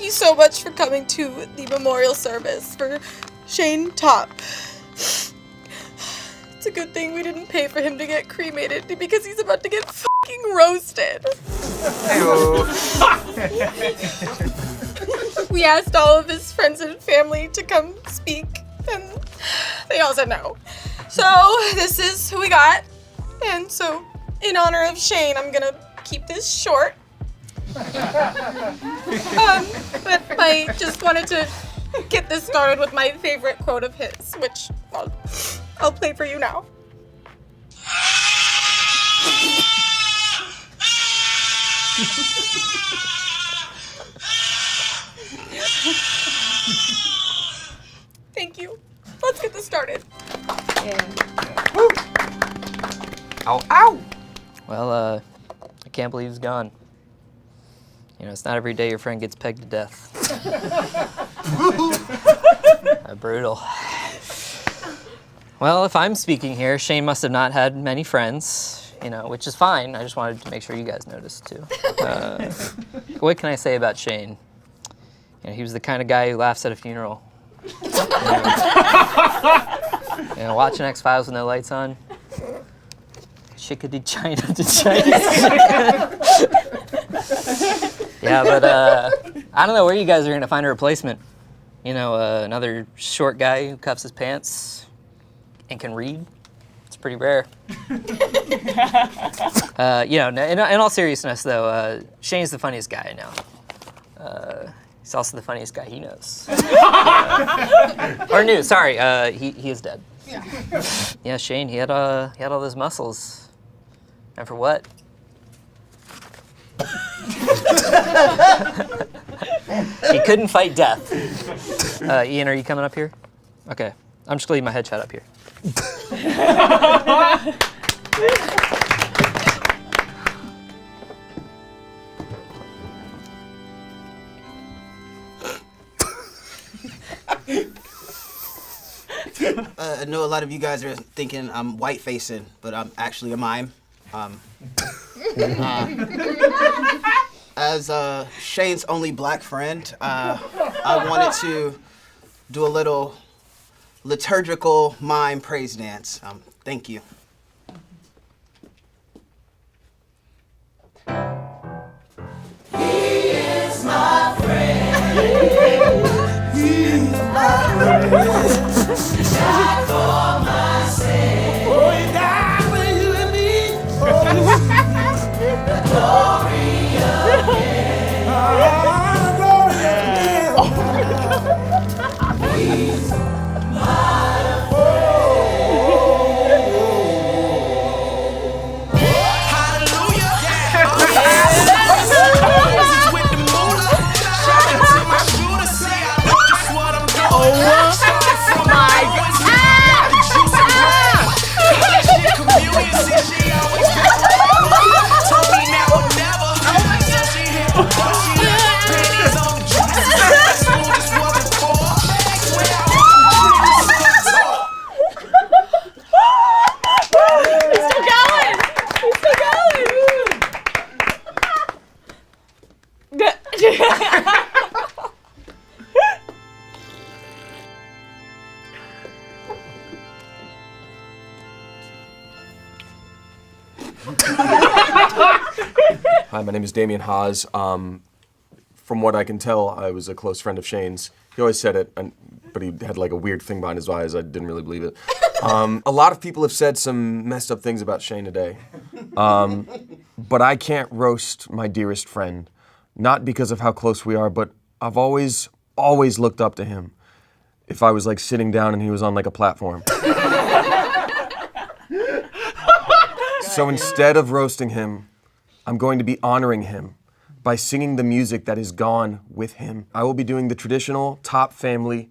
you so much for coming to the memorial service for Shayne Topp. It's a good thing we didn't pay for him to get cremated because he's about to get fucking roasted. We asked all of his friends and family to come speak, and they all said no. So this is who we got. And so in honor of Shayne, I'm gonna keep this short. But I just wanted to get this started with my favorite quote of his, which I'll play for you now. Thank you. Let's get this started. Yeah. Ow, ow! Well, I can't believe he's gone. You know, it's not every day your friend gets pegged to death. Brutal. Well, if I'm speaking here, Shayne must have not had many friends, you know, which is fine. I just wanted to make sure you guys noticed, too. What can I say about Shayne? You know, he was the kind of guy who laughs at a funeral. You know, watching X-Files with no lights on. Chickadee China to China. Yeah, but I don't know where you guys are gonna find a replacement. You know, another short guy who cuffs his pants and can read. It's pretty rare. You know, in all seriousness though, Shayne's the funniest guy I know. He's also the funniest guy he knows. Or knew, sorry, he is dead. Yeah. Yeah, Shayne, he had all those muscles. And for what? He couldn't fight death. Ian, are you coming up here? Okay, I'm just gonna leave my headshot up here. I know a lot of you guys are thinking I'm white-facing, but I'm actually a mime. As Shayne's only black friend, I wanted to do a little liturgical mime praise dance. Thank you. He is my friend. He's my friend. He died for my sin. Oh, he died for you and me. Oh, the glory of him. He's my Hi, my name is Damien Haas. From what I can tell, I was a close friend of Shayne's. He always said it, but he had like a weird thing behind his eyes. I didn't really believe it. A lot of people have said some messed up things about Shayne today. But I can't roast my dearest friend. Not because of how close we are, but I've always looked up to him. If I was like sitting down and he was on like a platform. So instead of roasting him, I'm going to be honoring him by singing the music that is gone with him. I will be doing the traditional Topp family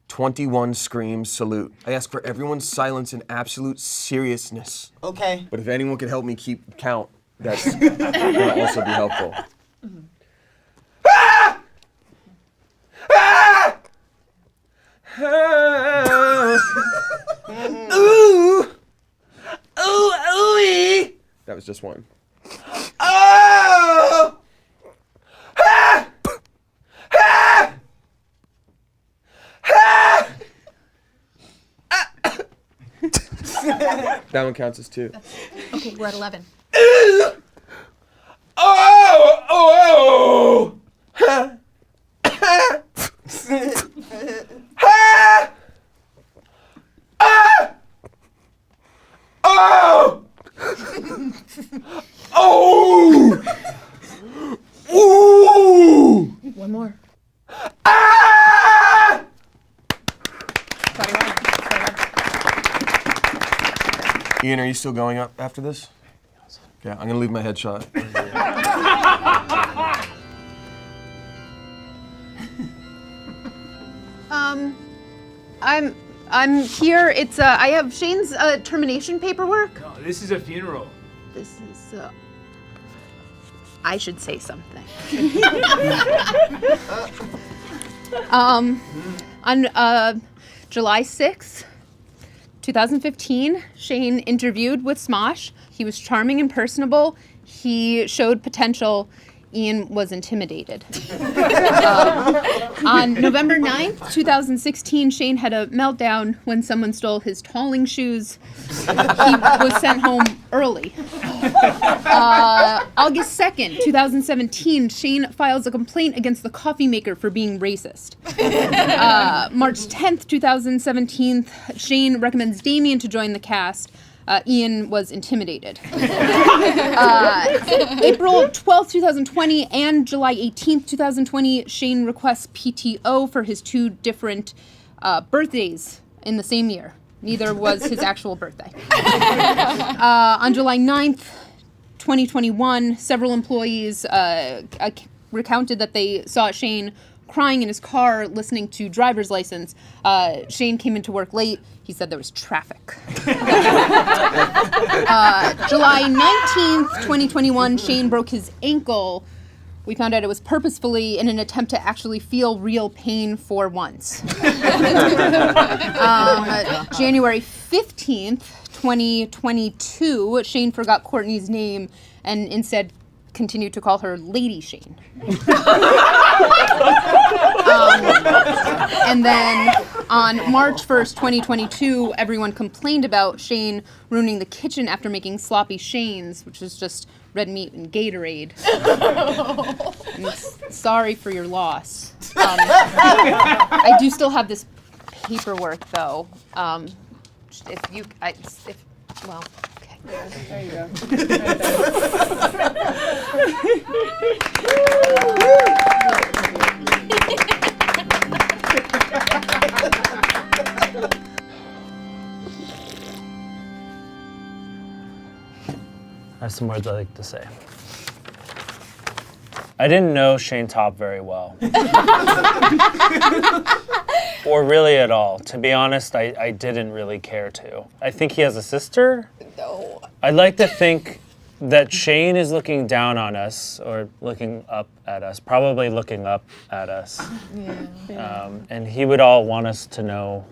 21 screams salute. I ask for everyone's silence and absolute seriousness. Okay. But if anyone can help me keep count, that's gonna also be helpful. Mm-hmm. Ah! Ah! Ooh! Ooh, ooey! That was just one. Oh! Ah! Ah! That one counts as 2. Okay, we're at 11. Oh! Ha! Ha! Ha! Ah! Oh! Oh! Ooh! One more. Ah! 21. Ian, are you still going up after this? Okay, I'm gonna leave my headshot. I'm here. It's I have Shayne's termination paperwork. No, this is a funeral. This is I should say something. On July 6th, 2015, Shayne interviewed with Smosh. He was charming and personable. He showed potential. Ian was intimidated. On November 9th, 2016, Shayne had a meltdown when someone stole his tolling shoes. He was sent home early. August 2nd, 2017, Shayne files a complaint against the coffee maker for being racist. March 10th, 2017, Shayne recommends Damien to join the cast. Ian was intimidated. April 12th, 2020 and July 18th, 2020, Shayne requests PTO for his 2 different birthdays in the same year. Neither was his actual birthday. On July 9th, 2021, several employees recounted that they saw Shayne crying in his car listening to Driver's License. Shayne came into work late. He said there was traffic. July 19th, 2021, Shayne broke his ankle. We found out it was purposefully in an attempt to actually feel real pain for once. January 15th, 2022, Shayne forgot Courtney's name and instead continued to call her Lady Shayne. And then on March 1st, 2022, everyone complained about Shayne ruining the kitchen after making sloppy Shaynes, which is just red meat and Gatorade. I'm sorry for your loss. I do still have this paperwork, though. Well, okay. There you go. I have some words I'd like to say. I didn't know Shayne Topp very well. Or really at all. To be honest, I didn't really care to. I think he has a sister. No. I'd like to think that Shayne is looking down on us or looking up at us, probably looking up at us. Yeah. And he would all want us to know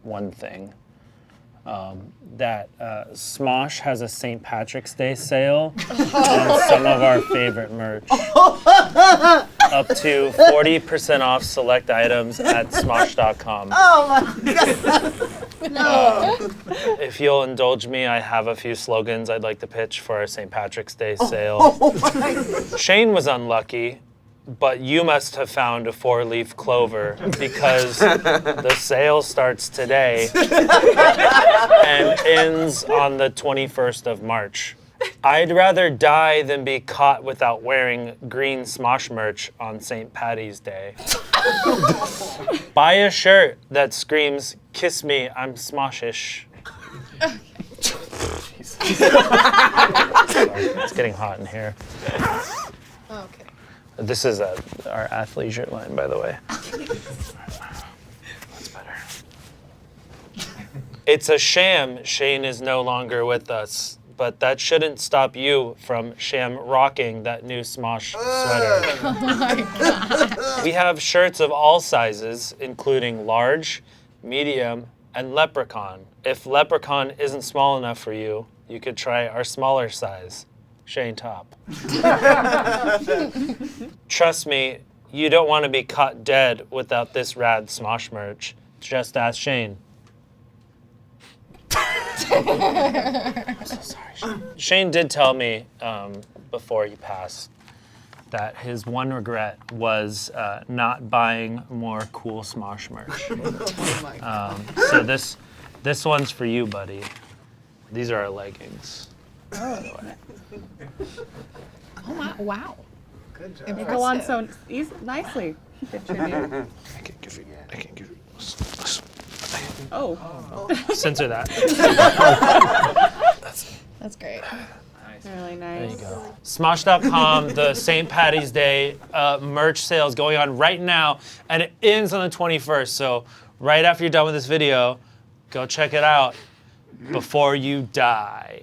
one thing. That Smosh has a St. Patrick's Day sale on some of our favorite merch. Up to 40% off select items at smosh.com. Oh my God. If you'll indulge me, I have a few slogans I'd like to pitch for our St. Patrick's Day sale. Shayne was unlucky, but you must have found a 4-leaf clover because the sale starts today and ends on the 21st of March. I'd rather die than be caught without wearing green Smosh merch on St. Patty's Day. Buy a shirt that screams, "Kiss me, I'm Smoshish." It's getting hot in here. Okay. This is our athleisure line, by the way. That's better. It's a sham Shayne is no longer with us, but that shouldn't stop you from sham rocking that new Smosh sweater. Oh my God. We have shirts of all sizes, including large, medium, and leprechaun. If leprechaun isn't small enough for you, you could try our smaller size, Shayne Topp. Trust me, you don't want to be caught dead without this rad Smosh merch. Just ask Shayne. I'm so sorry, Shayne. Shayne did tell me before he passed that his one regret was not buying more cool Smosh merch. So this one's for you, buddy. These are our leggings. Oh my, wow. Good job. They go on so nicely. Good tribute. I can give you. Oh, Censor that. that's great. Really nice. There you go. Smosh.com, the St. Patty's Day merch sales going on right now, and it ends on the 21st. So right after you're done with this video, go check it out before you die.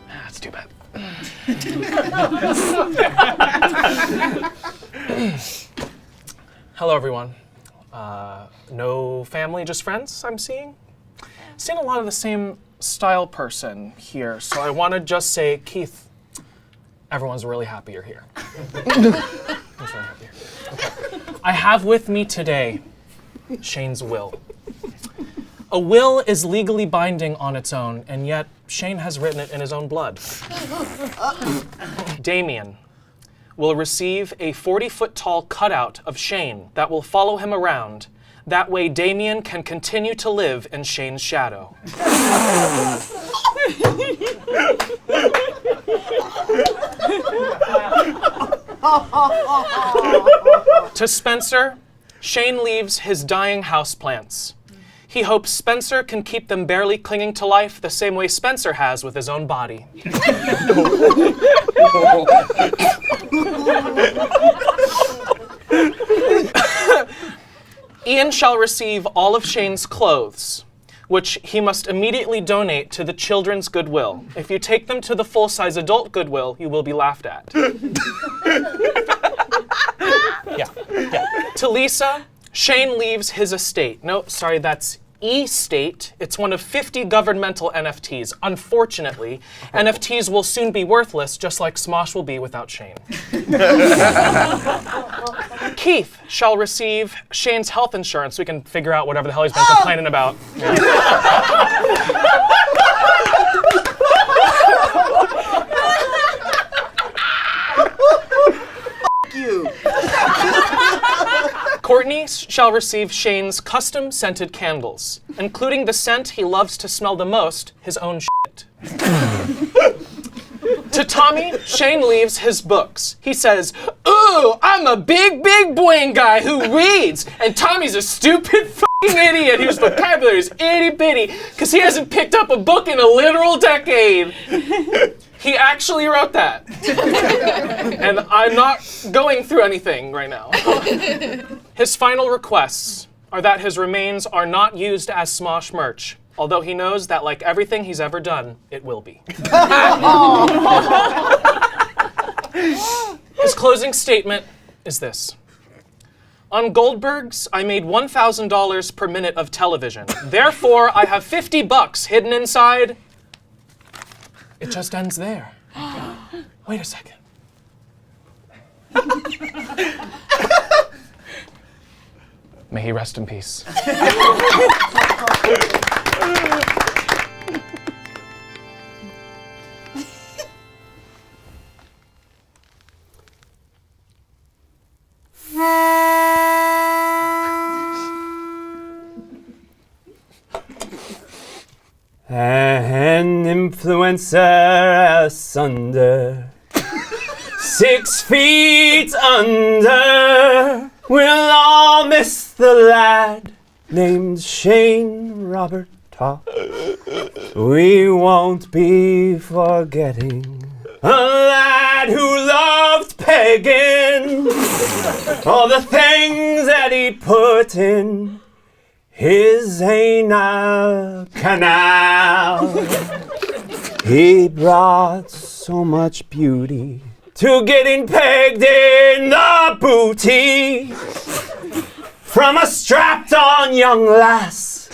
That's too bad. Hello, everyone. No family, just friends, I'm seeing. Seeing a lot of the same style person here, so I want to just say, Keith, everyone's really happy you're here. Everyone's really happy you're here. Okay. I have with me today Shayne's will. A will is legally binding on its own, and yet Shayne has written it in his own blood. Damien will receive a 40-foot-tall cutout of Shayne that will follow him around. That way, Damien can continue to live in Shayne's shadow. To Spencer, Shayne leaves his dying houseplants. He hopes Spencer can keep them barely clinging to life the same way Spencer has with his own body. Ian shall receive all of Shayne's clothes, which he must immediately donate to the Children's Goodwill. If you take them to the full-size adult Goodwill, you will be laughed at. Yeah. To Lisa, Shayne leaves his estate. No, sorry, that's E-State. It's one of 50 governmental NFTs. Unfortunately, NFTs will soon be worthless, just like Smosh will be without Shayne. Keith shall receive Shayne's health insurance. We can figure out whatever the hell he's been complaining about. You. Courtney shall receive Shayne's custom scented candles, including the scent he loves to smell the most, his own shit. To Tommy, Shayne leaves his books. He says, "Ooh, I'm a big brain guy who reads," and Tommy's a stupid fucking idiot whose vocabulary is itty bitty because he hasn't picked up a book in a literal decade. He actually wrote that. And I'm not going through anything right now. His final requests are that his remains are not used as Smosh merch, although he knows that, like everything he's ever done, it will be. His closing statement is this. On Goldberg's, I made $1,000 per minute of television. Therefore, I have $50 hidden inside. It just ends there. Wait a second. May he rest in peace. An influencer asunder, 6 feet under. We'll all miss the lad named Shayne Robert Topp. We won't be forgetting a lad who loved pegging, all the things that he put in his anal canal. He brought so much beauty to getting pegged in the booty from a strapped-on young lass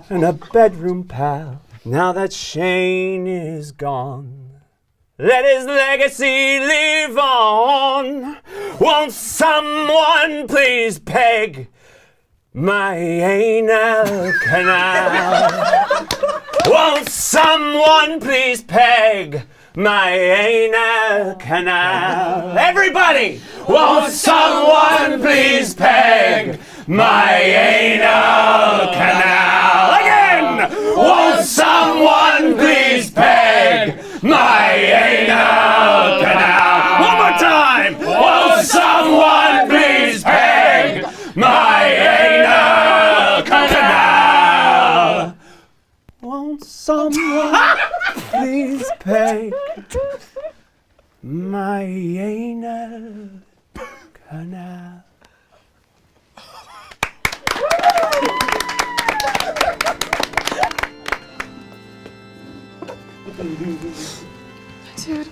and a bedroom pal. Now that Shayne is gone, let his legacy live on. Won't someone please peg my anal canal? Won't someone please peg my anal canal? Everybody! Won't someone please peg my anal canal? Again! Won't someone please peg my anal canal? One more time! Won't someone please peg my anal canal? Won't someone please peg my anal canal? Dude.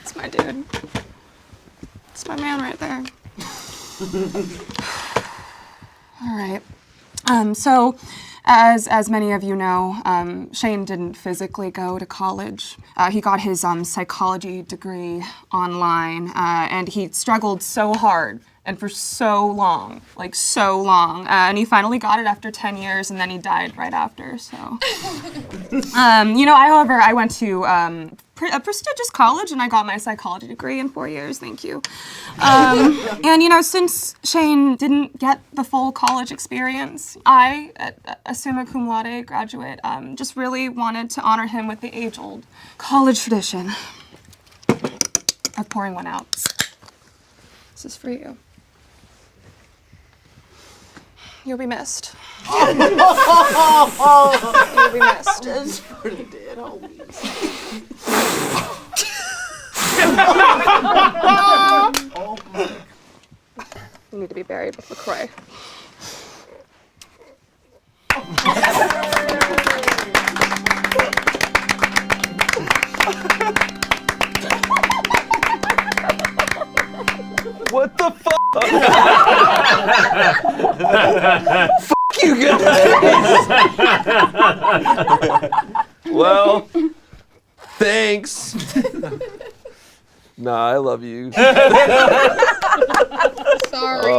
It's my dude. It's my man right there. All right. So, as many of you know, Shayne didn't physically go to college. He got his psychology degree online, and he struggled so hard and for so long, like so long. And he finally got it after 10 years, and then he died right after, so. However, I went to a prestigious college, and I got my psychology degree in 4 years, thank you. And since Shayne didn't get the full college experience, I, a summa cum laude graduate, just really wanted to honor him with the age-old college tradition of pouring one out. This is for you. You'll be missed. You'll be missed. That's pretty dead, holy. You need to be buried with LaCroix. What the fuck? Fuck you guys! Well, thanks. Nah, I love you. Sorry.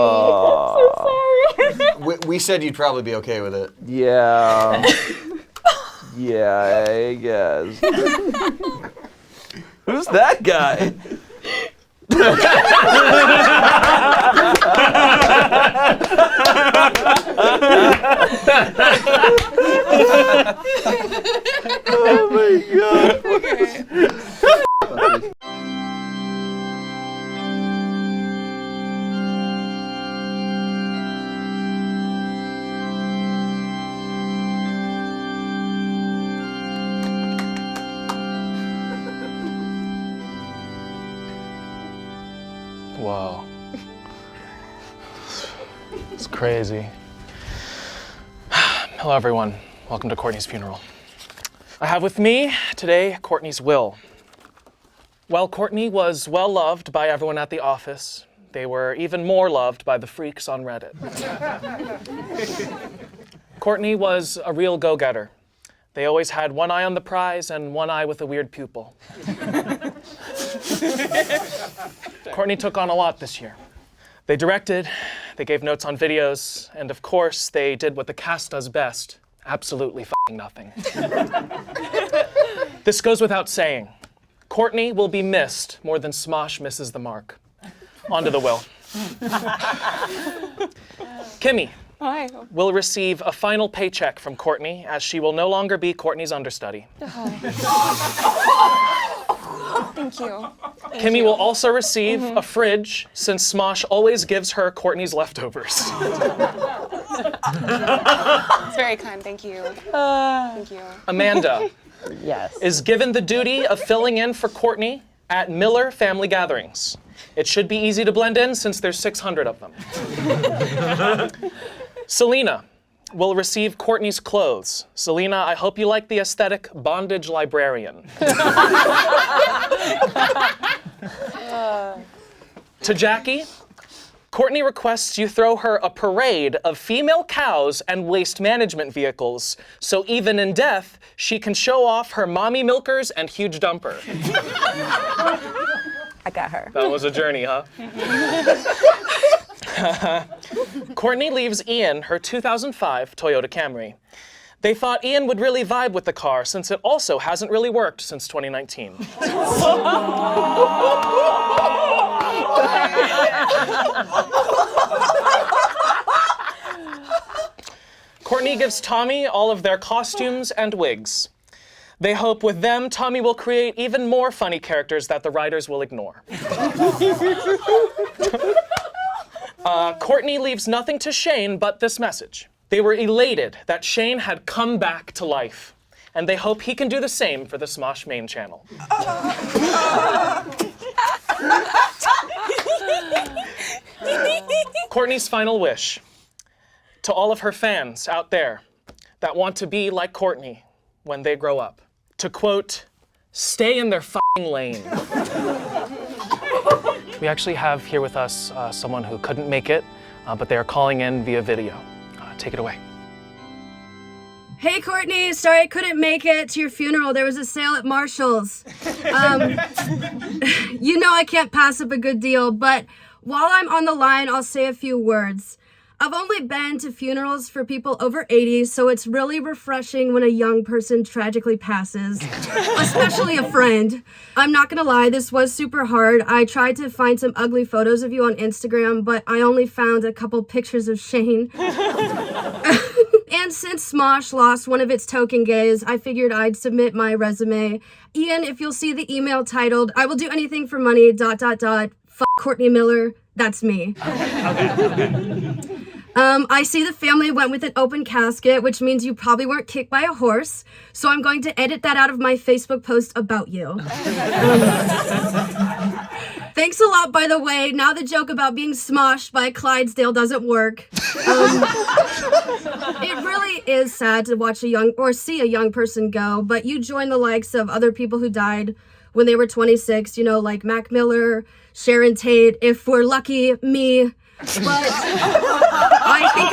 We said you'd probably be okay with it. Yeah. Yeah, I guess. Who's that guy? Oh my god. Okay. Whoa. It's crazy. Hello, everyone. Welcome to Courtney's funeral. I have with me today Courtney's will. While Courtney was well loved by everyone at the office, they were even more loved by the freaks on Reddit. Courtney was a real go-getter. They always had one eye on the prize and one eye with a weird pupil. Courtney took on a lot this year. They directed, they gave notes on videos, and of course, they did what the cast does best, absolutely f***ing nothing. This goes without saying. Courtney will be missed more than Smosh misses the mark. On to the will. Kimmy will receive a final paycheck from Courtney, as she will no longer be Courtney's understudy. Thank you. Kimmy will also receive a fridge, since Smosh always gives her Courtney's leftovers. It's very kind, thank you. Thank you. Amanda Yes. is given the duty of filling in for Courtney at Miller family gatherings. It should be easy to blend in since there's 600 of them. Selena will receive Courtney's clothes. Selena, I hope you like the aesthetic bondage librarian. To Jackie, Courtney requests you throw her a parade of female cows and waste management vehicles, so even in death, she can show off her mommy milkers and huge dumper. I got her. That was a journey, huh? Courtney leaves Ian her 2005 Toyota Camry. They thought Ian would really vibe with the car since it also hasn't really worked since 2019. Courtney gives Tommy all of their costumes and wigs. They hope with them, Tommy will create even more funny characters that the writers will ignore. Courtney leaves nothing to Shayne but this message. They were elated that Shayne had come back to life, and they hope he can do the same for the Smosh main channel. Courtney's final wish to all of her fans out there that want to be like Courtney when they grow up. To quote, stay in their f***ing lane. We actually have here with us someone who couldn't make it, but they are calling in via video. Take it away. Hey Courtney, sorry I couldn't make it to your funeral. There was a sale at Marshall's. You know I can't pass up a good deal, but while I'm on the line, I'll say a few words. I've only been to funerals for people over 80, so it's really refreshing when a young person tragically passes, especially a friend. I'm not gonna lie, this was super hard. I tried to find some ugly photos of you on Instagram, but I only found a couple pictures of Shayne. And since Smosh lost one of its token gays, I figured I'd submit my resume. Ian, if you'll see the email titled, I will do anything for money, ... F*** Courtney Miller, that's me. I see the family went with an open casket, which means you probably weren't kicked by a horse, so I'm going to edit that out of my Facebook post about you. Thanks a lot, by the way. Now the joke about being smoshed by a Clydesdale doesn't work. It really is sad to watch see a young person go, but you join the likes of other people who died when they were 26, you know, like Mac Miller, Sharon Tate, if we're lucky, me. But I think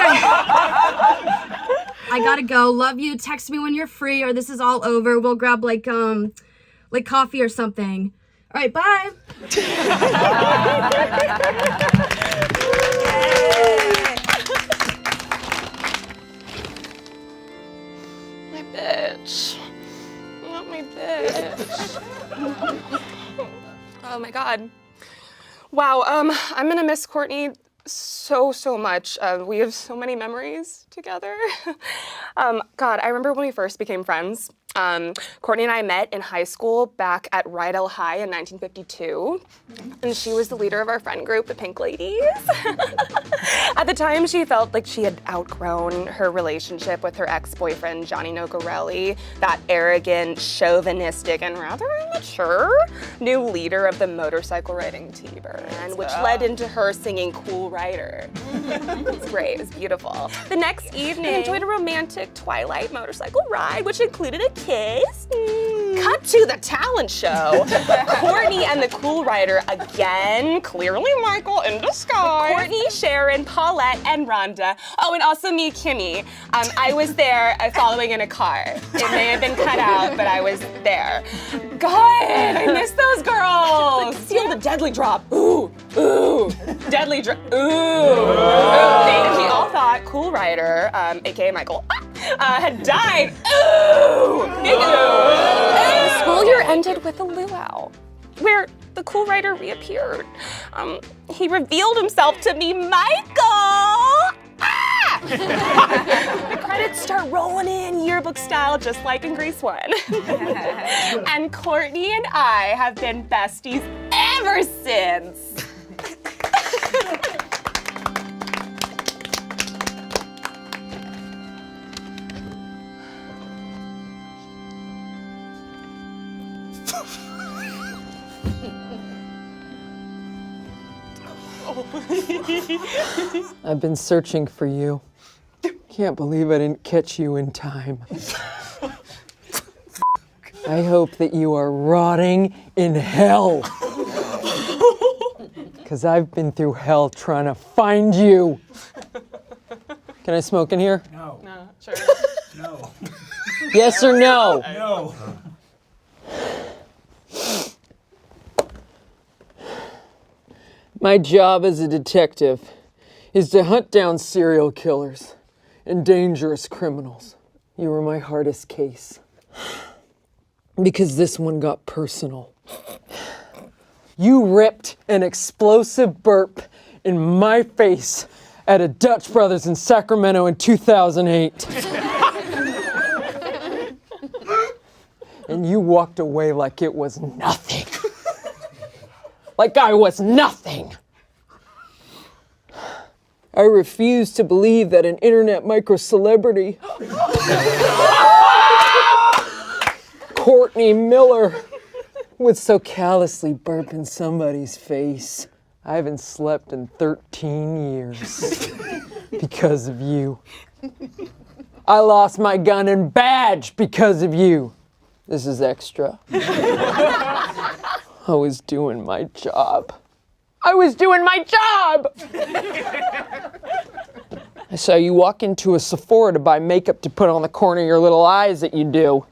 I gotta go. Love you. Text me when you're free or this is all over. We'll grab like coffee or something. All right, bye. My bitch. Not my bitch. Oh my God. Wow, I'm gonna miss Courtney so much. We have so many memories together. God, I remember when we first became friends. Courtney and I met in high school back at Rydell High in 1952, and she was the leader of our friend group, the Pink Ladies. At the time, she felt like she had outgrown her relationship with her ex-boyfriend, Johnny Nogarelli, that arrogant, chauvinistic, and rather immature new leader of the motorcycle riding T-Birds, which led into her singing Cool Rider. It was great, it was beautiful. The next evening, we enjoyed a romantic twilight motorcycle ride, which included a kiss. Cut to the talent show. Courtney and the Cool Rider again, clearly Michael in disguise. Courtney, Sharon, Paulette, and Rhonda. Oh, and also me, Kimmy. I was there following in a car. It may have been cut out, but I was there. God, I miss those girls. Seal the deadly drop. Ooh, ooh. Deadly drop. Ooh. And we all thought Cool Rider, aka Michael, had died. Ooh. The school year ended with a luau, where the Cool Rider reappeared. He revealed himself to be Michael. Ah! The credits start rolling in yearbook style, just like in Grease 1. And Courtney and I have been besties ever since. I've been searching for you. Can't believe I didn't catch you in time. I hope that you are rotting in hell. 'Cause I've been through hell trying to find you. Can I smoke in here? No. No, sure. No. Yes or no? No. My job as a detective is to hunt down serial killers and dangerous criminals. You were my hardest case. Because this one got personal. You ripped an explosive burp in my face at a Dutch Brothers in Sacramento in 2008. And you walked away like it was nothing. Like I was nothing. I refuse to believe that an internet micro-celebrity, Courtney Miller, would so callously burp in somebody's face. I haven't slept in 13 years because of you. I lost my gun and badge because of you. This is extra. I was doing my job. I was doing my job! I saw you walk into a Sephora to buy makeup to put on the corner of your little eyes that you do.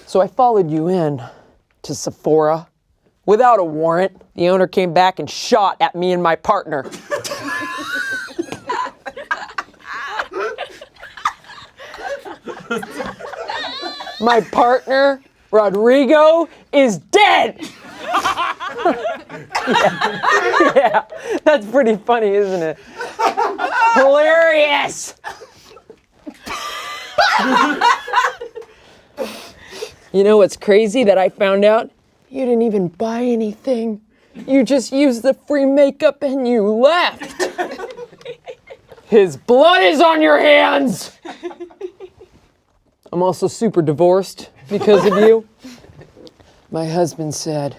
So I followed you in to Sephora without a warrant. The owner came back and shot at me and my partner. My partner, Rodrigo, is dead! yeah, that's pretty funny, isn't it? Hilarious! You know what's crazy that I found out? You didn't even buy anything. You just used the free makeup and you left. His blood is on your hands! I'm also super divorced because of you. My husband said,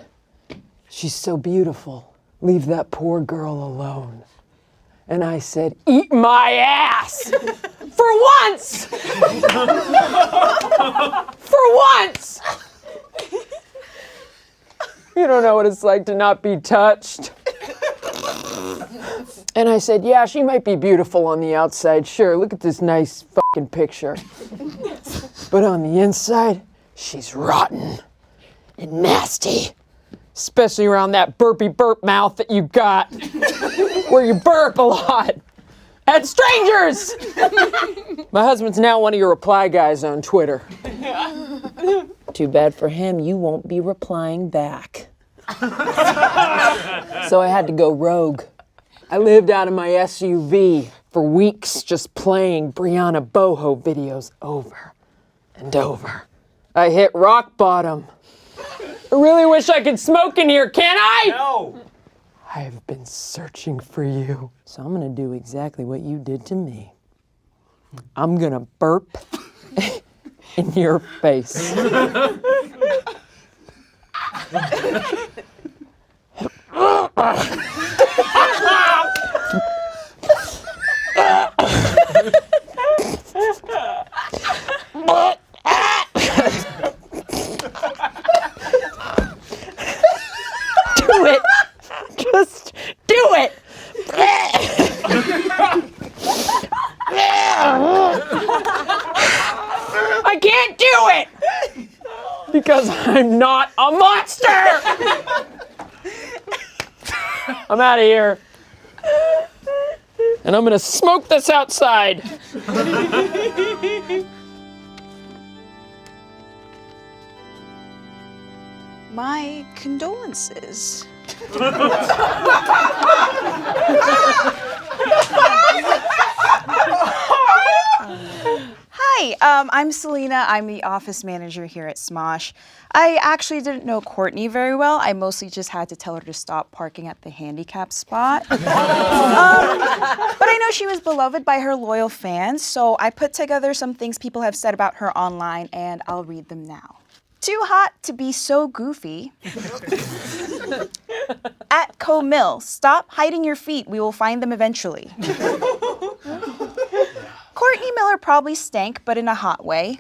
"She's so beautiful. Leave that poor girl alone." And I said, "Eat my ass!" For once! For once! You don't know what it's like to not be touched. And I said, "Yeah, she might be beautiful on the outside. Sure, look at this nice fucking picture. But on the inside, she's rotten and nasty. Especially around that burpy burp mouth that you got, where you burp a lot at strangers." My husband's now one of your reply guys on Twitter. Too bad for him, you won't be replying back. So I had to go rogue. I lived out of my SUV for weeks just playing Brianna Boho videos over and over. I hit rock bottom. I really wish I could smoke in here, can I? No. I've been searching for you. So I'm gonna do exactly what you did to me. I'm gonna burp in your face. Do it! Just do it! I can't do it! Because I'm not a monster! I'm out of here. And I'm gonna smoke this outside. My condolences. Hi, I'm Selena. I'm the office manager here at Smosh. I actually didn't know Courtney very well. I mostly just had to tell her to stop parking at the handicap spot. But I know she was beloved by her loyal fans, so I put together some things people have said about her online, and I'll read them now. Too hot to be so goofy. At Co-Mill, stop hiding your feet. We will find them eventually. Courtney Miller probably stank, but in a hot way.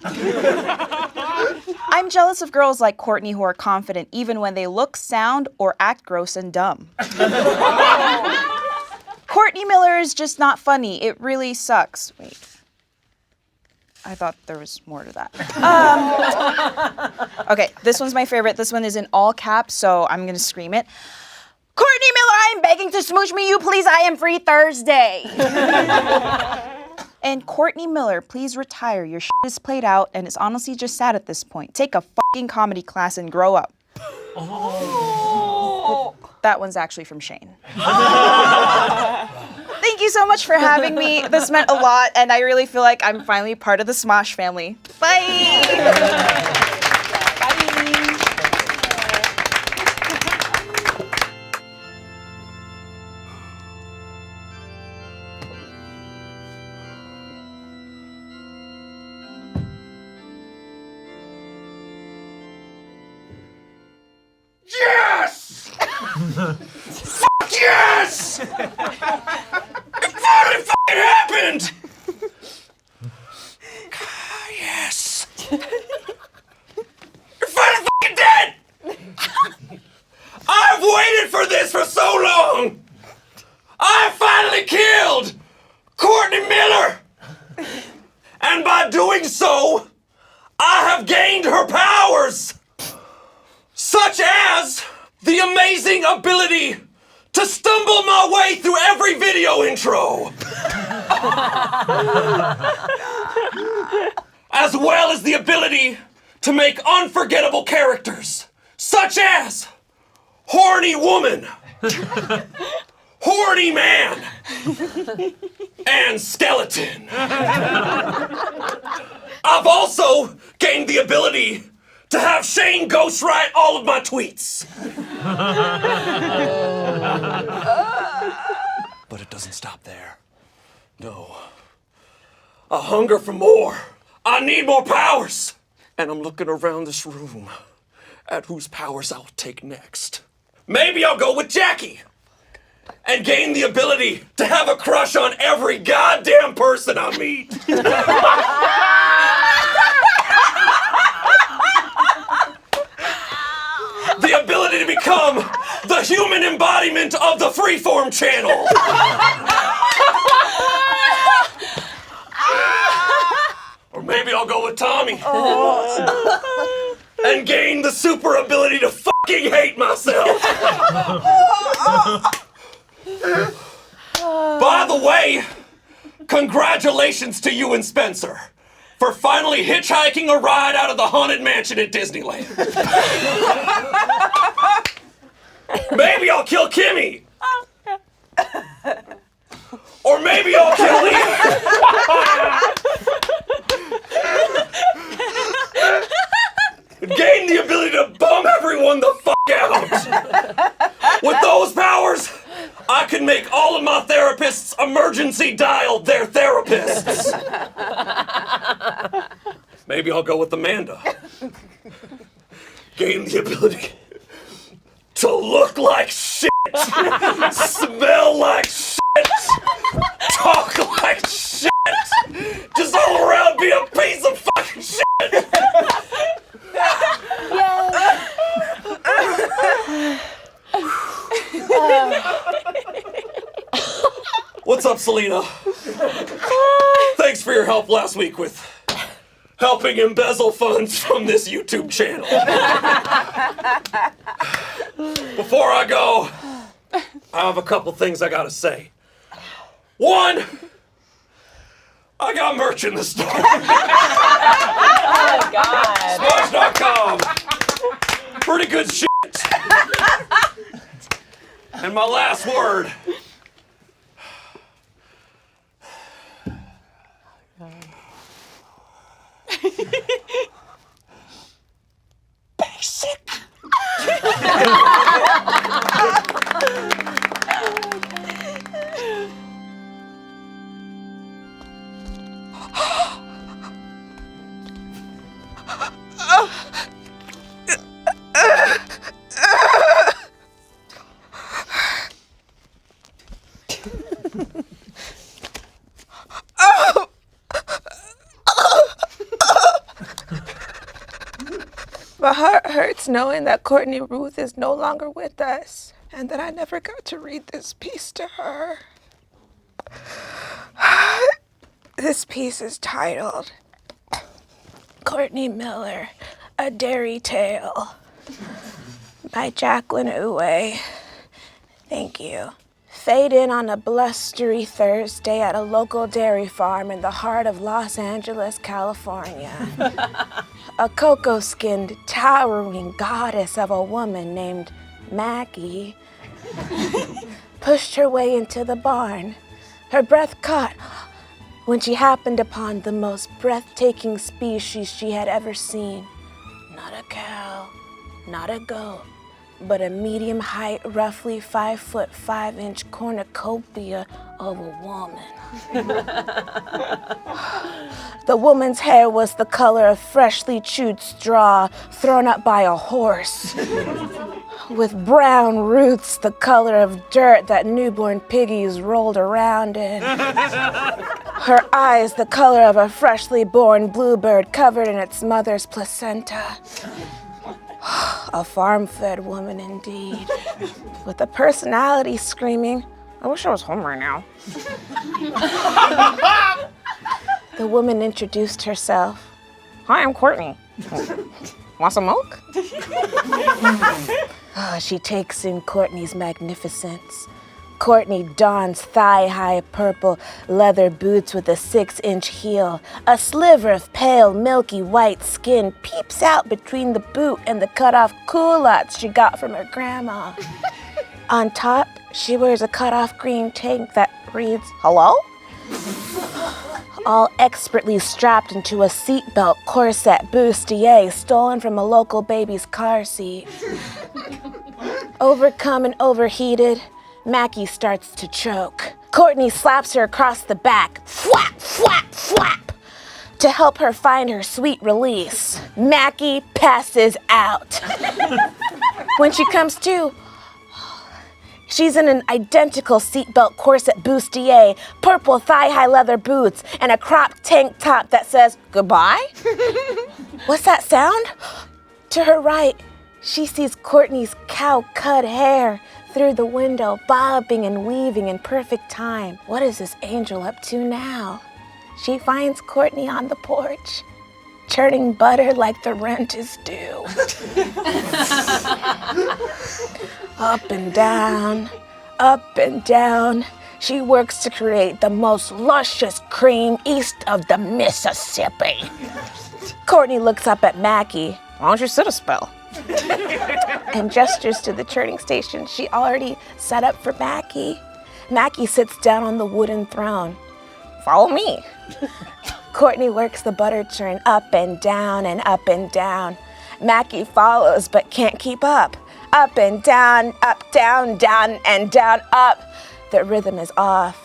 I'm jealous of girls like Courtney who are confident even when they look, sound, or act gross and dumb. Courtney Miller is just not funny. It really sucks. Wait. I thought there was more to that. Okay, this one's my favorite. This one is in all caps, so I'm gonna scream it. Courtney Miller, I am begging to smooch me, you please. I am free Thursday. And Courtney Miller, please retire. Your shit is played out, and it's honestly just sad at this point. Take a fucking comedy class and grow up. Oh. That one's actually from Shayne. Thank you so much for having me. This meant a lot, and I really feel like I'm finally part of the Smosh family. Bye! Yes! Fuck yes! It finally fucking happened! Yes! You're finally fucking dead! I've waited for this for so long! I finally killed Courtney Miller! And by doing so, I have gained her powers! Such as the amazing ability to stumble my way through every video intro. As well as the ability to make unforgettable characters, such as Horny Woman, Horny Man, and Skeleton. I've also gained the ability to have Shayne ghostwrite all of my tweets. But it doesn't stop there. No. I hunger for more. I need more powers. And I'm looking around this room at whose powers I'll take next. Maybe I'll go with Jackie and gain the ability to have a crush on every goddamn person I meet. The ability to become the human embodiment of the Freeform channel. Or maybe I'll go with Tommy. And gain the super ability to fucking hate myself. By the way, congratulations to you and Spencer for finally hitchhiking a ride out of the Haunted Mansion at Disneyland. Maybe I'll kill Kimmy. Or maybe I'll kill Leah. Gain the ability to bum everyone the fuck out. With those powers, I can make all of my therapists emergency dial their therapists. Maybe I'll go with Amanda. Gain the ability to look like shit, smell like shit, talk like shit, just all around be a piece of fucking shit. What's up, Selena? Thanks for your help last week with helping embezzle funds from this YouTube channel. Before I go, I have a couple things I gotta say. One, I got merch in the store. Oh, God. Smosh.com. Pretty good shit. And my last word. Basic. My heart hurts knowing that Courtney Ruth is no longer with us and that I never got to read this piece to her. This piece is titled Courtney Miller, A Dairy Tale by Jacqueline Uwe. Thank you. Fade in on a blustery Thursday at a local dairy farm in the heart of Los Angeles, California. A cocoa-skinned, towering goddess of a woman named Maggie pushed her way into the barn. Her breath caught when she happened upon the most breathtaking species she had ever seen. Not a cow, not a goat, but a medium height, roughly 5'5" cornucopia of a woman. The woman's hair was the color of freshly chewed straw thrown up by a horse, with brown roots the color of dirt that newborn piggies rolled around in. Her eyes the color of a freshly born bluebird covered in its mother's placenta. A farm-fed woman indeed, with a personality screaming, I wish I was home right now. The woman introduced herself. Hi, I'm Courtney. Want some milk? She takes in Courtney's magnificence. Courtney dons thigh-high purple leather boots with a 6-inch heel. A sliver of pale, milky white skin peeps out between the boot and the cut-off culottes she got from her grandma. On top, she wears a cut-off green tank that reads, hello? All expertly strapped into a seatbelt corset bustier stolen from a local baby's car seat. Overcome and overheated, Mackie starts to choke. Courtney slaps her across the back, flap, flap, flap, to help her find her sweet release. Mackie passes out. When she comes to, she's in an identical seatbelt corset bustier, purple thigh-high leather boots, and a cropped tank top that says, goodbye? What's that sound? To her right, she sees Courtney's cow-cut hair through the window, bobbing and weaving in perfect time. What is this angel up to now? She finds Courtney on the porch, churning butter like the rent is due. Up and down, up and down. She works to create the most luscious cream east of the Mississippi. Courtney looks up at Mackie. Why don't you sit a spell? And gestures to the churning station she already set up for Mackie. Mackie sits down on the wooden throne. Follow me. Courtney works the butter churn up and down and up and down. Mackie follows but can't keep up. Up and down, down, and down, up. The rhythm is off.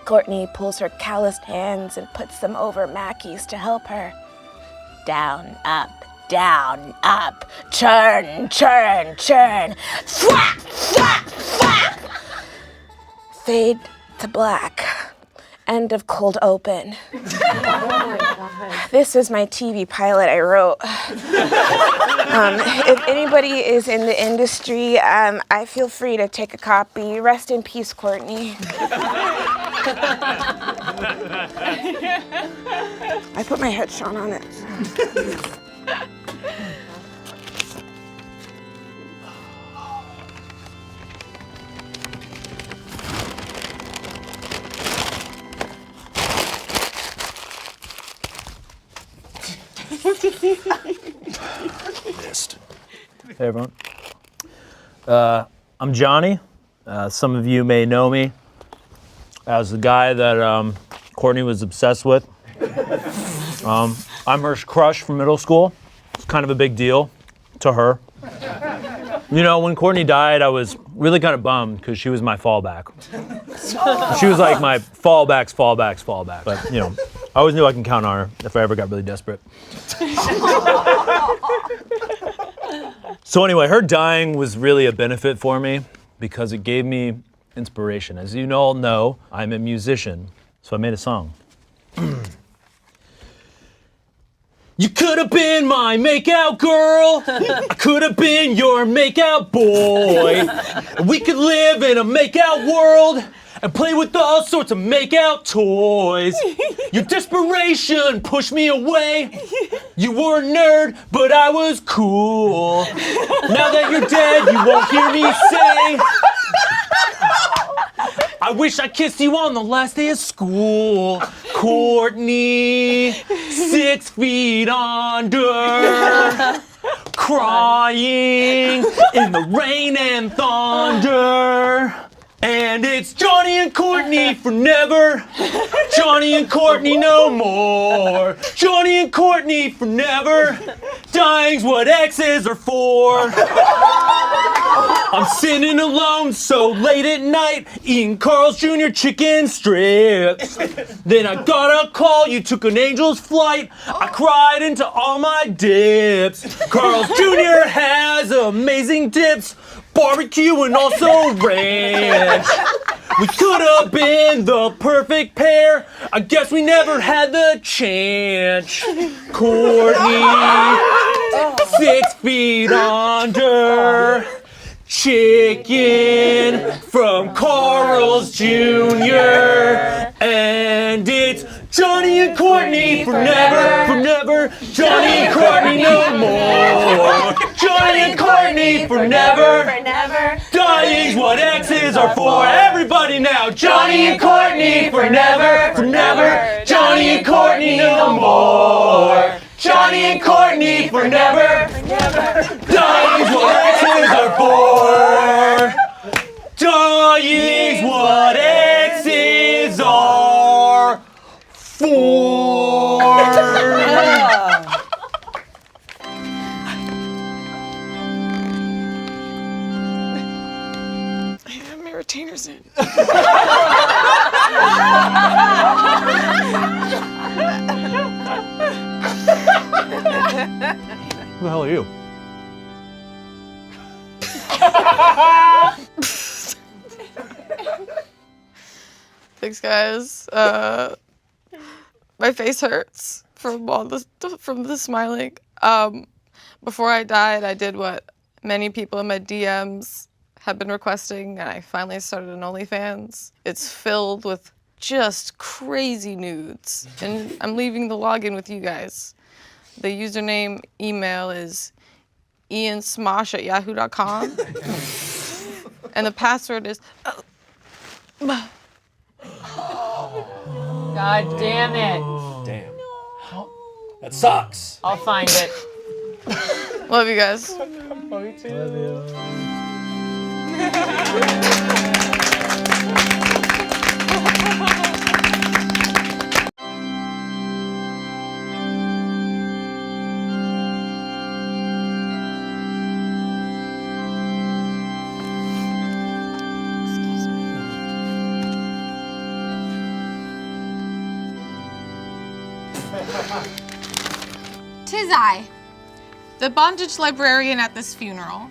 Courtney pulls her calloused hands and puts them over Mackie's to help her. Down, up, churn, churn, churn. Flap, flap, flap. Fade to black. End of cold open. This was my TV pilot I wrote. If anybody is in the industry, I feel free to take a copy. Rest in peace, Courtney. I put my headshot on it. Hey everyone. I'm Johnny. Some of you may know me as the guy that Courtney was obsessed with. I'm her crush from middle school. It's kind of a big deal to her. You know, when Courtney died, I was really kind of bummed because she was my fallback. She was like my fallback's fallback. But, you know, I always knew I can count on her if I ever got really desperate. So anyway, her dying was really a benefit for me because it gave me inspiration. As you all know, I'm a musician, so I made a song. You could have been my makeout girl. I could have been your makeout boy. We could live in a makeout world and play with all sorts of makeout toys. Your desperation pushed me away. You were a nerd, but I was cool. Now that you're dead, you won't hear me say, I wish I kissed you on the last day of school. Courtney, 6 feet under, crying in the rain and thunder. And it's Johnny and Courtney for never. Johnny and Courtney no more. Johnny and Courtney for never. Dying's what exes are for. I'm sitting alone so late at night, eating Carl's Jr. chicken strips. Then I got a call, you took an angel's flight. I cried into all my dips. Carl's Jr. has amazing dips. Barbecue and also ranch. We could have been the perfect pair. I guess we never had the chance. Courtney, 6 feet under. Chicken from Carl's Jr. And it's Johnny and Courtney for never. Johnny and Courtney no more. Johnny and Courtney for never. Dying's what exes are for. Everybody now. Johnny and Courtney for never. Johnny and Courtney no more. Johnny and Courtney for never. Dying's what exes are for. Dying's what exes are for. I have my retainers in. Who the hell are you? Thanks, guys. My face hurts from the smiling. Before I died, I did what many people in my DMs have been requesting, and I finally started an OnlyFans. It's filled with just crazy nudes, and I'm leaving the login with you guys. The username email is iansmosh@yahoo.com, and the password is. God damn it. Damn. That sucks. I'll find it. Love you guys. Love you too. Tis I, the bondage librarian at this funeral.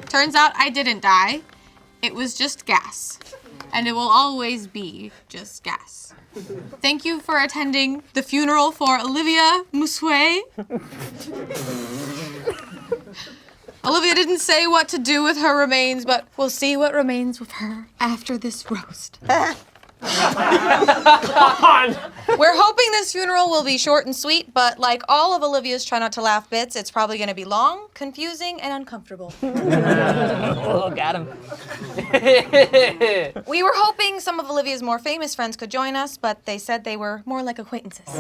Turns out I didn't die. It was just gas. And it will always be just gas. Thank you for attending the funeral for Olivia Sui. Olivia didn't say what to do with her remains, but we'll see what remains with her after this roast. We're hoping this funeral will be short and sweet, but like all of Olivia's Try Not to Laugh bits, it's probably going to be long, confusing, and uncomfortable. Oh, got him. We were hoping some of Olivia's more famous friends could join us, but they said they were more like acquaintances.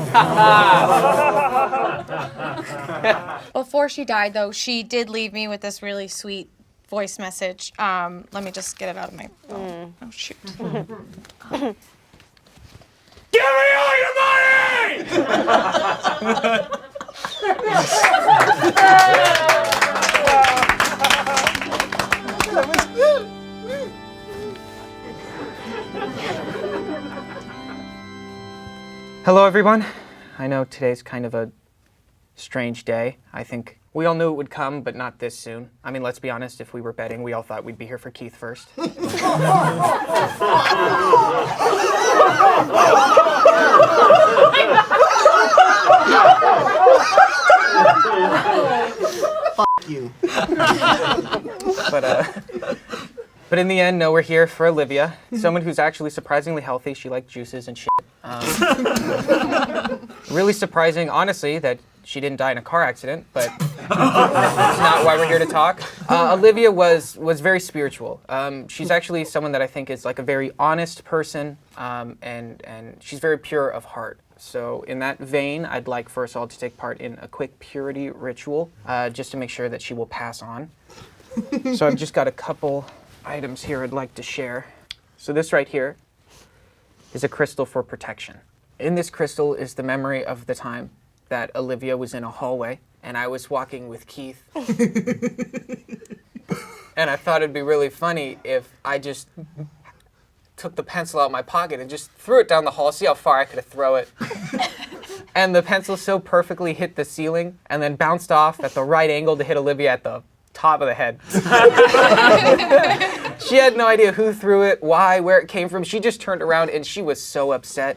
Before she died, though, she did leave me with this really sweet voice message. Let me just get it out of my phone. Oh, shoot. Give me all your money! Hello, everyone. I know today's kind of a strange day. I think we all knew it would come, but not this soon. I mean, let's be honest, if we were betting, we all thought we'd be here for Keith first. in the end, no, we're here for Olivia, someone who's actually surprisingly healthy. She likes juices and shit. Really surprising, honestly, that she didn't die in a car accident, but it's not why we're here to talk. Olivia was very spiritual. She's actually someone that I think is like a very honest person, and she's very pure of heart. So in that vein, I'd like for us all to take part in a quick purity ritual, just to make sure that she will pass on. So I've just got a couple items here I'd like to share. So this right here is a crystal for protection. In this crystal is the memory of the time that Olivia was in a hallway and I was walking with Keith. And I thought it'd be really funny if I just took the pencil out of my pocket and just threw it down the hall, see how far I could throw it. And the pencil so perfectly hit the ceiling and then bounced off at the right angle to hit Olivia at the top of the head. She had no idea who threw it, why, where it came from. She just turned around and she was so upset.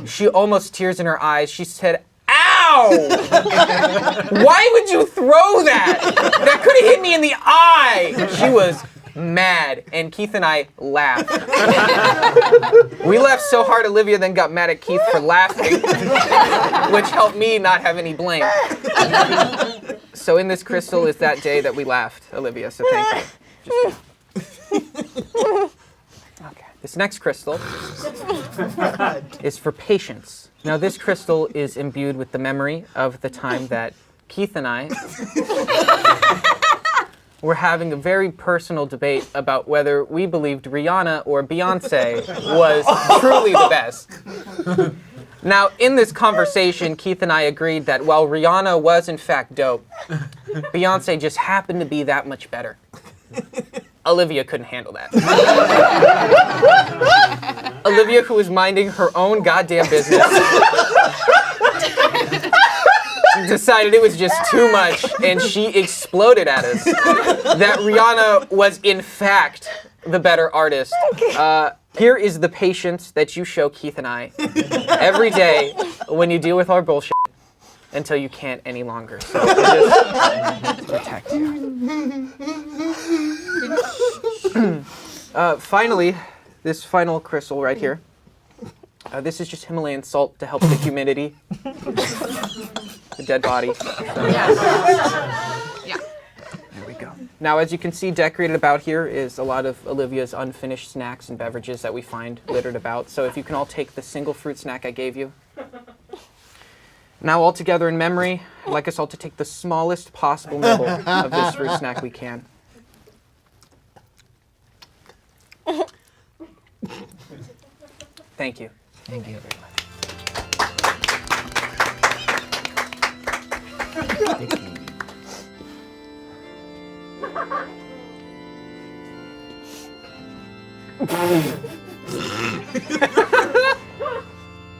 She almost tears in her eyes. She said, "Ow! Why would you throw that? That could have hit me in the eye." She was mad, and Keith and I laughed. We laughed so hard, Olivia then got mad at Keith for laughing, which helped me not have any blame. So in this crystal is that day that we laughed, Olivia, so thank you. Okay. This next crystal is for patience. Now this crystal is imbued with the memory of the time that Keith and I were having a very personal debate about whether we believed Rihanna or Beyonce was truly the best. Now, in this conversation, Keith and I agreed that while Rihanna was in fact dope, Beyonce just happened to be that much better. Olivia couldn't handle that. Olivia, who was minding her own goddamn business, decided it was just too much, and she exploded at us that Rihanna was in fact the better artist. Here is the patience that you show Keith and I every day when you deal with our bullshit until you can't any longer. So just protect you. Finally, this final crystal right here. This is just Himalayan salt to help the humidity. The dead body. Yeah. There we go. Now, as you can see, decorated about here is a lot of Olivia's unfinished snacks and beverages that we find littered about. So if you can all take the single fruit snack I gave you. Now, all together in memory, I'd like us all to take the smallest possible nibble of this fruit snack we can. Thank you. Thank you.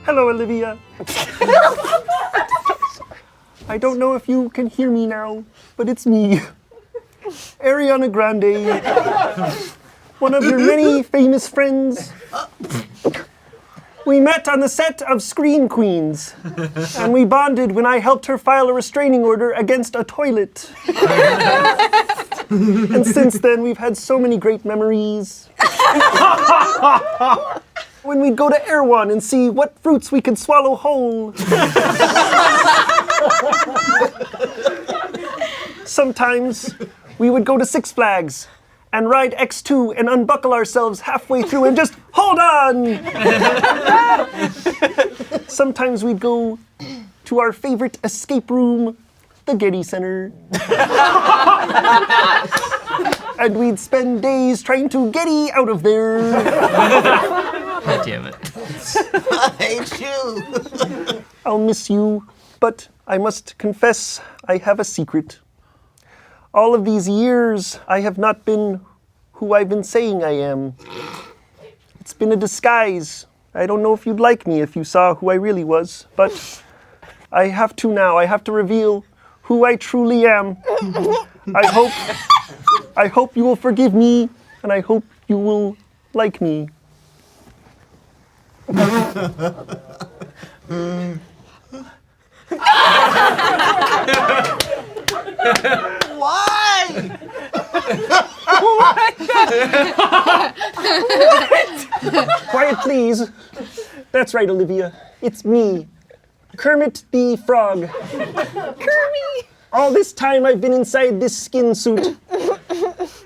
Hello, Olivia. I don't know if you can hear me now, but it's me, Ariana Grande, one of your many famous friends. We met on the set of Scream Queens, and we bonded when I helped her file a restraining order against a toilet. And since then, we've had so many great memories. When we'd go to Erewhon and see what fruits we could swallow whole. Sometimes we would go to Six Flags and ride X2 and unbuckle ourselves halfway through and just hold on. Sometimes we'd go to our favorite escape room, the Getty Center. And we'd spend days trying to Getty out of there. God damn it. I hate you. I'll miss you, but I must confess I have a secret. All of these years, I have not been who I've been saying I am. It's been a disguise. I don't know if you'd like me if you saw who I really was, but I have to now. I have to reveal who I truly am. I hope you will forgive me, and I hope you will like me. Why? Quiet, please. That's right, Olivia. It's me, Kermit the Frog. Kermit! All this time I've been inside this skin suit,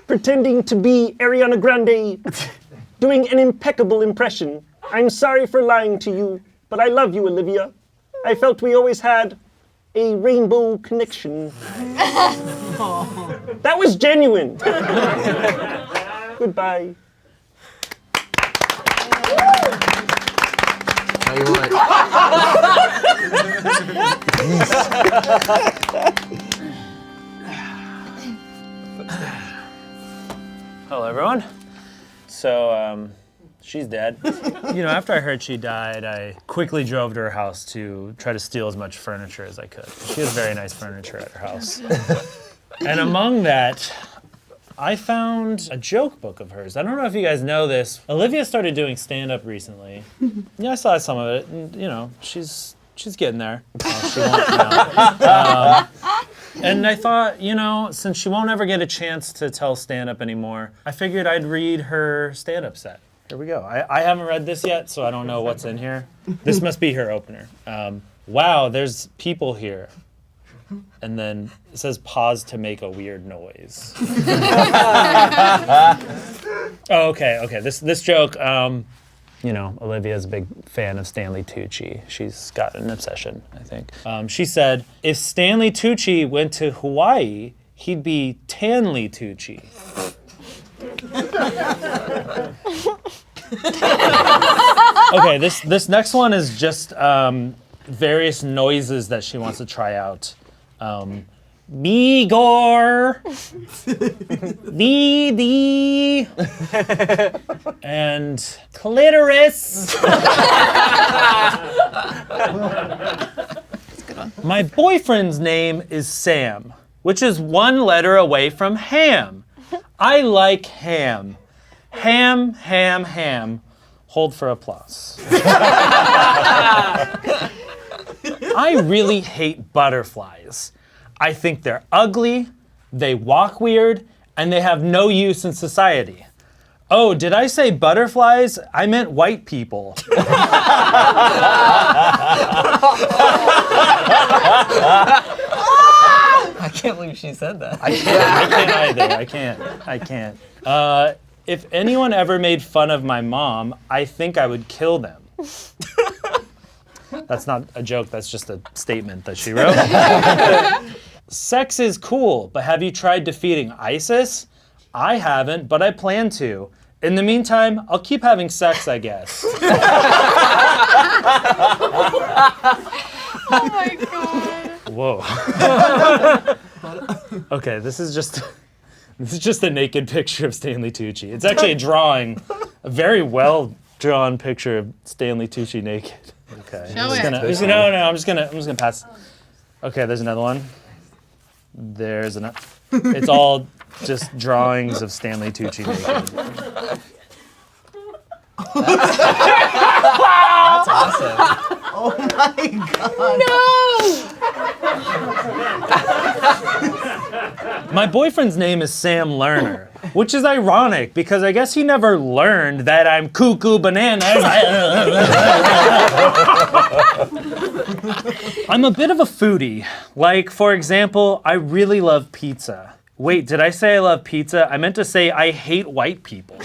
pretending to be Ariana Grande, doing an impeccable impression. I'm sorry for lying to you, but I love you, Olivia. I felt we always had a rainbow connection. That was genuine. Goodbye. Tell you what. Hello, everyone. So, she's dead. You know, after I heard she died, I quickly drove to her house to try to steal as much furniture as I could. She has very nice furniture at her house. And among that, I found a joke book of hers. I don't know if you guys know this. Olivia started doing stand-up recently. Yeah, I saw some of it, and you know, she's getting there. She won't now. And I thought, you know, since she won't ever get a chance to tell stand-up anymore, I figured I'd read her stand-up set. Here we go. I haven't read this yet, so I don't know what's in here. This must be her opener. Wow, there's people here. And then it says pause to make a weird noise. Oh, okay. This joke, you know, Olivia's a big fan of Stanley Tucci. She's got an obsession, I think. She said, if Stanley Tucci went to Hawaii, he'd be Tanley Tucci. Okay, this next one is just various noises that she wants to try out. Beegor, Dee, and clitoris. My boyfriend's name is Sam, which is one letter away from ham. I like ham. Ham, ham, ham. Hold for applause. I really hate butterflies. I think they're ugly, they walk weird, and they have no use in society. Oh, did I say butterflies? I meant white people. I can't believe she said that. I can't either. I can't. If anyone ever made fun of my mom, I think I would kill them. That's not a joke, that's just a statement that she wrote. Sex is cool, but have you tried defeating ISIS? I haven't, but I plan to. In the meantime, I'll keep having sex, I guess. Oh my god. Whoa. Okay, this is just a naked picture of Stanley Tucci. It's actually a drawing, a very well drawn picture of Stanley Tucci naked. Okay. Show it. I'm just gonna pass. Okay, there's another one. There's another. It's all just drawings of Stanley Tucci naked. That's awesome. Oh my god. No! My boyfriend's name is Sam Lerner, which is ironic because I guess he never learned that I'm cuckoo bananas. I'm a bit of a foodie. Like, for example, I really love pizza. Wait, did I say I love pizza? I meant to say I hate white people.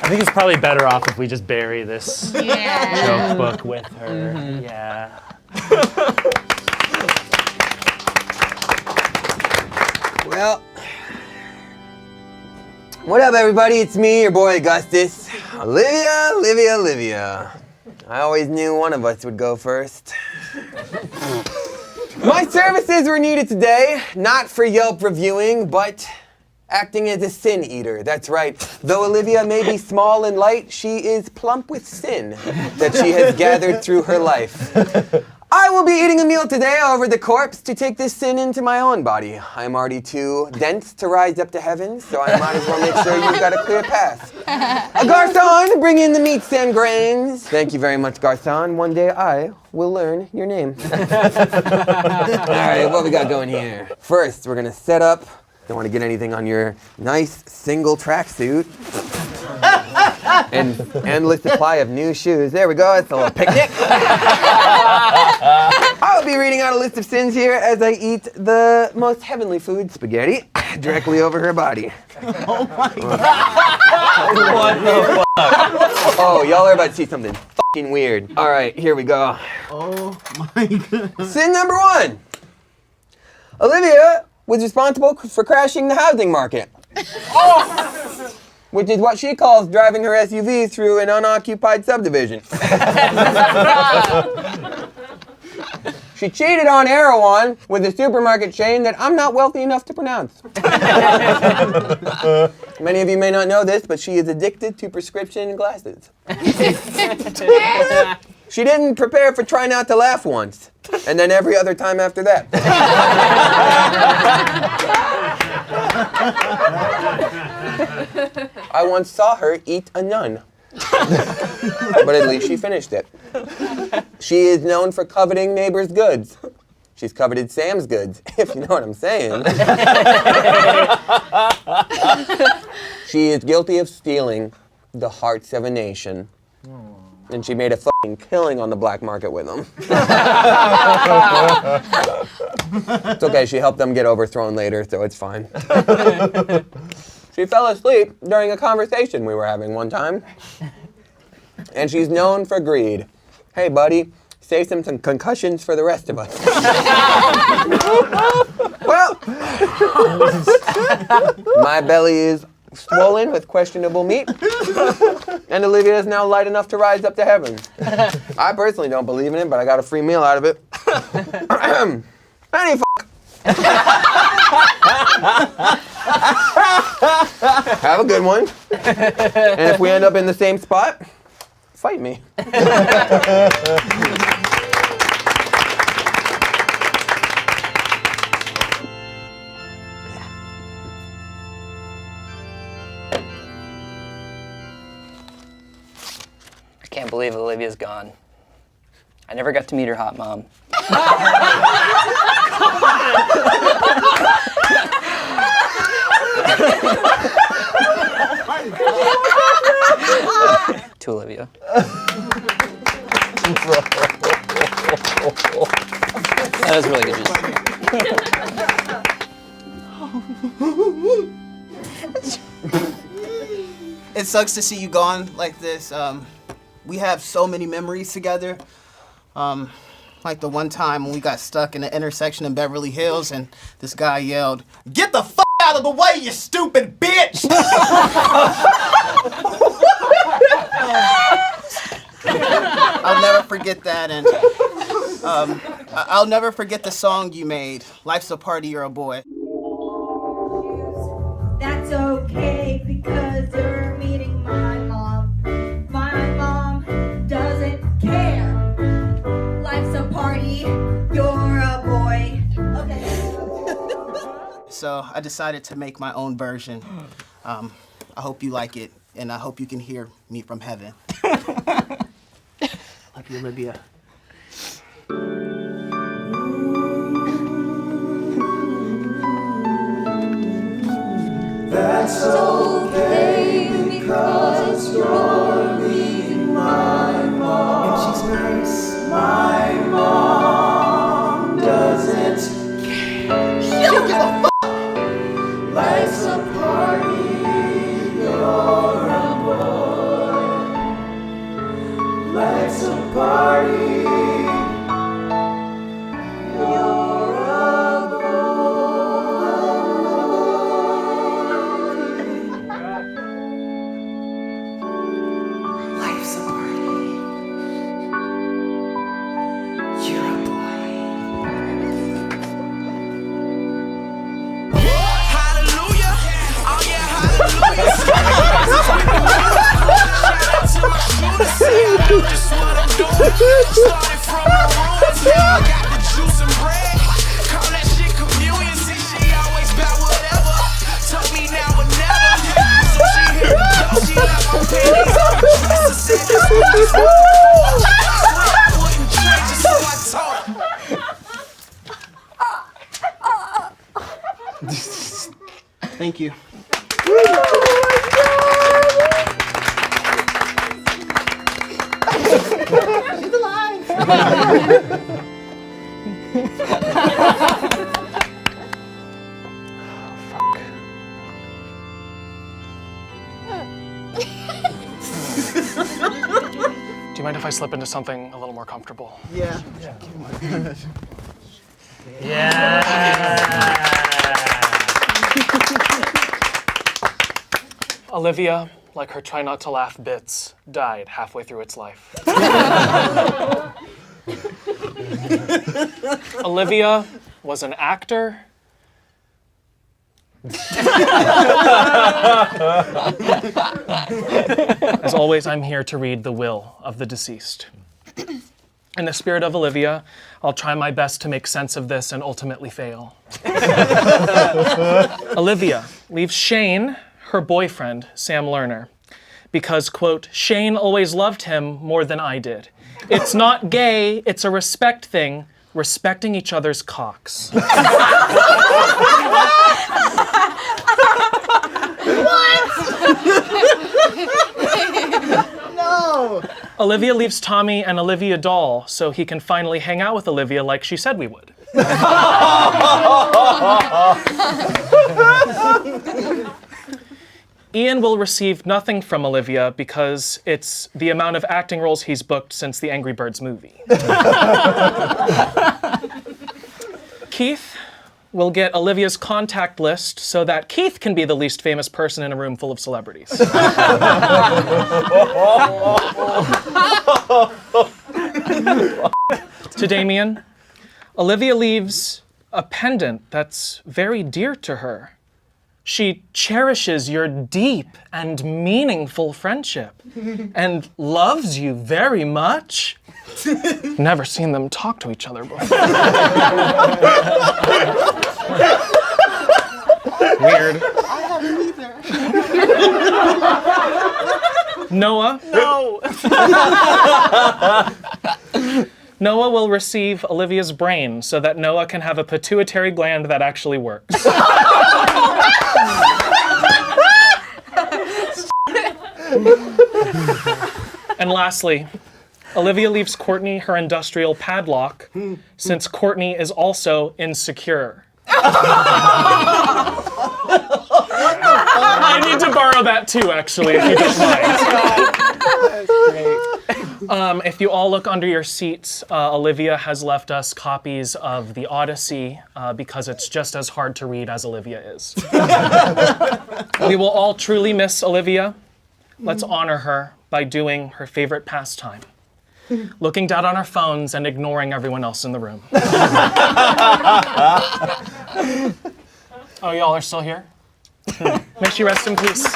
I think it's probably better off if we just bury this joke book with her. Mm-hmm. Yeah. Well, what up, everybody? It's me, your boy Augustus. Olivia. I always knew one of us would go first. My services were needed today, not for Yelp reviewing, but acting as a sin eater. That's right. Though Olivia may be small and light, she is plump with sin that she has gathered through her life. I will be eating a meal today over the corpse to take this sin into my own body. I am already too dense to rise up to heaven, so I might as well make sure you've got a clear path. Garçon, bring in the meats and grains. Thank you very much, Garçon. One day I will learn your name. All right, what we got going here? First, we're gonna set up. Don't want to get anything on your nice single tracksuit. And endless supply of new shoes. There we go, it's a little picnic. I'll be reading out a list of sins here as I eat the most heavenly food, spaghetti, directly over her body. Oh my god. What the fuck? Oh, y'all are about to see something fucking weird. All right, here we go. Oh my god. Sin number 1. Olivia was responsible for crashing the housing market. Which is what she calls driving her SUV through an unoccupied subdivision. She cheated on Erewhon with a supermarket chain that I'm not wealthy enough to pronounce. Many of you may not know this, but she is addicted to prescription glasses. She didn't prepare for Try Not to Laugh once, and then every other time after that. I once saw her eat a nun. But at least she finished it. She is known for coveting neighbors' goods. She's coveted Sam's goods, if you know what I'm saying. She is guilty of stealing the hearts of a nation. And she made a fucking killing on the black market with them. It's okay, she helped them get overthrown later, so it's fine. She fell asleep during a conversation we were having one time. And she's known for greed. Hey, buddy, save some concussions for the rest of us. Well, my belly is swollen with questionable meat. And Olivia is now light enough to rise up to heaven. I personally don't believe in it, but I got a free meal out of it. Any fuck. Have a good one. And if we end up in the same spot, fight me. I can't believe Olivia's gone. I never got to meet her hot mom. To Olivia. That was really good. It sucks to see you gone like this. We have so many memories together. Like the one time when we got stuck in the intersection in Beverly Hills and this guy yelled, "Get the fuck out of the way, you stupid bitch!" I'll never forget that, and I'll never forget the song you made, "Life's a Party, You're a Boy." That's okay because you're meeting my mom. My mom doesn't care. Life's a party, you're a boy. Okay. So I decided to make my own version. I hope you like it, and I hope you can hear me from heaven. Love you, Olivia. That's okay because you're meeting my mom. And she's nice. My mom doesn't care. She don't give a fuck. Life's a party, you're a boy. Life's a party. Just what I'm doing. Started from the ruins. She's alive. Do you mind if I slip into something a little more comfortable? Yeah. Olivia, like her try not to laugh bits, died halfway through its life. Olivia was an actor. As always, I'm here to read the will of the deceased. In the spirit of Olivia, I'll try my best to make sense of this and ultimately fail. Olivia leaves Shayne, her boyfriend, Sam Lerner, because, quote, Shayne always loved him more than I did. It's not gay, it's a respect thing, respecting each other's cocks. No! Olivia leaves Tommy and Olivia doll so he can finally hang out with Olivia like she said we would. Ian will receive nothing from Olivia because it's the amount of acting roles he's booked since the Angry Birds movie. Keith will get Olivia's contact list so that Keith can be the least famous person in a room full of celebrities. To Damien, Olivia leaves a pendant that's very dear to her. She cherishes your deep and meaningful friendship and loves you very much. Never seen them talk to each other before. Weird. I haven't either. Noah. No. Noah will receive Olivia's brain so that Noah can have a pituitary gland that actually works. And lastly, Olivia leaves Courtney her industrial padlock since Courtney is also insecure. I need to borrow that too, actually, if you don't mind. If you all look under your seats, Olivia has left us copies of The Odyssey because it's just as hard to read as Olivia is. We will all truly miss Olivia. Let's honor her by doing her favorite pastime. Looking down on our phones and ignoring everyone else in the room. Oh, y'all are still here? May she rest in peace.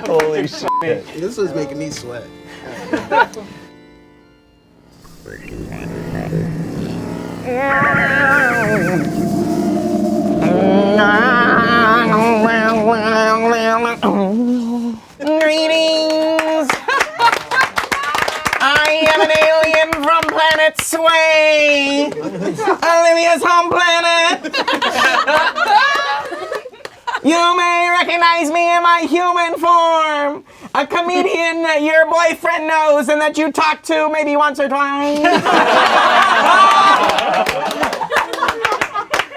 Holy shit. This was making me sweat. Greetings! I am an alien from planet Sway! Olivia's home planet! You may recognize me in my human form! A comedian that your boyfriend knows and that you talk to maybe once or twice.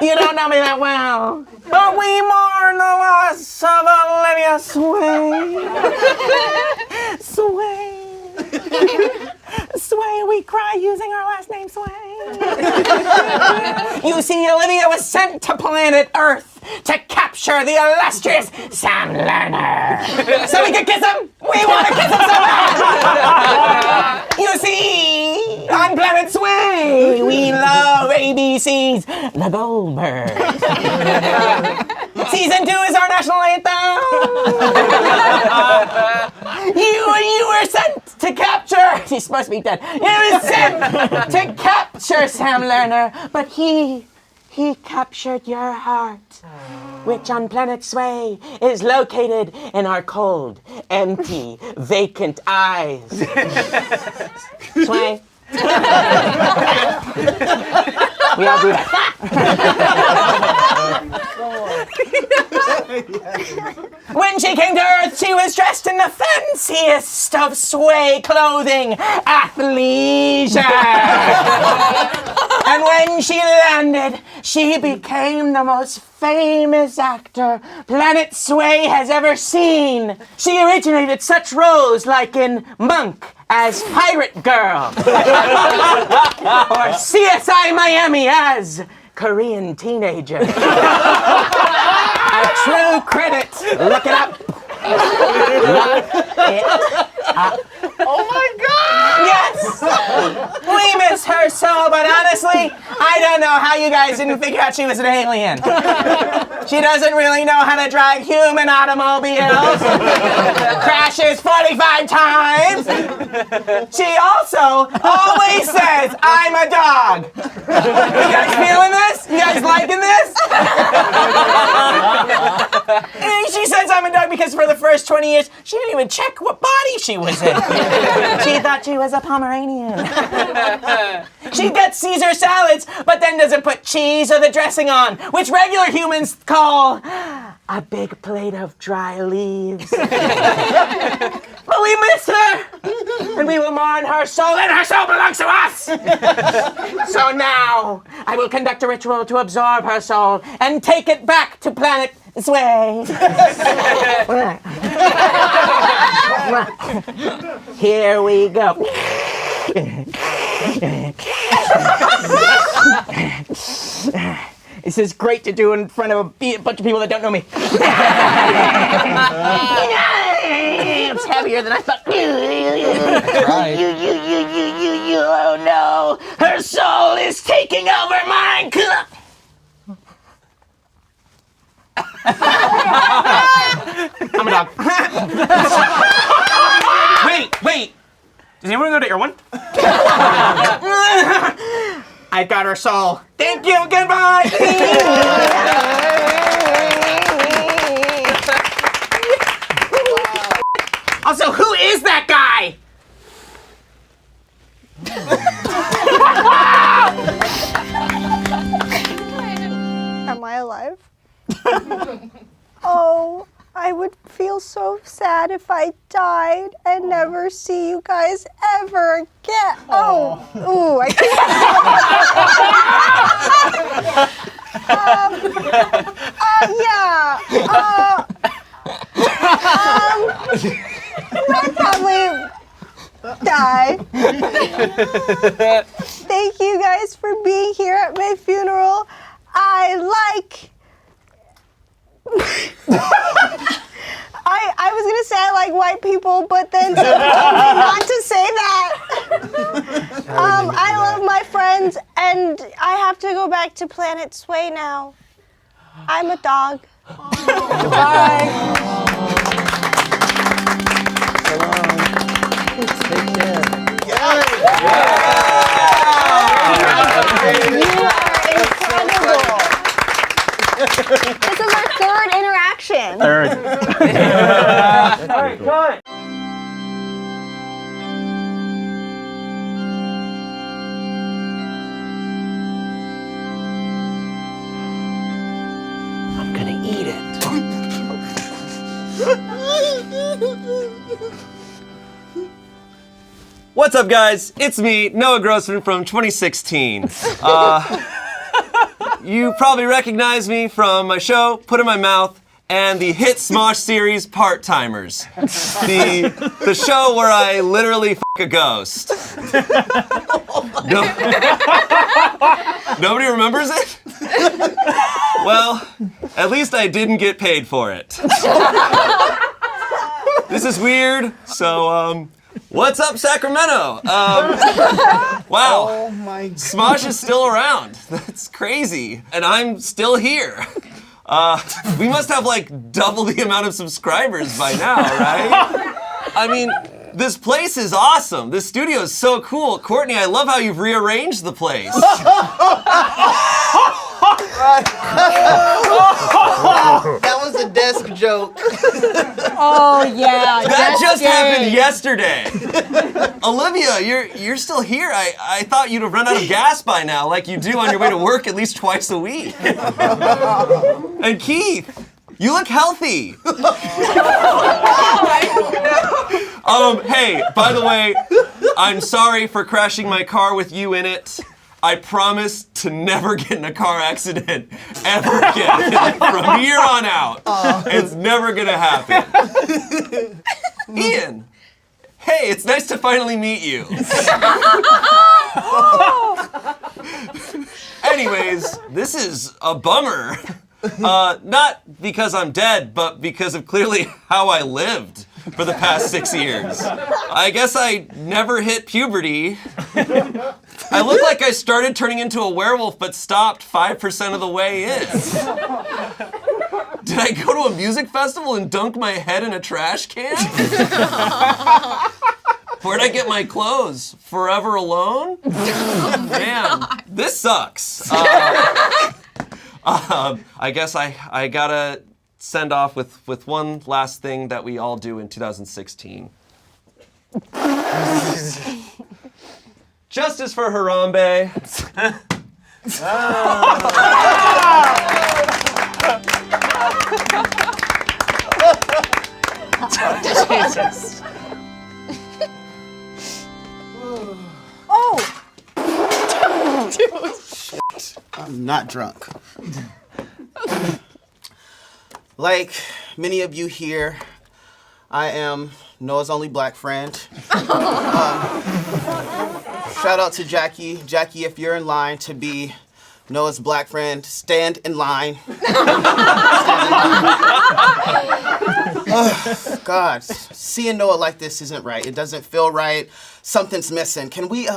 You don't know me that well, but we mourn the loss of Olivia Sui. Sway. Sway, we cry using our last name, Sway. You see, Olivia was sent to planet Earth to capture the illustrious Sam Lerner. So we could kiss him? We want to kiss him so bad! You see, on planet Sway, we love ABC's The Goldbergs. Season 2 is our national anthem. You were sent to capture. He's supposed to be dead. You were sent to capture Sam Lerner, but he captured your heart, which on planet Sway is located in our cold, empty, vacant eyes. Sway. We all do that. When she came to Earth, she was dressed in the fanciest of sway clothing, athleisure. And when she landed, she became the most famous actor Planet Sway has ever seen. She originated such roles like in Monk as Pirate Girl, or CSI Miami as Korean Teenager. A true credit. Look it up. Look it up. Oh my God! Yes! We miss her so, but honestly, I don't know how you guys didn't figure out she was an alien. She doesn't really know how to drive human automobiles. Crashes 45 times. She also always says, I'm a dog. You guys feeling this? You guys liking this? She says I'm a dog because for the first 20 years, she didn't even check what body she was in. She thought she was a Pomeranian. She gets Caesar salads, but then doesn't put cheese or the dressing on, which regular humans call a big plate of dry leaves. But we miss her, and we will mourn her soul, and her soul belongs to us. So now, I will conduct a ritual to absorb her soul and take it back to Planet Sway. Here we go. This is great to do in front of a bunch of people that don't know me. It's heavier than I thought. Oh no, her soul is taking over mine. I'm a dog. Wait. Does anyone go to Irwin? I got her soul. Thank you, goodbye! Also, who is that guy? Am I alive? Oh, I would feel so sad if I died and never see you guys ever again. Oh, ooh, I I'd probably die. Thank you guys for being here at my funeral. I was gonna say I like white people, but then someone told me not to say that. I love my friends, and I have to go back to Planet Sway now. I'm a dog. Bye. Take care. This is our third interaction. Third. All right, cut. I'm gonna eat it. What's up, guys? It's me, Noah Grossman from 2016. You probably recognize me from my show, Put in My Mouth, and the hit Smosh series, Part-Timers. The show where I literally f*** a ghost. Nobody remembers it? Well, at least I didn't get paid for it. This is weird, so, what's up, Sacramento? Wow. Oh my God. Smosh is still around. That's crazy. And I'm still here. We must have like double the amount of subscribers by now, right? I mean, this place is awesome. This studio is so cool. Courtney, I love how you've rearranged the place. That was a desk joke. Oh yeah. That just happened game. yesterday. Olivia, you're still here. I thought you'd have run out of gas by now, like you do on your way to work at least twice a week. And Keith, you look healthy. Hey, by the way, I'm sorry for crashing my car with you in it. I promise to never get in a car accident ever again. From here on out, it's never gonna happen. Ian, hey, it's nice to finally meet you. Anyways, this is a bummer. Not because I'm dead, but because of clearly how I lived for the past 6 years. I guess I never hit puberty. I look like I started turning into a werewolf, but stopped 5% of the way in. Did I go to a music festival and dunk my head in a trash can? Where'd I get my clothes? Forever alone? Man, this sucks. I guess I gotta send off with one last thing that we all do in 2016. Justice for Harambe. Jesus. Oh! Shit. I'm not drunk. Like many of you here, I am Noah's only black friend. Shout out to Jackie. Jackie, if you're in line to be Noah's black friend, stand in line. God, seeing Noah like this isn't right. It doesn't feel right. Something's missing. Can we,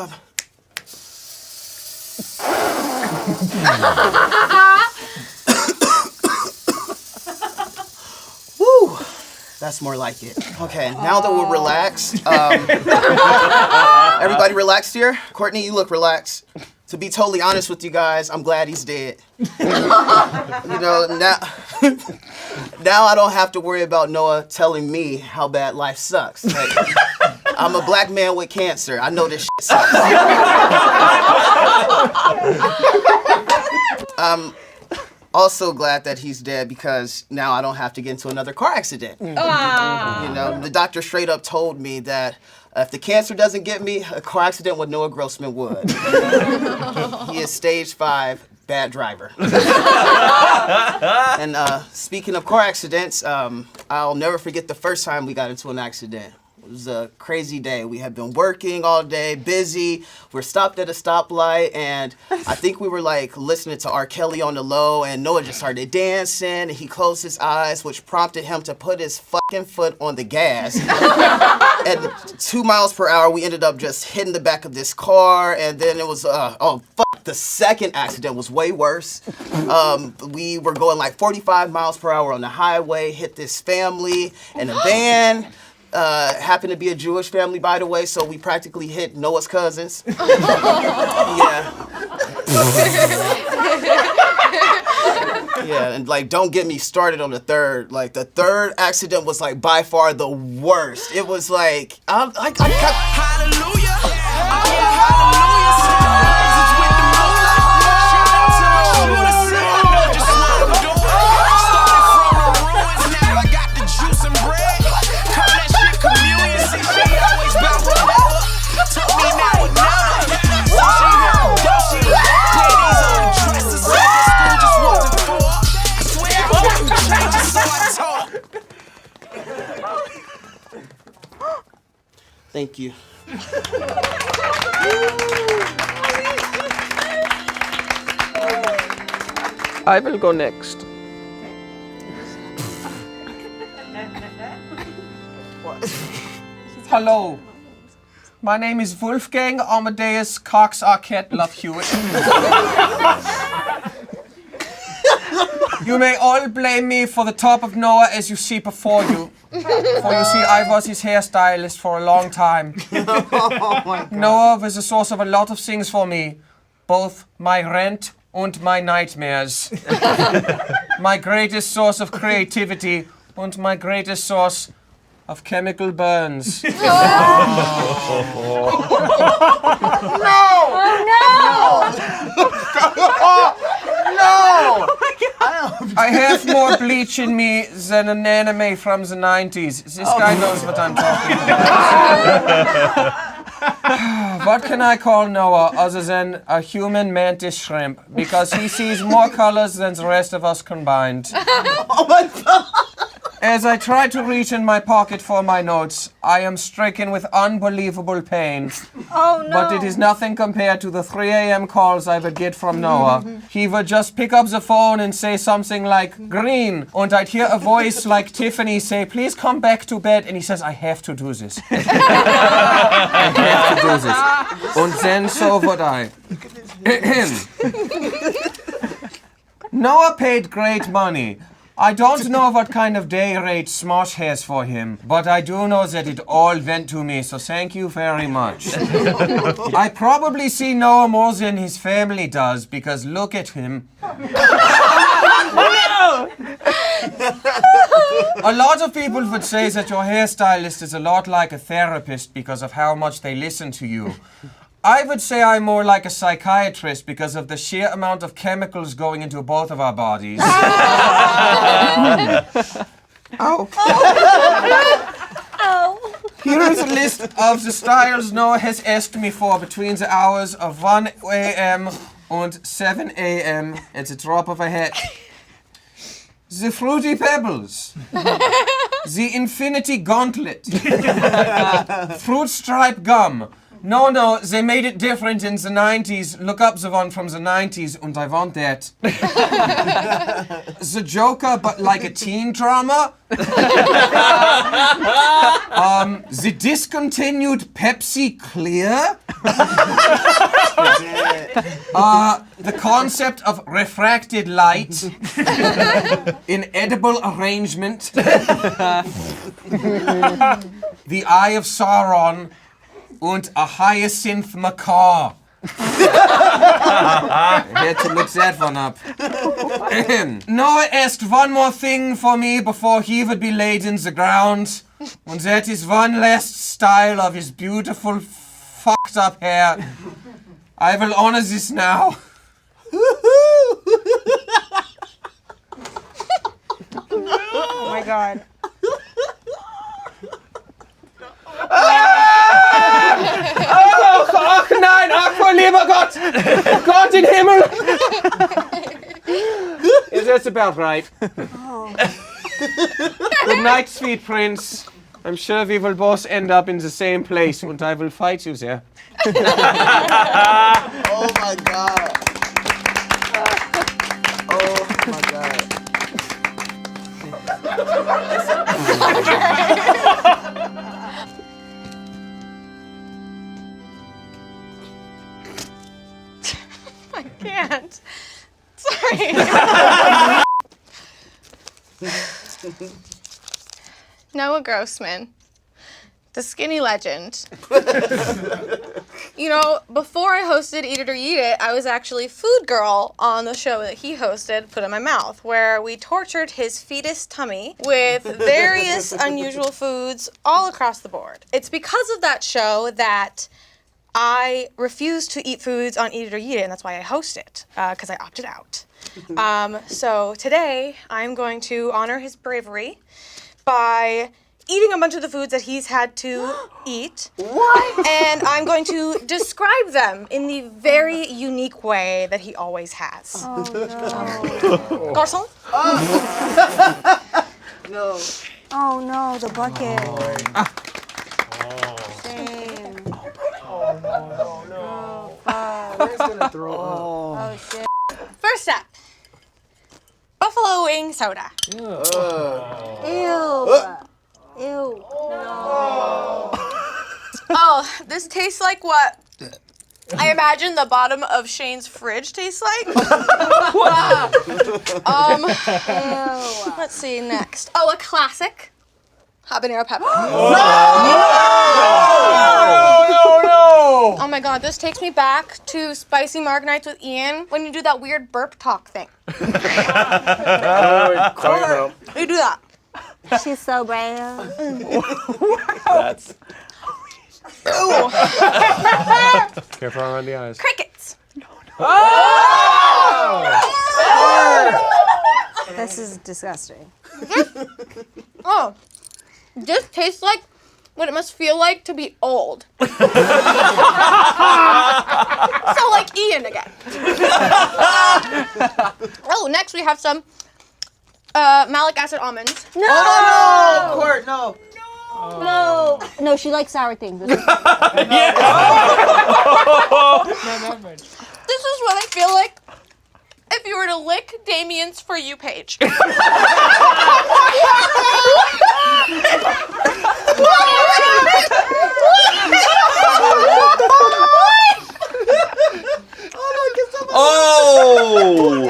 Woo! That's more like it. Okay, now that we're relaxed, everybody relaxed here? Courtney, you look relaxed. To be totally honest with you guys, I'm glad he's dead. You know, now I don't have to worry about Noah telling me how bad life sucks. Like, I'm a black man with cancer. I know this shit sucks. I'm also glad that he's dead because now I don't have to get into another car accident. You know, the doctor straight up told me that if the cancer doesn't get me, a car accident with Noah Grossman would. He is stage 5 bad driver. And speaking of car accidents, I'll never forget the first time we got into an accident. It was a crazy day. We had been working all day, busy. We're stopped at a stoplight, and I think we were like listening to R. Kelly on the low, and Noah just started dancing, and he closed his eyes, which prompted him to put his fucking foot on the gas. At 2 miles per hour, we ended up just hitting the back of this car, and then it was, the second accident was way worse. We were going like 45 miles per hour on the highway, hit this family in a van. Happened to be a Jewish family, by the way, so we practically hit Noah's cousins. Yeah. Yeah, and like, don't get me started on the third. Like, the third accident was like by far the worst. It was like, I kept... Hallelujah. Thank you. I will go next. Hello. My name is Wolfgang Amadeus Cox Arquette Love Hewitt. You may all blame me for the top of Noah as you see before you. For you see, I was his hairstylist for a long time. Oh my God. Noah was a source of a lot of things for me, both my rent and my nightmares. My greatest source of creativity and my greatest source of chemical burns. No! No! I have more bleach in me than an anime from the 90s. This guy knows what I'm talking about. What can I call Noah other than a human mantis shrimp? Because he sees more colors than the rest of us combined. Oh my God! As I try to reach in my pocket for my notes, I am stricken with unbelievable pain. Oh no. But it is nothing compared to the 3 a.m. calls I would get from Noah. He would just pick up the phone and say something like, green. And I'd hear a voice like Tiffany say, please come back to bed. And he says, I have to do this. I have to do this. And then so would I. Noah paid great money. I don't know what kind of day rate Smosh has for him, but I do know that it all went to me, so thank you very much. I probably see Noah more than his family does, because look at him. A lot of people would say that your hairstylist is a lot like a therapist because of how much they listen to you. I would say I'm more like a psychiatrist because of the sheer amount of chemicals going into both of our bodies. Ow. Oh. Here is a list of the styles Noah has asked me for between the hours of 1 a.m. and 7 a.m. at the drop of a hat. The Fruity Pebbles. The Infinity Gauntlet. Fruit Stripe Gum. No, they made it different in the 90s. Look up the one from the 90s, and I want that. The Joker, but like a teen drama. The discontinued Pepsi Clear. The concept of refracted light. In edible arrangement. The Eye of Sauron. And a hyacinth macaw. I had to look that one up. Noah asked one more thing for me before he would be laid in the ground. And that is one last style of his beautiful, fucked up hair. I will honor this now. Oh my God. Ach nein, ach mein lieber Gott! Gott in Himmel! Yeah, that's about right. Good night, sweet prince. I'm sure we will both end up in the same place and I will fight you there. Oh my God. Oh my God. I can't. Sorry. Noah Grossman, the skinny legend. You know, before I hosted Eat It or Eat It, I was actually food girl on the show that he hosted, Put in My Mouth, where we tortured his fetus tummy with various unusual foods all across the board. It's because of that show that I refuse to eat foods on Eat It or Eat It, and that's why I host it, because I opted out. So today, I'm going to honor his bravery by eating a bunch of the foods that he's had to eat. What? And I'm going to describe them in the very unique way that he always has. Oh no. Garçon? No. Oh no, the bucket. Shame. Oh no. Where's gonna throw up? Oh shit. First up, buffalo wing soda. Ew. Ew. No. Oh, this tastes like what I imagine the bottom of Shayne's fridge tastes like. Let's see next. Oh, a classic. Habanero pepper. No! Oh my God, this takes me back to Spicy Marg Nights with Ian when you do that weird burp talk thing. You do that. She's so brave. That's. Ooh. Careful around the eyes. Crickets. This is disgusting. Oh, this tastes like what it must feel like to be old. So like Ian again. Oh, next we have some malic acid almonds. No! Oh, no! Court, no. No, she likes sour things. This is what I feel like if you were to lick Damien's For You page. Oh!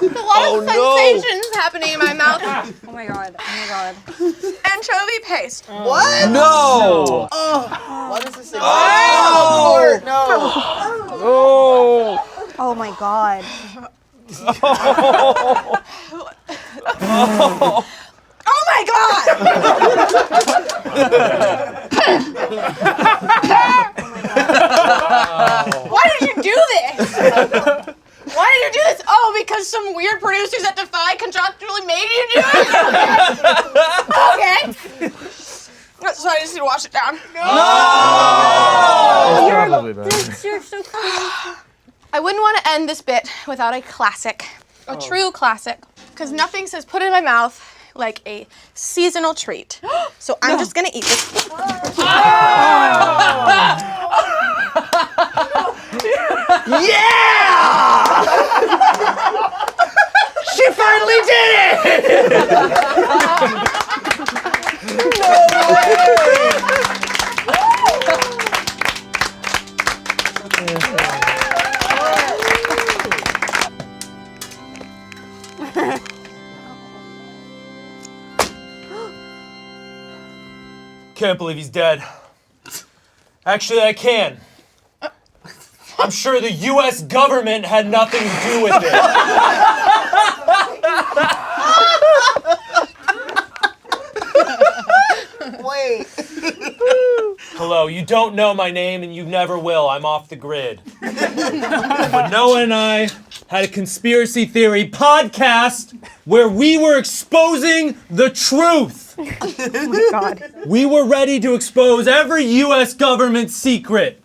A lot of sensations happening in my mouth. Oh my god. Anchovy paste. What? No! What is this? Oh! Court, no. Oh! Oh my god. Oh my god! Why did you do this? Why did you do this? Oh, because some weird producers at Defy contractually made you do it? Okay. So I just need to wash it down. You're so cool. I wouldn't want to end this bit without a classic, a true classic, because nothing says put it in my mouth like a seasonal treat. So I'm just gonna eat this. Yeah! She finally did it! Can't believe he's dead. Actually, I can. I'm sure the U.S. government had nothing to do with it. Wait. Hello, you don't know my name and you never will. I'm off the grid. But Noah and I had a conspiracy theory podcast where we were exposing the truth. Oh my god. We were ready to expose every U.S. government secret.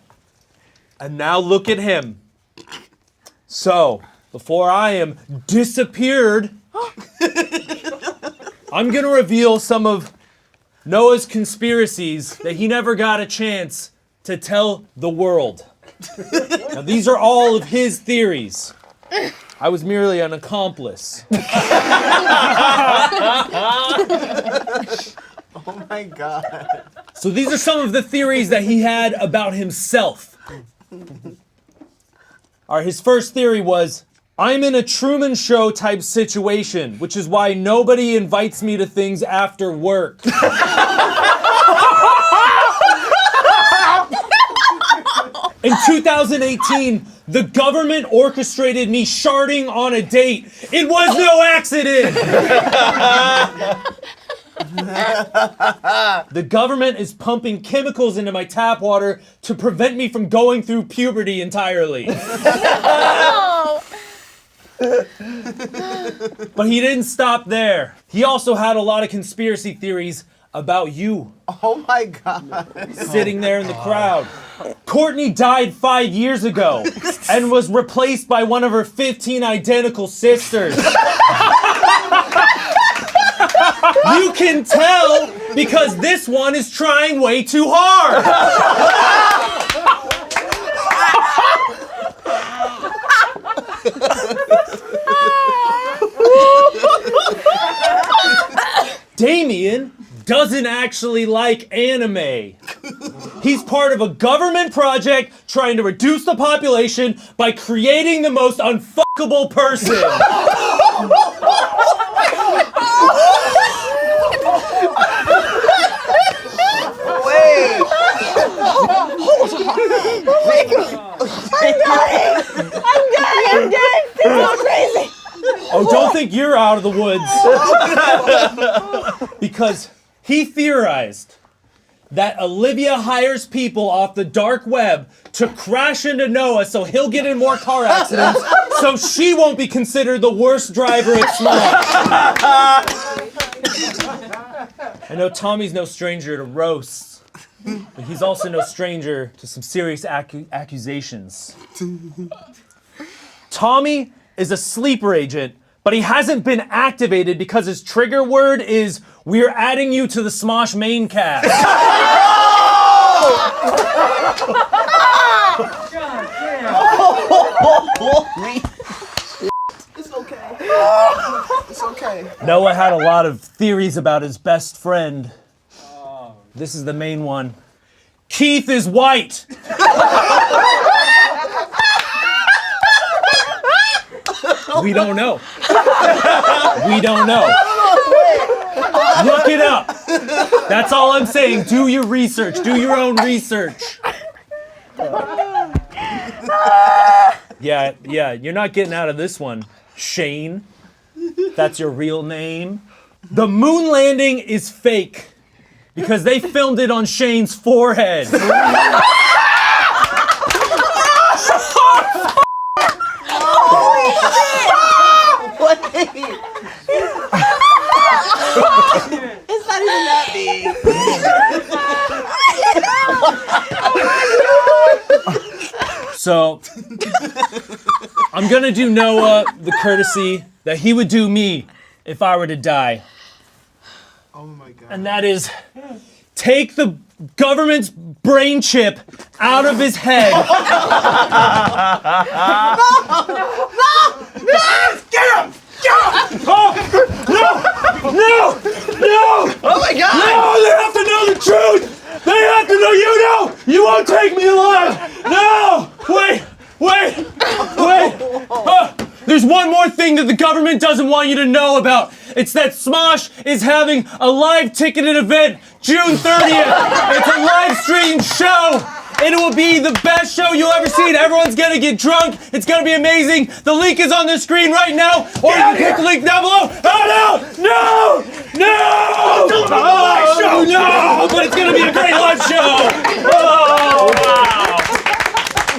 And now look at him. So, before I am disappeared, I'm going to reveal some of Noah's conspiracies that he never got a chance to tell the world. Now, these are all of his theories. I was merely an accomplice. Oh my god. So these are some of the theories that he had about himself. All right, his first theory was, I'm in a Truman Show type situation, which is why nobody invites me to things after work. In 2018, the government orchestrated me sharding on a date. It was no accident! The government is pumping chemicals into my tap water to prevent me from going through puberty entirely. But he didn't stop there. He also had a lot of conspiracy theories about you. Oh my god. Sitting there in the crowd. Courtney died 5 years ago and was replaced by one of her 15 identical sisters. You can tell because this one is trying way too hard. Damien doesn't actually like anime. He's part of a government project trying to reduce the population by creating the most unfuckable person. Wait. Hold on. I'm dying. I'm dead. This is crazy. Oh, don't think you're out of the woods. Because he theorized that Olivia hires people off the dark web to crash into Noah so he'll get in more car accidents so she won't be considered the worst driver at Smosh. I know Tommy's no stranger to roasts, but he's also no stranger to some serious accusations. Tommy is a sleeper agent, but he hasn't been activated because his trigger word is, "We're adding you to the Smosh main cast." It's okay. It's okay. Noah had a lot of theories about his best friend. This is the main one. Keith is white. We don't know. We don't know. Look it up. That's all I'm saying. Do your research. Do your own research. Yeah, you're not getting out of this one. Shayne. That's your real name. The moon landing is fake because they filmed it on Shayne's forehead. It's not even that big. So, I'm gonna do Noah the courtesy that he would do me if I were to die. Oh my God. And that is, take the government's brain chip out of his head. No! Get him! Get him! Oh, no! Oh my God! No, they have to know the truth! They have to know you know! You won't take me alive! No! Wait! There's one more thing that the government doesn't want you to know about. It's that Smosh is having a live ticketed event June 30th. It's a live stream show. And it will be the best show you'll ever see. Everyone's gonna get drunk. It's gonna be amazing. The link is on the screen right now, or you can click the link down below. Oh no! Oh no! But it's gonna be a great live show. Oh wow!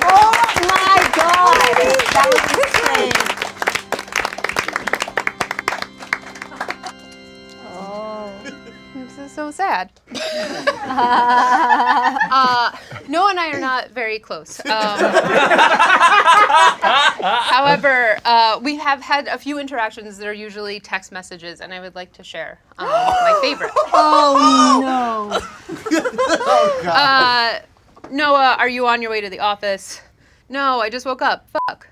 Oh my God! That was insane. This is so sad. Noah and I are not very close. However, we have had a few interactions that are usually text messages, and I would like to share my favorite. Oh no. Oh God. Noah, are you on your way to the office? No, I just woke up. Fuck.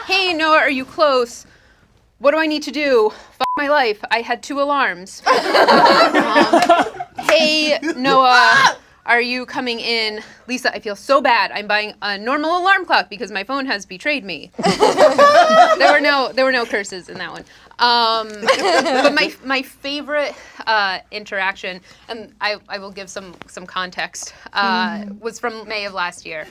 Hey, Noah, are you close? What do I need to do? Fuck my life. I had 2 alarms. Hey, Noah, are you coming in? Lisa, I feel so bad. I'm buying a normal alarm clock because my phone has betrayed me. There were no curses in that one. But my favorite interaction, and I will give some context, was from May of last year.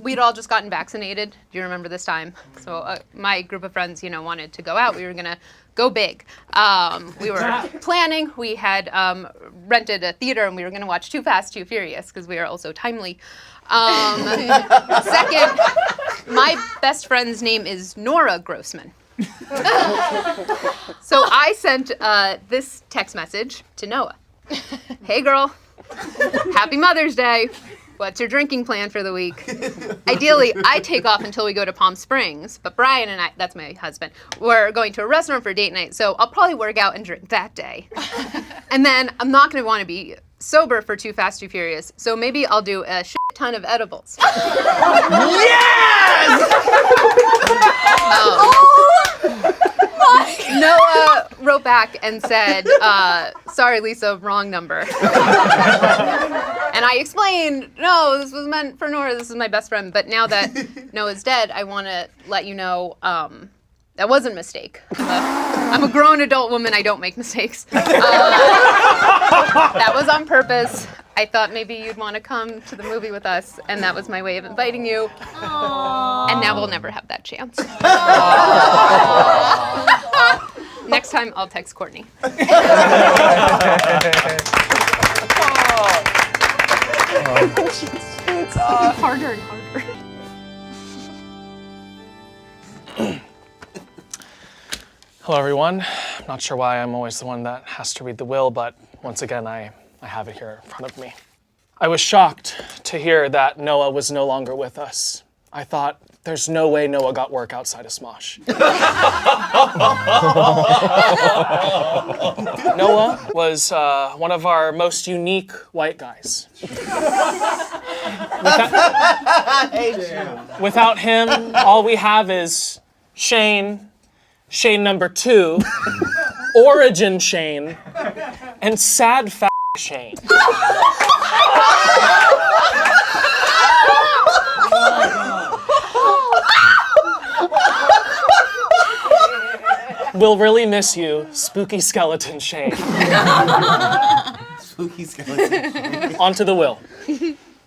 We'd all just gotten vaccinated. Do you remember this time? So my group of friends, wanted to go out. We were gonna go big. We were planning. We had rented a theater, and we were gonna watch Too Fast, Too Furious because we are also timely. Second, my best friend's name is Nora Grossman. So I sent this text message to Noah. Hey girl, happy Mother's Day. What's your drinking plan for the week? Ideally, I take off until we go to Palm Springs, but Brian and I, that's my husband, we're going to a restaurant for date night, so I'll probably work out and drink that day. And then I'm not going to want to be sober for Too Fast, Too Furious, so maybe I'll do a shit ton of edibles. Yes! Noah wrote back and said, sorry, Lisa, wrong number. And I explained, no, this was meant for Nora. This is my best friend. But now that Noah's dead, I want to let you know that wasn't a mistake. I'm a grown adult woman. I don't make mistakes. That was on purpose. I thought maybe you'd want to come to the movie with us, and that was my way of inviting you. And now we'll never have that chance. Next time, I'll text Courtney. It's harder and harder. Hello, everyone. I'm not sure why I'm always the one that has to read the will, but once again, I have it here in front of me. I was shocked to hear that Noah was no longer with us. I thought, there's no way Noah got work outside of Smosh. Noah was one of our most unique white guys. Without him, all we have is Shayne number 2, Origin Shayne, and Sad Shayne. We'll really miss you, Spooky Skeleton Shayne. Spooky Skeleton. On to the will.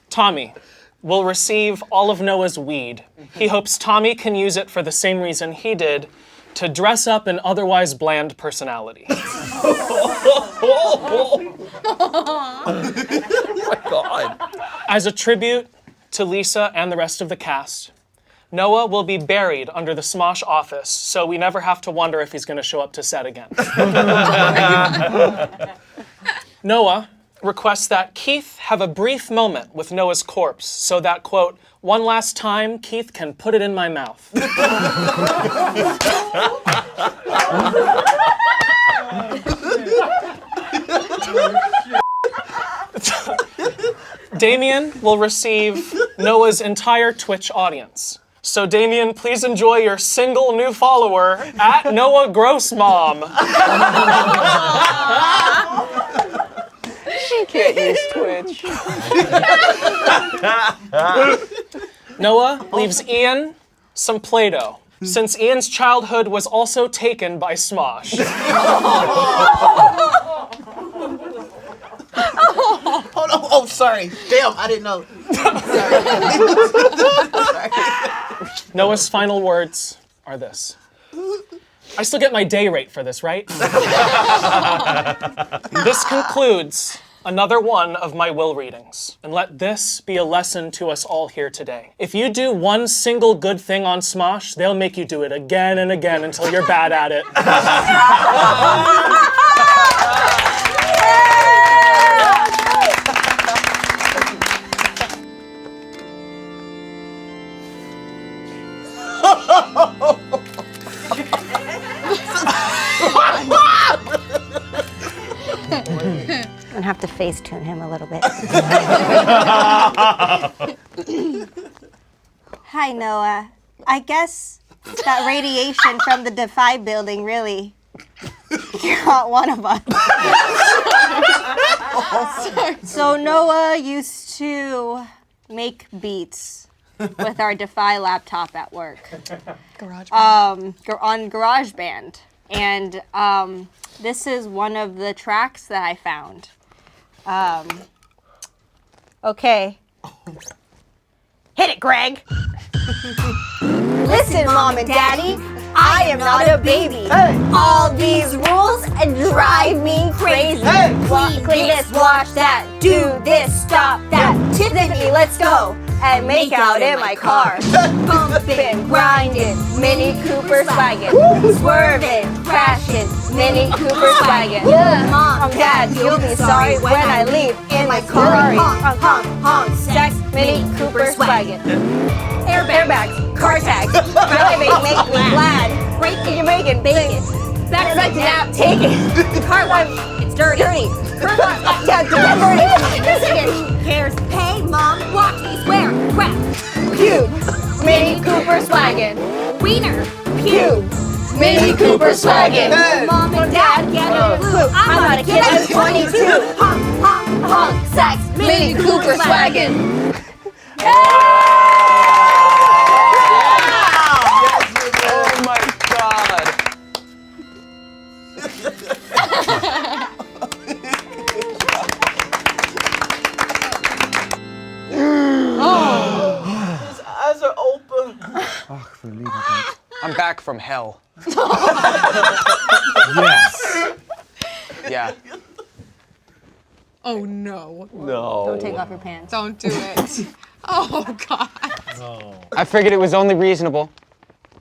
Tommy will receive all of Noah's weed. He hopes Tommy can use it for the same reason he did, to dress up an otherwise bland personality. Oh my God. As a tribute to Lisa and the rest of the cast, Noah will be buried under the Smosh office, so we never have to wonder if he's going to show up to set again. Noah requests that Keith have a brief moment with Noah's corpse so that, quote, one last time Keith can put it in my mouth. Damien will receive Noah's entire Twitch audience. So Damien, please enjoy your single new follower at Noah Grossmom. She can't use Twitch. Noah leaves Ian some Play-Doh, since Ian's childhood was also taken by Smosh. Hold on. Oh, sorry. Damn, I didn't know. Noah's final words are this. I still get my day rate for this, right? This concludes another one of my will readings. And let this be a lesson to us all here today. If you do one single good thing on Smosh, they'll make you do it again and again until you're bad at it. I'm gonna have to face tune him a little bit. Hi, Noah. I guess that radiation from the Defy building really got one of us. So Noah used to make beats with our Defy laptop at work. on GarageBand. And this is one of the tracks that I found. Okay. Hit it, Greg. Listen, Mom and Daddy, I am not a baby. All these rules drive me crazy. Clean this, wash that, do this, stop that. Tiffany, let's go and make out in my car. Bumping, grinding, Mini Cooper swaggin'. Swerving, crashing, Mini Cooper swaggin'. Mom, Dad, you'll be sorry when I leave in my car. Honk, honk, honk, sex, Mini Cooper swaggin'. Airbags, car tags, driving make me glad. Breaking, you're making bacon. Back to nap, take it. Car wash, it's dirty. Front lawn, yeah, dirty. Who cares? Hey, Mom, watch me swear. Crap. Pew. Mini Cooper swaggin'. Wiener. Pew. Mini Cooper swaggin'. Mom and Dad get no clue. I'm not a kid, I'm 22. Honk, honk, honk, sex. Mini Cooper swaggin'. Oh my God. I'm back from hell. Yes. Yeah. Oh no. No. Don't take off your pants. Don't do it. Oh God. I figured it was only reasonable,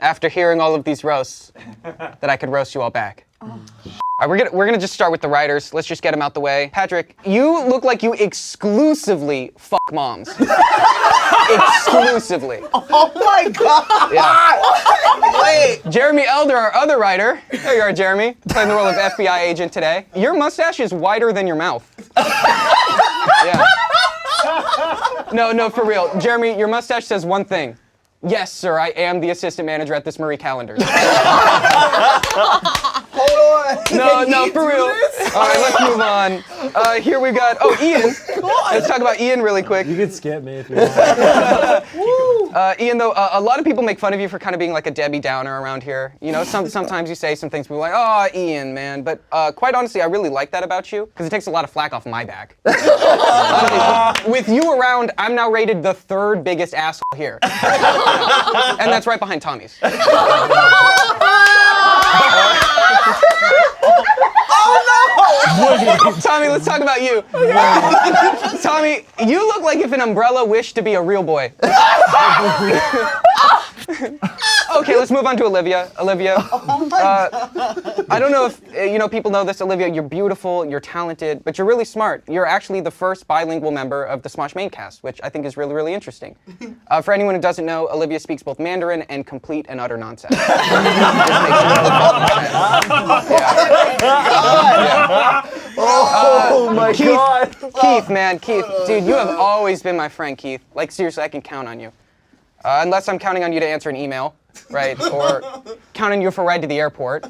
after hearing all of these roasts, that I could roast you all back. All right, we're gonna just start with the writers. Let's just get them out the way. Patrick, you look like you exclusively fuck moms. Exclusively. Oh my God! Yeah. Wait. Jeremy Elder, our other writer. There you are, Jeremy, playing the role of FBI agent today. Your mustache is wider than your mouth. Yeah. No, for real. Jeremy, your mustache says one thing. Yes, sir, I am the assistant manager at this Marie Callender's. Hold on. No, for real. All right, let's move on. Here we got, Ian. Let's talk about Ian really quick. You can skip me if you want. Ian, though, a lot of people make fun of you for kind of being like a Debbie Downer around here. You know, sometimes you say some things, people are like, oh, Ian, man. But quite honestly, I really like that about you, because it takes a lot of flack off my back. Honestly, with you around, I'm now rated the 3rd biggest asshole here. And that's right behind Tommy's. Oh no! Tommy, let's talk about you. Tommy, you look like if an umbrella wished to be a real boy. Okay, let's move on to Olivia. Olivia, I don't know if people know this. Olivia, you're beautiful, you're talented, but you're really smart. You're actually the first bilingual member of the Smosh main cast, which I think is really, really interesting. For anyone who doesn't know, Olivia speaks both Mandarin and complete and utter nonsense. Oh my God. Keith, man, Keith, dude, you have always been my friend, Keith. Like, seriously, I can count on you. Unless I'm counting on you to answer an email, right? Or count on you for a ride to the airport.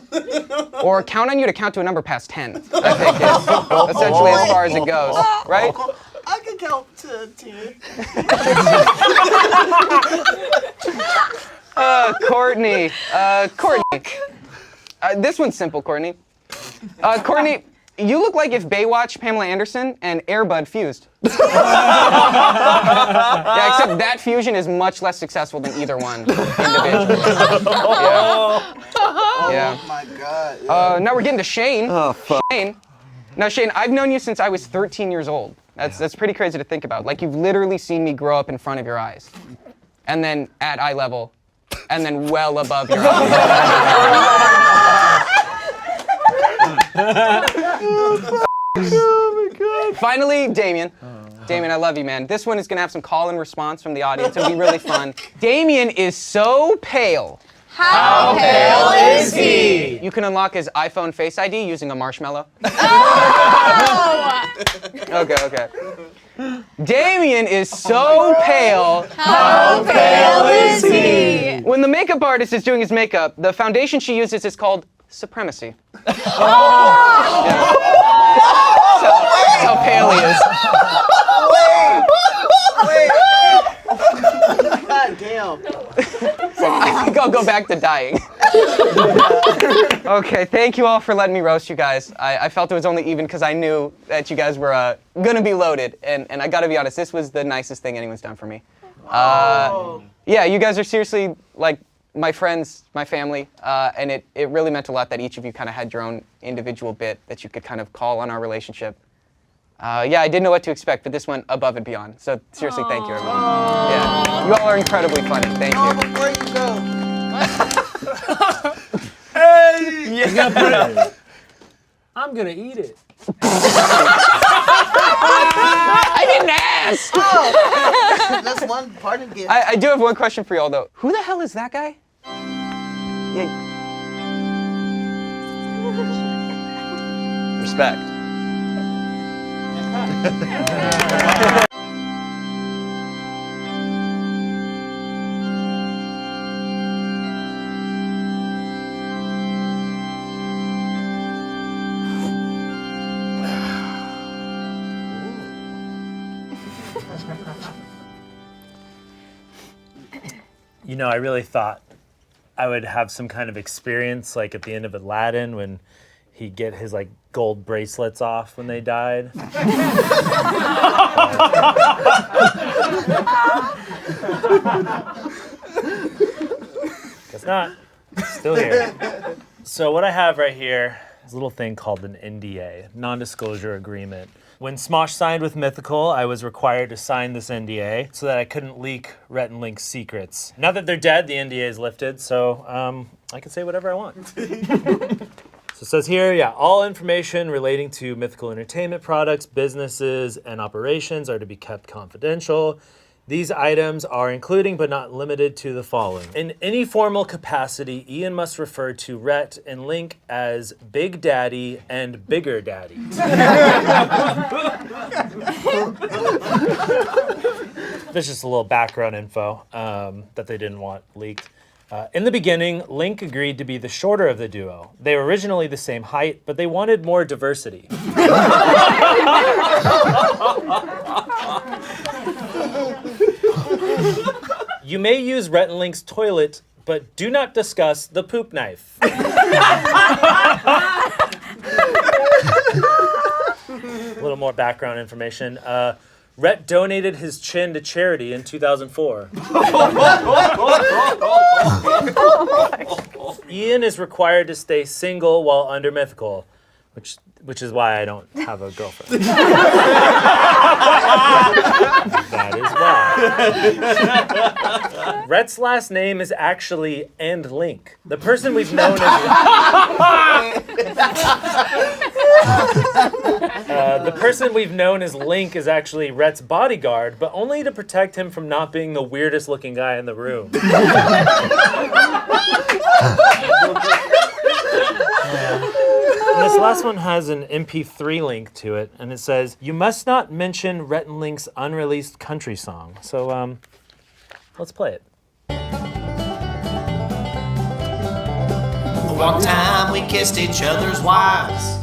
Or count on you to count to a number past 10, I think is essentially as far as it goes, right? I can count to 10. Courtney. Courtney. This one's simple, Courtney. Courtney, you look like if Baywatch, Pamela Anderson, and Air Bud fused. Yeah, except that fusion is much less successful than either one individually. Yeah. Oh my God. Yeah. Now we're getting to Shayne. Oh, fuck. Shayne. Now, Shayne, I've known you since I was 13 years old. That's pretty crazy to think about. Like, you've literally seen me grow up in front of your eyes. And then at eye level. And then well above your eyes. Oh my God. Finally, Damien. Damien, I love you, man. This one is gonna have some call and response from the audience. It'll be really fun. Damien is so pale. How pale is he? You can unlock his iPhone Face ID using a marshmallow. Oh! Okay. Damien is so pale. How pale is he? When the makeup artist is doing his makeup, the foundation she uses is called Supremacy. That's how pale he is. Wait. God damn. I think I'll go back to dying. Okay, thank you all for letting me roast you guys. I felt it was only even because I knew that you guys were gonna be loaded, and I gotta be honest, this was the nicest thing anyone's done for me. Yeah, you guys are seriously like my friends, my family, and it really meant a lot that each of you kind of had your own individual bit that you could kind of call on our relationship. Yeah, I didn't know what to expect, but this went above and beyond. So seriously, thank you, everyone. Yeah, you all are incredibly funny. Thank you. Before you go. Hey! Yeah. I'm gonna eat it. I didn't ask! Oh. That's one part of it. I do have one question for y'all, though. Who the hell is that guy? Yeah. Respect. You know, I really thought I would have some kind of experience like at the end of Aladdin when he'd get his like gold bracelets off when they died. not. Still here. So what I have right here is a little thing called an NDA, non-disclosure agreement. When Smosh signed with Mythical, I was required to sign this NDA so that I couldn't leak Rhett and Link's secrets. Now that they're dead, the NDA is lifted, so I can say whatever I want. So it says here, yeah, all information relating to Mythical Entertainment products, businesses, and operations are to be kept confidential. These items are including but not limited to the following. In any formal capacity, Ian must refer to Rhett and Link as Big Daddy and Bigger Daddy. There's just a little background info that they didn't want leaked. In the beginning, Link agreed to be the shorter of the duo. They were originally the same height, but they wanted more diversity. You may use Rhett and Link's toilet, but do not discuss the poop knife. A little more background information. Rhett donated his chin to charity in 2004. Ian is required to stay single while under Mythical, which is why I don't have a girlfriend. That is why. Rhett's last name is actually And Link. The person we've known as the person we've known as Link is actually Rhett's bodyguard, but only to protect him from not being the weirdest looking guy in the room. And this last one has an MP3 link to it, and it says, "You must not mention Rhett and Link's unreleased country song." So, let's play it. One time we kissed each other's wives.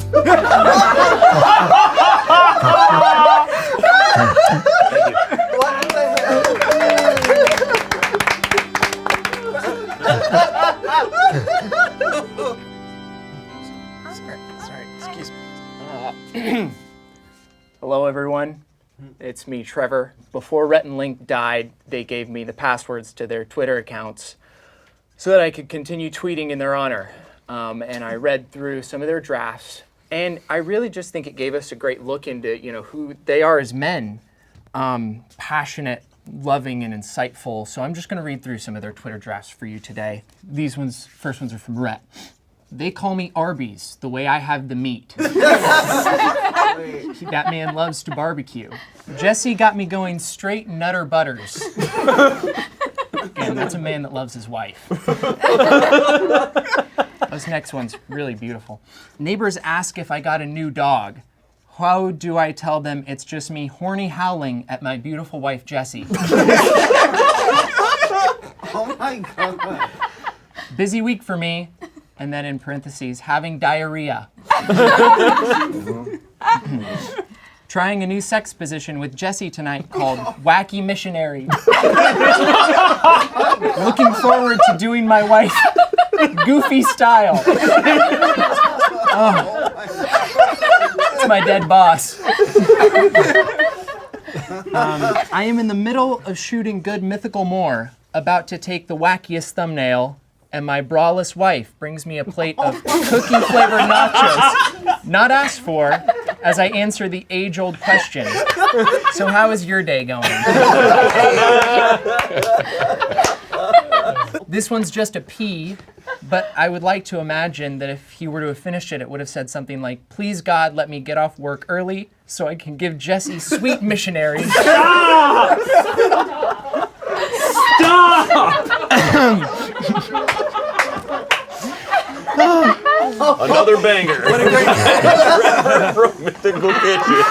Sorry, excuse me. Hello, everyone. It's me, Trevor. Before Rhett and Link died, they gave me the passwords to their Twitter accounts so that I could continue tweeting in their honor. And I read through some of their drafts, and I really just think it gave us a great look into, who they are as men. Passionate, loving, and insightful. So I'm just going to read through some of their Twitter drafts for you today. First ones are from Rhett. They call me Arby's, the way I have the meat. That man loves to barbecue. Jesse got me going straight Nutter Butters. Again, that's a man that loves his wife. This next one's really beautiful. Neighbors ask if I got a new dog. How do I tell them it's just me horny howling at my beautiful wife, Jessie? Oh my God. Busy week for me. And then in parentheses, having diarrhea. Trying a new sex position with Jessie tonight called Wacky Missionary. Looking forward to doing my wife goofy style. Oh. It's my dead boss. I am in the middle of shooting good Mythical more, about to take the wackiest thumbnail, and my braless wife brings me a plate of cookie-flavored nachos, not asked for, as I answer the age-old question. So how is your day going? This one's just a P, but I would like to imagine that if he were to have finished it, it would have said something like, "Please God, let me get off work early so I can give Jessie sweet missionary." Stop! Stop! Another banger. What a great from Mythical Kitchen.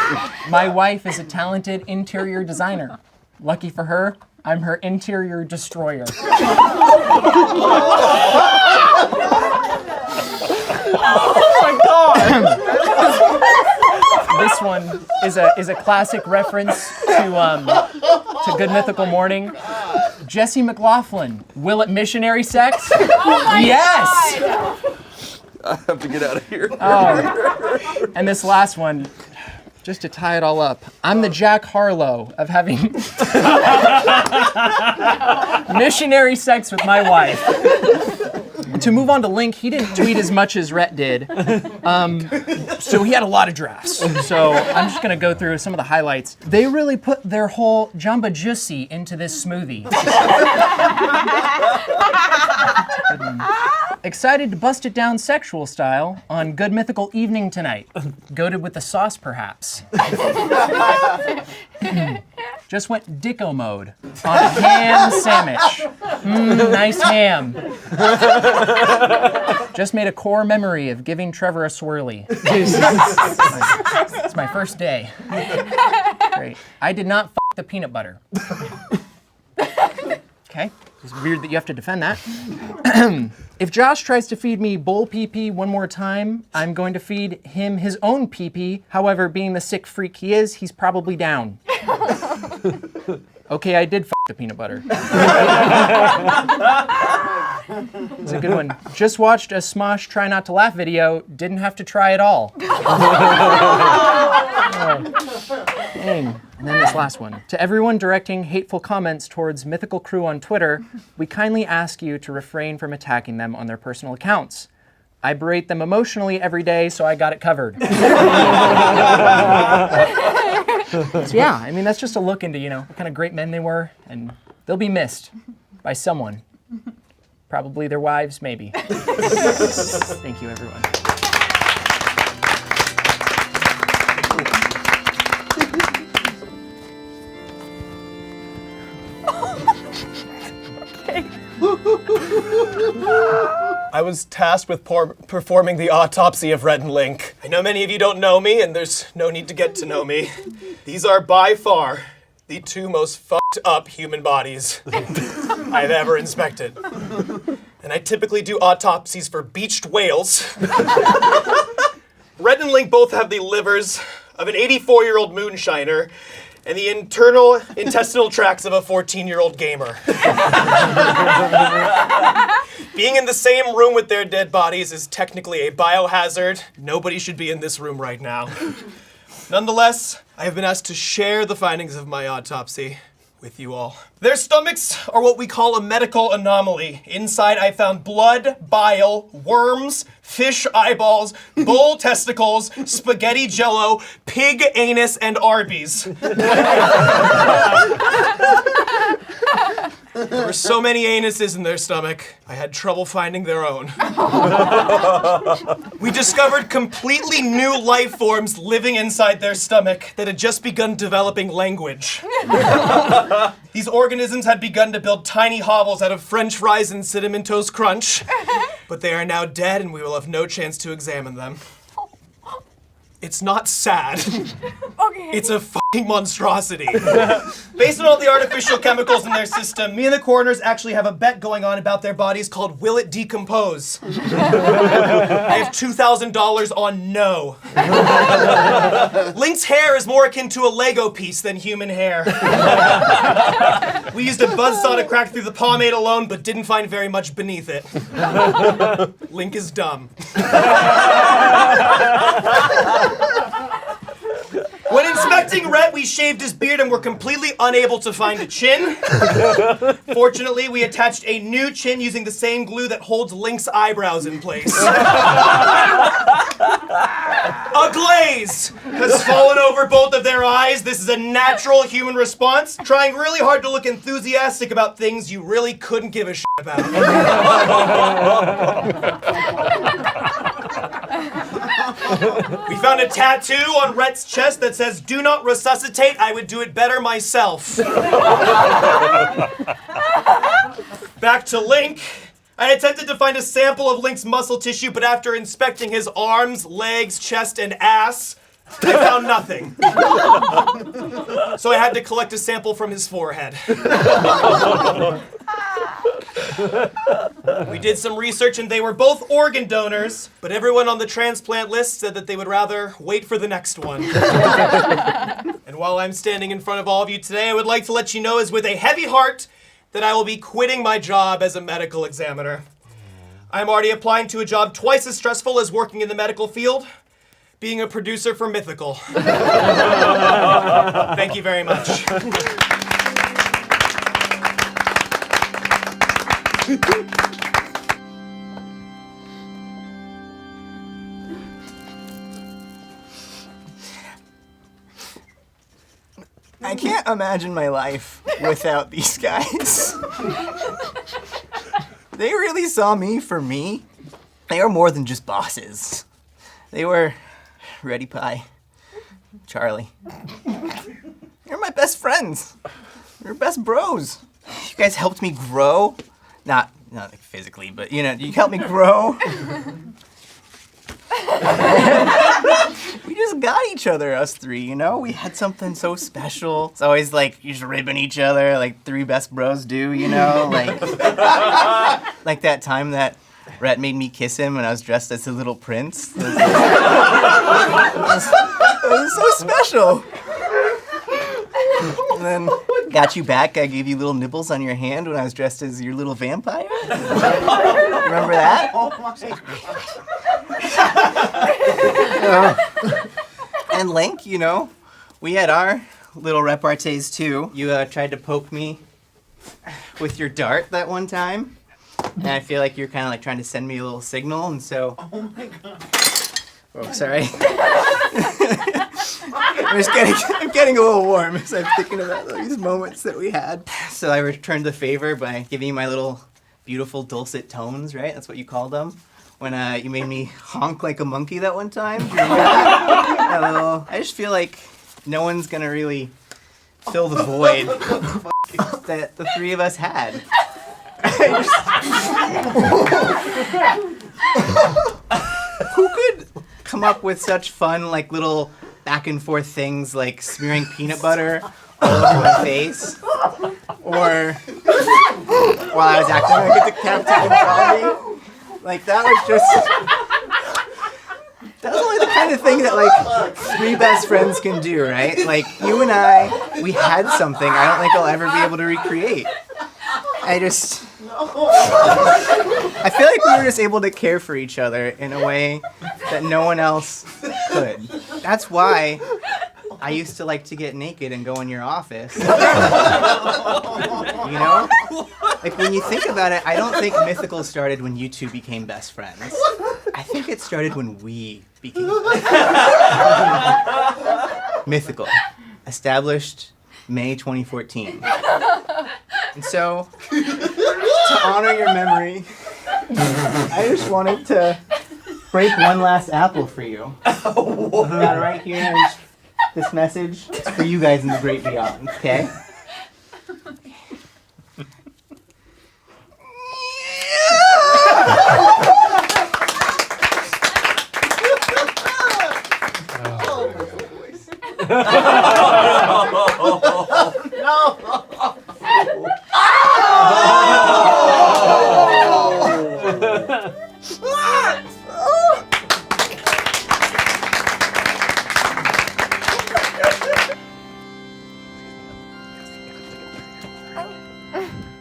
My wife is a talented interior designer. Lucky for her, I'm her interior destroyer. Oh my God! This one is a classic reference to Good Mythical Morning. Jesse McLaughlin, will it missionary sex? Yes! I have to get out of here. Oh. And this last one, just to tie it all up, I'm the Jack Harlow of having missionary sex with my wife. To move on to Link, he didn't tweet as much as Rhett did, so he had a lot of drafts. So I'm just gonna go through some of the highlights. They really put their whole Jamba Juicy into this smoothie. Excited to bust it down sexual style on Good Mythical Evening tonight. Goated with the sauce, perhaps. Just went dicko mode on a ham sandwich. Nice ham. Just made a core memory of giving Trevor a swirly. It's my first day. Great. I did not f the peanut butter. Okay, it's weird that you have to defend that. If Josh tries to feed me Bowe pee-pee one more time, I'm going to feed him his own pee-pee. However, being the sick freak he is, he's probably down. Okay, I did f the peanut butter. It's a good one. Just watched a Smosh Try Not to Laugh video. Didn't have to try at all. Dang. And then this last one. To everyone directing hateful comments towards Mythical Crew on Twitter, we kindly ask you to refrain from attacking them on their personal accounts. I berate them emotionally every day, so I got it covered. So yeah, I mean, that's just a look into, what kind of great men they were, and they'll be missed by someone. Probably their wives, maybe. Thank you, everyone. I was tasked with performing the autopsy of Rhett and Link. I know many of you don't know me, and there's no need to get to know me. These are by far the two most fucked up human bodies I've ever inspected. And I typically do autopsies for beached whales. Rhett and Link both have the livers of an 84-year-old moonshiner and the internal intestinal tracts of a 14-year-old gamer. Being in the same room with their dead bodies is technically a biohazard. Nobody should be in this room right now. Nonetheless, I have been asked to share the findings of my autopsy with you all. Their stomachs are what we call a medical anomaly. Inside, I found blood, bile, worms, fish eyeballs, bull testicles, spaghetti jello, pig anus, and Arby's. There were so many anuses in their stomach, I had trouble finding their own. We discovered completely new life forms living inside their stomach that had just begun developing language. These organisms had begun to build tiny hovels out of French fries and Cinnamon Toast Crunch, but they are now dead and we will have no chance to examine them. It's not sad. It's a fucking monstrosity. Based on all the artificial chemicals in their system, me and the coroners actually have a bet going on about their bodies called Will It Decompose? I have $2,000 on no. Link's hair is more akin to a Lego piece than human hair. We used a buzzsaw to crack through the pomade alone, but didn't find very much beneath it. Link is dumb. When inspecting Rhett, we shaved his beard and were completely unable to find a chin. Fortunately, we attached a new chin using the same glue that holds Link's eyebrows in place. A glaze has fallen over both of their eyes. This is a natural human response, trying really hard to look enthusiastic about things you really couldn't give a shit about. We found a tattoo on Rhett's chest that says, "Do not resuscitate, I would do it better myself." Back to Link. I attempted to find a sample of Link's muscle tissue, but after inspecting his arms, legs, chest, and ass, I found nothing. So I had to collect a sample from his forehead. We did some research and they were both organ donors, but everyone on the transplant list said that they would rather wait for the next one. And while I'm standing in front of all of you today, I would like to let you know is with a heavy heart that I will be quitting my job as a medical examiner. I'm already applying to a job twice as stressful as working in the medical field, being a producer for Mythical. Thank you very much. I can't imagine my life without these guys. They really saw me for me. They are more than just bosses. They were Reddy Pie, Charlie. You're my best friends. You're best bros. You guys helped me grow. Not like physically, but you helped me grow. We just got each other, us three, We had something so special. It's always like you just ribbing each other like three best bros do, Like, like that time that Rhett made me kiss him when I was dressed as a little prince. It was so special. And then got you back, I gave you little nibbles on your hand when I was dressed as your little vampire. Remember that? And Link, we had our little repartees too. You tried to poke me with your dart that one time. And I feel like you're kind of like trying to send me a little signal, and so... Oh my god. Oh, sorry. I'm getting a little warm as I'm thinking about these moments that we had. So I returned the favor by giving you my little beautiful dulcet tones, right? That's what you called them. When you made me honk like a monkey that one time. Do you remember that? I just feel like no one's gonna really fill the void that the three of us had. Who could come up with such fun, like, little back and forth things like smearing peanut butter all over my face? Or while I was acting like a decapitated zombie? Like, that was only the kind of thing that, like, three best friends can do, right? Like, you and I, we had something I don't think I'll ever be able to recreate. I feel like we were just able to care for each other in a way that no one else could. That's why I used to like to get naked and go in your office. Like, when you think about it, I don't think Mythical started when you two became best friends. I think it started when we became Mythical, established May 2014. And so, to honor your memory, I just wanted to break one last apple for you. Got it right here. This message is for you guys in the great beyond, okay?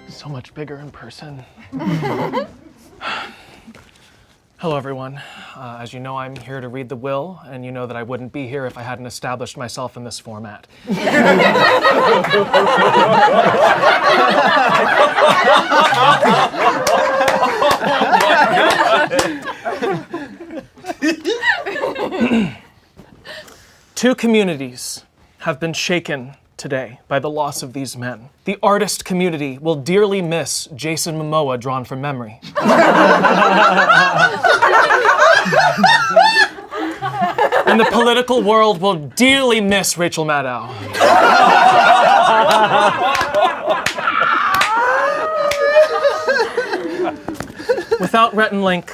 So much bigger in person. Hello, everyone. As you know, I'm here to read the will, and you know that I wouldn't be here if I hadn't established myself in this format. Two communities have been shaken today by the loss of these men. The artist community will dearly miss Jason Momoa drawn from memory. And the political world will dearly miss Rachel Maddow. Without Rhett and Link,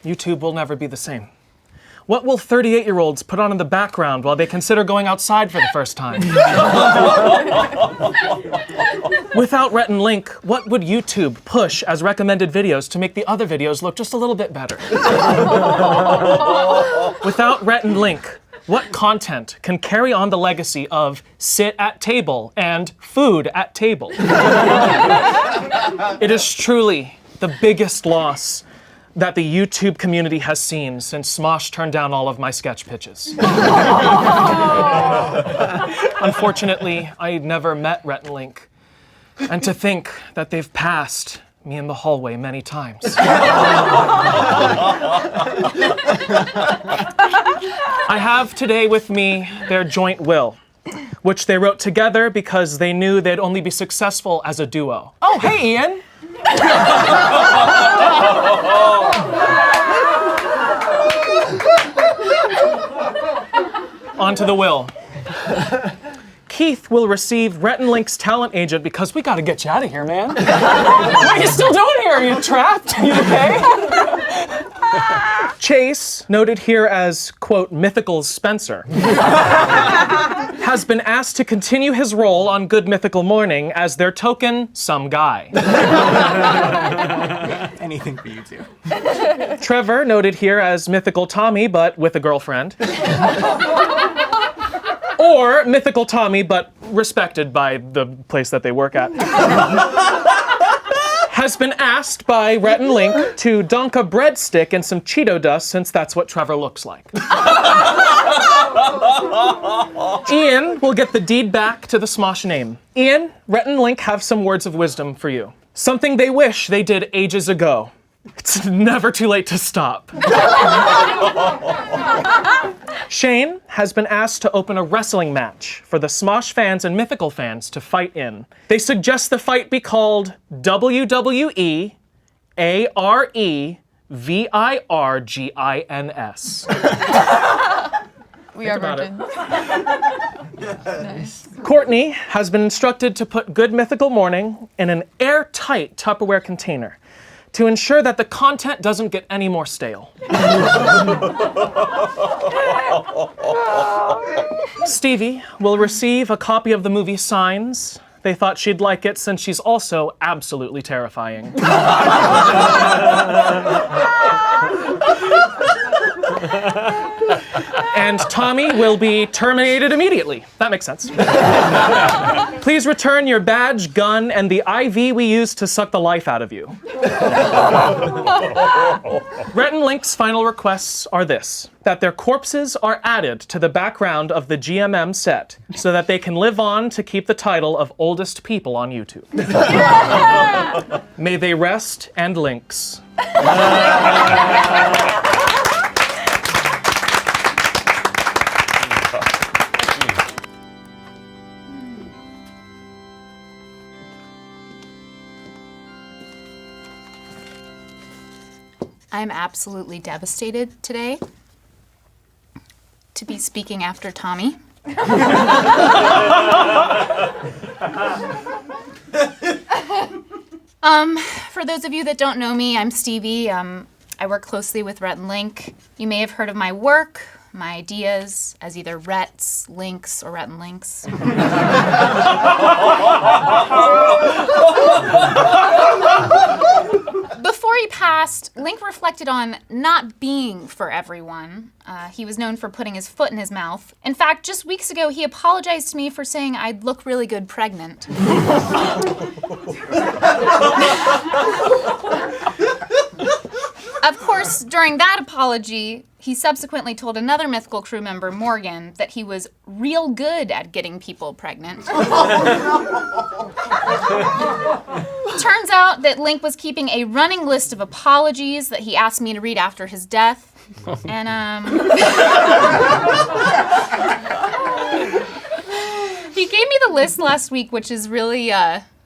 YouTube will never be the same. What will 38-year-olds put on in the background while they consider going outside for the first time? Without Rhett and Link, what would YouTube push as recommended videos to make the other videos look just a little bit better? Without Rhett and Link, what content can carry on the legacy of sit at table and food at table? It is truly the biggest loss that the YouTube community has seen since Smosh turned down all of my sketch pitches. Unfortunately, I never met Rhett and Link. And to think that they've passed me in the hallway many times. I have today with me their joint will, which they wrote together because they knew they'd only be successful as a duo. Oh, hey, Ian. On to the will. Keith will receive Rhett and Link's talent agent because we gotta get you out of here, man. What are you still doing here? Are you trapped? Are you okay? Chase, noted here as, quote, Mythical's Spencer, has been asked to continue his role on Good Mythical Morning as their token some guy. Anything for you two. Trevor, noted here as Mythical Tommy, but with a girlfriend. Or Mythical Tommy, but respected by the place that they work at. Has been asked by Rhett and Link to dunk a breadstick in some Cheeto dust since that's what Trevor looks like. Ian will get the deed back to the Smosh name. Ian, Rhett and Link have some words of wisdom for you. Something they wish they did ages ago. It's never too late to stop. Shayne has been asked to open a wrestling match for the Smosh fans and Mythical fans to fight in. They suggest the fight be called WWE AREVIRGINS. We are virgins. Nice. Courtney has been instructed to put Good Mythical Morning in an airtight Tupperware container to ensure that the content doesn't get any more stale. Stevie will receive a copy of the movie Signs. They thought she'd like it since she's also absolutely terrifying. And Tommy will be terminated immediately. That makes sense. Please return your badge, gun, and the IV we used to suck the life out of you. Rhett and Link's final requests are this: that their corpses are added to the background of the GMM set so that they can live on to keep the title of oldest people on YouTube. May they rest and links. I'm absolutely devastated today to be speaking after Tommy. For those of you that don't know me, I'm Stevie. I work closely with Rhett and Link. You may have heard of my work, my ideas, as either Rhett's, Link's, or Rhett and Link's. Before he passed, Link reflected on not being for everyone. He was known for putting his foot in his mouth. In fact, just weeks ago, he apologized to me for saying I'd look really good pregnant. Of course, during that apology, he subsequently told another Mythical crew member, Morgan, that he was real good at getting people pregnant. Turns out that Link was keeping a running list of apologies that he asked me to read after his death. And, he gave me the list last week, which is really,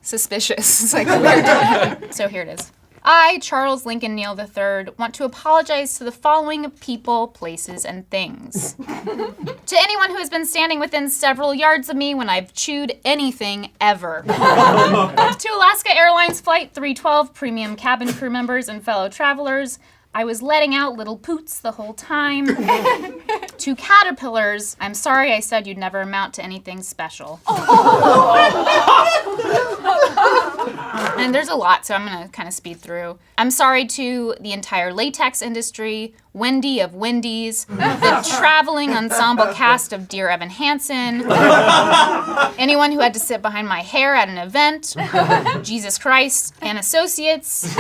suspicious. It's like weird. So here it is. I, Charles Lincoln Neal III, want to apologize to the following people, places, and things. To anyone who has been standing within several yards of me when I've chewed anything ever. To Alaska Airlines Flight 312 premium cabin crew members and fellow travelers, I was letting out little poots the whole time. To caterpillars, I'm sorry I said you'd never amount to anything special. And there's a lot, so I'm gonna kind of speed through. I'm sorry to the entire latex industry, Wendy of Wendy's, the traveling ensemble cast of Dear Evan Hansen, anyone who had to sit behind my hair at an event, Jesus Christ and Associates,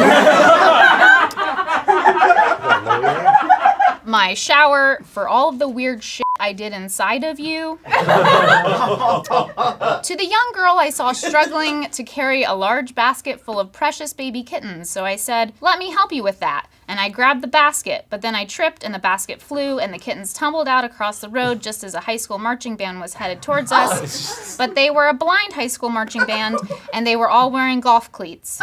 my shower, for all of the weird shit I did inside of you. To the young girl I saw struggling to carry a large basket full of precious baby kittens, so I said, let me help you with that. And I grabbed the basket, but then I tripped and the basket flew and the kittens tumbled out across the road just as a high school marching band was headed towards us. But they were a blind high school marching band and they were all wearing golf cleats.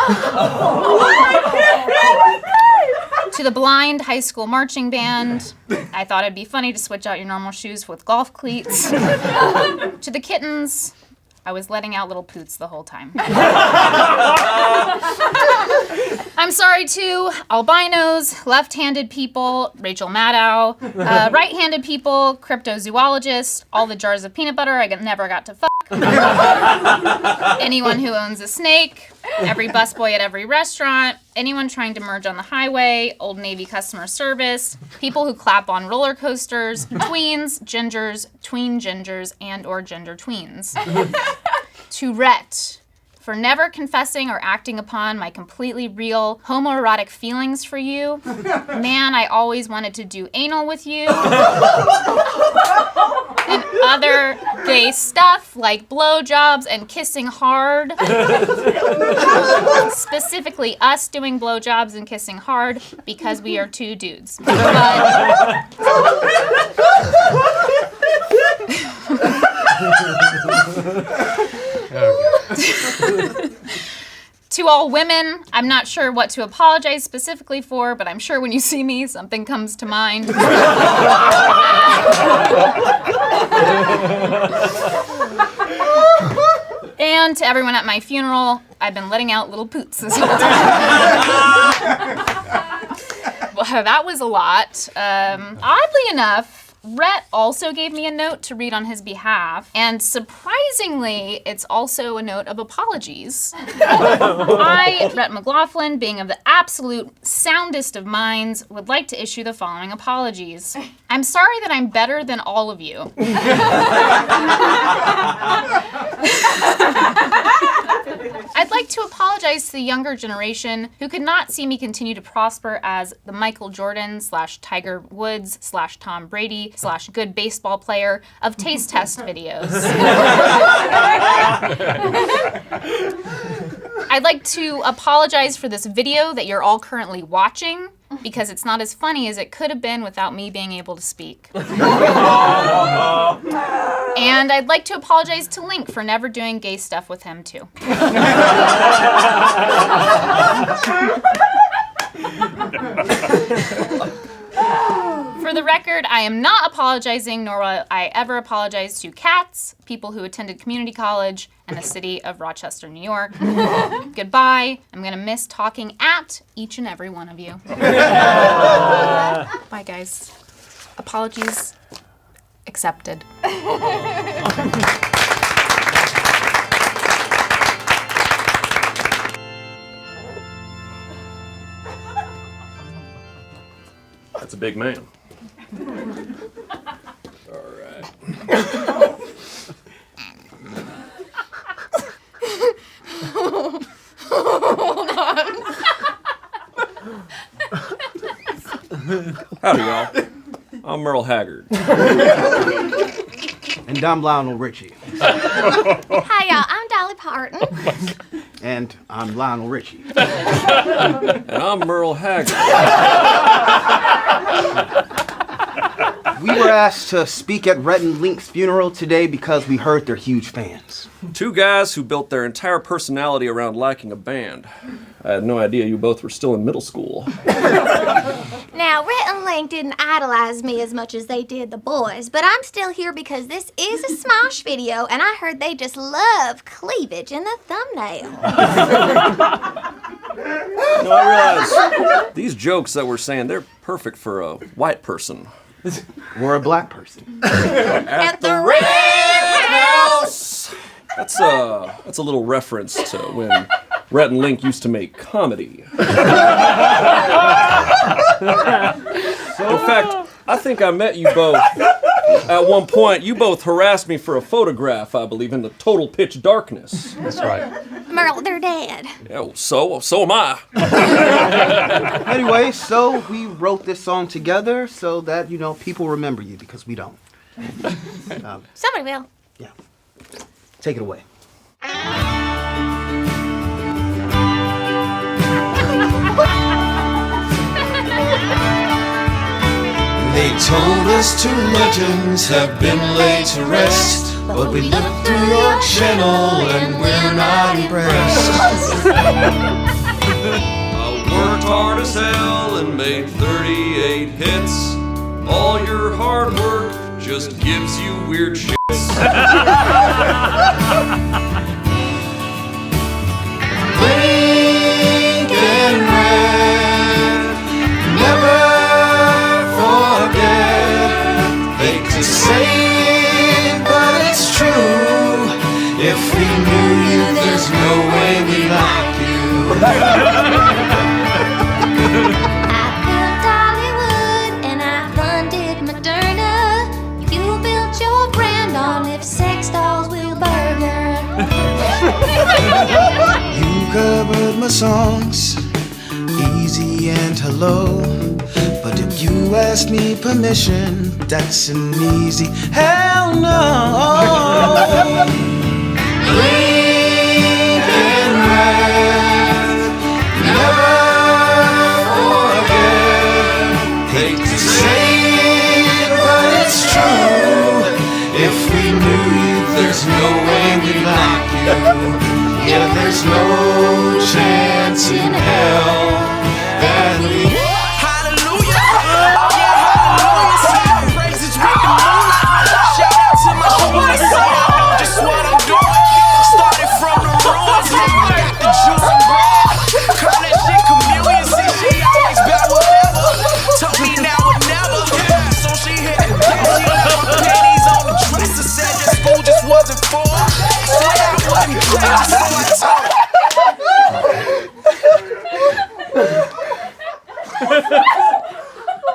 To the blind high school marching band, I thought it'd be funny to switch out your normal shoes with golf cleats. To the kittens, I was letting out little poots the whole time. I'm sorry to albinos, left-handed people, Rachel Maddow, right-handed people, cryptozoologists, all the jars of peanut butter I never got to fuck, anyone who owns a snake, every busboy at every restaurant, anyone trying to merge on the highway, Old Navy customer service, people who clap on roller coasters, tweens, gingers, tween gingers, and or gender tweens. To Rhett, for never confessing or acting upon my completely real homoerotic feelings for you. Man, I always wanted to do anal with you. And other gay stuff like blowjobs and kissing hard. Specifically us doing blowjobs and kissing hard because we are two dudes. To all women, I'm not sure what to apologize specifically for, but I'm sure when you see me, something comes to mind. And to everyone at my funeral, I've been letting out little poots this whole time. Well, that was a lot. Oddly enough, Rhett also gave me a note to read on his behalf, and surprisingly, it's also a note of apologies. I, Rhett McLaughlin, being of the absolute soundest of minds, would like to issue the following apologies. I'm sorry that I'm better than all of you. I'd like to apologize to the younger generation who could not see me continue to prosper as the Michael Jordan / Tiger Woods / Tom Brady / good baseball player of taste test videos. I'd like to apologize for this video that you're all currently watching because it's not as funny as it could have been without me being able to speak. And I'd like to apologize to Link for never doing gay stuff with him too. For the record, I am not apologizing, nor will I ever apologize to cats, people who attended community college, and the city of Rochester, New York. Goodbye. I'm gonna miss talking at each and every one of you. Bye, guys. Apologies accepted. That's a big man. All right. Hold on. Howdy, y'all. I'm Merle Haggard. And I'm Lionel Richie. Hi, y'all. I'm Dolly Parton. And I'm Lionel Richie. And I'm Merle Haggard. We were asked to speak at Rhett and Link's funeral today because we heard they're huge fans. Two guys who built their entire personality around liking a band. I had no idea you both were still in middle school. Now, Rhett and Link didn't idolize me as much as they did the boys, but I'm still here because this is a smosh video, and I heard they just love cleavage in the thumbnail. No, I realize these jokes that we're saying, they're perfect for a white person. Or a black person. At the Red House! That's a little reference to when Rhett and Link used to make comedy. In fact, I think I met you both. At one point, you both harassed me for a photograph, I believe, in the total pitch darkness. That's right. Merle, they're dead. Yeah, well, so am I. Anyway, so we wrote this song together so that, people remember you because we don't. Somebody will. Take it away. They told us 2 legends have been laid to rest, but we looked through your channel and we're not impressed. I worked hard as hell and made 38 hits. All your hard work just gives you weird shits. Link and Rhett, never forget. Hate to say it, but it's true. If we knew you, there's no way we like you. I built Hollywood and I funded Moderna. You built your brand on if sex dolls will burger. You covered my songs, easy and hello. But if you asked me permission, that's an easy hell no. Link and Rhett, never forget. Hate to say it, but it's true. If we knew you, there's no way we like you. Yeah, there's no chance in hell that we. Hallelujah! Yeah, hallelujah! See my praises with the moonlight. Shout out to my homies. Just what I'm doing. Started from the ruins. Now I got the juice and bread. Call that shit chameleon. See, she always bad whatever. Told me now or never. So she hit it. She left my panties on the dresser. Said that school just wasn't for her. Swear I wasn't clever, so I told her.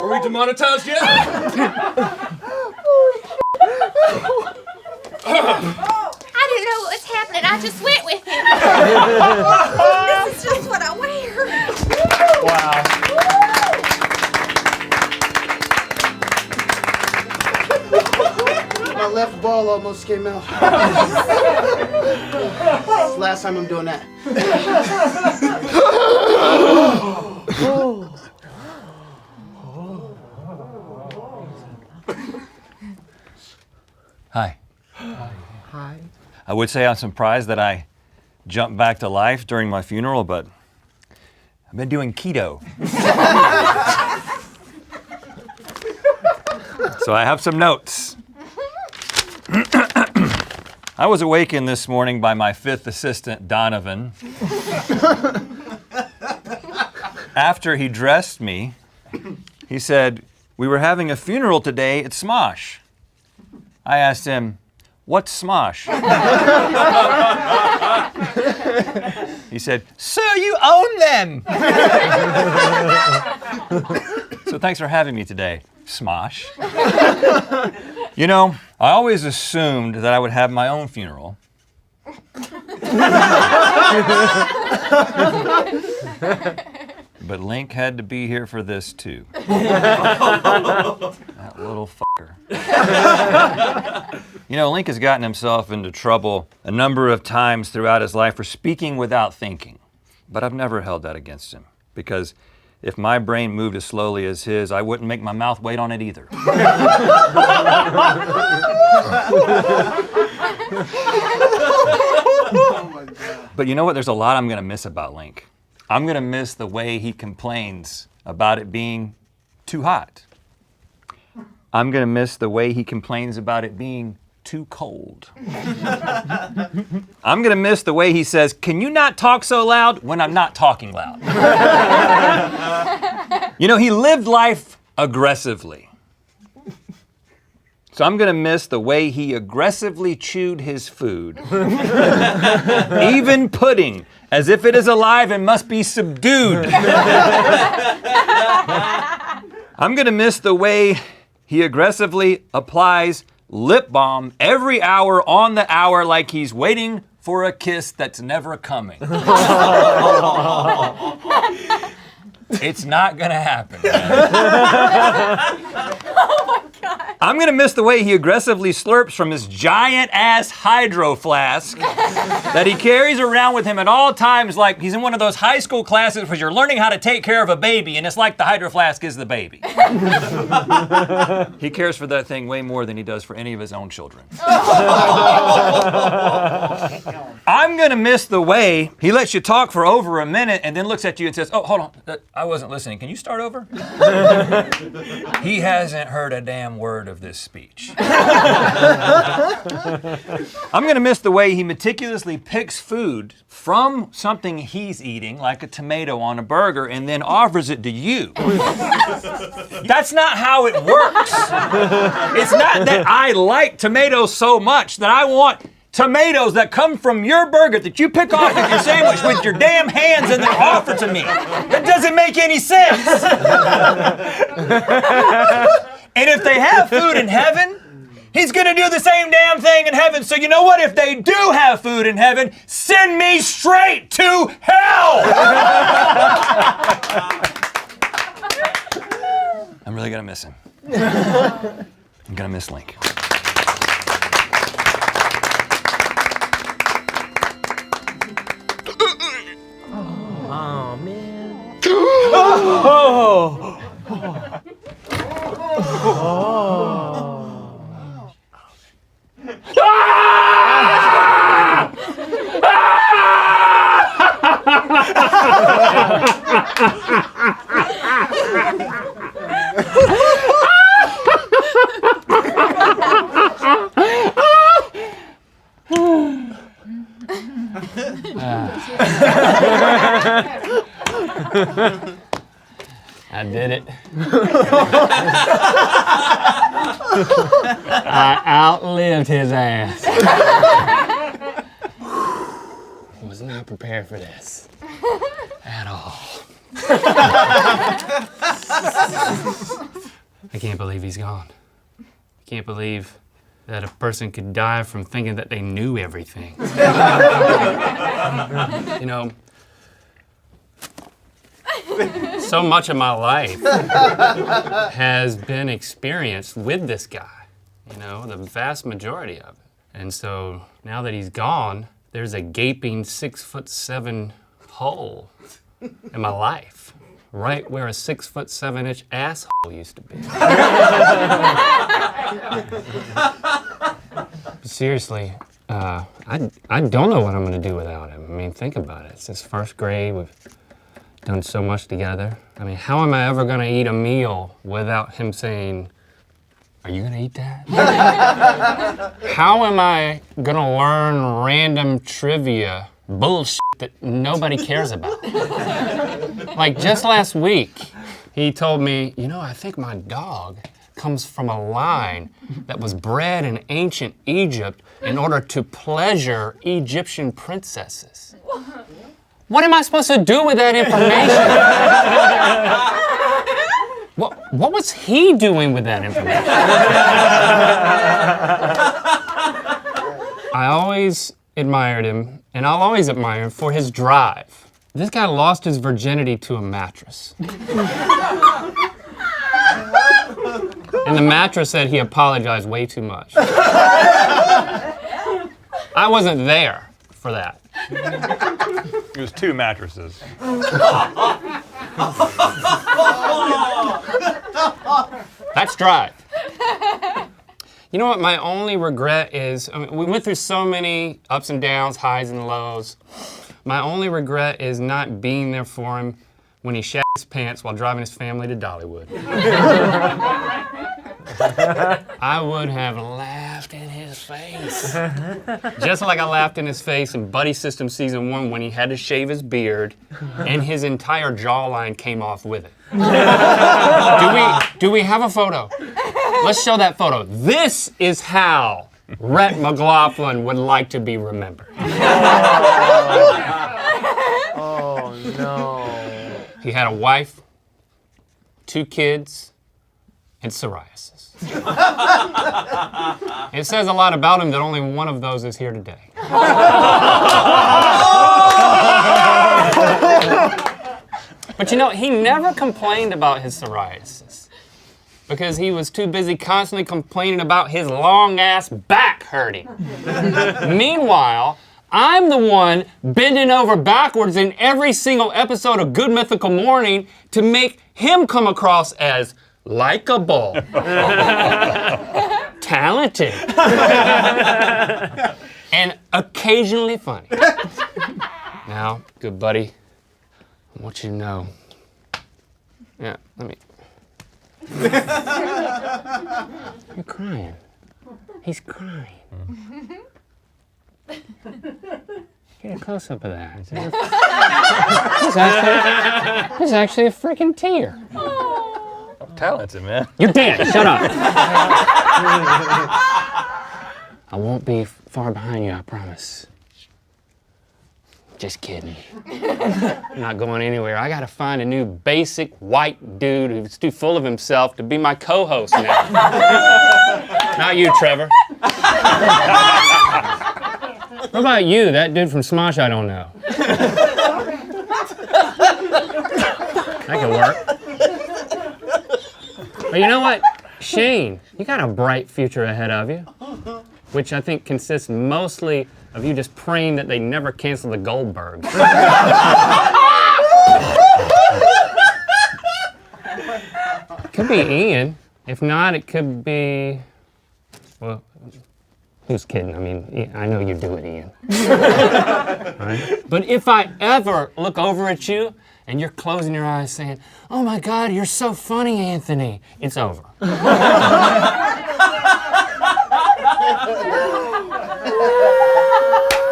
Are we demonetized yet? I didn't know what was happening. I just went with it. This is just what I wear. Wow. My left ball almost came out. It's the last time I'm doing that. Hi. Hi. I would say I'm surprised that I jumped back to life during my funeral, but I've been doing keto. So I have some notes. I was awakened this morning by my 5th assistant, Donovan. After he dressed me, he said, "We were having a funeral today at Smosh." I asked him, "What's Smosh?" He said, "Sir, you own them." So thanks for having me today, Smosh. You know, I always assumed that I would have my own funeral. But Link had to be here for this too. That little fucker. You know, Link has gotten himself into trouble a number of times throughout his life for speaking without thinking. But I've never held that against him, because if my brain moved as slowly as his, I wouldn't make my mouth wait on it either. But you know what? There's a lot I'm gonna miss about Link. I'm gonna miss the way he complains about it being too hot. I'm gonna miss the way he complains about it being too cold. I'm gonna miss the way he says, "Can you not talk so loud?" when I'm not talking loud. You know, he lived life aggressively. So I'm gonna miss the way he aggressively chewed his food. Even pudding, as if it is alive and must be subdued. I'm gonna miss the way he aggressively applies lip balm every hour on the hour like he's waiting for a kiss that's never coming. It's not gonna happen. Oh my God. I'm gonna miss the way he aggressively slurps from his giant ass hydro flask that he carries around with him at all times, like he's in one of those high school classes where you're learning how to take care of a baby, and it's like the hydro flask is the baby. He cares for that thing way more than he does for any of his own children. I'm gonna miss the way he lets you talk for over a minute and then looks at you and says, "Oh, hold on, I wasn't listening. Can you start over?" He hasn't heard a damn word of this speech. I'm gonna miss the way he meticulously picks food from something he's eating, like a tomato on a burger, and then offers it to you. That's not how it works. It's not that I like tomatoes so much that I want tomatoes that come from your burger that you pick off of your sandwich with your damn hands and then offer to me. That doesn't make any sense. And if they have food in heaven, he's gonna do the same damn thing in heaven. So you know what? If they do have food in heaven, send me straight to hell! I'm really gonna miss him. I'm gonna miss Link. Oh, man. Oh. I did it. I outlived his ass. Was not prepared for this at all. I can't believe he's gone. I can't believe that a person could die from thinking that they knew everything. You know, so much of my life has been experienced with this guy, you know, the vast majority of it. And so now that he's gone, there's a gaping 6'7" hole in my life, right where a 6'7" asshole used to be. Seriously, I don't know what I'm gonna do without him. I mean, think about it. Since first grade, we've done so much together. I mean, how am I ever gonna eat a meal without him saying, "Are you gonna eat that?" How am I gonna learn random trivia bullshit that nobody cares about? Like just last week, he told me, "You know, I think my dog comes from a line that was bred in ancient Egypt in order to pleasure Egyptian princesses." What am I supposed to do with that information? What was he doing with that information? I always admired him, and I'll always admire him for his drive. This guy lost his virginity to a mattress. And the mattress said he apologized way too much. I wasn't there for that. It was 2 mattresses. That's drive. You know what my only regret is? I mean, we went through so many ups and downs, highs and lows. My only regret is not being there for him when he shat his pants while driving his family to Dollywood. I would have laughed in his face. Just like I laughed in his face in Buddy System Season 1 when he had to shave his beard and his entire jawline came off with it. Do we have a photo? Let's show that photo. This is how Rhett McLaughlin would like to be remembered. Oh, no. He had a wife, 2 kids, and psoriasis. It says a lot about him that only one of those is here today. But you know, he never complained about his psoriasis. because he was too busy constantly complaining about his long-ass back hurting. Meanwhile, I'm the one bending over backwards in every single episode of Good Mythical Morning to make him come across as likable, talented, and occasionally funny. Now, good buddy, I want you to know. Yeah, let me. You're crying. He's crying. Get a close-up of that. It's actually a freaking tear. Talented, man. You're dead. Shut up. I won't be far behind you, I promise. Just kidding. I'm not going anywhere. I gotta find a new basic white dude who's too full of himself to be my co-host now. Not you, Trevor. What about you, that dude from Smosh I don't know? That could work. But you know what? Shayne, you got a bright future ahead of you, which I think consists mostly of you just praying that they never cancel the Goldbergs. Could be Ian. If not, it could be, well, who's kidding? I mean, I know you do it, Ian. Right? But if I ever look over at you and you're closing your eyes saying, "Oh my God, you're so funny, Anthony," it's over.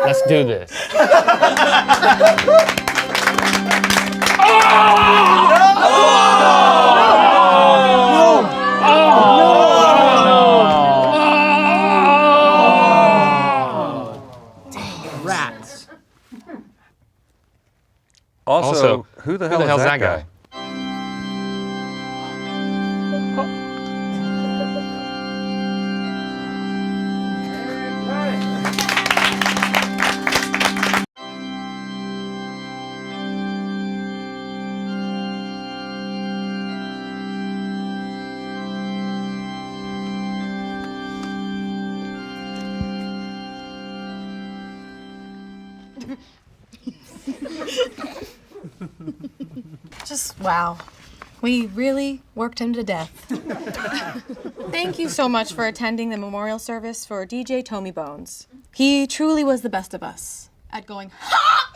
Let's do this. Rats. Also, who the hell's that guy? Just wow. We really worked him to death. Thank you so much for attending the memorial service for DJ Tommy Bones. He truly was the best of us at going, ha!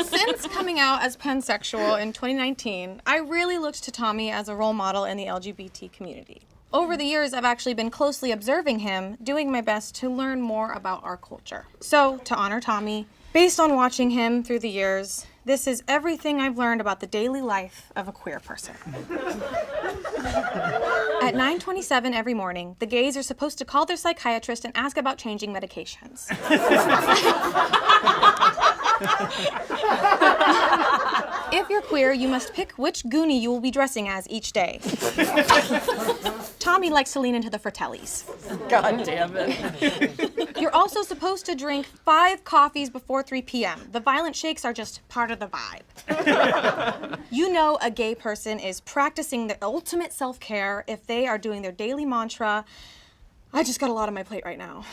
Since coming out as pansexual in 2019, I really looked to Tommy as a role model in the LGBT community. Over the years, I've actually been closely observing him, doing my best to learn more about our culture. So, to honor Tommy, based on watching him through the years, this is everything I've learned about the daily life of a queer person. At 9:27 every morning, the gays are supposed to call their psychiatrist and ask about changing medications. If you're queer, you must pick which Goonie you will be dressing as each day. Tommy likes to lean into the Fratellis. God damn it. You're also supposed to drink 5 coffees before 3 p.m. The violent shakes are just part of the vibe. You know a gay person is practicing the ultimate self-care if they are doing their daily mantra, "I just got a lot on my plate right now."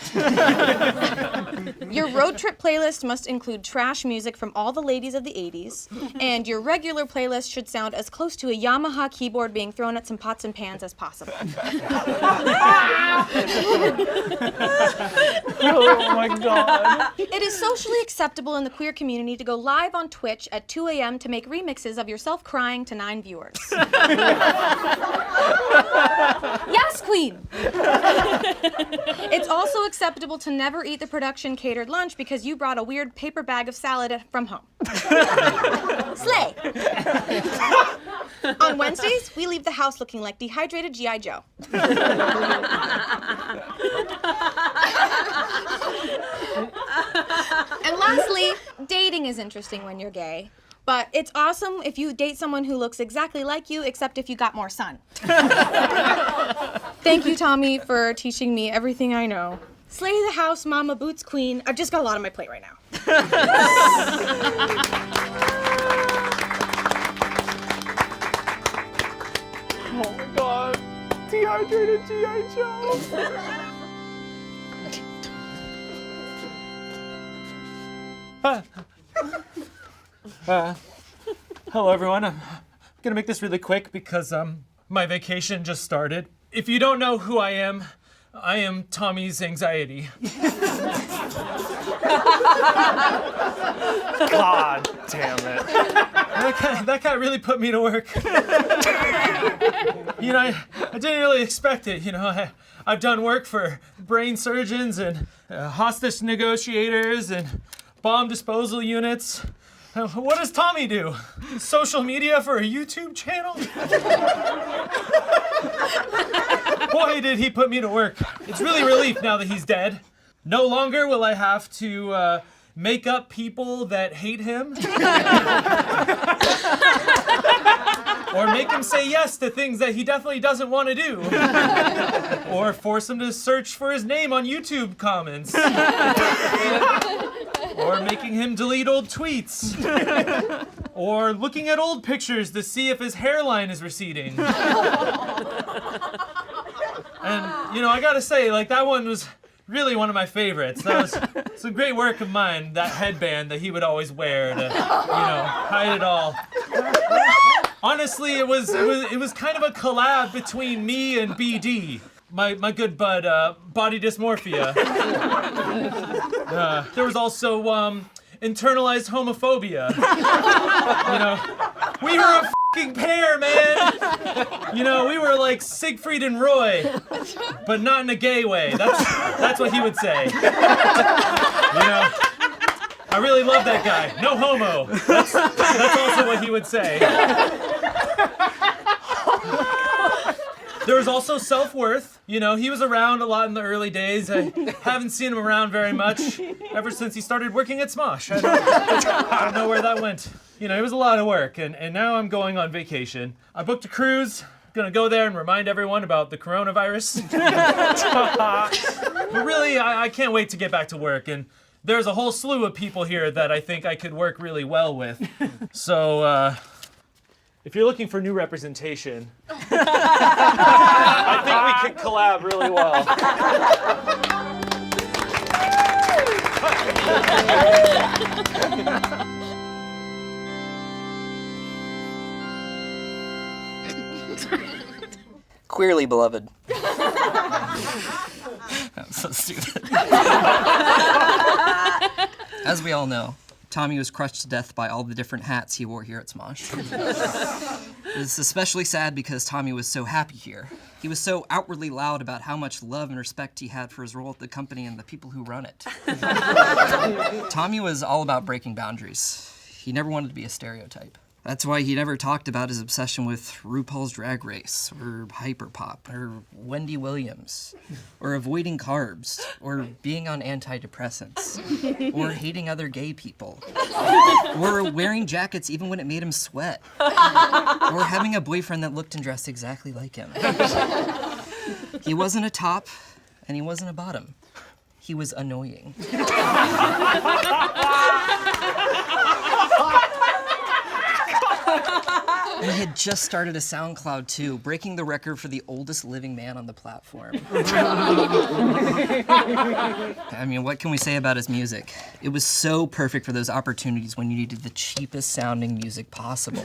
Your road trip playlist must include trash music from all the ladies of the 80s, and your regular playlist should sound as close to a Yamaha keyboard being thrown at some pots and pans as possible. Oh my God. It is socially acceptable in the queer community to go live on Twitch at 2 a.m. to make remixes of yourself crying to 9 viewers. Yes, Queen! It's also acceptable to never eat the production catered lunch because you brought a weird paper bag of salad from home. Slay! On Wednesdays, we leave the house looking like dehydrated G.I. Joe. And lastly, dating is interesting when you're gay. But it's awesome if you date someone who looks exactly like you, except if you got more sun. Thank you, Tommy, for teaching me everything I know. Slay the house, Mama Boots Queen. I've just got a lot on my plate right now. dehydrated G.I. Joe. Hello, everyone. I'm gonna make this really quick because my vacation just started. If you don't know who I am Tommy's anxiety. God damn it. That guy really put me to work. You know, I didn't really expect it. You know, I've done work for brain surgeons and hostage negotiators and bomb disposal units. What does Tommy do? Social media for a YouTube channel? Boy, did he put me to work. It's really a relief now that he's dead. No longer will I have to make up people that hate him. Or make him say yes to things that he definitely doesn't want to do. Or force him to search for his name on YouTube comments. Or making him delete old tweets. Or looking at old pictures to see if his hairline is receding. And, you know, I gotta say, like, that one was really one of my favorites. That was some great work of mine, that headband that he would always wear to, you know, hide it all. Honestly, it was kind of a collab between me and BD, my good bud, Body Dysmorphia. There was also internalized homophobia. You know, we were a f***ing pair, man. You know, we were like Siegfried and Roy, but not in a gay way. That's what he would say. You know, I really love that guy. No homo. That's also what he would say. There was also self-worth. You know, he was around a lot in the early days. I haven't seen him around very much ever since he started working at Smosh. I don't know where that went. You know, it was a lot of work, and now I'm going on vacation. I booked a cruise. Gonna go there and remind everyone about the coronavirus. But really, I can't wait to get back to work, and there's a whole slew of people here that I think I could work really well with. So, if you're looking for new representation, I think we could collab really well. Queerly beloved. That's so stupid. As we all know, Tommy was crushed to death by all the different hats he wore here at Smosh. It's especially sad because Tommy was so happy here. He was so outwardly loud about how much love and respect he had for his role at the company and the people who run it. Tommy was all about breaking boundaries. He never wanted to be a stereotype. That's why he never talked about his obsession with RuPaul's Drag Race, or Hyperpop, or Wendy Williams, or avoiding carbs, or being on antidepressants, or hating other gay people, or wearing jackets even when it made him sweat, or having a boyfriend that looked and dressed exactly like him. He wasn't a top, and he wasn't a bottom. He was annoying. And he had just started a SoundCloud too, breaking the record for the oldest living man on the platform. I mean, what can we say about his music? It was so perfect for those opportunities when you needed the cheapest sounding music possible.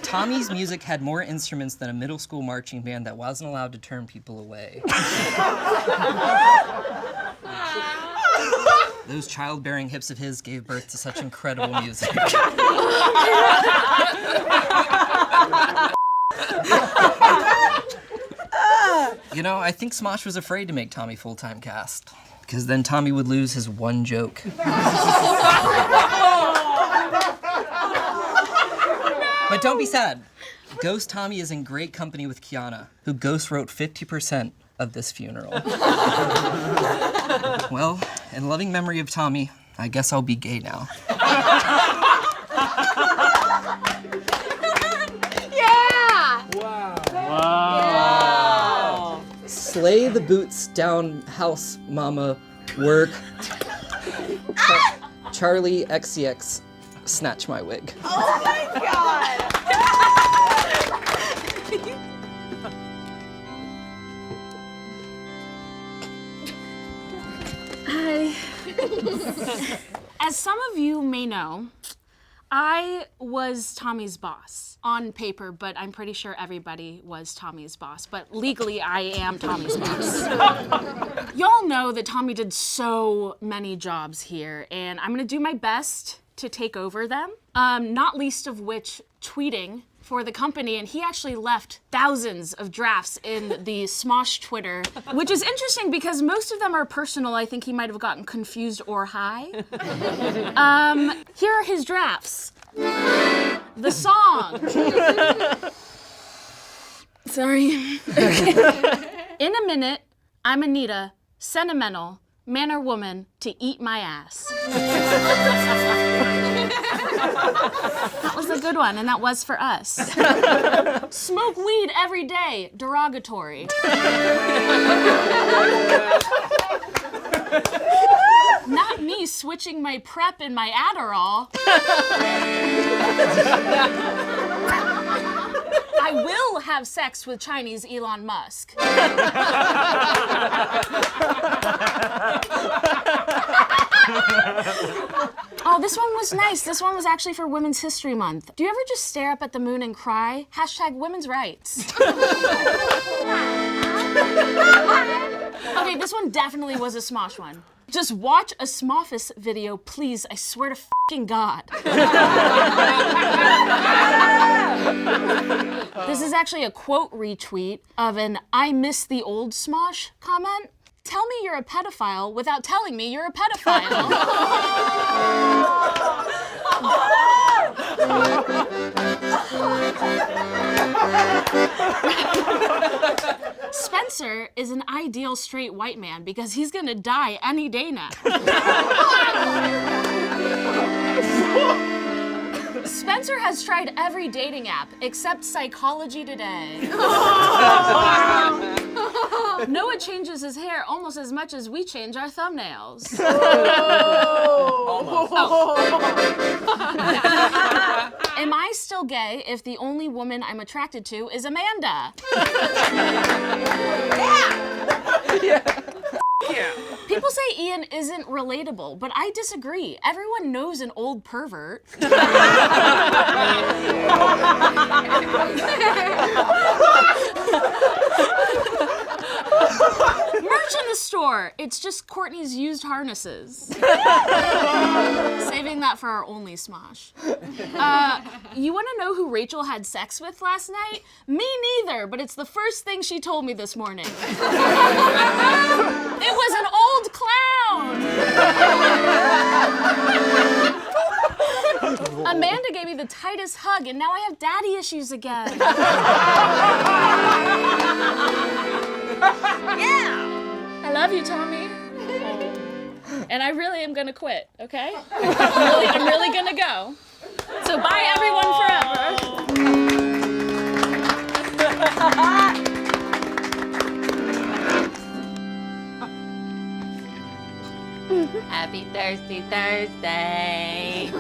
Tommy's music had more instruments than a middle school marching band that wasn't allowed to turn people away. Those childbearing hips of his gave birth to such incredible music. You know, I think Smosh was afraid to make Tommy full-time cast, because then Tommy would lose his one joke. But don't be sad. Ghost Tommy is in great company with Kiana, who ghost wrote 50% of this funeral. Well, in loving memory of Tommy, I guess I'll be gay now. Yeah! Wow. Slay the boots down, house mama, work. Charlie XCX, snatch my wig. Oh my god! Hi. As some of you may know, I was Tommy's boss on paper, but I'm pretty sure everybody was Tommy's boss. But legally, I am Tommy's boss. Y'all know that Tommy did so many jobs here, and I'm gonna do my best to take over them. Not least of which tweeting for the company, and he actually left thousands of drafts in the Smosh Twitter, which is interesting because most of them are personal. I think he might have gotten confused or high. Here are his drafts. The song. Sorry. In a minute, I'm Anita, sentimental, man or woman, to eat my ass. That was a good one, and that was for us. Smoke weed every day, derogatory. Not me switching my prep and my Adderall. I will have sex with Chinese Elon Musk. Oh, this one was nice. This one was actually for Women's History Month. Do you ever just stare up at the moon and cry? # women's rights. Okay, this one definitely was a Smosh one. Just watch a Smoffice video, please. I swear to f***ing God. This is actually a quote retweet of an I miss the old Smosh comment. Tell me you're a pedophile without telling me you're a pedophile. Spencer is an ideal straight white man because he's gonna die any day now. Spencer has tried every dating app except Psychology Today. Noah changes his hair almost as much as we change our thumbnails. Am I still gay if the only woman I'm attracted to is Amanda? Yeah. People say Ian isn't relatable, but I disagree. Everyone knows an old pervert. Merch in the store. It's just Courtney's used harnesses. Saving that for our only Smosh. You want to know who Rachel had sex with last night? Me neither, but it's the first thing she told me this morning. It was an old clown. Amanda gave me the tightest hug, and now I have daddy issues again. Yeah. I love you, Tommy. And I really am gonna quit, okay? I'm really gonna go. So bye everyone forever. Happy Thirsty Thursday.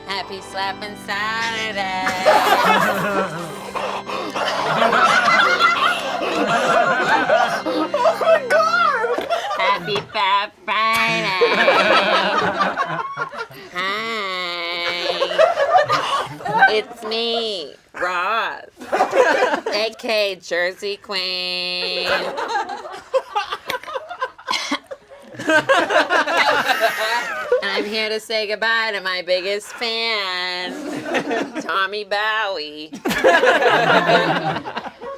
Happy Slapping Saturday. Oh my God! Happy Fat Friday. Hi. It's me, Ross, aka Jersey Queen. And I'm here to say goodbye to my biggest fan, Tommy Bowe.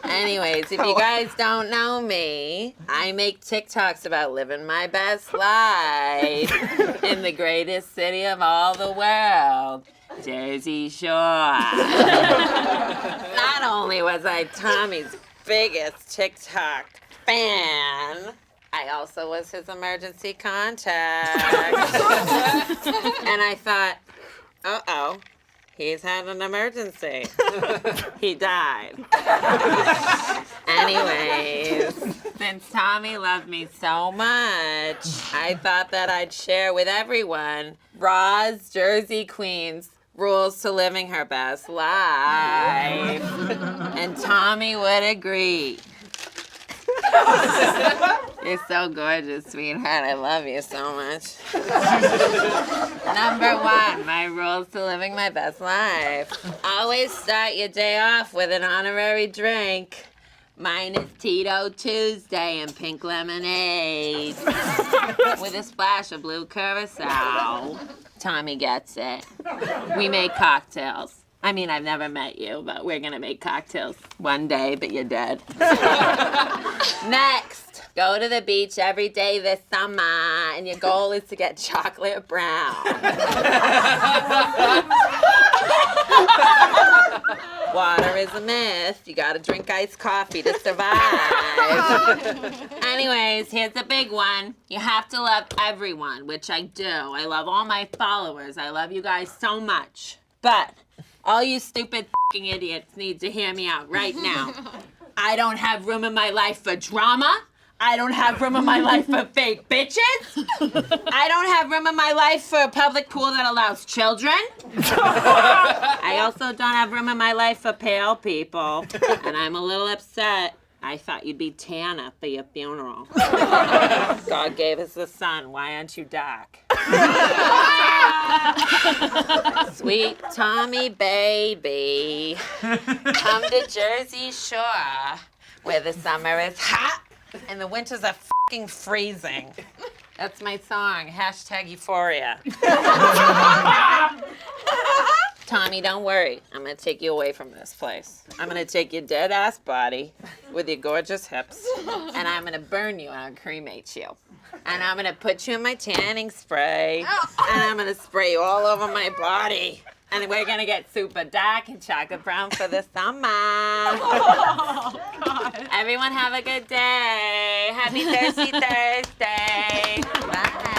Anyways, if you guys don't know me, I make TikToks about living my best life in the greatest city of all the world, Jersey Shore. Not only was I Tommy's biggest TikTok fan, I also was his emergency contact. And I thought, uh-oh, he's had an emergency. He died. Anyways, since Tommy loved me so much, I thought that I'd share with everyone Raw's Jersey Queen's rules to living her best life. And Tommy would agree. You're so gorgeous, sweetheart. I love you so much. Number 1, my rules to living my best life. Always start your day off with an honorary drink. Mine is Tito Tuesday and pink lemonade with a splash of blue curacao. Tommy gets it. We make cocktails. I mean, I've never met you, but we're gonna make cocktails one day, but you're dead. Next, go to the beach every day this summer, and your goal is to get chocolate brown. Water is a myth. You gotta drink iced coffee to survive. Anyways, here's the big one. You have to love everyone, which I do. I love all my followers. I love you guys so much. But all you stupid fucking idiots need to hear me out right now. I don't have room in my life for drama. I don't have room in my life for fake bitches. I don't have room in my life for a public pool that allows children. I also don't have room in my life for pale people. And I'm a little upset. I thought you'd be Tana for your funeral. God gave us the sun. Why aren't you dark? Sweet Tommy baby, come to Jersey Shore, where the summer is hot and the winters are fucking freezing. That's my song, #Euphoria. Tommy, don't worry. I'm gonna take you away from this place. I'm gonna take your dead ass body with your gorgeous hips, and I'm gonna burn you and I'll cremate you. And I'm gonna put you in my tanning spray, and I'm gonna spray you all over my body. And we're gonna get super dark and chocolate brown for the summer. Oh, God. Everyone have a good day. Happy Thirsty Thursday. Bye.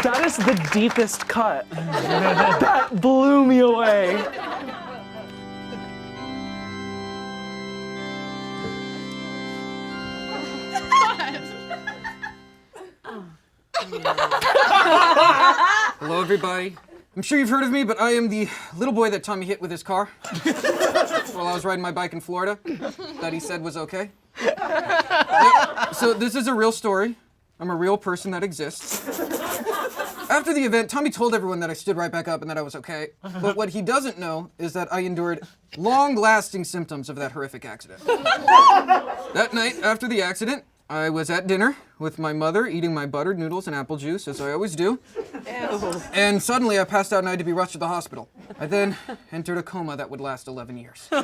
That is the deepest cut. That blew me away. Hello, everybody. I'm sure you've heard of me, but I am the little boy that Tommy hit with his car while I was riding my bike in Florida that he said was okay. Yep. So this is a real story. I'm a real person that exists. After the event, Tommy told everyone that I stood right back up and that I was okay. But what he doesn't know is that I endured long-lasting symptoms of that horrific accident. That night, after the accident, I was at dinner with my mother, eating my buttered noodles and apple juice, as I always do. And suddenly I passed out and I had to be rushed to the hospital. I then entered a coma that would last 11 years. Oh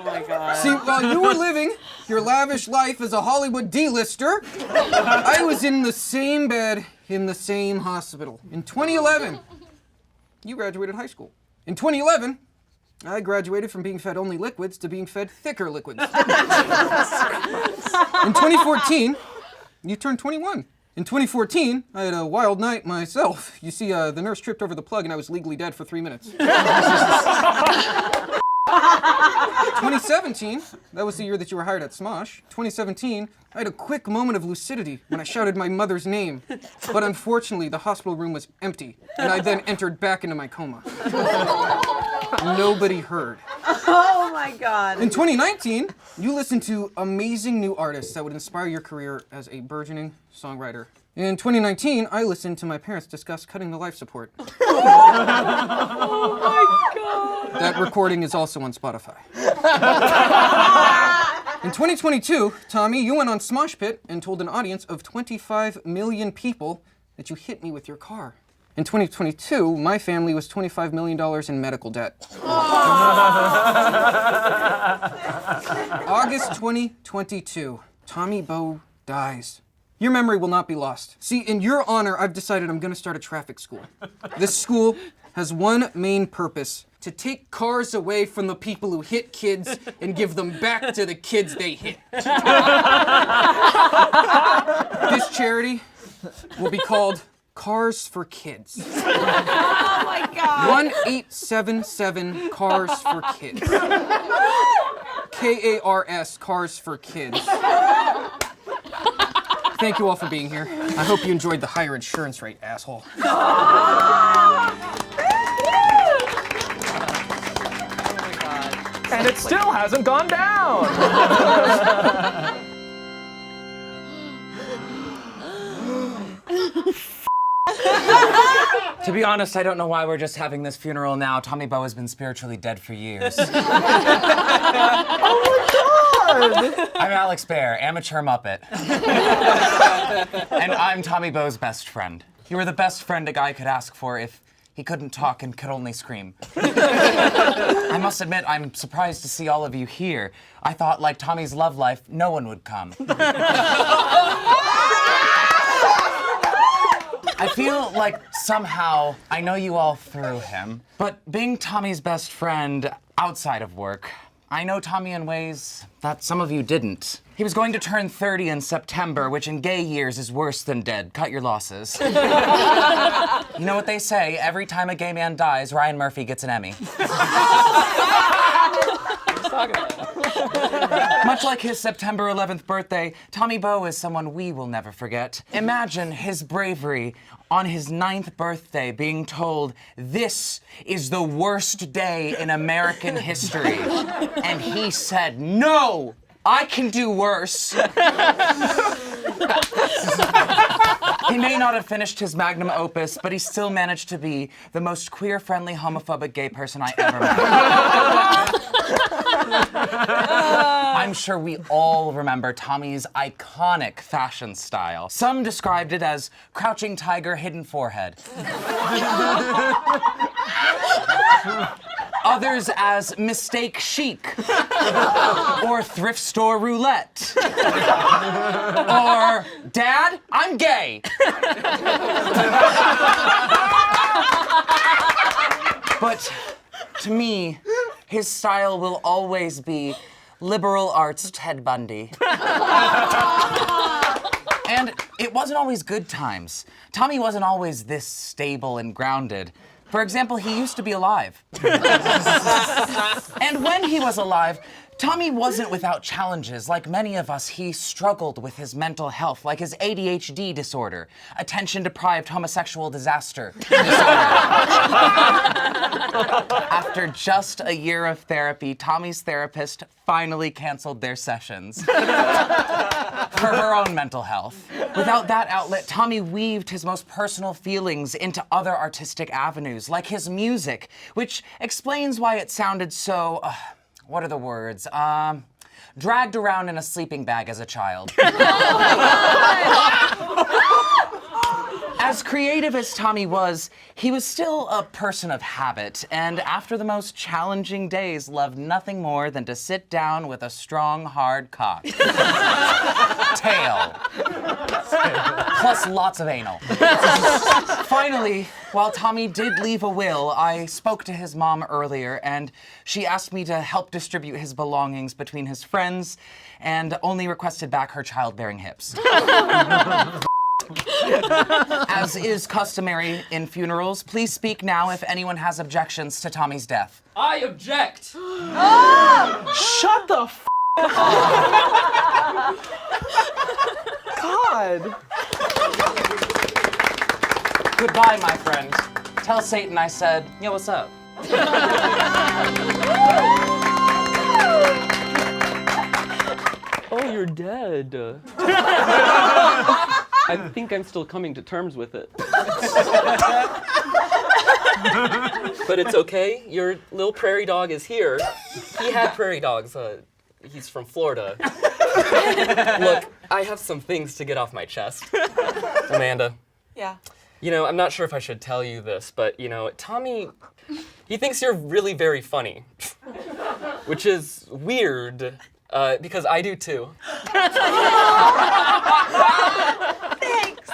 my God. See, while you were living your lavish life as a Hollywood D-lister, I was in the same bed in the same hospital. In 2011, you graduated high school. In 2011, I graduated from being fed only liquids to being fed thicker liquids. In 2014, you turned 21. In 2014, I had a wild night myself. You see, the nurse tripped over the plug and I was legally dead for 3 minutes. 2017, that was the year that you were hired at Smosh. 2017, I had a quick moment of lucidity when I shouted my mother's name. But unfortunately, the hospital room was empty, and I then entered back into my coma. Nobody heard. Oh my God. In 2019, you listened to amazing new artists that would inspire your career as a burgeoning songwriter. In 2019, I listened to my parents discuss cutting the life support. Oh my God. That recording is also on Spotify. In 2022, Tommy, you went on Smosh Pit and told an audience of 25 million people that you hit me with your car. In 2022, my family was $25 million in medical debt. August 2022, Tommy Bowe dies. Your memory will not be lost. See, in your honor, I've decided I'm gonna start a traffic school. This school has one main purpose: to take cars away from the people who hit kids and give them back to the kids they hit. This charity will be called Cars for Kids. Oh my God. 1877 Cars for Kids. KARS, Cars for Kids. Thank you all for being here. I hope you enjoyed the higher insurance rate, asshole. And it still hasn't gone down. To be honest, I don't know why we're just having this funeral now. Tommy Bowe has been spiritually dead for years. Oh my God! I'm Alex Bear, amateur Muppet. And I'm Tommy Bowe's best friend. You were the best friend a guy could ask for if he couldn't talk and could only scream. I must admit, I'm surprised to see all of you here. I thought, like Tommy's love life, no one would come. I feel like somehow I know you all through him, but being Tommy's best friend outside of work, I know Tommy in ways that some of you didn't. He was going to turn 30 in September, which in gay years is worse than dead. Cut your losses. You know what they say, every time a gay man dies, Ryan Murphy gets an Emmy. Much like his September 11th birthday, Tommy Bowe is someone we will never forget. Imagine his bravery on his 9th birthday being told, "This is the worst day in American history." And he said, "No, I can do worse." He may not have finished his magnum opus, but he still managed to be the most queer-friendly, homophobic gay person I ever met. I'm sure we all remember Tommy's iconic fashion style. Some described it as crouching tiger, hidden forehead. Others as mistake chic, or thrift store roulette, or Dad, I'm gay. But to me, his style will always be liberal arts Ted Bundy. And it wasn't always good times. Tommy wasn't always this stable and grounded. For example, he used to be alive. And when he was alive, Tommy wasn't without challenges. Like many of us, he struggled with his mental health, like his ADHD disorder, attention-deprived homosexual disaster disorder. After just a year of therapy, Tommy's therapist finally canceled their sessions for her own mental health. Without that outlet, Tommy weaved his most personal feelings into other artistic avenues, like his music, which explains why it sounded so, what are the words? Dragged around in a sleeping bag as a child. As creative as Tommy was, he was still a person of habit, and after the most challenging days, loved nothing more than to sit down with a strong, hard cock. Tail. Plus lots of anal. Finally, while Tommy did leave a will, I spoke to his mom earlier, and she asked me to help distribute his belongings between his friends, and only requested back her childbearing hips. As is customary in funerals, please speak now if anyone has objections to Tommy's death. I object. Shut the f up. God. Goodbye, my friend. Tell Satan I said, yo, what's up? Oh, you're dead. I think I'm still coming to terms with it. But it's okay. Your little prairie dog is here. He had prairie dogs. He's from Florida. Look, I have some things to get off my chest. Amanda. Yeah. You know, I'm not sure if I should tell you this, but, you know, Tommy, he thinks you're really very funny. Which is weird, because I do too. Thanks.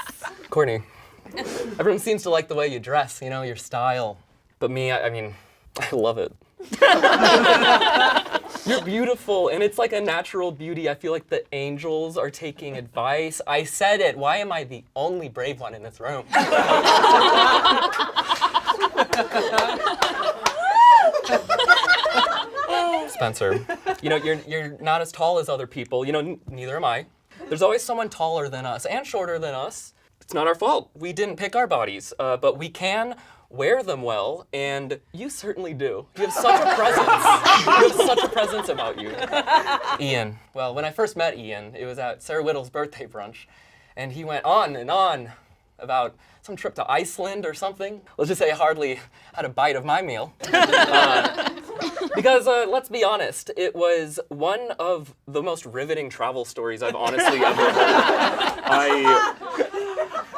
Courtney, everyone seems to like the way you dress, you know, your style. But me, I mean, I love it. You're beautiful, and it's like a natural beauty. I feel like the angels are taking advice. I said it. Why am I the only brave one in this room? Spencer, you know, you're not as tall as other people. You know, neither am I. There's always someone taller than us and shorter than us. It's not our fault. We didn't pick our bodies, but we can wear them well, and you certainly do. You have such a presence. You have such a presence about you. Ian. Well, when I first met Ian, it was at Sarah Whittle's birthday brunch, and he went on and on about some trip to Iceland or something. Let's just say I hardly had a bite of my meal. Because let's be honest, it was one of the most riveting travel stories I've honestly ever heard. I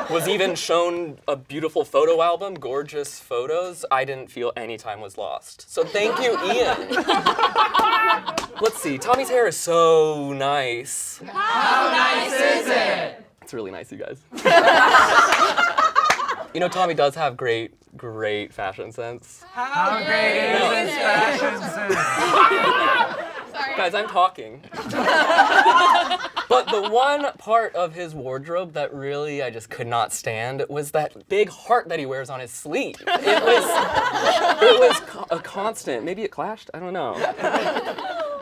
was even shown a beautiful photo album, gorgeous photos. I didn't feel any time was lost. So thank you, Ian. Let's see, Tommy's hair is so nice. How nice is it? It's really nice, you guys. You know, Tommy does have great fashion sense. How great is his fashion sense? Guys, I'm talking. But the one part of his wardrobe that really I just could not stand was that big heart that he wears on his sleeve. It was a constant. Maybe it clashed, I don't know.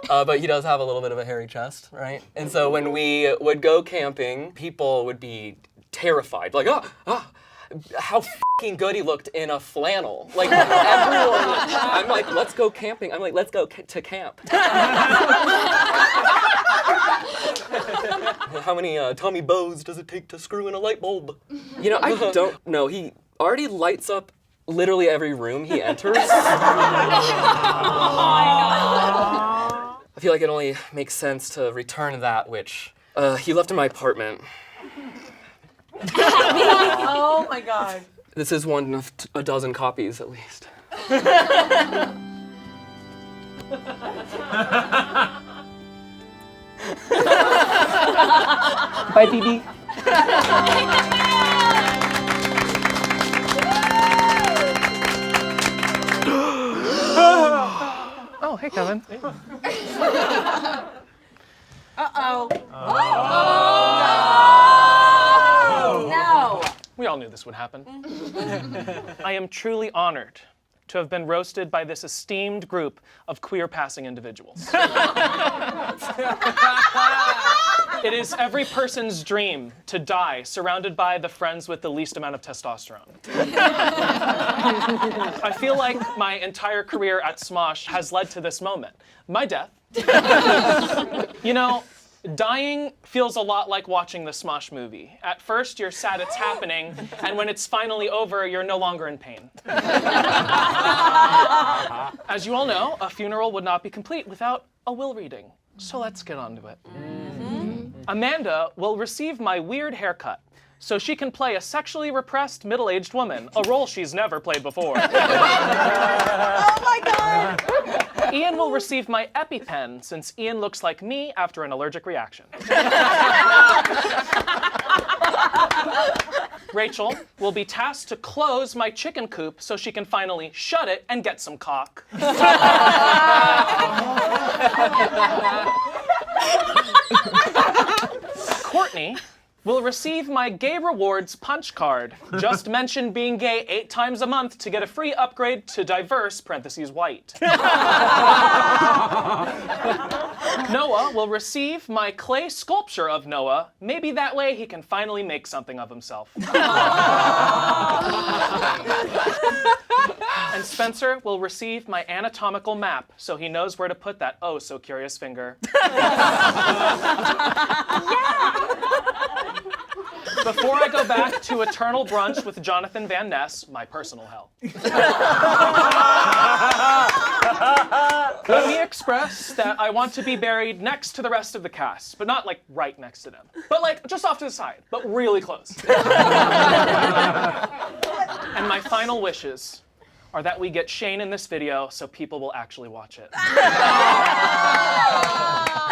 But he does have a little bit of a hairy chest, right? And so when we would go camping, people would be terrified, like, how f***ing good he looked in a flannel. Like, everyone, I'm like, let's go camping. I'm like, let's go to camp. How many Tommy Bows does it take to screw in a light bulb? You know, I don't know. He already lights up literally every room he enters. I feel like it only makes sense to return that which he left in my apartment. Oh my God. This is one of a dozen copies, at least. Bye, BB. Oh, hey, Kevin. Uh-oh. No. We all knew this would happen. I am truly honored to have been roasted by this esteemed group of queer-passing individuals. It is every person's dream to die surrounded by the friends with the least amount of testosterone. I feel like my entire career at Smosh has led to this moment. My death. You know, dying feels a lot like watching the Smosh movie. At first, you're sad it's happening, and when it's finally over, you're no longer in pain. As you all know, a funeral would not be complete without a will reading. So let's get on to it. Amanda will receive my weird haircut so she can play a sexually repressed middle-aged woman, a role she's never played before. Oh my God! Ian will receive my EpiPen since Ian looks like me after an allergic reaction. Rachel will be tasked to close my chicken coop so she can finally shut it and get some cock. Courtney will receive my gay rewards punch card. Just mention being gay 8 times a month to get a free upgrade to diverse (white). Noah will receive my clay sculpture of Noah. Maybe that way he can finally make something of himself. And Spencer will receive my anatomical map so he knows where to put that oh so curious finger. Before I go back to eternal brunch with Jonathan Van Ness, my personal hell. Let me express that I want to be buried next to the rest of the cast, but not like right next to them, but like just off to the side, but really close. And my final wishes are that we get Shayne in this video so people will actually watch it.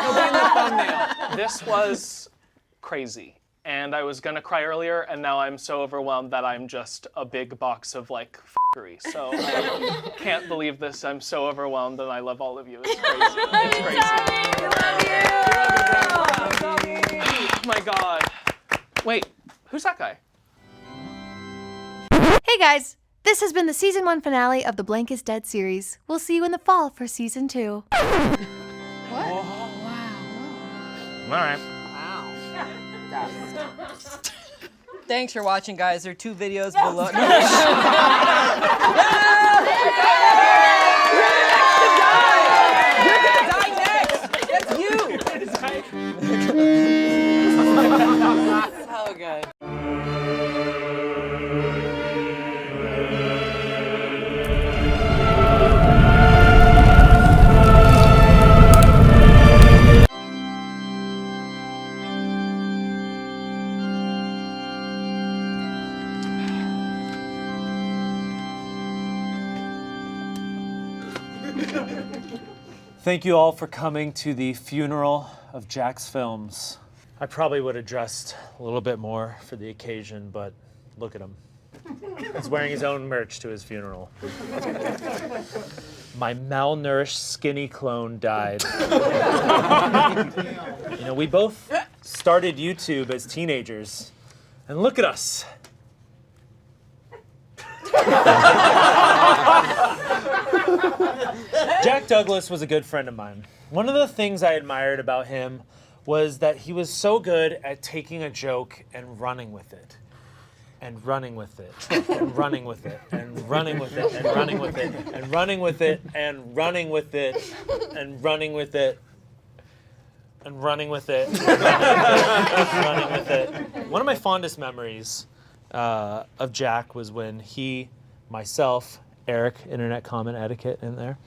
He'll be in the thumbnail. This was crazy. And I was gonna cry earlier, and now I'm so overwhelmed that I'm just a big box of like f***ery. So I can't believe this. I'm so overwhelmed, and I love all of you. It's crazy. It's crazy. Oh my God. Wait, who's that guy? Hey guys, this has been the season 1 finale of the Blank is Dead series. We'll see you in the fall for season 2. All right. Thanks for watching, guys. There are 2 videos below. So good. Thank you all for coming to the funeral of Jacksfilms. I probably would have dressed a little bit more for the occasion, but look at him. He's wearing his own merch to his funeral. My malnourished, skinny clone died. You know, we both started YouTube as teenagers, and look at us. Jack Douglas was a good friend of mine. One of the things I admired about him was that he was so good at taking a joke and running with it. And running with it, and running with it, and running with it, and running with it, and running with it, and running with it, and running with it, and running with it, and running with it. One of my fondest memories of Jack was when he, myself, Eric, internet comment etiquette in there,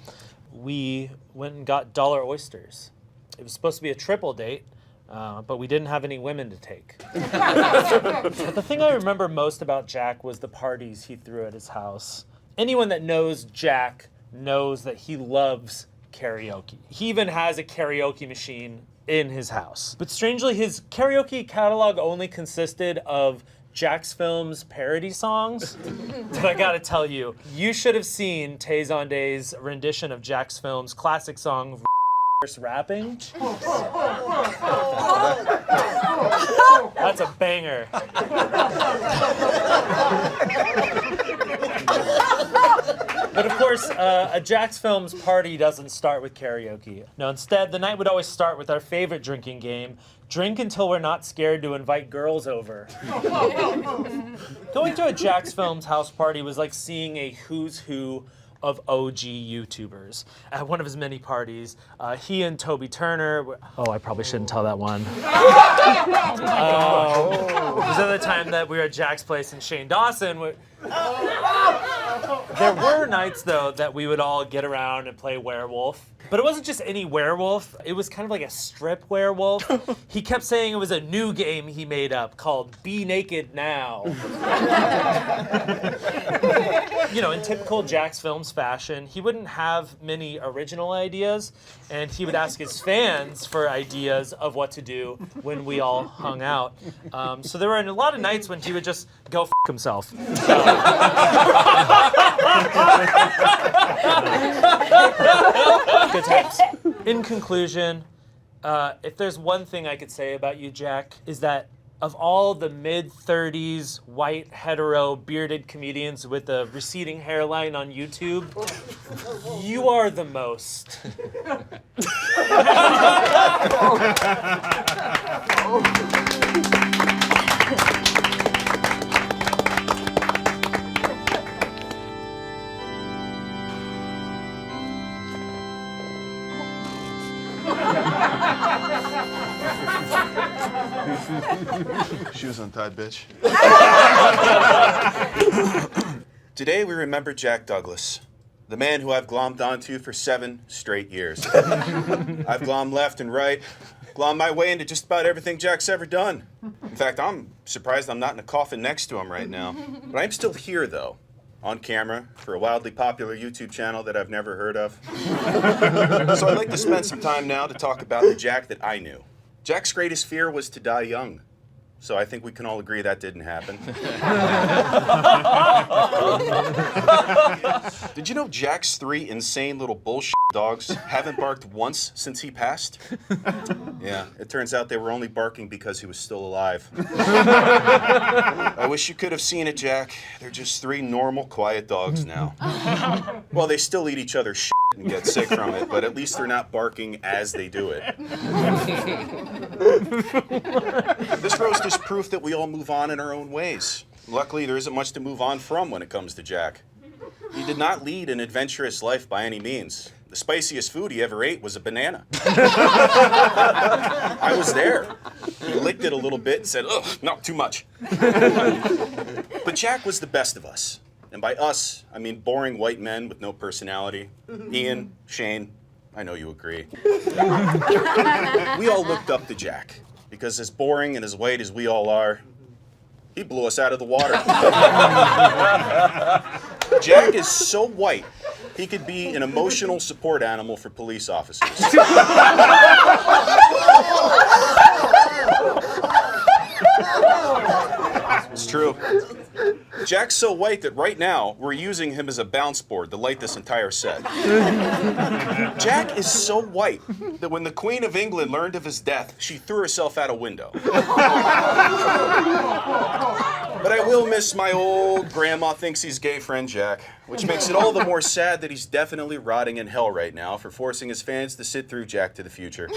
we went and got dollar oysters. It was supposed to be a triple date, but we didn't have any women to take. But the thing I remember most about Jack was the parties he threw at his house. Anyone that knows Jack knows that he loves karaoke. He even has a karaoke machine in his house. But strangely, his karaoke catalog only consisted of Jacksfilms parody songs. But I gotta tell you, you should have seen Tayzonday's rendition of Jacksfilms' classic song, rapping. That's a banger. But of course, a Jacksfilms party doesn't start with karaoke. No, instead, the night would always start with our favorite drinking game, drink until we're not scared to invite girls over. Going to a Jacksfilms house party was like seeing a who's who of OG YouTubers. At one of his many parties, he and Toby Turner oh, I probably shouldn't tell that one. It was another time that we were at Jack's place and Shane Dawson. There were nights, though, that we would all get around and play werewolf. But it wasn't just any werewolf. It was kind of like a strip werewolf. He kept saying it was a new game he made up called Be Naked Now. You know, in typical Jacksfilms fashion, he wouldn't have many original ideas, and he would ask his fans for ideas of what to do when we all hung out. So there were a lot of nights when he would just go f*** himself. Good times. In conclusion, if there's one thing I could say about you, Jack, is that of all the mid-30s white hetero bearded comedians with a receding hairline on YouTube, you are the most. She was untied, bitch. Today we remember Jack Douglas, the man who I've glommed onto for 7 straight years. I've glommed left and right, glommed my way into just about everything Jack's ever done. In fact, I'm surprised I'm not in a coffin next to him right now. But I'm still here, though, on camera for a wildly popular YouTube channel that I've never heard of. So I'd like to spend some time now to talk about the Jack that I knew. Jack's greatest fear was to die young. So I think we can all agree that didn't happen. Did you know Jack's 3 insane little bullshit dogs haven't barked once since he passed? Yeah, it turns out they were only barking because he was still alive. I wish you could have seen it, Jack. They're just 3 normal, quiet dogs now. Well, they still eat each other's shit, and get sick from it, but at least they're not barking as they do it. This roast is proof that we all move on in our own ways. Luckily, there isn't much to move on from when it comes to Jack. He did not lead an adventurous life by any means. The spiciest food he ever ate was a banana. I was there. He licked it a little bit and said, ugh, no, too much. But Jack was the best of us. And by us, I mean boring white men with no personality. Ian, Shayne, I know you agree. We all looked up to Jack, because as boring and as white as we all are, he blew us out of the water. Jack is so white, he could be an emotional support animal for police officers. It's true. Jack's so white that right now we're using him as a bounce board to light this entire set. Jack is so white that when the Queen of England learned of his death, she threw herself out a window. But I will miss my old grandma thinks he's gay friend Jack, which makes it all the more sad that he's definitely rotting in hell right now for forcing his fans to sit through Jack to the Future.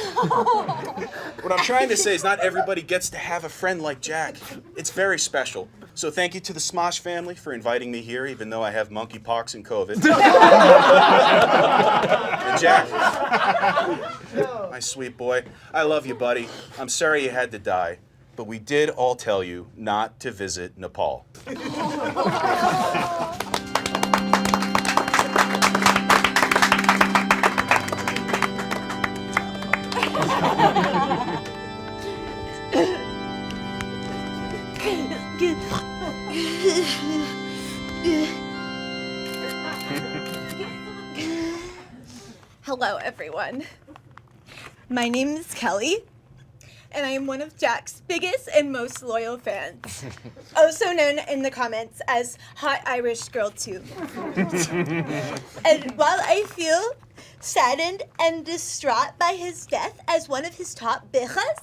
What I'm trying to say is not everybody gets to have a friend like Jack. It's very special. So thank you to the Smosh family for inviting me here, even though I have monkeypox and COVID. And Jack, my sweet boy, I love you, buddy. I'm sorry you had to die. But we did all tell you not to visit Nepal. Hello, everyone. My name is Kelly, and I am one of Jack's biggest and most loyal fans, also known in the comments as Hot Irish Girl 2. And while I feel saddened and distraught by his death as one of his top bijas,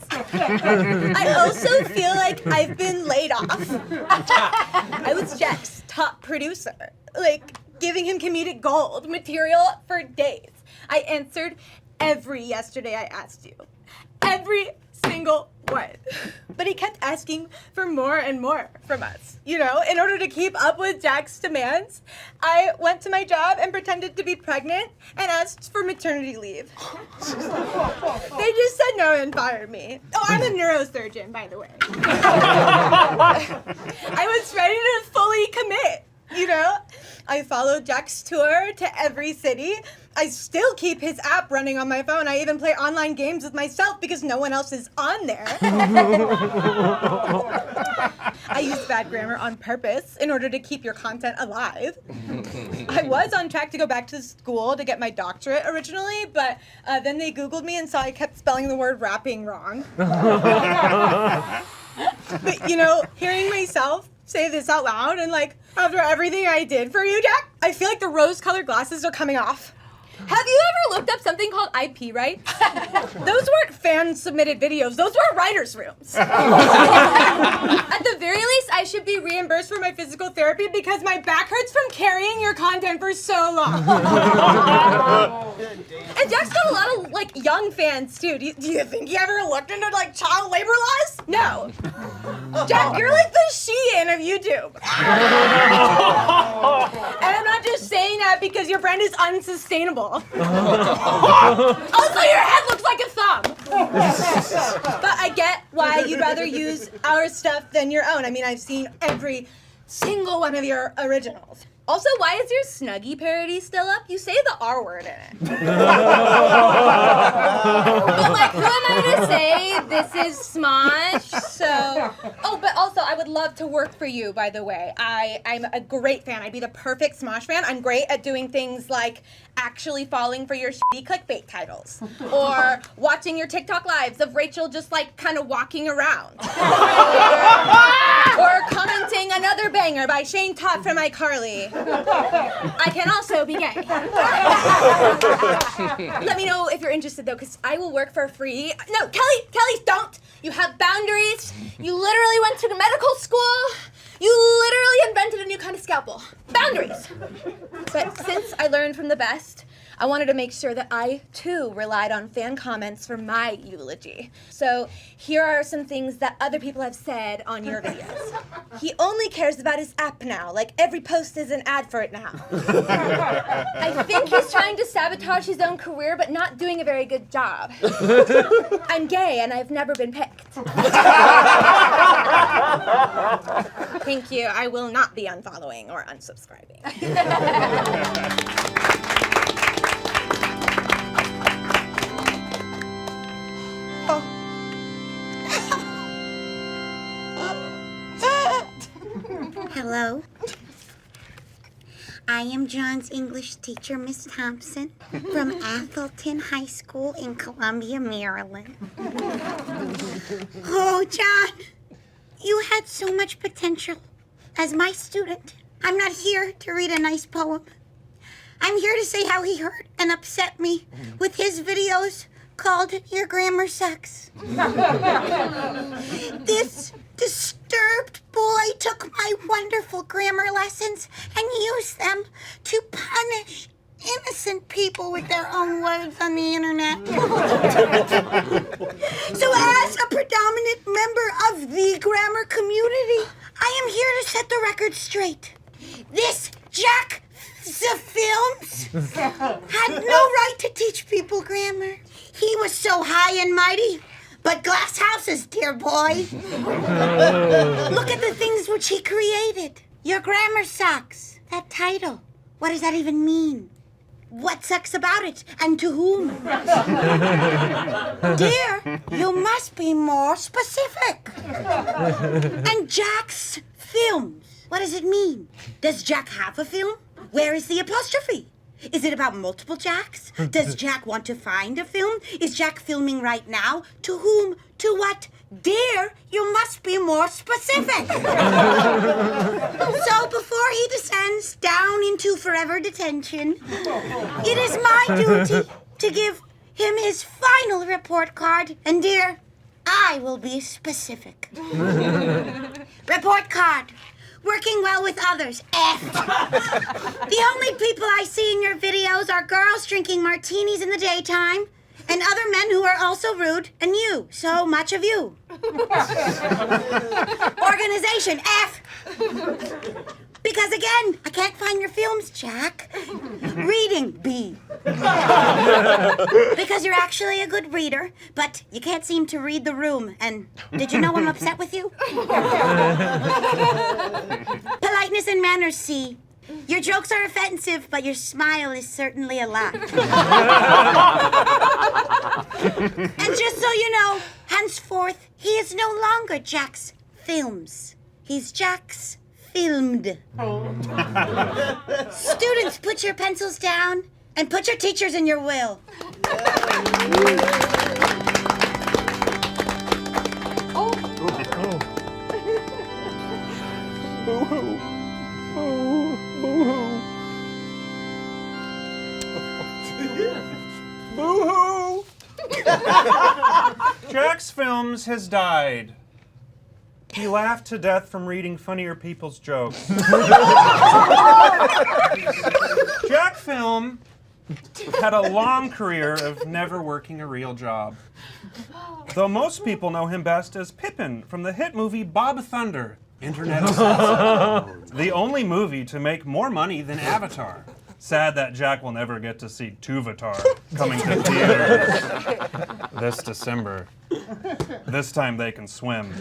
I also feel like I've been laid off. I was Jack's top producer, like giving him comedic gold material for days. I answered every yesterday I asked you. Every single one. But he kept asking for more and more from us. You know, in order to keep up with Jack's demands, I went to my job and pretended to be pregnant and asked for maternity leave. They just said no and fired me. Oh, I'm a neurosurgeon, by the way. I was ready to fully commit, you know? I followed Jack's tour to every city. I still keep his app running on my phone. I even play online games with myself because no one else is on there. I used bad grammar on purpose in order to keep your content alive. I was on track to go back to school to get my doctorate originally, but then they Googled me and saw I kept spelling the word rapping wrong. But, you know, hearing myself say this out loud and like, after everything I did for you, Jack, I feel like the rose-colored glasses are coming off. Have you ever looked up something called IP rights? Those weren't fan-submitted videos. Those were writers' rooms. At the very least, I should be reimbursed for my physical therapy because my back hurts from carrying your content for so long. And Jack's got a lot of, like, young fans, too. Do you think he ever looked into, like, child labor laws? No. Jack, you're like the Shein of YouTube. And I'm not just saying that because your brand is unsustainable. Also, your head looks like a thumb. But I get why you'd rather use our stuff than your own. I mean, I've seen every single one of your originals. Also, why is your Snuggie parody still up? You say the R word in it. But like, who am I to say this is Smosh? So, oh, but also, I would love to work for you, by the way. I'm a great fan. I'd be the perfect Smosh fan. I'm great at doing things like actually falling for your shitty clickbait titles. Or watching your TikTok lives of Rachel just like kind of walking around. Or commenting another banger by Shayne Topp from iCarly. I can also be gay. Let me know if you're interested though, because I will work for free. No, Kelly, don't! You have boundaries. You literally went to medical school. You literally invented a new kind of scalpel. Boundaries. But since I learned from the best, I wanted to make sure that I, too, relied on fan comments for my eulogy. So here are some things that other people have said on your videos. He only cares about his app now, like every post is an ad for it now. I think he's trying to sabotage his own career, but not doing a very good job. I'm gay and I've never been picked. Thank you. I will not be unfollowing or unsubscribing. Hello. I am John's English teacher, Miss Thompson, from Athelton High School in Columbia, Maryland. Oh, John, you had so much potential. As my student, I'm not here to read a nice poem. I'm here to say how he hurt and upset me with his videos called Your Grammar Sucks. This disturbed boy took my wonderful grammar lessons and used them to punish innocent people with their own words on the internet. So as a predominant member of the grammar community, I am here to set the record straight. This Jacksfilms had no right to teach people grammar. He was so high and mighty, but glass houses, dear boy. Look at the things which he created. Your grammar sucks. That title, what does that even mean? What sucks about it, and to whom? Dear, you must be more specific. And Jack's films, what does it mean? Does Jack have a film? Where is the apostrophe? Is it about multiple Jacks? Does Jack want to find a film? Is Jack filming right now? To whom? To what? Dear, you must be more specific. So before he descends down into forever detention, it is my duty to give him his final report card. And dear, I will be specific. Report card. Working well with others. F. The only people I see in your videos are girls drinking martinis in the daytime and other men who are also rude, and you. So much of you. Organization. F. Because again, I can't find your films, Jack. Reading. B. Because you're actually a good reader, but you can't seem to read the room. And did you know I'm upset with you? Politeness and manners, C. Your jokes are offensive, but your smile is certainly a lie. And just so you know, henceforth, he is no longer Jack's Films. He's Jack's Filmed. Students, put your pencils down and put your teachers in your will. Boo-hoo. Boo-hoo. Boo-hoo. Jacksfilms has died. He laughed to death from reading funnier people's jokes. Jacksfilm had a long career of never working a real job. Though most people know him best as Pippin from the hit movie Bob Thunder, Internet Assassin, the only movie to make more money than Avatar. Sad that Jack will never get to see Tuvatar coming to theaters this December. This time they can swim.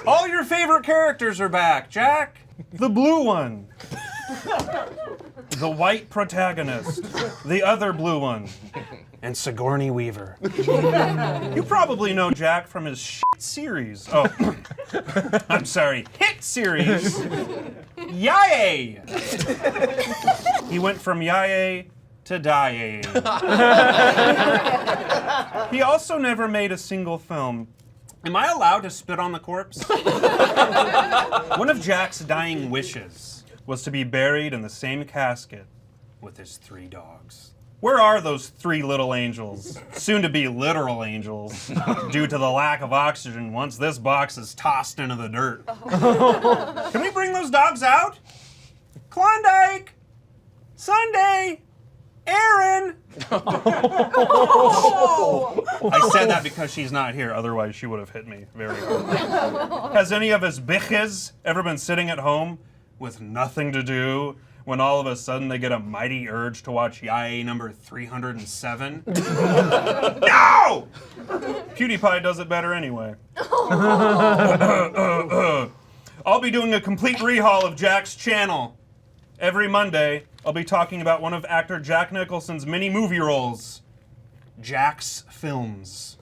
All your favorite characters are back, Jack. The blue one. The white protagonist. The other blue one. And Sigourney Weaver. You probably know Jack from his shit series. Oh, I'm sorry, hit series. Yaye! He went from Yaye to Die. He also never made a single film. Am I allowed to spit on the corpse? One of Jack's dying wishes was to be buried in the same casket with his 3 dogs. Where are those 3 little angels, soon to be literal angels, due to the lack of oxygen once this box is tossed into the dirt? Can we bring those dogs out? Klondike! Sunday! Aaron! I said that because she's not here, otherwise she would have hit me very hard. Has any of us bitches ever been sitting at home with nothing to do when all of a sudden they get a mighty urge to watch Yae number 307? No! PewDiePie does it better anyway. I'll be doing a complete rehaul of Jack's channel. Every Monday, I'll be talking about one of actor Jack Nicholson's many movie roles, Jacksfilms.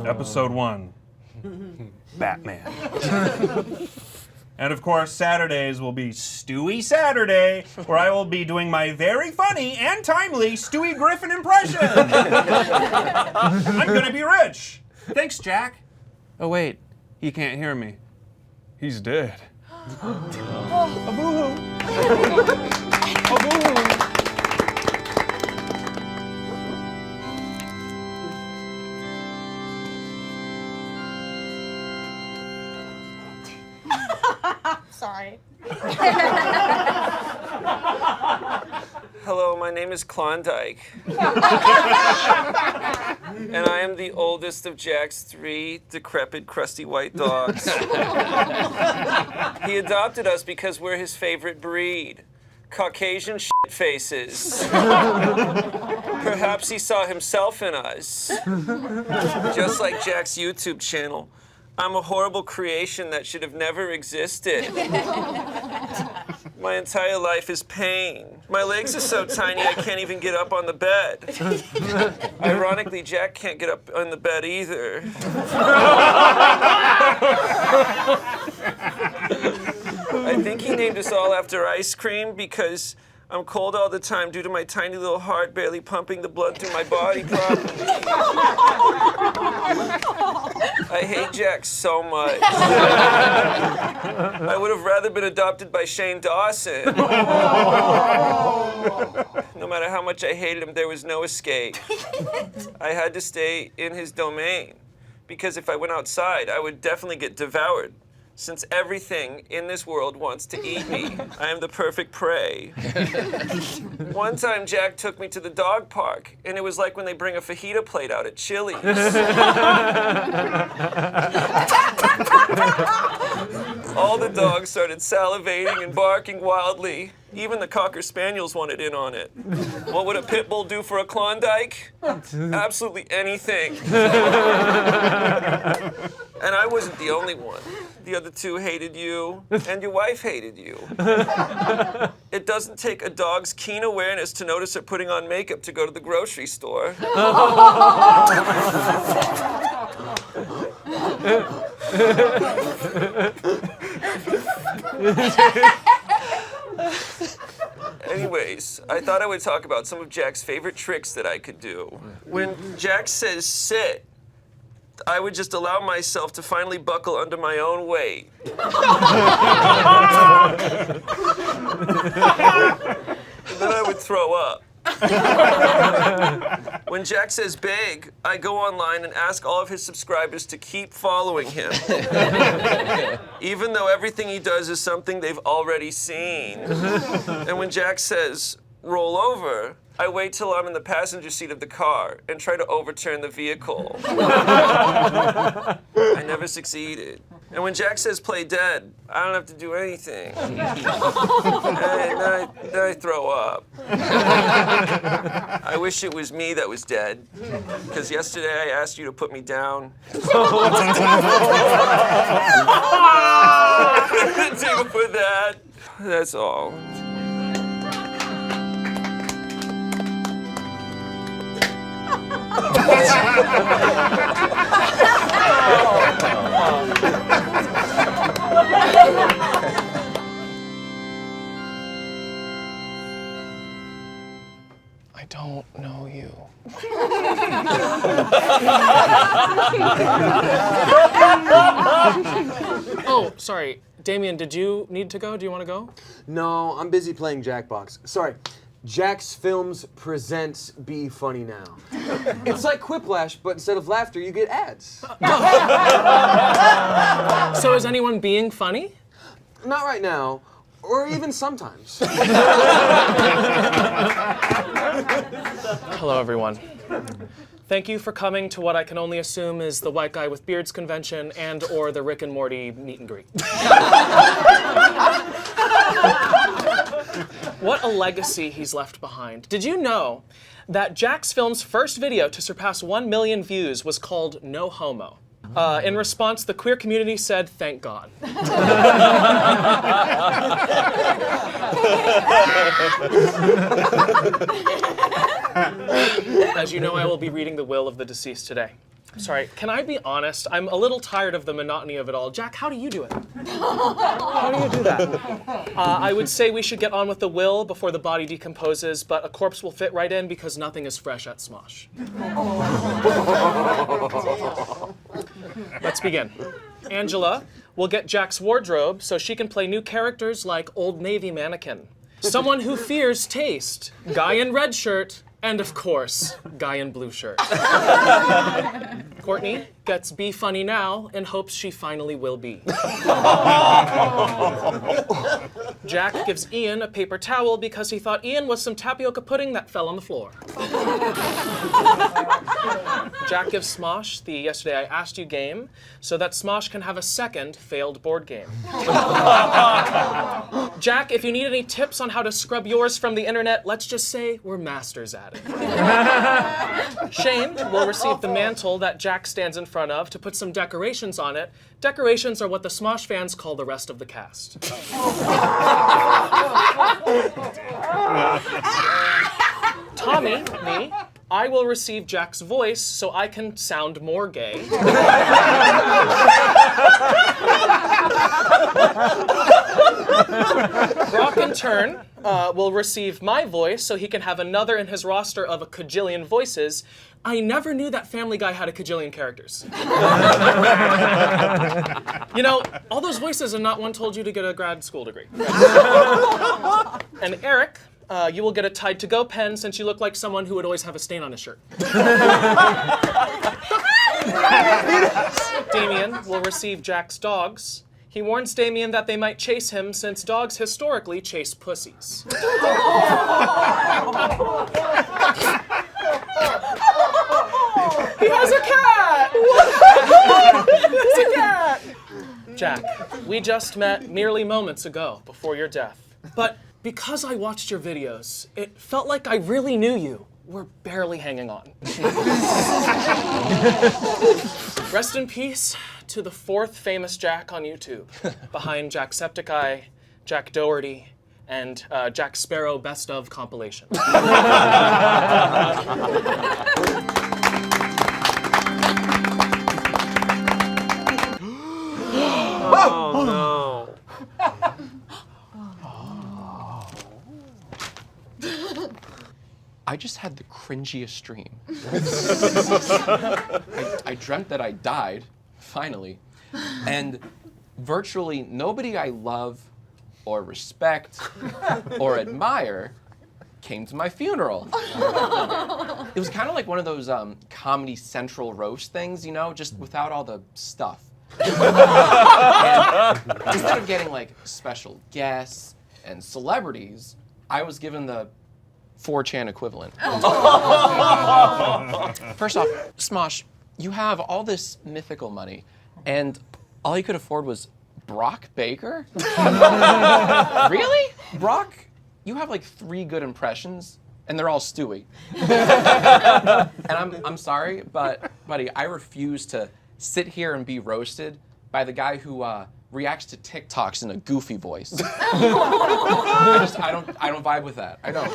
Episode 1, Batman. And of course, Saturdays will be Stewie Saturday, where I will be doing my very funny and timely Stewie Griffin impression. I'm gonna be rich. Thanks, Jack. Oh wait, he can't hear me. He's dead. Afualo. Sorry. Hello, my name is Klondike. And I am the oldest of Jack's 3 decrepit, crusty white dogs. He adopted us because we're his favorite breed. Caucasian shit faces. Perhaps he saw himself in us. Just like Jack's YouTube channel. I'm a horrible creation that should have never existed. My entire life is pain. My legs are so tiny I can't even get up on the bed. Ironically, Jack can't get up on the bed either. I think he named us all after ice cream because I'm cold all the time due to my tiny little heart barely pumping the blood through my body properly. I hate Jack so much. I would have rather been adopted by Shane Dawson. No matter how much I hated him, there was no escape. I had to stay in his domain because if I went outside, I would definitely get devoured. Since everything in this world wants to eat me, I am the perfect prey. One time, Jack took me to the dog park, and it was like when they bring a fajita plate out at Chili's. All the dogs started salivating and barking wildly. Even the Cocker Spaniels wanted in on it. What would a pit bull do for a Klondike? Absolutely anything. And I wasn't the only one. The other 2 hated you, and your wife hated you. It doesn't take a dog's keen awareness to notice her putting on makeup to go to the grocery store. Anyways, I thought I would talk about some of Jack's favorite tricks that I could do. When Jack says sit, I would just allow myself to finally buckle under my own weight. And then I would throw up. When Jack says beg, I go online and ask all of his subscribers to keep following him. Even though everything he does is something they've already seen. And when Jack says roll over, I wait till I'm in the passenger seat of the car and try to overturn the vehicle. I never succeeded. And when Jack says play dead, I don't have to do anything. And I throw up. I wish it was me that was dead, because yesterday I asked you to put me down. Take a for that. That's all. I don't know you. Oh, sorry. Damien, did you need to go? Do you want to go? No, I'm busy playing Jackbox. Sorry. Jacksfilms presents Be Funny Now. It's like Quiplash, but instead of laughter, you get ads. So is anyone being funny? Not right now. Or even sometimes. Hello, everyone. Thank you for coming to what I can only assume is the White Guy with Beards convention and or the Rick and Morty meet and greet. What a legacy he's left behind. Did you know that Jacksfilms' first video to surpass 1 million views was called No Homo? In response, the queer community said, thank God. As you know, I will be reading the will of the deceased today. Sorry, can I be honest? I'm a little tired of the monotony of it all. Jack, how do you do it? How do you do that? I would say we should get on with the will before the body decomposes, but a corpse will fit right in because nothing is fresh at Smosh. Let's begin. Angela will get Jack's wardrobe so she can play new characters like Old Navy mannequin, someone who fears taste, guy in red shirt, and of course, guy in blue shirt. Courtney gets Be Funny Now and hopes she finally will be. Jack gives Ian a paper towel because he thought Ian was some tapioca pudding that fell on the floor. Jack gives Smosh the Yesterday I Asked You game so that Smosh can have a second failed board game. Jack, if you need any tips on how to scrub yours from the internet, let's just say we're masters at it. Shayne will receive the mantle that Jack stands in front of to put some decorations on it. Decorations are what the Smosh fans call the rest of the cast. Tommy, me, I will receive Jack's voice so I can sound more gay. Brock, in turn, will receive my voice so he can have another in his roster of a kajillion voices. I never knew that Family Guy had a kajillion characters. You know, all those voices and not one told you to get a grad school degree. And Eric, you will get a Tide to Go pen since you look like someone who would always have a stain on his shirt. Damien will receive Jack's dogs. He warns Damien that they might chase him since dogs historically chase pussies. He has a cat! He has a cat! Jack, we just met merely moments ago before your death. But because I watched your videos, it felt like I really knew you. We're barely hanging on. Rest in peace to the fourth famous Jack on YouTube, behind Jacksepticeye, Jack Doherty, and Jack Sparrow Best Of compilation. Oh no. I just had the cringiest dream. I dreamt that I died, finally, and virtually nobody I love or respect or admire came to my funeral. It was kind of like one of those Comedy Central roast things, you know, just without all the stuff. And instead of getting like special guests and celebrities, I was given the 4chan equivalent. First off, Smosh, you have all this Mythical money, and all you could afford was Brock Baker? Really? Brock, you have like 3 good impressions, and they're all Stewie. And I'm sorry, but buddy, I refuse to sit here and be roasted by the guy who reacts to TikToks in a goofy voice. I don't vibe with that. I don't.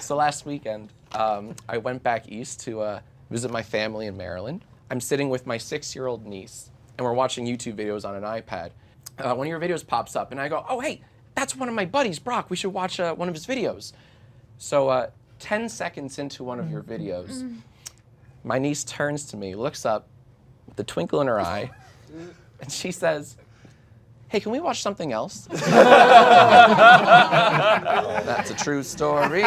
So last weekend, I went back east to visit my family in Maryland. I'm sitting with my 6-year-old niece, and we're watching YouTube videos on an iPad. One of your videos pops up, and I go, oh, hey, that's one of my buddies, Brock. We should watch one of his videos. So 10 seconds into one of your videos, my niece turns to me, looks up, with a twinkle in her eye, and she says, hey, can we watch something else? That's a true story.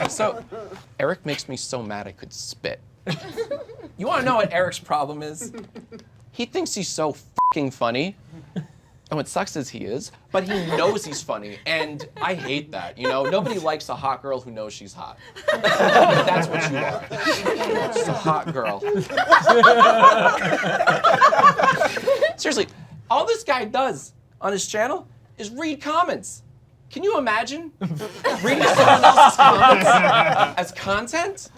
So Eric makes me so mad I could spit. You want to know what Eric's problem is? He thinks he's so f***ing funny. And what sucks is he is, but he knows he's funny, and I hate that, you know? Nobody likes a hot girl who knows she's hot. But that's what you are. Just a hot girl. Seriously, all this guy does on his channel is read comments. Can you imagine reading someone else's comments as content?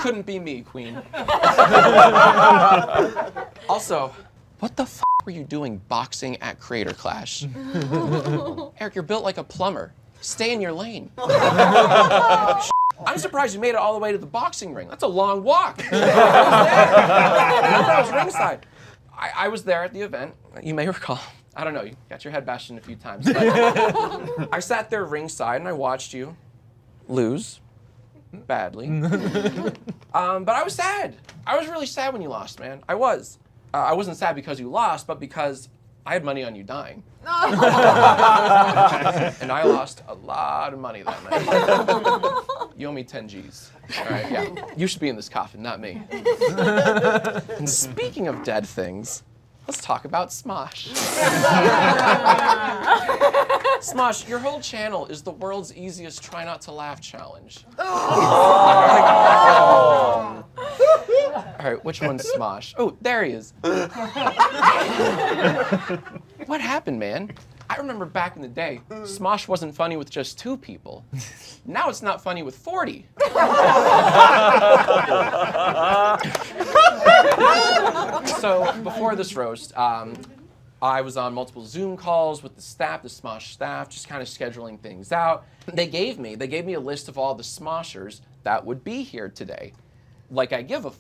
Couldn't be me, Queen. Also, what the f were you doing boxing at Creator Clash? Eric, you're built like a plumber. Stay in your lane. I'm surprised you made it all the way to the boxing ring. That's a long walk. I was ringside. I was there at the event. You may recall. I don't know, you got your head bashed in a few times. But I sat there ringside and I watched you lose badly. But I was sad. I was really sad when you lost, man. I was. I wasn't sad because you lost, but because I had money on you dying. And I lost a lot of money that night. You owe me 10 G's. All right, yeah. You should be in this coffin, not me. And speaking of dead things, let's talk about Smosh. Smosh, your whole channel is the world's easiest try not to laugh challenge. All right, which one's Smosh? Oh, there he is. What happened, man? I remember back in the day, Smosh wasn't funny with just 2 people. Now it's not funny with 40. So before this roast, I was on multiple Zoom calls with the staff, the Smosh staff, just kind of scheduling things out. They gave me a list of all the Smoshers that would be here today. Like I give a f***.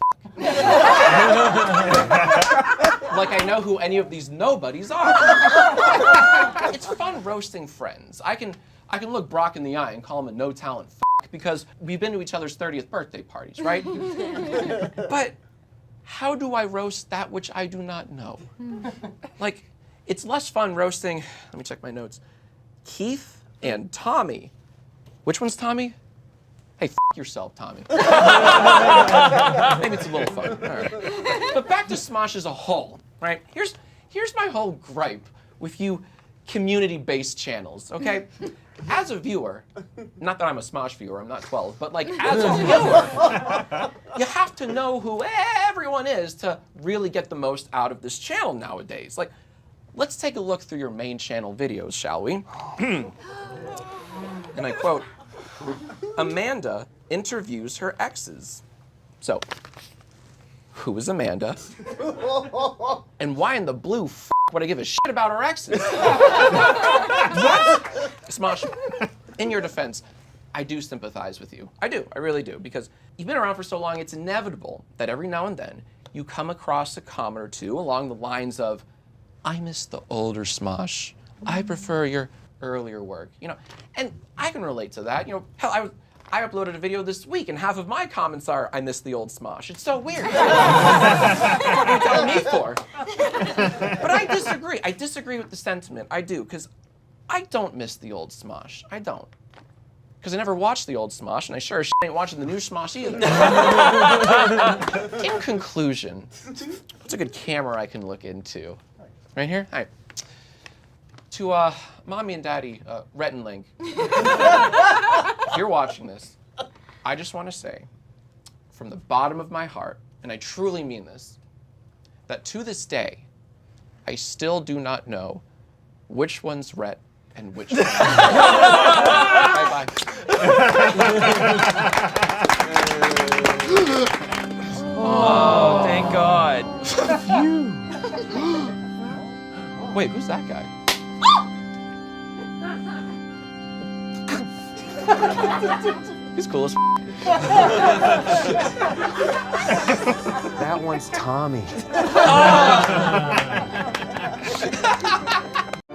Like I know who any of these nobodies are. It's fun roasting friends. I can look Brock in the eye and call him a no-talent f*** because we've been to each other's 30th birthday parties, right? But how do I roast that which I do not know? Like, it's less fun roasting, let me check my notes, Keith and Tommy. Which one's Tommy? Hey, f*** yourself, Tommy. Maybe it's a little fun. All right. But back to Smosh as a whole, right? Here's my whole gripe with you community-based channels, okay? As a viewer, not that I'm a Smosh viewer, I'm not 12, but like as a viewer, you have to know who everyone is to really get the most out of this channel nowadays. Like, let's take a look through your main channel videos, shall we? And I quote, Amanda interviews her exes. So, who is Amanda? And why in the blue f would I give a shit about her exes? What? Smosh, in your defense, I do sympathize with you. I do, I really do, because you've been around for so long, it's inevitable that every now and then you come across a comment or two along the lines of, I miss the older Smosh. I prefer your earlier work, you know, and I can relate to that. You know, hell, I uploaded a video this week, and half of my comments are, I miss the old Smosh. It's so weird. What are you telling me for? But I disagree. I disagree with the sentiment. I do, because I don't miss the old Smosh. I don't. Because I never watched the old Smosh, and I sure as ain't watching the new Smosh either. In conclusion, what's a good camera I can look into? Right here? Hi. To Mommy and Daddy, Rhett and Link. If you're watching this, I just want to say, from the bottom of my heart, and I truly mean this, that to this day, I still do not know which one's Rhett and which one's Bye-bye. Oh, thank God. Wait, who's that guy? He's cool as That one's Tommy.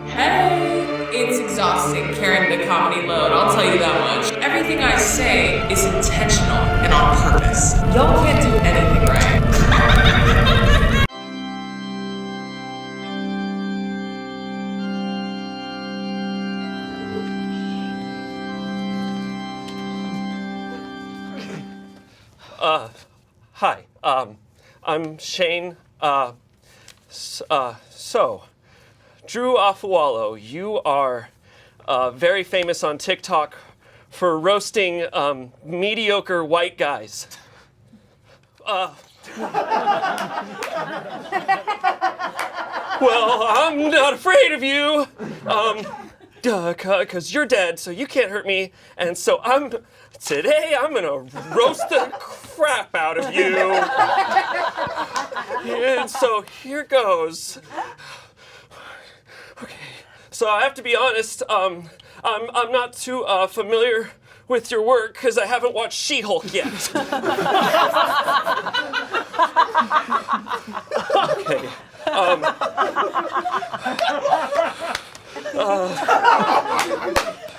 Hey, it's exhausting carrying the comedy load, I'll tell you that much. Everything I say is intentional and on purpose. Y'all can't do anything right. Hi, I'm Shayne. So, Drew Afualo, you are very famous on TikTok for roasting mediocre white guys. Well, I'm not afraid of you, because you're dead, so you can't hurt me. And so today I'm gonna roast the crap out of you. And so here goes. Okay, so I have to be honest, I'm not too familiar with your work because I haven't watched She-Hulk yet. Okay.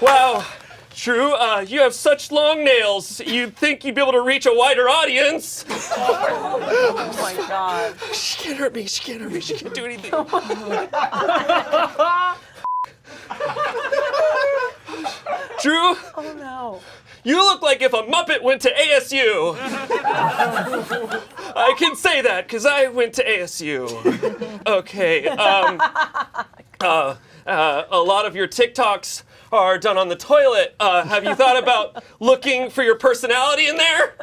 Wow, Drew, you have such long nails. You'd think you'd be able to reach a wider audience. Oh my God. She can't hurt me. She can't hurt me. She can't do anything. Drew? Oh no. You look like if a Muppet went to ASU. I can say that because I went to ASU. Okay. A lot of your TikToks are done on the toilet. Have you thought about looking for your personality in there?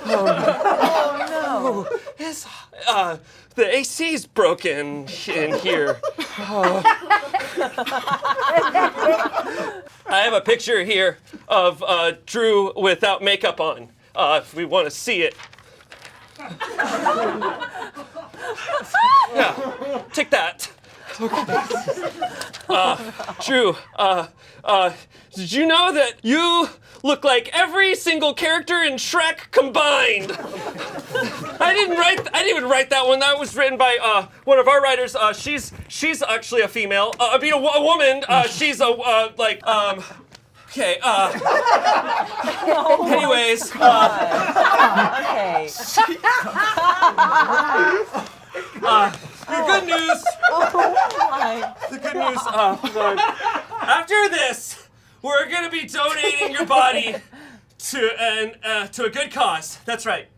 Oh no. It's, the AC's broken in here. I have a picture here of Drew without makeup on, if we want to see it. Yeah, take that. Drew, did you know that you look like every single character in Shrek combined? I didn't even write that one. That was written by one of our writers. She's actually a female. I mean, a woman. She's a okay. Anyways. Okay. The good news. The good news. After this, we're gonna be donating your body to a good cause. That's right.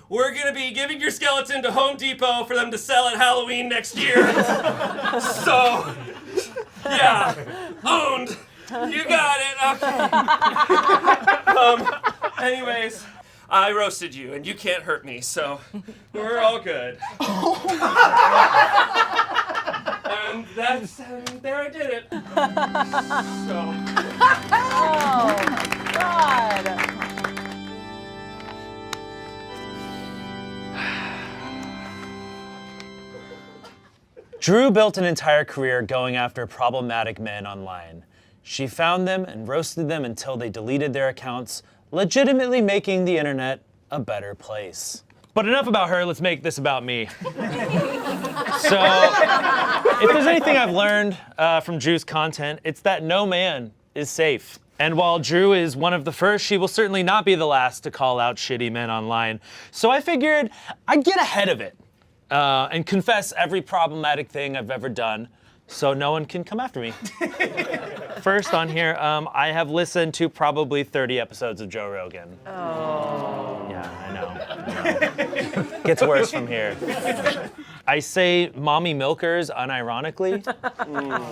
We're gonna be giving your skeleton to Home Depot for them to sell at Halloween next year. So, yeah, owned. You got it. Okay. Anyways. I roasted you, and you can't hurt me, so we're all good. And there I did it. So. Oh, God. Drew built an entire career going after problematic men online. She found them and roasted them until they deleted their accounts, legitimately making the internet a better place. But enough about her, let's make this about me. So, if there's anything I've learned from Drew's content, it's that no man is safe. And while Drew is one of the first, she will certainly not be the last to call out shitty men online. So I figured I'd get ahead of it and confess every problematic thing I've ever done so no one can come after me. First on here, I have listened to probably 30 episodes of Joe Rogan. Oh. Yeah, I know. Gets worse from here. I say mommy milkers unironically.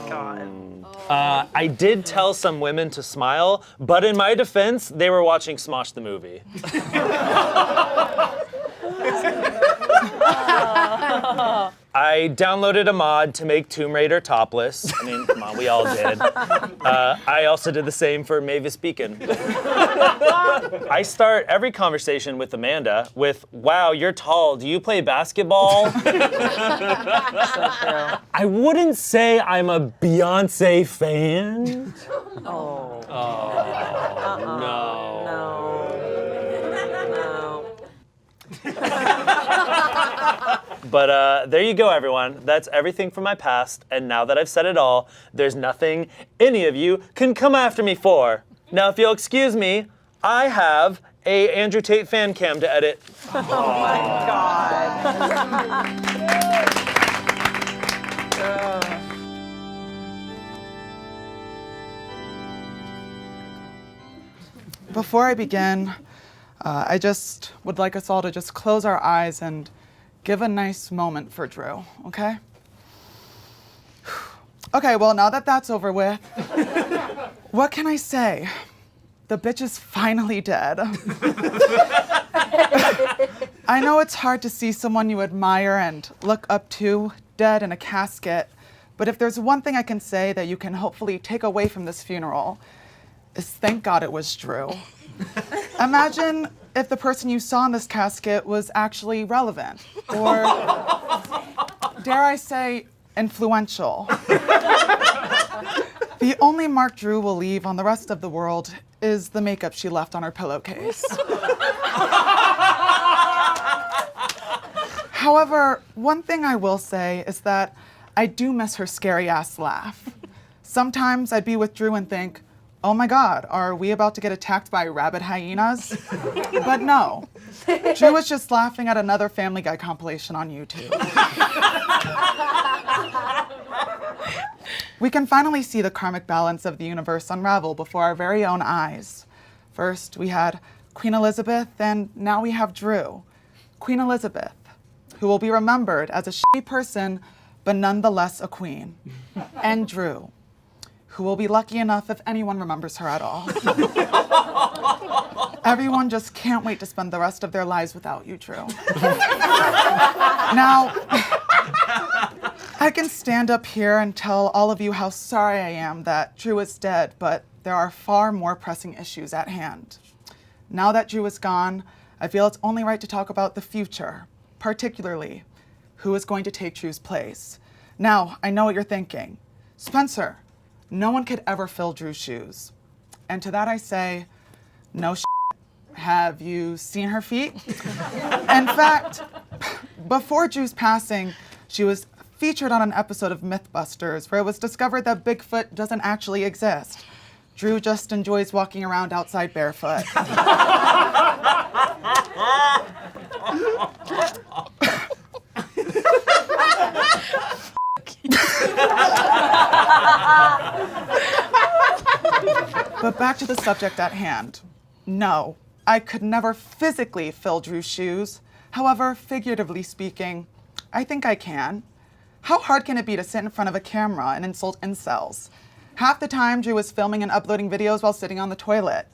God. I did tell some women to smile, but in my defense, they were watching Smosh the movie. I downloaded a mod to make Tomb Raider topless. I mean, come on, we all did. I also did the same for Mavis Beacon. I start every conversation with Amanda with, "Wow, you're tall. Do you play basketball?" I wouldn't say I'm a Beyonce fan. Oh. No. But there you go, everyone. That's everything from my past. And now that I've said it all, there's nothing any of you can come after me for. Now, if you'll excuse me, I have a Andrew Tate fan cam to edit. Oh my God. Before I begin, I just would like us all to just close our eyes and give a nice moment for Drew, okay? Okay, well, now that that's over with, what can I say? The bitch is finally dead. I know it's hard to see someone you admire and look up to dead in a casket, but if there's one thing I can say that you can hopefully take away from this funeral, is thank God it was Drew. Imagine if the person you saw in this casket was actually relevant, or dare I say, influential. The only mark Drew will leave on the rest of the world is the makeup she left on her pillowcase. However, one thing I will say is that I do miss her scary ass laugh. Sometimes I'd be with Drew and think, oh my God, are we about to get attacked by rabid hyenas? But no, Drew was just laughing at another Family Guy compilation on YouTube. We can finally see the karmic balance of the universe unravel before our very own eyes. First, we had Queen Elizabeth, and now we have Drew. Queen Elizabeth, who will be remembered as a shitty person, but nonetheless a queen. And Drew, who will be lucky enough if anyone remembers her at all. Everyone just can't wait to spend the rest of their lives without you, Drew. Now, I can stand up here and tell all of you how sorry I am that Drew is dead, but there are far more pressing issues at hand. Now that Drew is gone, I feel it's only right to talk about the future, particularly who is going to take Drew's place. Now, I know what you're thinking. Spencer, no one could ever fill Drew's shoes. And to that I say, no shit. Have you seen her feet? In fact, before Drew's passing, she was featured on an episode of Mythbusters where it was discovered that Bigfoot doesn't actually exist. Drew just enjoys walking around outside barefoot. But back to the subject at hand. No, I could never physically fill Drew's shoes. However, figuratively speaking, I think I can. How hard can it be to sit in front of a camera and insult incels? Half the time, Drew was filming and uploading videos while sitting on the toilet.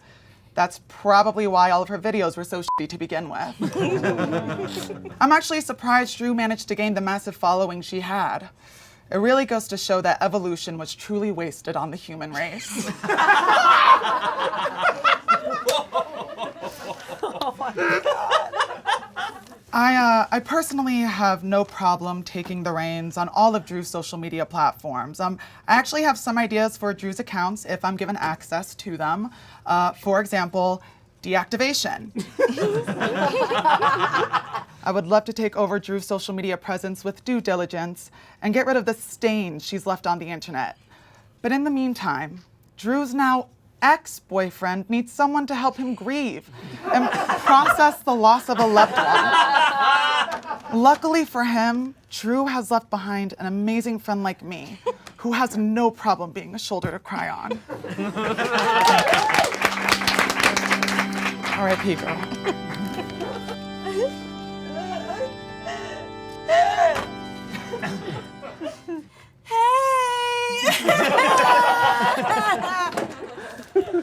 That's probably why all of her videos were so shitty to begin with. I'm actually surprised Drew managed to gain the massive following she had. It really goes to show that evolution was truly wasted on the human race. Oh my God. I personally have no problem taking the reins on all of Drew's social media platforms. I actually have some ideas for Drew's accounts if I'm given access to them. For example, deactivation. I would love to take over Drew's social media presence with due diligence and get rid of the stains she's left on the internet. But in the meantime, Drew's now ex-boyfriend needs someone to help him grieve and process the loss of a loved one. Luckily for him, Drew has left behind an amazing friend like me who has no problem being a shoulder to cry on. R.I.P. girl.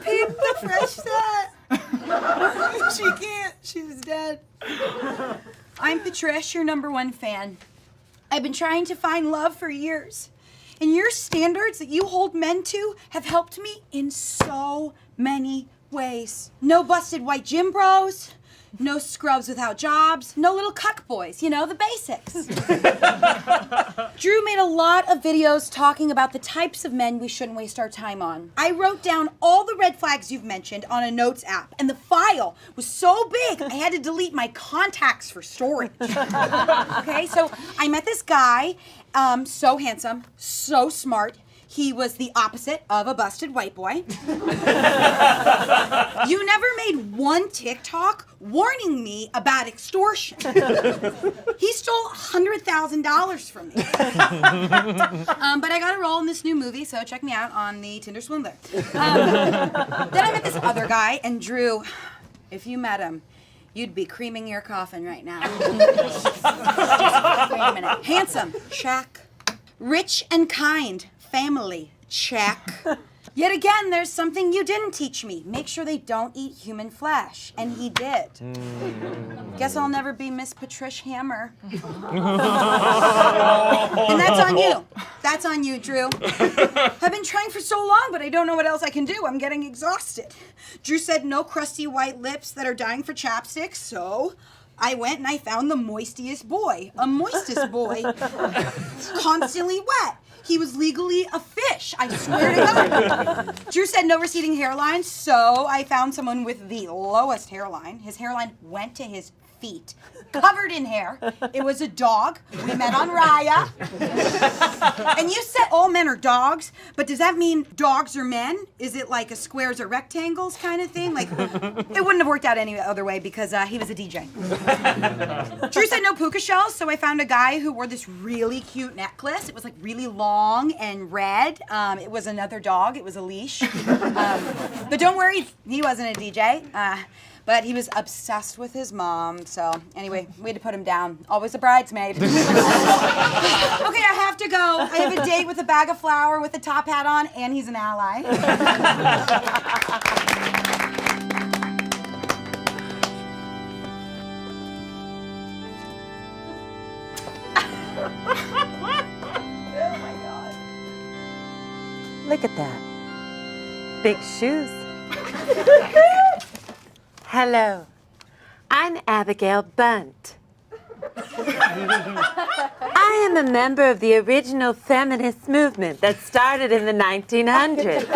Peep the fresh set. She can't. She's dead. I'm Patrish, your #1 fan. I've been trying to find love for years. And your standards that you hold men to have helped me in so many ways. No busted white gym bros, no scrubs without jobs, no little cuck boys, you know, the basics. Drew made a lot of videos talking about the types of men we shouldn't waste our time on. I wrote down all the red flags you've mentioned on a notes app, and the file was so big I had to delete my contacts for storage. Okay, so I met this guy, so handsome, so smart. He was the opposite of a busted white boy. You never made one TikTok warning me about extortion. He stole $100,000 from me. But I got a role in this new movie, so check me out on the Tinder Swindler. Then I met this other guy, and Drew, if you met him, you'd be creaming your coffin right now. Just wait a minute. Handsome, check. Rich and kind, family, check. Yet again, there's something you didn't teach me. Make sure they don't eat human flesh. And he did. Guess I'll never be Miss Patricia Hammer. And that's on you. That's on you, Drew. I've been trying for so long, but I don't know what else I can do. I'm getting exhausted. Drew said no crusty white lips that are dying for chapstick, so I went and I found the moistiest boy. A moistest boy. Constantly wet. He was legally a fish, I swear to God. Drew said no receding hairline, so I found someone with the lowest hairline. His hairline went to his feet, covered in hair. It was a dog. We met on Raya. And you said all men are dogs, but does that mean dogs are men? Is it like a squares or rectangles kind of thing? Like, it wouldn't have worked out any other way because he was a DJ. Drew said no puka shells, so I found a guy who wore this really cute necklace. It was like really long and red. It was another dog. It was a leash. But don't worry, he wasn't a DJ. But he was obsessed with his mom, so anyway, we had to put him down. Always a bridesmaid. Okay, I have to go. I have a date with a bag of flour with a top hat on, and he's an ally. Look at that. Big shoes. Hello, I'm Abigail Bunt. I am a member of the original feminist movement that started in the 1900s.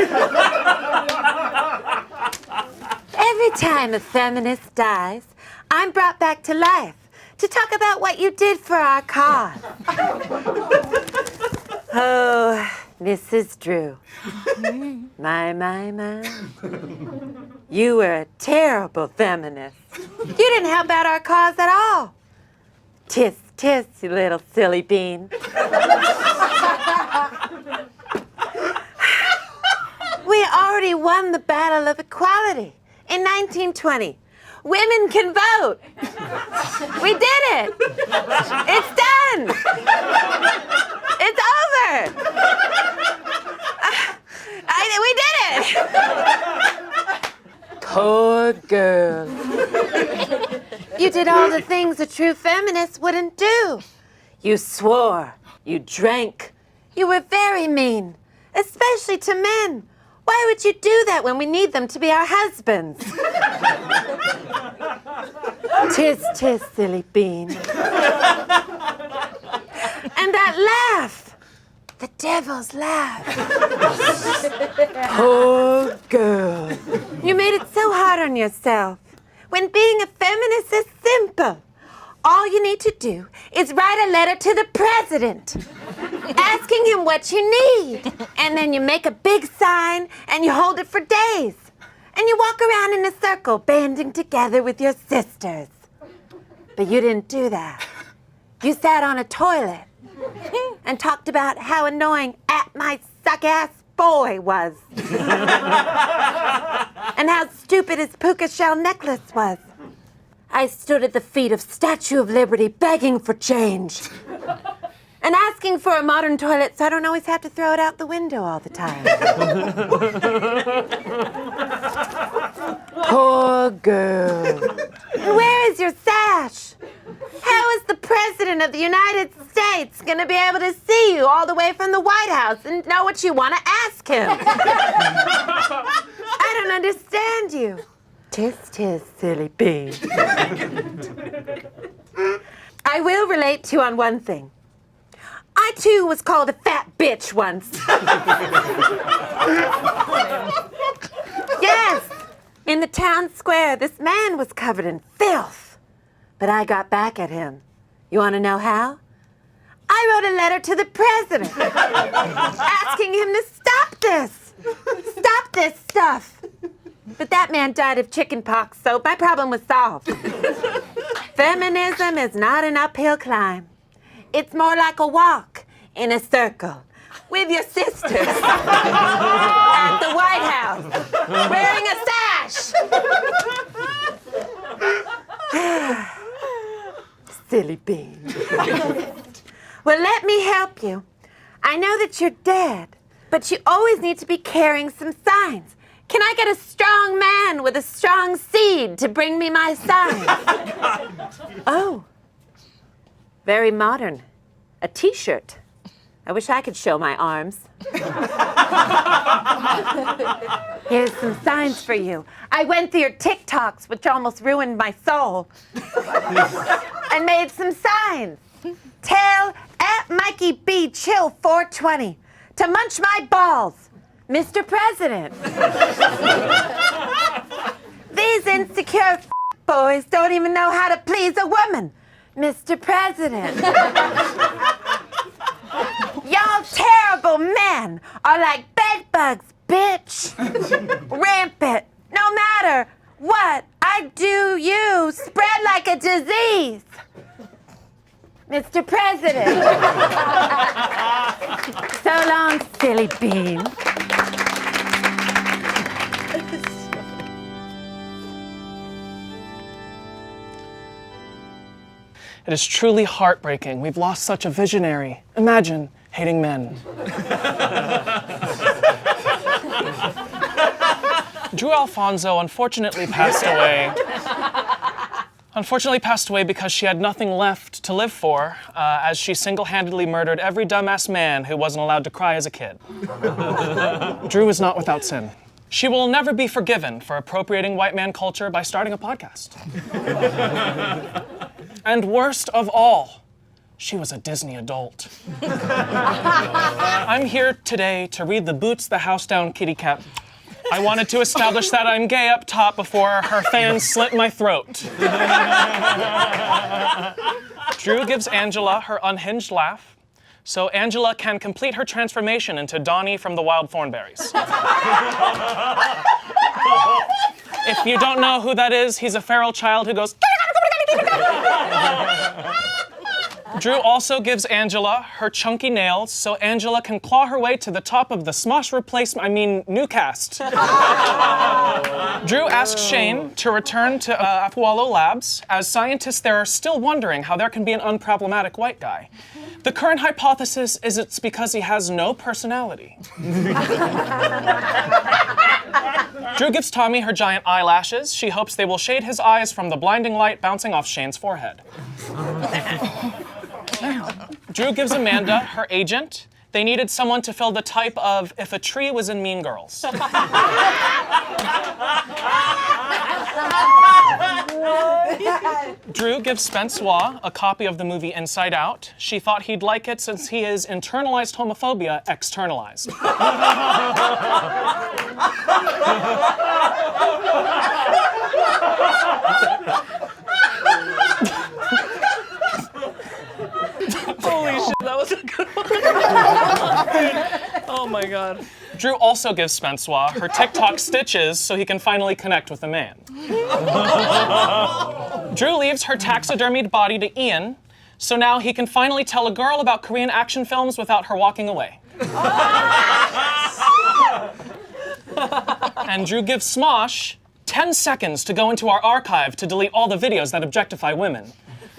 Every time a feminist dies, I'm brought back to life to talk about what you did for our cause. Oh, Mrs. Drew. My. You were a terrible feminist. You didn't help out our cause at all. Tis, you little silly bean. We already won the battle of equality in 1920. Women can vote. We did it. It's done. It's over. We did it. Poor girl. You did all the things a true feminist wouldn't do. You swore. You drank. You were very mean, especially to men. Why would you do that when we need them to be our husbands? Tis, silly bean. And that laugh, the devil's laugh. Poor girl. You made it so hard on yourself. When being a feminist is simple. All you need to do is write a letter to the president, asking him what you need. And then you make a big sign and you hold it for days. And you walk around in a circle, banding together with your sisters. But you didn't do that. You sat on a toilet and talked about how annoying my suck-ass boy was. And how stupid his puka shell necklace was. I stood at the feet of Statue of Liberty begging for change. And asking for a modern toilet so I don't always have to throw it out the window all the time. Poor girl. Where is your sash? How is the President of the United States going to be able to see you all the way from the White House and know what you want to ask him? I don't understand you. Tis, silly bean. I will relate to you on one thing. I, too, was called a fat bitch once. Yes, in the town square, this man was covered in filth. But I got back at him. You want to know how? I wrote a letter to the president asking him to stop this. Stop this stuff. But that man died of chicken pox, so my problem was solved. Feminism is not an uphill climb. It's more like a walk in a circle with your sisters at the White House wearing a sash. Silly bean. Well, let me help you. I know that you're dead, but you always need to be carrying some signs. Can I get a strong man with a strong seed to bring me my signs? Oh, very modern. A t-shirt. I wish I could show my arms. Here's some signs for you. I went through your TikToks, which almost ruined my soul, and made some signs. Tell @Mikey B Chill 420 to munch my balls, Mr. President. These insecure boys don't even know how to please a woman, Mr. President. Y'all terrible men are like bedbugs, bitch. Rampant. No matter what I do, you spread like a disease. Mr. President. So long, silly bean. It is truly heartbreaking. We've lost such a visionary. Imagine hating men. Drew Alfonso unfortunately passed away. Because she had nothing left to live for, as she single-handedly murdered every dumbass man who wasn't allowed to cry as a kid. Drew is not without sin. She will never be forgiven for appropriating white man culture by starting a podcast. And worst of all, she was a Disney adult. I'm here today to read the Boots the House Down kitty cat. I wanted to establish that I'm gay up top before her fans slit my throat. Drew gives Angela her unhinged laugh, so Angela can complete her transformation into Donnie from the Wild Thornberrys. If you don't know who that is, he's a feral child who goes... Drew also gives Angela her chunky nails so Angela can claw her way to the top of the smosh new cast. Drew asks Shayne to return to Afualo Labs. As scientists, they're still wondering how there can be an unproblematic white guy. The current hypothesis is it's because he has no personality. Drew gives Tommy her giant eyelashes. She hopes they will shade his eyes from the blinding light bouncing off Shayne's forehead. Drew gives Amanda her agent. They needed someone to fill the type of if a tree was in Mean Girls. Drew gives Spencois a copy of the movie Inside Out. She thought he'd like it since he has internalized homophobia externalized. Holy shit, that was a good one. Oh my god. Drew also gives Spencois her TikTok stitches so he can finally connect with a man. Drew leaves her taxidermied body to Ian, so now he can finally tell a girl about Korean action films without her walking away. And Drew gives Smosh 10 seconds to go into our archive to delete all the videos that objectify women.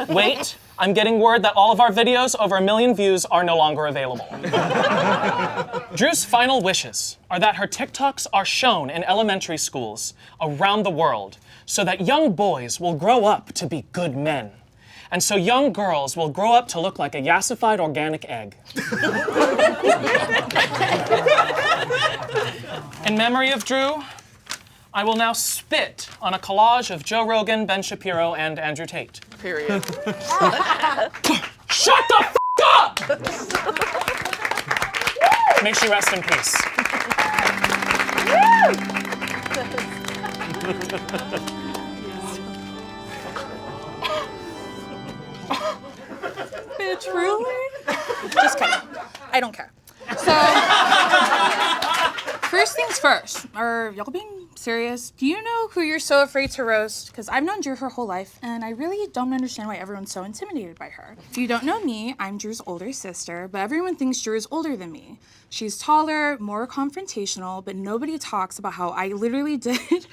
Wait, I'm getting word that all of our videos over 1 million views are no longer available. Drew's final wishes are that her TikToks are shown in elementary schools around the world so that young boys will grow up to be good men. And so young girls will grow up to look like a yassified organic egg. In memory of Drew, I will now spit on a collage of Joe Rogan, Ben Shapiro, and Andrew Tate. Period. Shut the f*** up! May she rest in peace. Bitch, really? Just kidding. I don't care. So, first things first. Are y'all being serious? Do you know who you're so afraid to roast? Because I've known Drew her whole life, and I really don't understand why everyone's so intimidated by her. If you don't know me, I'm Drew's older sister, but everyone thinks Drew is older than me. She's taller, more confrontational, but nobody talks about how I literally did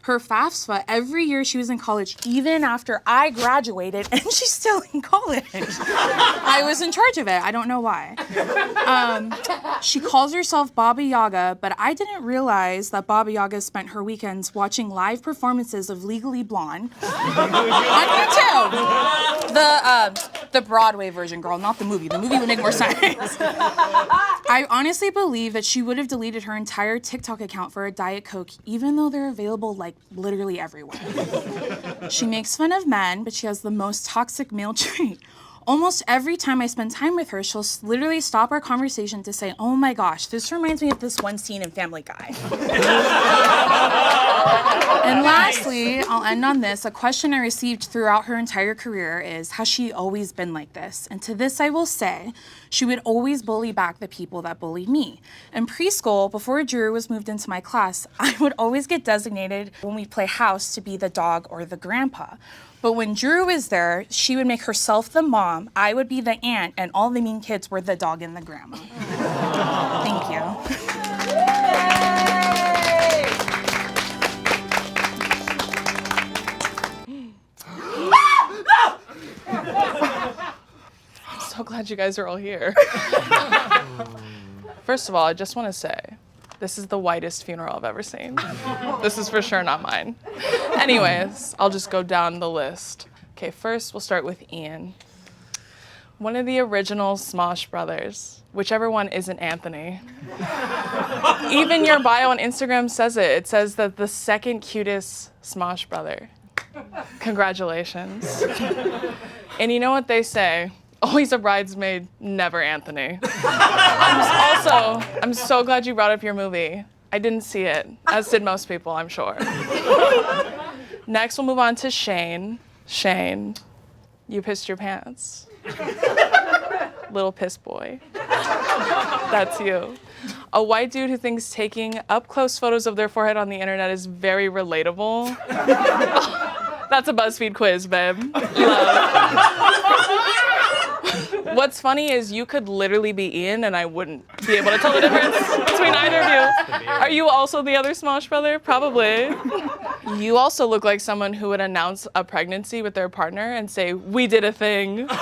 her FAFSA every year she was in college, even after I graduated, and she's still in college. I was in charge of it. I don't know why. She calls herself Baba Yaga, but I didn't realize that Baba Yaga spent her weekends watching live performances of Legally Blonde. On YouTube. The Broadway version, girl, not the movie. The movie would make more sense. I honestly believe that she would have deleted her entire TikTok account for a Diet Coke, even though they're available like literally everywhere. She makes fun of men, but she has the most toxic male trait. Almost every time I spend time with her, she'll literally stop our conversation to say, oh my gosh, this reminds me of this one scene in Family Guy. And lastly, I'll end on this. A question I received throughout her entire career is, has she always been like this? And to this I will say, she would always bully back the people that bullied me. In preschool, before Drew was moved into my class, I would always get designated when we play house to be the dog or the grandpa. But when Drew was there, she would make herself the mom, I would be the aunt, and all the mean kids were the dog and the grandma. Thank you. I'm so glad you guys are all here. First of all, I just want to say, this is the whitest funeral I've ever seen. This is for sure not mine. Anyways, I'll just go down the list. Okay, first we'll start with Ian. One of the original Smosh brothers, whichever one isn't Anthony. Even your bio on Instagram says it. It says that the second cutest Smosh brother. Congratulations. And you know what they say? Always a bridesmaid, never Anthony. I'm so glad you brought up your movie. I didn't see it, as did most people, I'm sure. Next, we'll move on to Shayne. Shayne, you pissed your pants. Little piss boy. That's you. A white dude who thinks taking up-close photos of their forehead on the internet is very relatable. That's a BuzzFeed quiz, babe. Love. What's funny is you could literally be Ian and I wouldn't be able to tell the difference between either of you. Are you also the other Smosh brother? Probably. You also look like someone who would announce a pregnancy with their partner and say, we did a thing. Those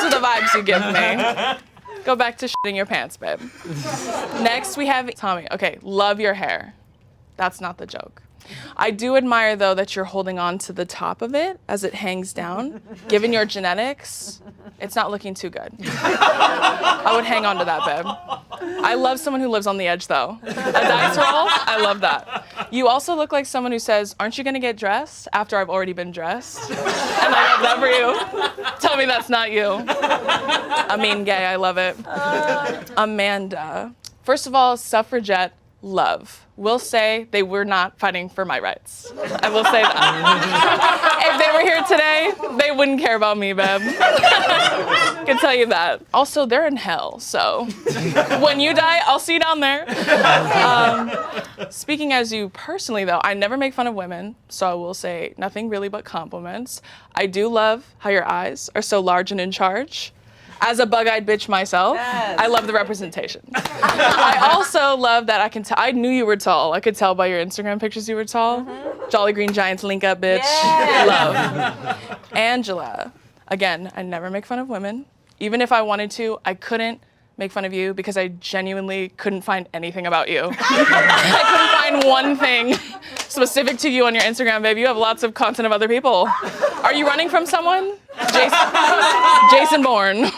are the vibes you give me. Go back to shitting your pants, babe. Next, we have Tommy. Okay, love your hair. That's not the joke. I do admire, though, that you're holding on to the top of it as it hangs down. Given your genetics, it's not looking too good. I would hang on to that, babe. I love someone who lives on the edge, though. A dice roll? I love that. You also look like someone who says, aren't you going to get dressed after I've already been dressed? And I love that for you. Tell me that's not you. I mean, gay, I love it. Amanda. First of all, suffragette. Love. Will say they were not fighting for my rights. I will say that. If they were here today, they wouldn't care about me, babe. Can tell you that. Also, they're in hell, so when you die, I'll see you down there. Speaking as you personally, though, I never make fun of women, so I will say nothing really but compliments. I do love how your eyes are so large and in charge. As a bug-eyed bitch myself, yes. I love the representation. I also love that I can tell, I knew you were tall. I could tell by your Instagram pictures you were tall. Mm-hmm. Jolly Green Giants link up, bitch. Yeah. Love. Angela. Again, I never make fun of women. Even if I wanted to, I couldn't make fun of you because I genuinely couldn't find anything about you. I couldn't find one thing specific to you on your Instagram, babe. You have lots of content of other people. Are you running from someone? Jason Bourne.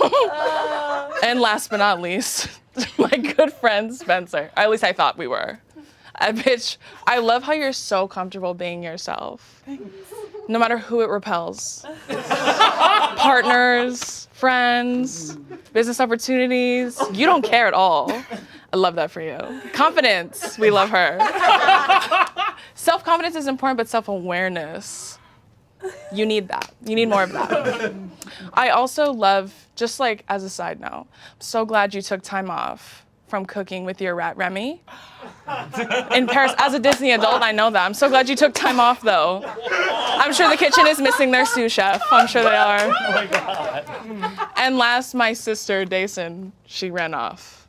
And last but not least, my good friend Spencer. At least I thought we were. Bitch, I love how you're so comfortable being yourself. No matter who it repels. Partners, friends, business opportunities. You don't care at all. I love that for you. Confidence, we love her. Self-confidence is important, but self-awareness, you need that. You need more of that. I also love, just like as a side note, I'm so glad you took time off from cooking with your rat Remy in Paris. As a Disney adult, I know that. I'm so glad you took time off, though. I'm sure the kitchen is missing their sous chef. I'm sure they are. Oh my God. And last, my sister, Dason, she ran off.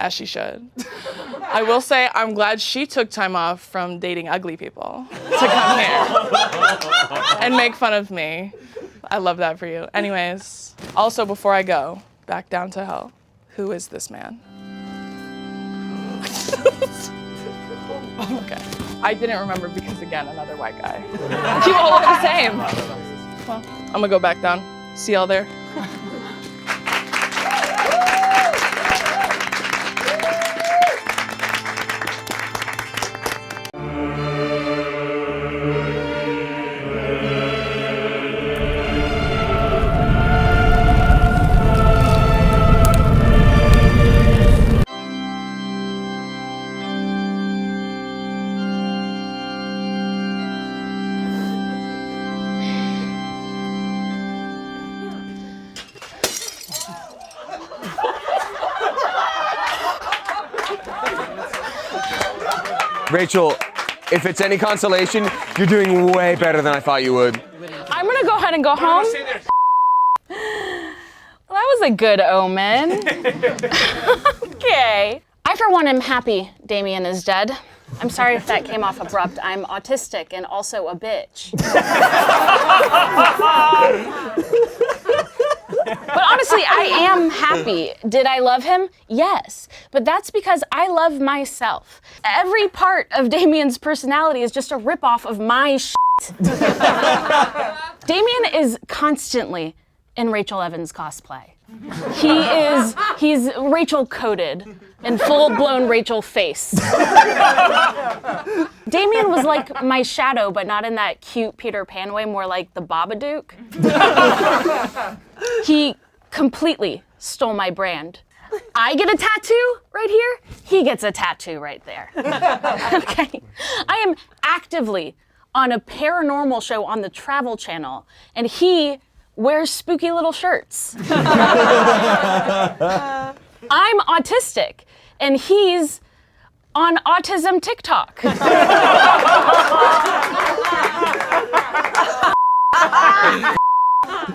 as she should. I will say I'm glad she took time off from dating ugly people to come here and make fun of me. I love that for you. Anyways, also before I go back down to hell, who is this man? Okay. I didn't remember because, again, another white guy. You all look the same. Well, I'm gonna go back down. See y'all there. Rachel, if it's any consolation, you're doing way better than I thought you would. I'm gonna go ahead and go home. Well, that was a good omen. Okay. I, for one, am happy Damien is dead. I'm sorry if that came off abrupt. I'm autistic and also a bitch. But honestly, I am happy. Did I love him? Yes. But that's because I love myself. Every part of Damien's personality is just a ripoff of my shit. Damien is constantly in Rachel Evans cosplay. He's Rachel coded and full-blown Rachel face. Damien was like my shadow, but not in that cute Peter Pan way, more like the Babadook. He completely stole my brand. I get a tattoo right here, he gets a tattoo right there. Okay. I am actively on a paranormal show on the Travel Channel, and he wears spooky little shirts. I'm autistic, and he's on autism TikTok.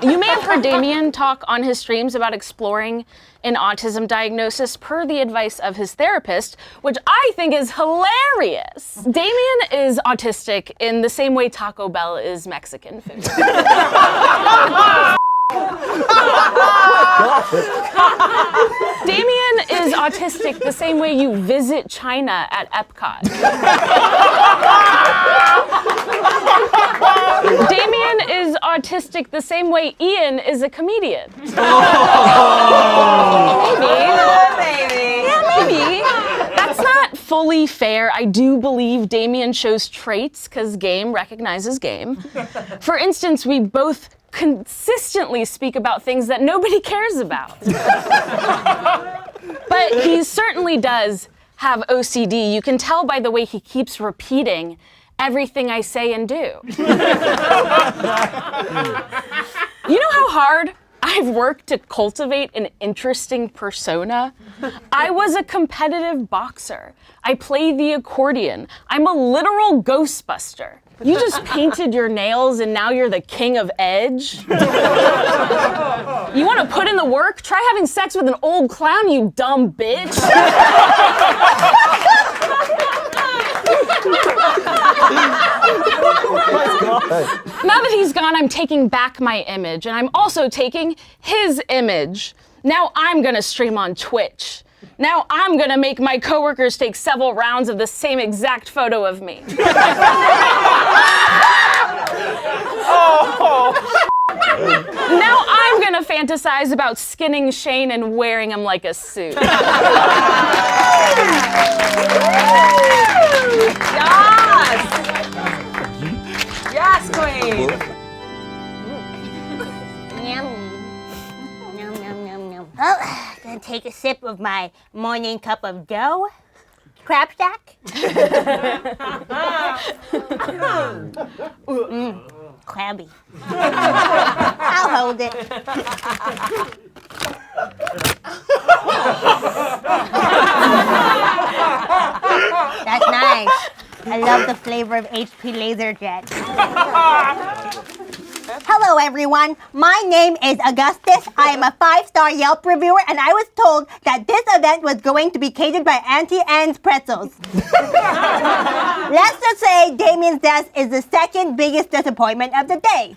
You may have heard Damien talk on his streams about exploring an autism diagnosis per the advice of his therapist, which I think is hilarious. Damien is autistic in the same way Taco Bell is Mexican food. Damien is autistic the same way you visit China at Epcot. Damien is autistic the same way Ian is a comedian. Maybe. Yeah, maybe. That's not fully fair. I do believe Damien shows traits because game recognizes game. For instance, we both consistently speak about things that nobody cares about. But he certainly does have OCD. You can tell by the way he keeps repeating everything I say and do. You know how hard I've worked to cultivate an interesting persona? I was a competitive boxer. I play the accordion. I'm a literal Ghostbuster. You just painted your nails and now you're the king of edge? You want to put in the work? Try having sex with an old clown, you dumb bitch. Now that he's gone, I'm taking back my image, and I'm also taking his image. Now I'm gonna stream on Twitch. Now I'm gonna make my coworkers take several rounds of the same exact photo of me. Now I'm gonna fantasize about skinning Shayne and wearing him like a suit. Yes! Yes, queen! Yum. Yum, yum, yum, yum. Well, gonna take a sip of my morning cup of dough. Crab stack. Crabby. I'll hold it. That's nice. I love the flavor of HP LaserJet. Hello, Hello, everyone. My name is Augustus. I am a 5-star Yelp reviewer, and I was told that this event was going to be catered by Auntie Anne's Pretzels. Let's just say Damien's death is the second biggest disappointment of the day.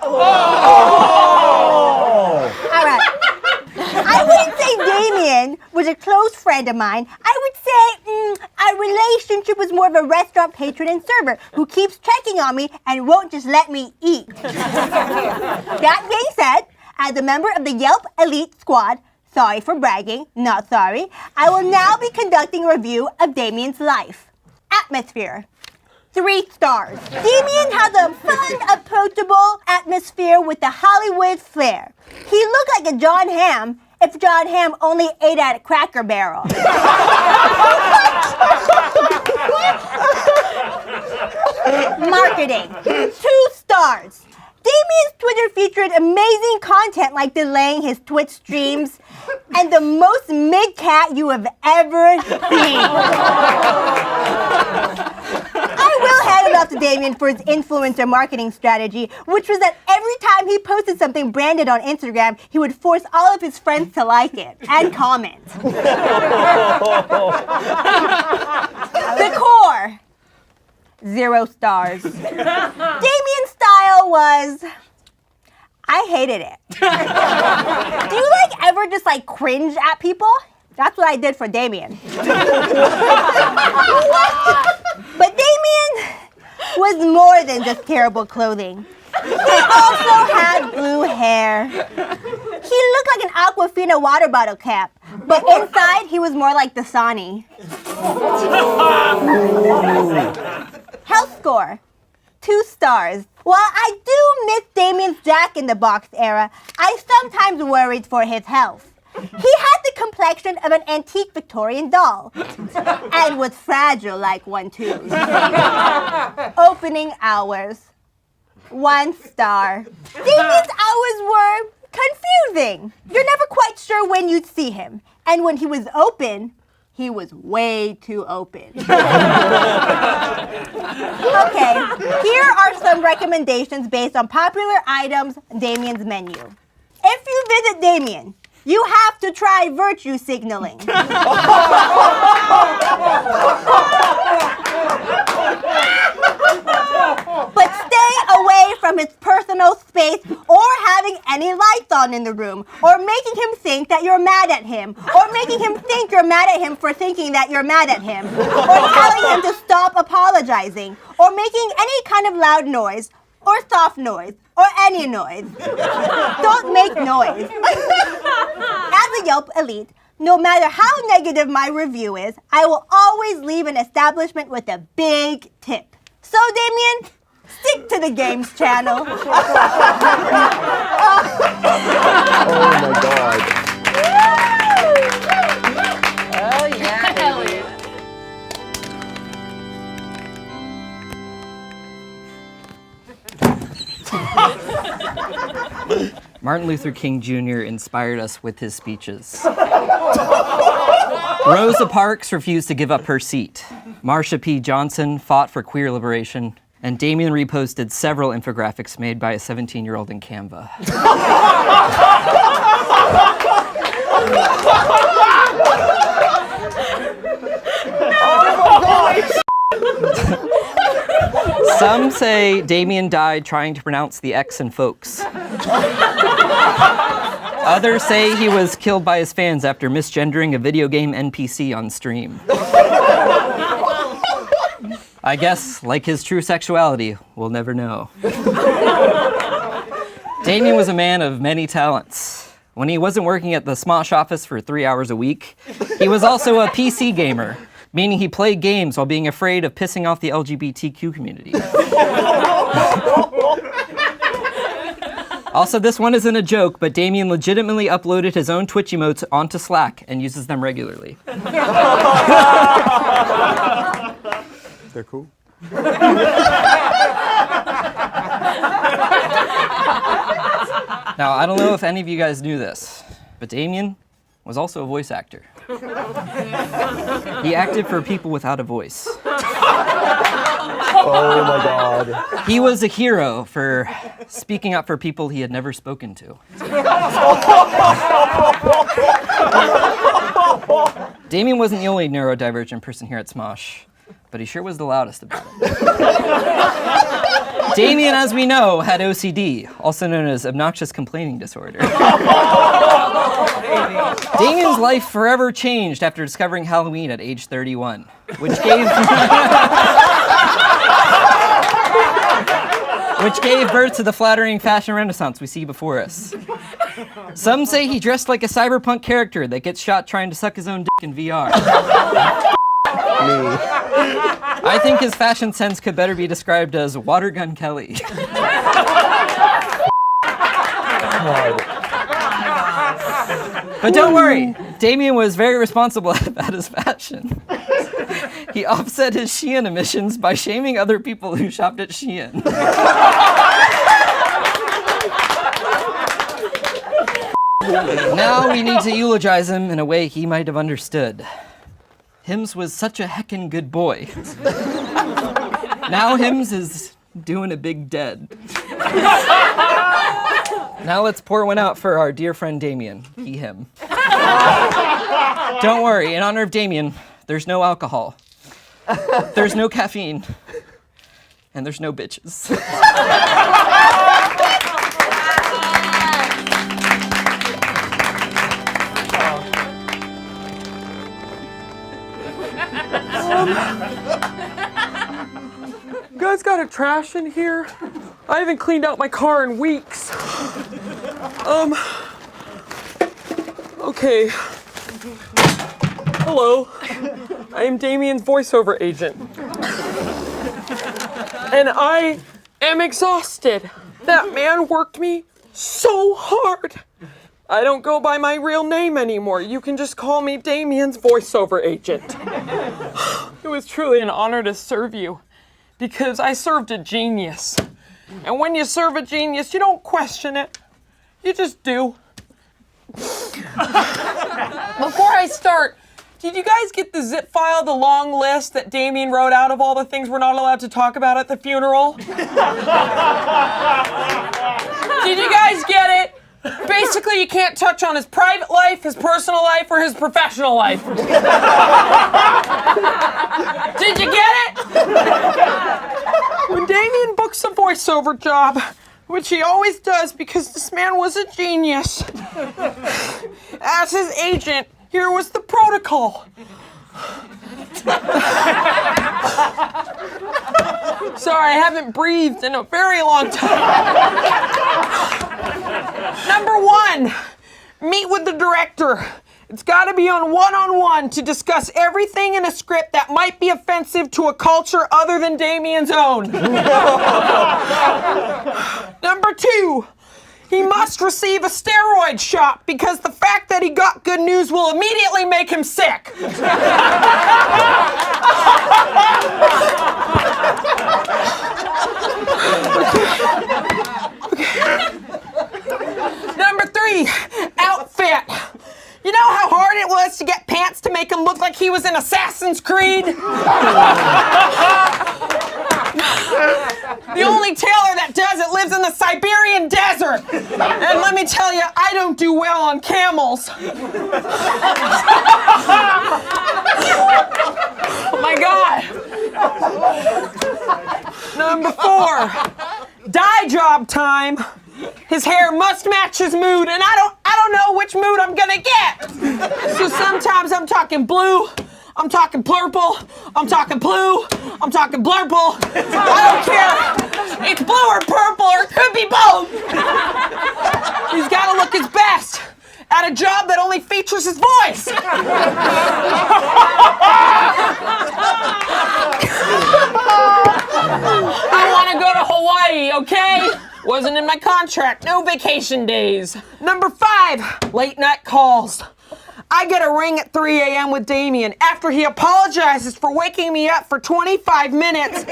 All right. I wouldn't say Damien was a close friend of mine. I would say our relationship was more of a restaurant patron and server who keeps checking on me and won't just let me eat. That being said, as a member of the Yelp Elite Squad, sorry for bragging, not sorry, I will now be conducting a review of Damien's life. Atmosphere. 3 stars. Damien has a fun, approachable atmosphere with a Hollywood flair. He looked like a John Hamm if John Hamm only ate at a Cracker Barrel. Marketing. 2 stars. Damien's Twitter featured amazing content like delaying his Twitch streams and the most mid-cat you have ever seen. I will hand it off to Damien for his influencer marketing strategy, which was that every time he posted something branded on Instagram, he would force all of his friends to like it and comment. Decor. 0 stars. Damien's style was... I hated it. Do you ever just cringe at people? That's what I did for Damien. But Damien was more than just terrible clothing. He also had blue hair. He looked like an Aquafina water bottle cap, but inside he was more like Dasani. Health score. 2 stars. While I do miss Damien's Jack in the Box era, I sometimes worried for his health. He had the complexion of an antique Victorian doll and was fragile like one too. Opening hours. 1 star. Damien's hours were confusing. You're never quite sure when you'd see him. And when he was open, he was way too open. Okay, here are some recommendations based on popular items on Damien's menu. If you visit Damien, you have to try virtue signaling. But stay away from his personal space or having any lights on in the room, or making him think that you're mad at him, or making him think you're mad at him for thinking that you're mad at him, or telling him to stop apologizing, or making any kind of loud noise, or soft noise, or any noise. Don't make noise. As a Yelp elite, no matter how negative my review is, I will always leave an establishment with a big tip. So, Damien, stick to the games channel. Oh my God. Oh, yeah. Hell yeah. Martin Luther King Jr. inspired us with his speeches. Rosa Parks refused to give up her seat. Marsha P. Johnson fought for queer liberation. And Damien reposted several infographics made by a 17-year-old in Canva. Some say Damien died trying to pronounce the X in folks. Others say he was killed by his fans after misgendering a video game NPC on stream. I guess, like his true sexuality, we'll never know. Damien was a man of many talents. When he wasn't working at the smosh office for 3 hours a week, he was also a PC gamer, meaning he played games while being afraid of pissing off the LGBTQ community. Also, this one isn't a joke, but Damien legitimately uploaded his own Twitch emotes onto Slack and uses them regularly. They're cool. Now, I don't know if any of you guys knew this, but Damien was also a voice actor. He acted for people without a voice. Oh my God. God. He was a hero for speaking up for people he had never spoken to. Damien wasn't the only neurodivergent person here at Smosh, but he sure was the loudest about it. Damien, as we know, had OCD, also known as obnoxious complaining disorder. Damien's life forever changed after discovering Halloween at age 31, which gave birth to the flattering fashion renaissance we see before us. Some say he dressed like a cyberpunk character that gets shot trying to suck his own dick in VR. I think his fashion sense could better be described as Water Gun Kelly. But don't worry, Damien was very responsible about his fashion. He offset his Shein emissions by shaming other people who shopped at Shein. Now we need to eulogize him in a way he might have understood. Hims was such a heckin' good boy. Now Hims is doing a big dead. Now let's pour one out for our dear friend Damien, he, him. Don't worry, in honor of Damien, there's no alcohol. There's no caffeine. And there's no bitches. You guys got a trash in here? I haven't cleaned out my car in weeks. Okay. Hello. I am Damien's voiceover agent. And I am exhausted. That man worked me so hard. I don't go by my real name anymore. You can just call me Damien's voiceover agent. It was truly an honor to serve you, because I served a genius. And when you serve a genius, you don't question it. You just do. Before I start, did you guys get the zip file, the long list that Damien wrote out of all the things we're not allowed to talk about at the funeral? Did you guys get it? Basically, you can't touch on his private life, his personal life, or his professional life. Did you get it? When Damien books a voiceover job, which he always does because this man was a genius, as his agent, here was the protocol. Sorry, I haven't breathed in a very long time. Number 1, meet with the director. It's got to be on one-on-one to discuss everything in a script that might be offensive to a culture other than Damien's own. Number 2, he must receive a steroid shot because the fact that he got good news will immediately make him sick. Number 3, outfit. You know how hard it was to get pants to make him look like he was in Assassin's Creed? The only tailor that does it lives in the Siberian desert. And let me tell you, I don't do well on camels. Oh my God. Number 4, dye job time. His hair must match his mood, and I don't know which mood I'm gonna get. So sometimes I'm talking blue, I'm talking purple, I'm talking blue, I'm talking blurple. I don't care. It's blue or purple, or it could be both. He's gotta look his best at a job that only features his voice. I wanna go to Hawaii, okay? Wasn't in my contract, no vacation days. Number 5, late night calls. I get a ring at 3 a.m. with Damien after he apologizes for waking me up for 25 minutes.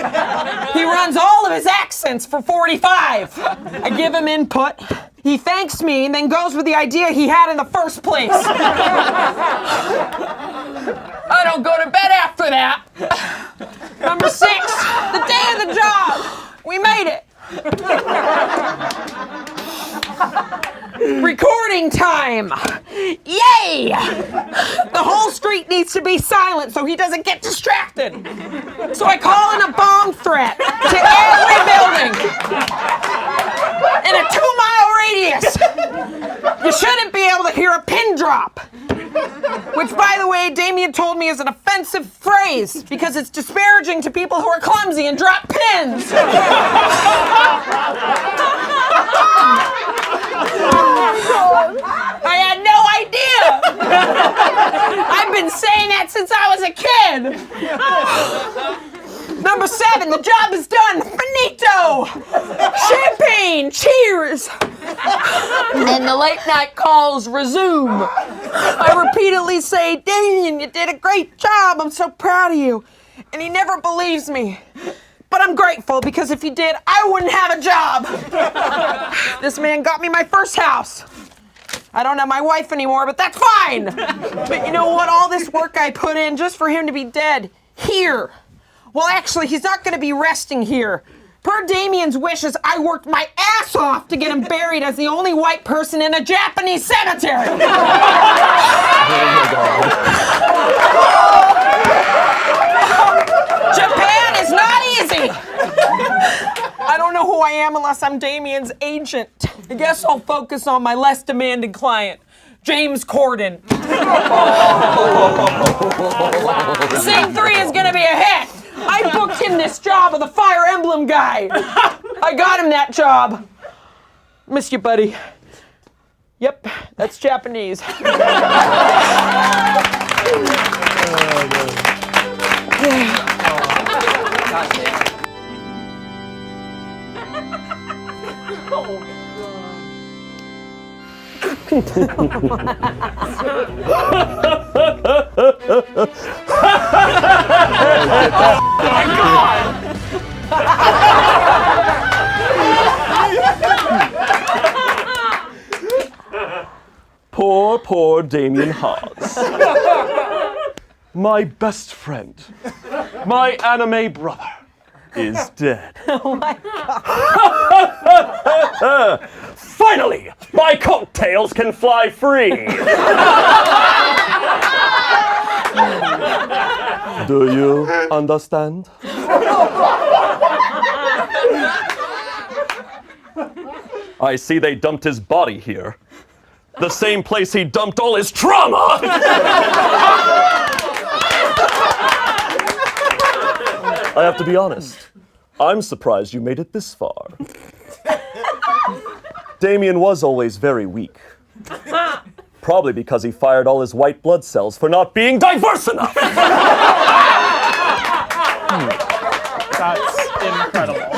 He runs all of his accents for 45. I give him input. He thanks me and then goes with the idea he had in the first place. I don't go to bed after that. Number 6, the day of the job. warning time! Yay! The whole street needs to be silent so he doesn't get distracted. So I call in a bomb threat to every building in a 2-mile radius. You shouldn't be able to hear a pin drop. Which, by the way, Damien told me is an offensive phrase because it's disparaging to people who are clumsy and drop pins. I had no idea. I've been saying that since I was a kid. Number 7, the job is done. Finito. Champagne. Cheers. And the late night calls resume. I repeatedly say, Damien, you did a great job. I'm so proud of you. And he never believes me. But I'm grateful because if he did, I wouldn't have a job. This man got me my first house. I don't have my wife anymore, but that's fine. But you know what? All this work I put in just for him to be dead here. Well, actually, he's not going to be resting here. Per Damien's wishes, I worked my ass off to get him buried as the only white person in a Japanese cemetery. Japan is not easy. I don't know who I am unless I'm Damien's agent. I guess I'll focus on my less demanding client, James Corden. Scene 3 is gonna be a hit. I booked him this job of the Fire Emblem guy. I got him that job. Miss you, buddy. Yep, that's Japanese. Poor Damien Haas. My best friend, my anime brother, is dead. Oh my God. Finally, my coattails can fly free. Do you understand? I see they dumped his body here. The same place he dumped all his trauma! I have to be honest. I'm surprised you made it this far. Damien was always very weak. Probably because he fired all his white blood cells for not being diverse enough! That's incredible.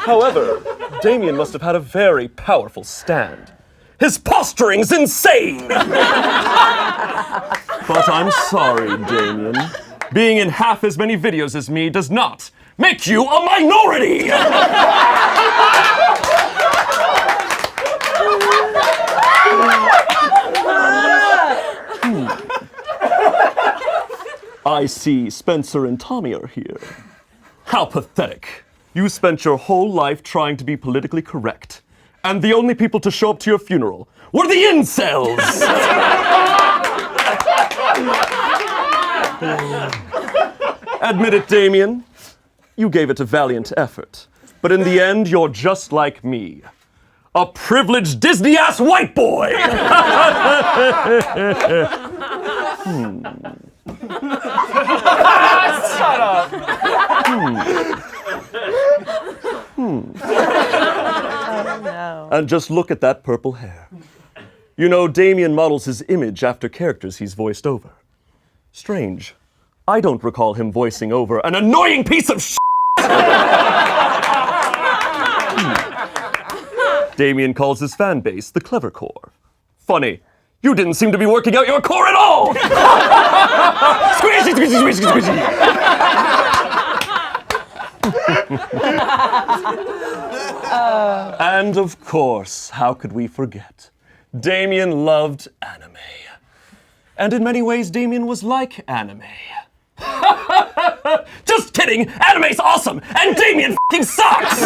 However, Damien must have had a very powerful stand. His posturing's insane! But I'm sorry, Damien. Being in half as many videos as me does not make you a minority! I see Spencer and Tommy are here. How pathetic. You spent your whole life trying to be politically correct, and the only people to show up to your funeral were the incels! Admit it, Damien. You gave it a valiant effort, but in the end, you're just like me. A privileged Disney-ass white boy! Shut up. And just look at that purple hair. You know, Damien models his image after characters he's voiced over. Strange. I don't recall him voicing over an annoying piece of shit. Damien calls his fan base the clever core. Funny, you didn't seem to be working out your core at all! Squishy, squishy, squishy, squishy! And of course, how could we forget? Damien loved anime. And in many ways, Damien was like anime. Just kidding! Anime's awesome! And Damien f***ing sucks!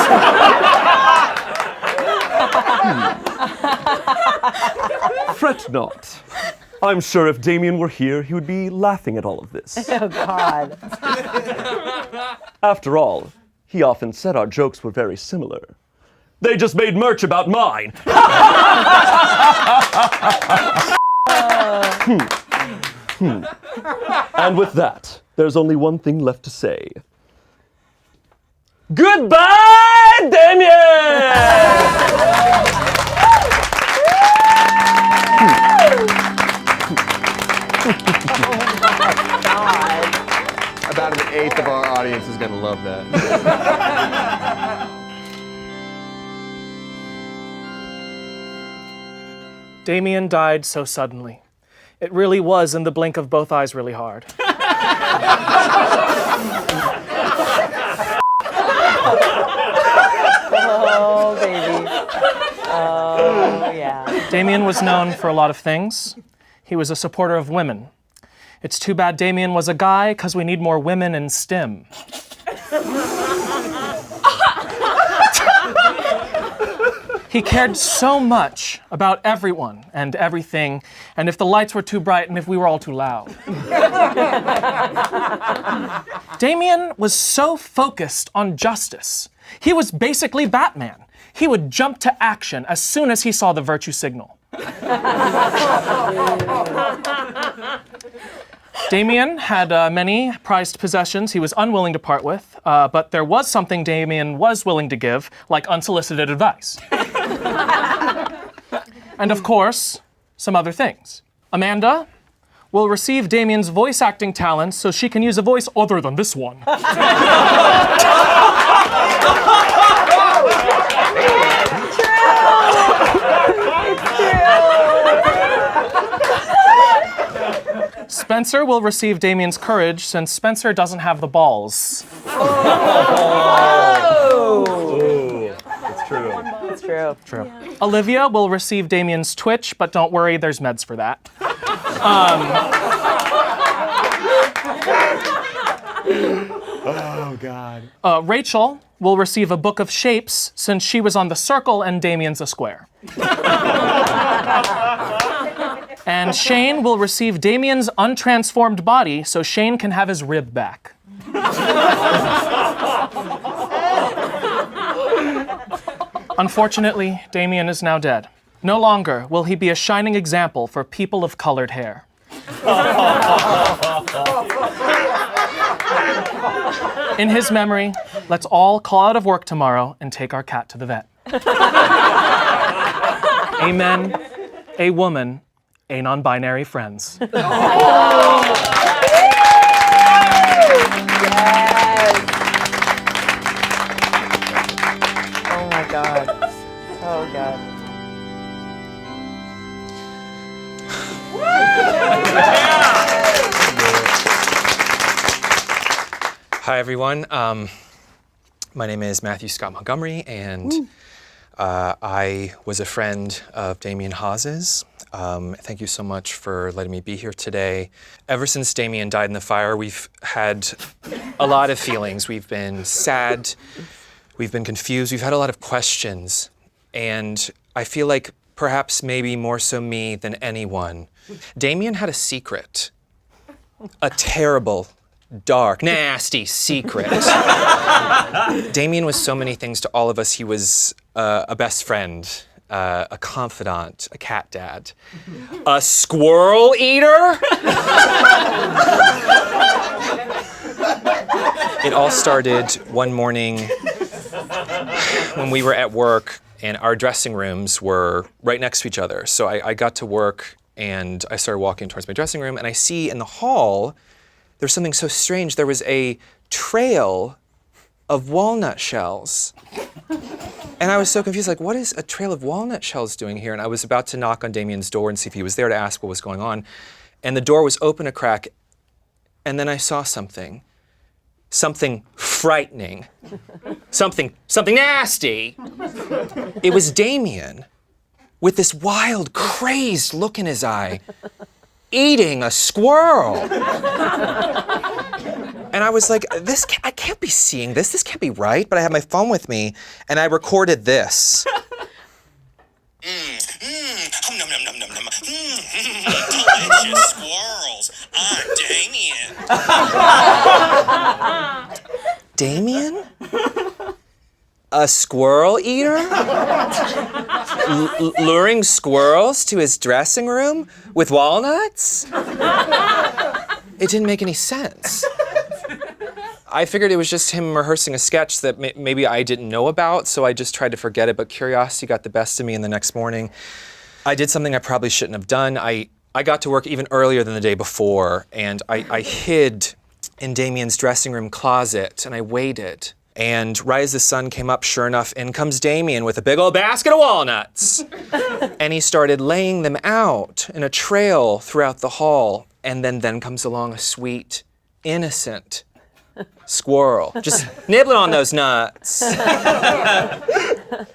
Fret not. I'm sure if Damien were here, he would be laughing at all of this. Oh, God. After all, he often said our jokes were very similar. They just made merch about mine. And with that, there's only one thing left to say. Goodbye, Damien! About an eighth of our audience is going to love that. Damien died so suddenly. It really was in the blink of both eyes really hard. Oh, baby. Oh, yeah. Damien was known for a lot of things. He was a supporter of women. It's too bad Damien was a guy, because we need more women in STEM. He cared so much about everyone and everything, and if the lights were too bright and if we were all too loud. Damien was so focused on justice. He was basically Batman. He would jump to action as soon as he saw the virtue signal. Damien had many prized possessions he was unwilling to part with, but there was something Damien was willing to give, like unsolicited advice. And of course, some other things. Amanda will receive Damien's voice acting talents so she can use a voice other than this one. Spencer will receive Damien's courage since Spencer doesn't have the balls. It's true. It's true. True. Olivia will receive Damien's twitch, but don't worry, there's meds for that. Oh, God. Rachel will receive a book of shapes since she was on the circle and Damien's a square. And Shayne will receive Damien's untransformed body so Shayne can have his rib back. Unfortunately, Damien is now dead. No longer will he be a shining example for people of colored hair. In his memory, let's all call out of work tomorrow and take our cat to the vet. Amen. A woman, a non-binary friends. Yes. Oh my God. Oh God. Hi everyone. My name is Matthew Scott Montgomery, and I was a friend of Damien Haas's. Thank you so much for letting me be here today. Ever since Damien died in the fire, we've had a lot of feelings. We've been sad, we've been confused, we've had a lot of questions, and I feel like perhaps maybe more so me than anyone. Damien had a secret, a terrible, dark, nasty secret. Damien was so many things to all of us. He was a best friend, a confidant, a cat dad, a squirrel eater. It all started one morning when we were at work and our dressing rooms were right next to each other. So I got to work and I started walking towards my dressing room and I see in the hall there's something so strange. There was a trail of walnut shells. And I was so confused, like, what is a trail of walnut shells doing here? And I was about to knock on Damien's door and see if he was there to ask what was going on. And the door was open a crack, and then I saw something. Something frightening. Something nasty. It was Damien with this wild, crazed look in his eye, eating a squirrel. And I was like, I can't be seeing this. This can't be right. But I had my phone with me, and I recorded this. Nom nom nom nom nom. Delicious squirrels. I'm Damien. Damien? A squirrel eater? Luring squirrels to his dressing room with walnuts? It didn't make any sense. I figured it was just him rehearsing a sketch that maybe I didn't know about, so I just tried to forget it, but curiosity got the best of me, and the next morning, I did something I probably shouldn't have done. I got to work even earlier than the day before, and I hid in Damien's dressing room closet, and I waited. And right as the sun came up, sure enough, in comes Damien with a big old basket of walnuts. And he started laying them out in a trail throughout the hall, and then comes along a sweet, innocent squirrel, just nibbling on those nuts.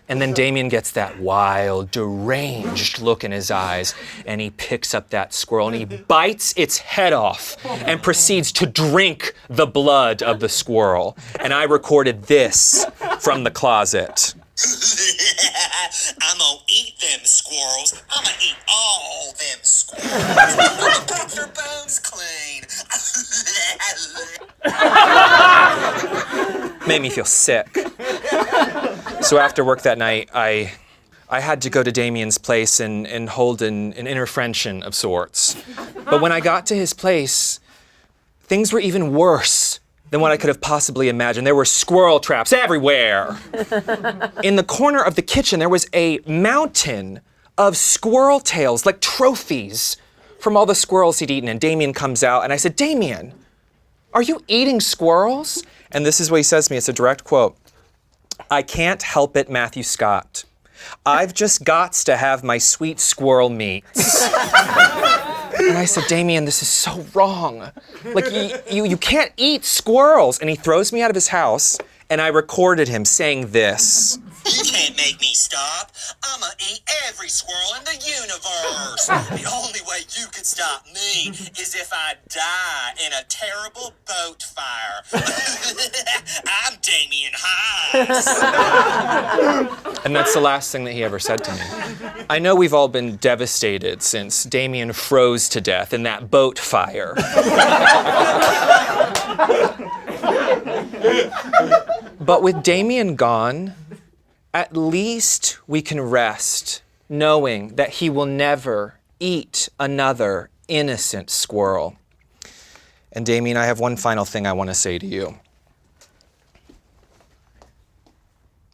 And then Damien gets that wild, deranged look in his eyes, and he picks up that squirrel and he bites its head off and proceeds to drink the blood of the squirrel. And I recorded this from the closet. I'm gonna eat them squirrels. I'm gonna eat all them squirrels. I'm gonna put their bones clean. Made me feel sick. So after work that night, I had to go to Damien's place and hold an intervention of sorts. But when I got to his place, things were even worse than what I could have possibly imagined. There were squirrel traps everywhere. In the corner of the kitchen, there was a mountain of squirrel tails, like trophies from all the squirrels he'd eaten. And Damien comes out, and I said, Damien, are you eating squirrels? And this is what he says to me. It's a direct quote. I can't help it, Matthew Scott. I've just gots to have my sweet squirrel meats. And I said, Damien, this is so wrong. Like, you can't eat squirrels. And he throws me out of his house, and I recorded him saying this. You can't make me stop. I'ma eat every squirrel in the universe. The only way you could stop me is if I die in a terrible boat fire. I'm Damien Haas. And that's the last thing that he ever said to me. I know we've all been devastated since Damien froze to death in that boat fire. But with Damien gone, at least we can rest knowing that he will never eat another innocent squirrel. And Damien, I have one final thing I want to say to you.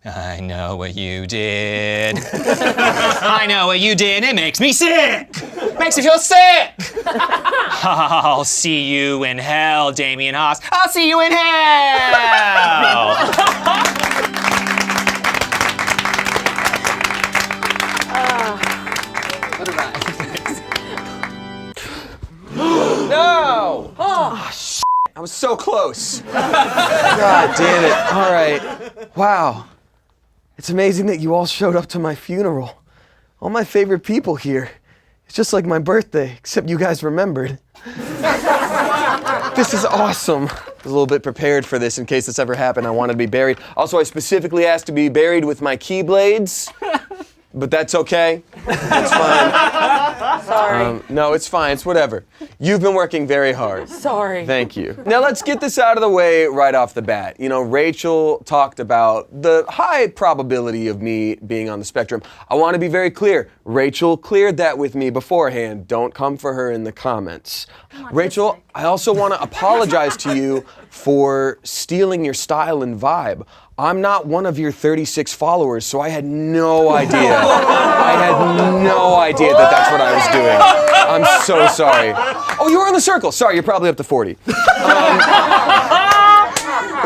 I know what you did. I know what you did. It makes me sick. Makes me feel sick. I'll see you in hell, Damien Haas. I'll see you in hell. No! Oh, shit. I was so close. God damn it. All right. Wow. It's amazing that you all showed up to my funeral. All my favorite people here. It's just like my birthday, except you guys remembered. This is awesome. I was a little bit prepared for this in case this ever happened. I wanted to be buried. Also, I specifically asked to be buried with my keyblades. But that's okay. That's fine. Sorry. No, it's fine. It's whatever. You've been working very hard. Sorry. Thank you. Now let's get this out of the way right off the bat. You know, Rachel talked about the high probability of me being on the spectrum. I want to be very clear. Rachel cleared that with me beforehand. Don't come for her in the comments. Rachel, I also want to apologize to you for stealing your style and vibe. I'm not one of your 36 followers, so I had no idea. I had no idea that that's what I was doing. I'm so sorry. Oh, you were in the circle. Sorry, you're probably up to 40.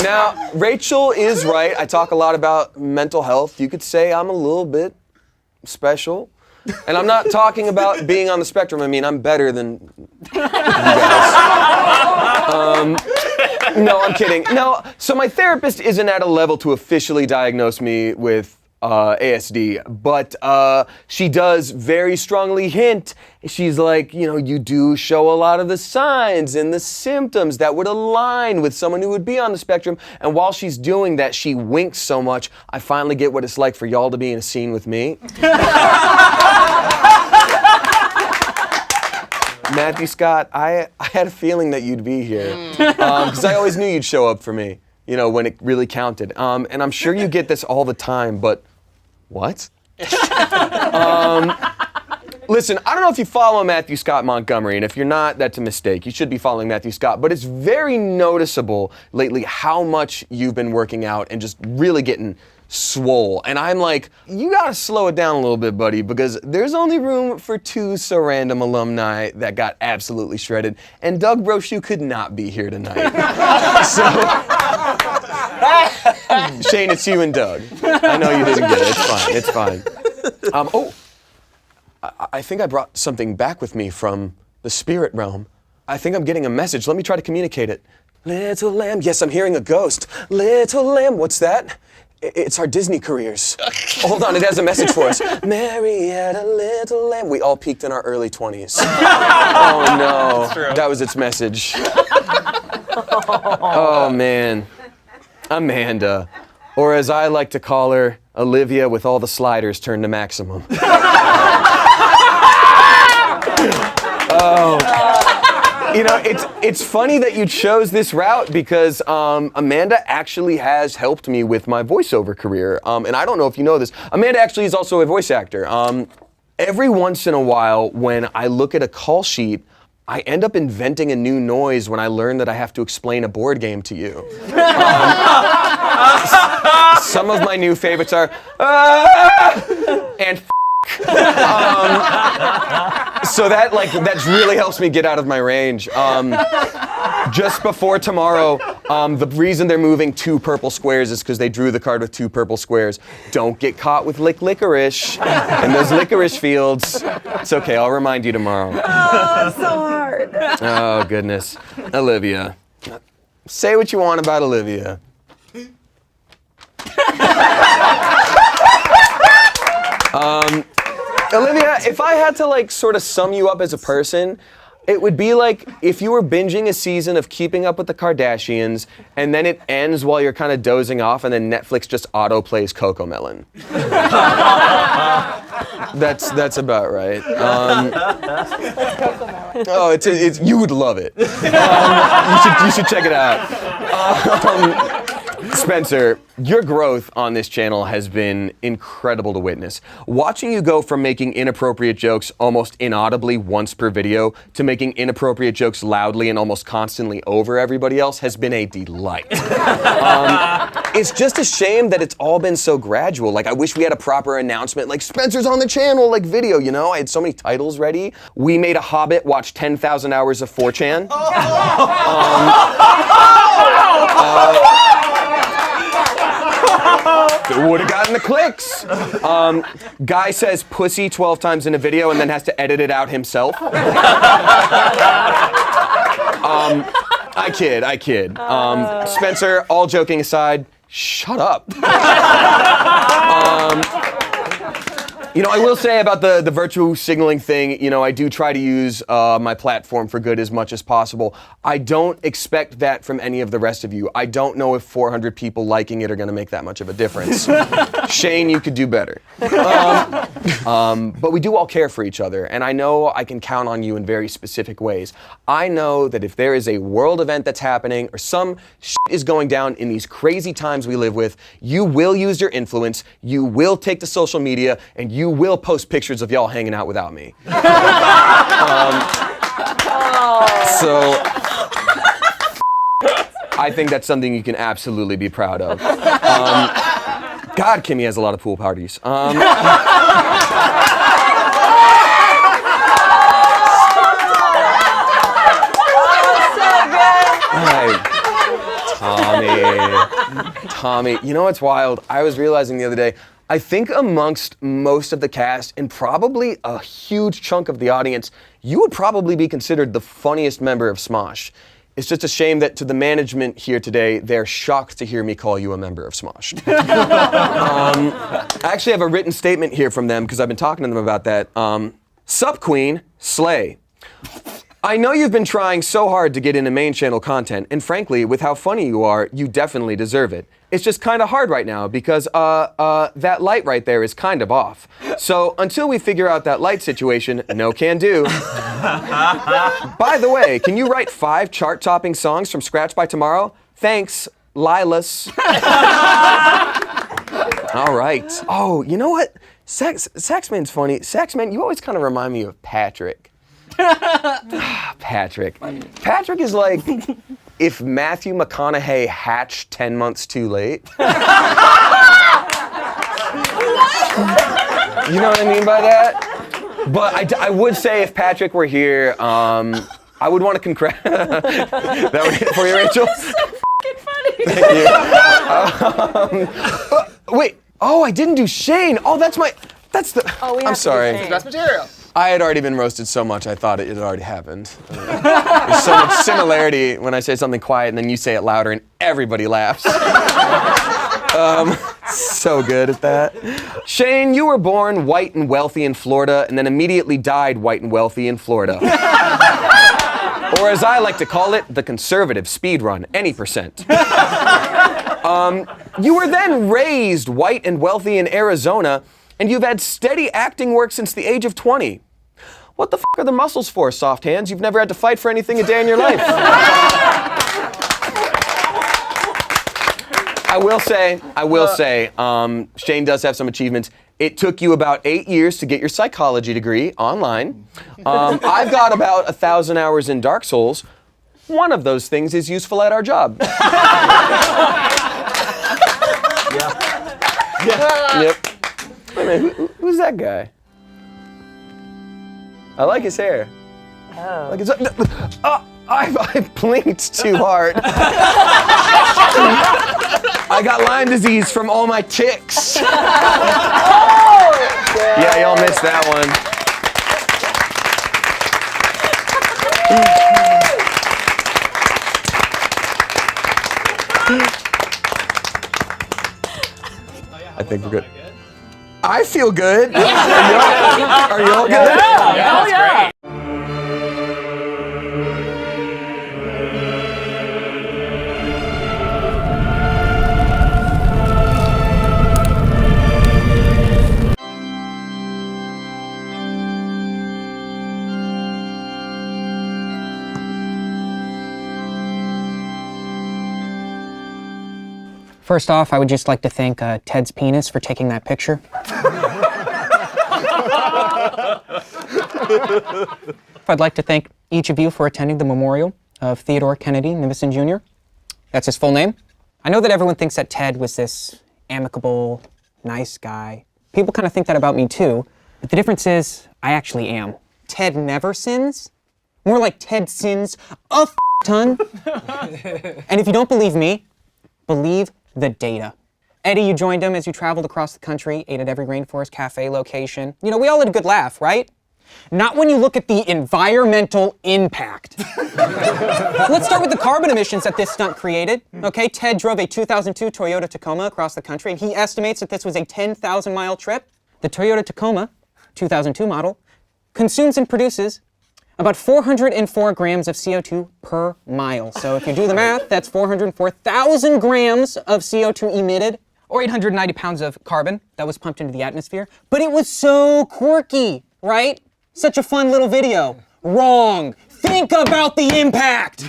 Now, Rachel is right. I talk a lot about mental health. You could say I'm a little bit special. And I'm not talking about being on the spectrum. I mean, I'm better than you guys. No, I'm kidding. No, so my therapist isn't at a level to officially diagnose me with ASD, but she does very strongly hint. She's like, you do show a lot of the signs and the symptoms that would align with someone who would be on the spectrum. And while she's doing that, she winks so much, I finally get what it's like for y'all to be in a scene with me. Matthew Scott, I had a feeling that you'd be here, because I always knew you'd show up for me, when it really counted. And I'm sure you get this all the time, but what? Listen, I don't know if you follow Matthew Scott Montgomery, and if you're not, that's a mistake. You should be following Matthew Scott, but it's very noticeable lately how much you've been working out and just really getting swole. And I'm like, you gotta slow it down a little bit, buddy, because there's only room for 2 So Random alumni that got absolutely shredded, and Doug Brochu could not be here tonight. So, Shayne, it's you and Doug. I know you didn't get it. It's fine. It's fine. I think I brought something back with me from the spirit realm. I think I'm getting a message. Let me try to communicate it. Little lamb. Yes, I'm hearing a ghost. Little lamb. What's that? It's our Disney careers. Hold on, it has a message for us. Marietta, little lamb. We all peaked in our early 20s. Oh no, that was its message. Oh man, Amanda, or as I like to call her, Olivia with all the sliders turned to maximum. Oh. It's funny that you chose this route because Amanda actually has helped me with my voiceover career. And I don't know if you know this, Amanda actually is also a voice actor. Every once in a while, when I look at a call sheet, I end up inventing a new noise when I learn that I have to explain a board game to you. Some of my new favorites are, and so that really helps me get out of my range. Just before tomorrow, the reason they're moving 2 purple squares is because they drew the card with 2 purple squares. Don't get caught with licorice in those licorice fields. It's okay, I'll remind you tomorrow. Oh, so hard. Oh, goodness. Olivia. Say what you want about Olivia. Olivia, if I had to sort of sum you up as a person, it would be like if you were binging a season of Keeping Up with the Kardashians and then it ends while you're kind of dozing off and then Netflix just auto-plays Cocomelon. That's about right. It's you would love it. You should check it out. Spencer, your growth on this channel has been incredible to witness. Watching you go from making inappropriate jokes almost inaudibly once per video to making inappropriate jokes loudly and almost constantly over everybody else has been a delight. It's just a shame that it's all been so gradual. I wish we had a proper announcement, Spencer's on the channel, video, I had so many titles ready. We made a Hobbit watch 10,000 hours of 4chan. Would have gotten the clicks. Guy says pussy 12 times in a video and then has to edit it out himself. I kid. Spencer, all joking aside, shut up. I will say about the virtue signaling thing, I do try to use my platform for good as much as possible. I don't expect that from any of the rest of you. I don't know if 400 people liking it are going to make that much of a difference. Shayne, you could do better. But we do all care for each other, and I know I can count on you in very specific ways. I know that if there is a world event that's happening or some shit is going down in these crazy times we live with, you will use your influence, you will take to social media, and you will post pictures of y'all hanging out without me. So I think that's something you can absolutely be proud of. God, Kimmy has a lot of pool parties. Tommy, you know what's wild? I was realizing the other day, I think amongst most of the cast and probably a huge chunk of the audience, you would probably be considered the funniest member of Smosh. It's just a shame that to the management here today, they're shocked to hear me call you a member of Smosh. I actually have a written statement here from them because I've been talking to them about that. Sup Queen, slay. I know you've been trying so hard to get into main channel content, and frankly, with how funny you are, you definitely deserve it. It's just kind of hard right now because that light right there is kind of off. So until we figure out that light situation, no can do. By the way, can you write 5 chart-topping songs from scratch by tomorrow? Thanks, Lilas. All right. Oh, you know what? Saxman's funny. Saxman, you always kind of remind me of Patrick. Patrick. Patrick is like if Matthew McConaughey hatched 10 months too late. You know what I mean by that? But I would say if Patrick were here, I would want to congratulate. That would hit for you, Rachel? That's so fucking funny. Thank you. Wait. Oh, I didn't do Shayne. Oh, that's the. Oh, we have I'm sorry. To do Shayne. Best material. I had already been roasted so much, I thought it had already happened. There's so much similarity when I say something quiet and then you say it louder and everybody laughs. So good at that. Shayne, you were born white and wealthy in Florida and then immediately died white and wealthy in Florida. Or as I like to call it, the conservative speed run, any percent. You were then raised white and wealthy in Arizona, and you've had steady acting work since the age of 20. What the f*** are the muscles for, soft hands? You've never had to fight for anything a day in your life. I will say, Shayne does have some achievements. It took you about 8 years to get your psychology degree online. I've got about 1,000 hours in Dark Souls. One of those things is useful at our job. Yep. Wait a minute, who's that guy? I like his hair. Oh. Like I blinked too hard. I got Lyme disease from all my ticks. Yeah, y'all missed that one. I think we're good. I feel good. Are you all good? Yeah, yeah. First off, I would just like to thank Ted's penis for taking that picture. I'd like to thank each of you for attending the memorial of Theodore Kennedy Nivison Jr. That's his full name. I know that everyone thinks that Ted was this amicable, nice guy. People kind of think that about me too, but the difference is I actually am. Ted never sins. More like Ted sins a ton. And if you don't believe me, believe the data. Eddie, you joined him as you traveled across the country, ate at every Rainforest Cafe location. You know, we all had a good laugh, right? Not when you look at the environmental impact. Let's start with the carbon emissions that this stunt created. Okay, Ted drove a 2002 Toyota Tacoma across the country, and he estimates that this was a 10,000-mile trip. The Toyota Tacoma, 2002 model, consumes and produces about 404 grams of CO2 per mile. So if you do the math, that's 404,000 grams of CO2 emitted, or 890 pounds of carbon that was pumped into the atmosphere. But it was so quirky, right? Such a fun little video. Wrong. Think about the impact.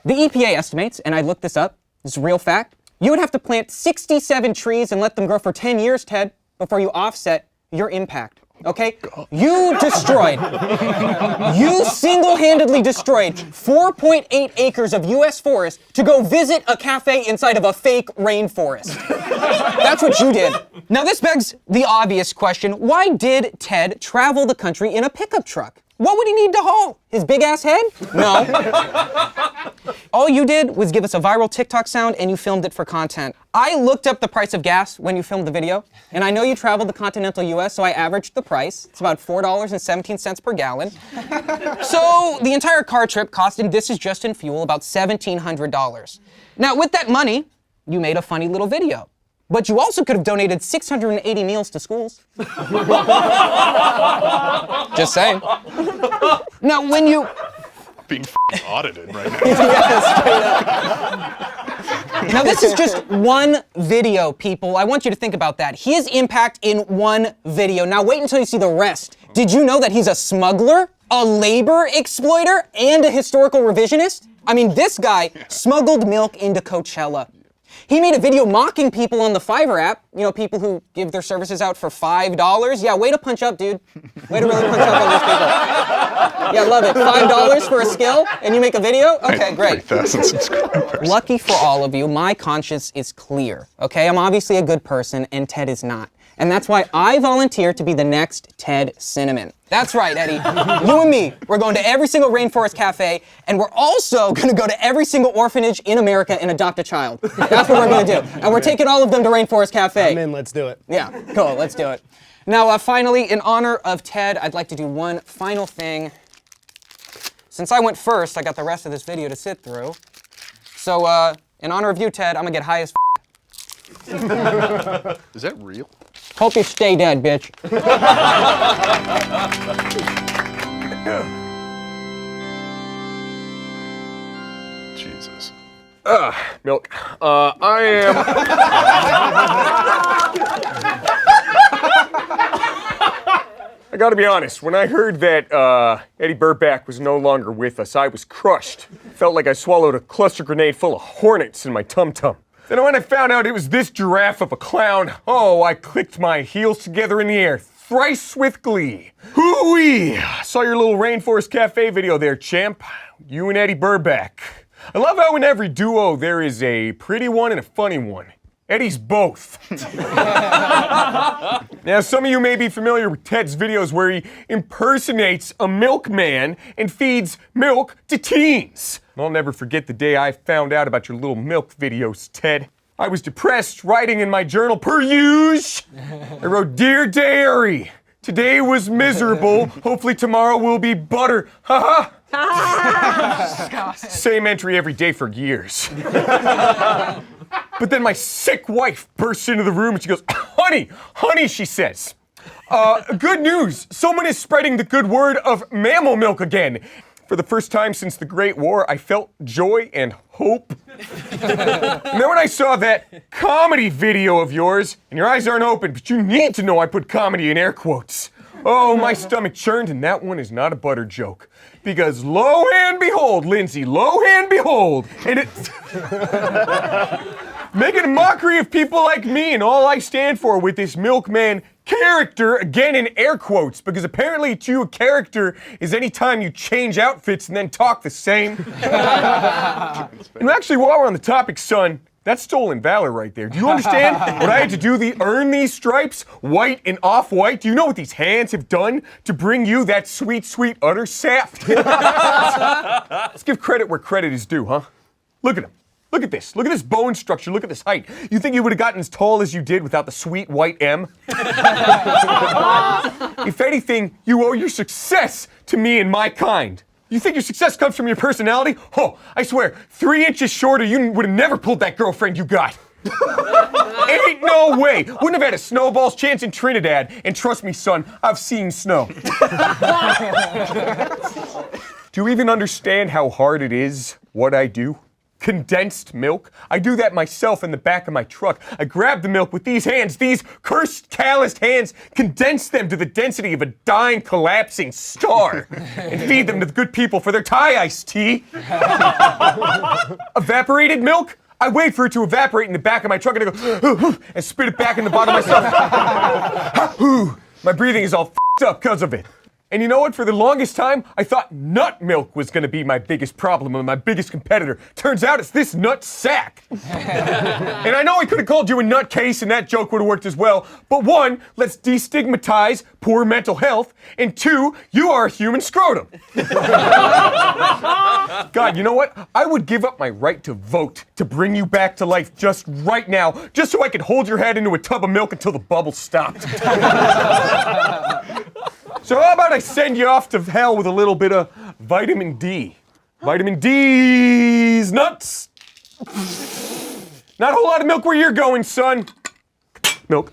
The EPA estimates, and I looked this up, this is a real fact, you would have to plant 67 trees and let them grow for 10 years, Ted, before you offset your impact. Okay? You single-handedly destroyed 4.8 acres of US forest to go visit a cafe inside of a fake rainforest. That's what you did. Now this begs the obvious question, why did Ted travel the country in a pickup truck? What would he need to haul? His big ass head? No. All you did was give us a viral TikTok sound and you filmed it for content. I looked up the price of gas when you filmed the video, and I know you traveled the continental US, so I averaged the price. It's about $4.17 per gallon. So the entire car trip cost, and this is just in fuel, about $1,700. Now with that money, you made a funny little video. But you also could have donated 680 meals to schools. Just saying. Now, when you... Being audited right now. Now, this is just one video, people. I want you to think about that. His impact in one video. Now, wait until you see the rest. Did you know that he's a smuggler, a labor exploiter, and a historical revisionist? I mean, this guy smuggled milk into Coachella. He made a video mocking people on the Fiverr app. You know, people who give their services out for $5. Yeah, way to punch up, dude. Way to really punch up on these people. Yeah, love it. $5 for a skill, and you make a video? Okay, great. 3,000 subscribers. Lucky for all of you, my conscience is clear, okay? I'm obviously a good person, and Ted is not. And that's why I volunteer to be the next Ted Cinnamon. That's right, Eddie. You and me, we're going to every single rainforest cafe, and we're also going to go to every single orphanage in America and adopt a child. That's what we're going to do. And we're taking all of them to Rainforest Cafe. I'm in, let's do it. Yeah, cool, let's do it. Now, finally, in honor of Ted, I'd like to do one final thing. Since I went first, I got the rest of this video to sit through. So, in honor of you, Ted, I'm gonna get high as Is that real? Hope you stay dead, bitch. Jesus. Milk. I am... I gotta be honest, when I heard that Eddie Burback was no longer with us, I was crushed. Felt like I swallowed a cluster grenade full of hornets in my tum-tum. Then when I found out it was this giraffe of a clown, oh, I clicked my heels together in the air, thrice with glee. Hoo-wee! Saw your little Rainforest Cafe video there, champ. You and Eddie Burback. I love how in every duo there is a pretty one and a funny one. Eddie's both. Now, some of you may be familiar with Ted's videos where he impersonates a milkman and feeds milk to teens. I'll never forget the day I found out about your little milk videos, Ted. I was depressed, writing in my journal, per usual. I wrote, "Dear Diary, today was miserable. Hopefully tomorrow will be butter. Ha ha." Same entry every day for years. But then my sick wife bursts into the room and she goes, honey, she says. Good news, someone is spreading the good word of mammal milk again. For the first time since the Great War, I felt joy and hope. And then when I saw that comedy video of yours, and your eyes aren't open, but you need to know I put comedy in air quotes. Oh, my stomach churned, and that one is not a butter joke. Because lo and behold, Lindsay, lo and behold, and it's making a mockery of people like me and all I stand for with this milkman character, again in air quotes, because apparently to you a character is any time you change outfits and then talk the same. And actually, while we're on the topic, son, that's stolen valor right there. Do you understand what I had to do to earn these stripes, white and off-white? Do you know what these hands have done to bring you that sweet, sweet udder sap? Let's give credit where credit is due, huh? Look at him. Look at this. Look at this bone structure. Look at this height. You think you would have gotten as tall as you did without the sweet white M? If anything, you owe your success to me and my kind. You think your success comes from your personality? Oh, I swear, 3 inches shorter, you would have never pulled that girlfriend you got. Ain't no way. Wouldn't have had a snowball's chance in Trinidad. And trust me, son, I've seen snow. Do you even understand how hard it is, what I do? Condensed milk. I do that myself in the back of my truck. I grab the milk with these hands, these cursed, calloused hands, condense them to the density of a dying, collapsing star, and feed them to the good people for their Thai iced tea. Evaporated milk? I wait for it to evaporate in the back of my truck and I go, and spit it back in the bottom of myself. My breathing is all f***ed up because of it. And you know what? For the longest time, I thought nut milk was gonna be my biggest problem and my biggest competitor. Turns out it's this nut sack. And I know I could have called you a nutcase and that joke would have worked as well, but one, let's destigmatize poor mental health, and two, you are a human scrotum. God, you know what? I would give up my right to vote to bring you back to life just right now, just so I could hold your head into a tub of milk until the bubbles stopped. So how about I send you off to hell with a little bit of vitamin D? Vitamin D's nuts. Not a whole lot of milk where you're going, son. Milk.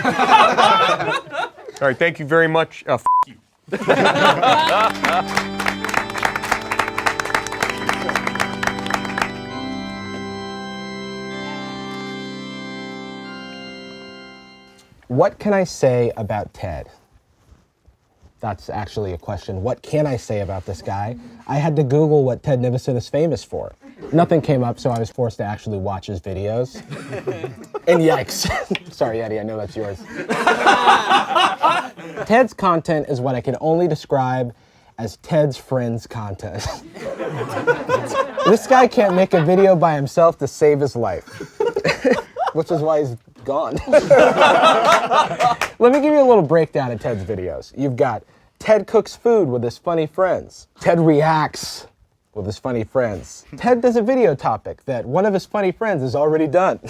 All right, thank you very much. F you. What can I say about Ted? That's actually a question. What can I say about this guy? I had to Google what Ted Nivison is famous for. Nothing came up, so I was forced to actually watch his videos. And yikes. Sorry, Eddie, I know that's yours. Ted's content is what I can only describe as Ted's friends content. This guy can't make a video by himself to save his life. Which is why he's gone. Let me give you a little breakdown of Ted's videos. You've got Ted cooks food with his funny friends. Ted reacts with his funny friends. Ted does a video topic that one of his funny friends has already done.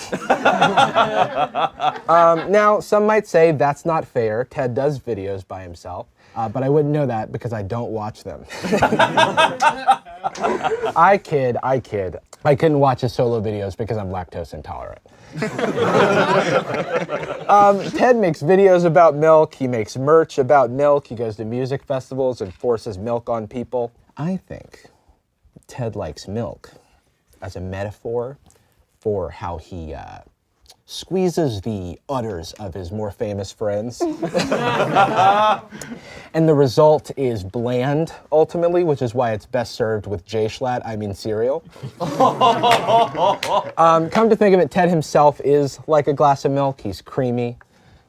Now, some might say that's not fair. Ted does videos by himself, but I wouldn't know that because I don't watch them. I kid. I couldn't watch his solo videos because I'm lactose intolerant. Ted makes videos about milk. He makes merch about milk. He goes to music festivals and forces milk on people. I think Ted likes milk as a metaphor for how he squeezes the udders of his more famous friends. And the result is bland, ultimately, which is why it's best served with J-Schlatt, I mean cereal. Come to think of it, Ted himself is like a glass of milk. He's creamy,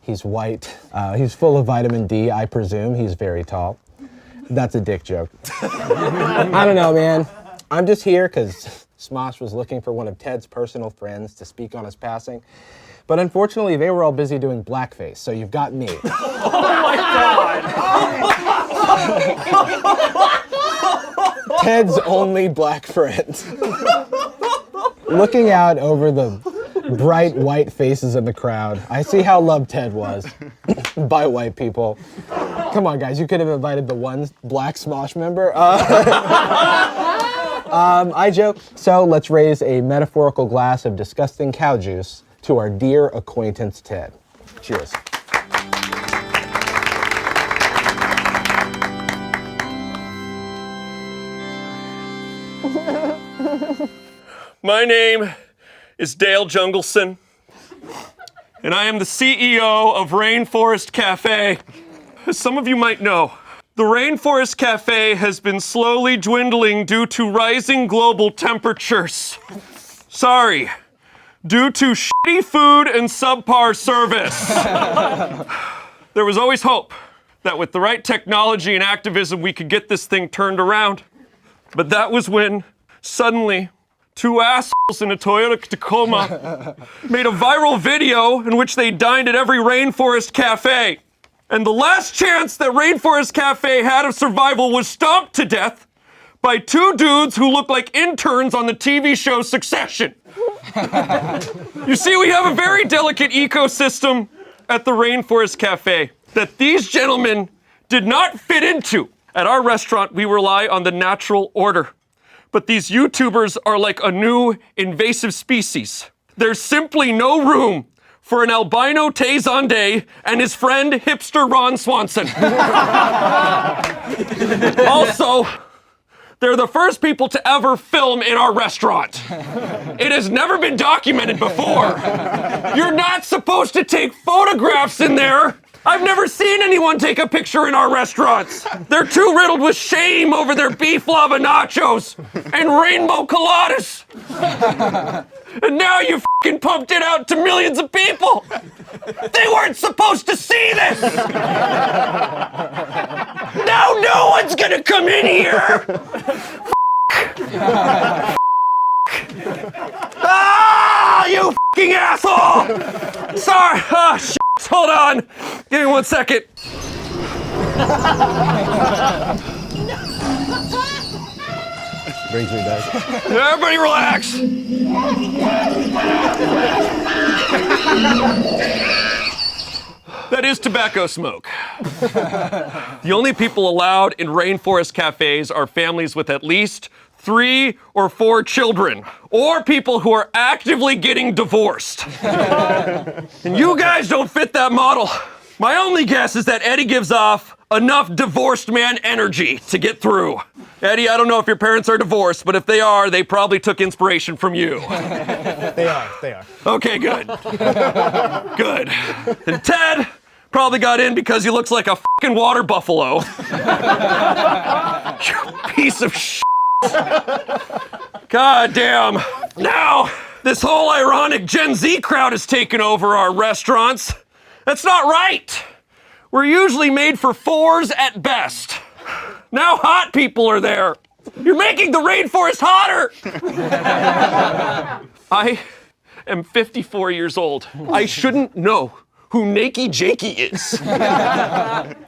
he's white, he's full of vitamin D, I presume. He's very tall. That's a dick joke. I don't know, man. I'm just here because Smosh was looking for one of Ted's personal friends to speak on his passing. But unfortunately, they were all busy doing blackface, so you've got me. Oh my God! Ted's only black friend. Looking out over the bright white faces in the crowd, I see how loved Ted was by white people. Come on, guys, you could have invited the one black Smosh member. I joke. So let's raise a metaphorical glass of disgusting cow juice to our dear acquaintance, Ted. Cheers. My name is Dale Jungleson, and I am the CEO of Rainforest Cafe. As some of you might know, the Rainforest Cafe has been slowly dwindling due to rising global temperatures. Sorry, due to shitty food and subpar service. There was always hope that with the right technology and activism we could get this thing turned around. But that was when, suddenly, two assholes in a Toyota Tacoma made a viral video in which they dined at every Rainforest Cafe. And the last chance that Rainforest Cafe had of survival was stomped to death by two dudes who look like interns on the TV show Succession. You see, we have a very delicate ecosystem at the Rainforest Cafe that these gentlemen did not fit into. At our restaurant, we rely on the natural order. But these YouTubers are like a new invasive species. There's simply no room for an albino Tay Zonday and his friend hipster Ron Swanson. Also, they're the first people to ever film in our restaurant. It has never been documented before. You're not supposed to take photographs in there. I've never seen anyone take a picture in our restaurants. They're too riddled with shame over their beef lava nachos and rainbow coladas. And now you fucking pumped it out to millions of people. They weren't supposed to see this. now no one's gonna come in here! Ah, you fucking asshole! Sorry, oh shit, hold on. Give me 1 second. Brings me back. Everybody relax. That is tobacco smoke. The only people allowed in rainforest cafes are families with at least 3 or 4 children, or people who are actively getting divorced. And you guys don't fit that model. My only guess is that Eddie gives off enough divorced man energy to get through. Eddie, I don't know if your parents are divorced, but if they are, they probably took inspiration from you. They are. Okay, good. Good. And Ted probably got in because he looks like a fucking water buffalo. You piece of shit. God damn. Now, this whole ironic Gen Z crowd has taken over our restaurants. That's not right. We're usually made for 4s at best. Now hot people are there. You're making the rainforest hotter. I am 54 years old. I shouldn't know who Nakey Jakey is.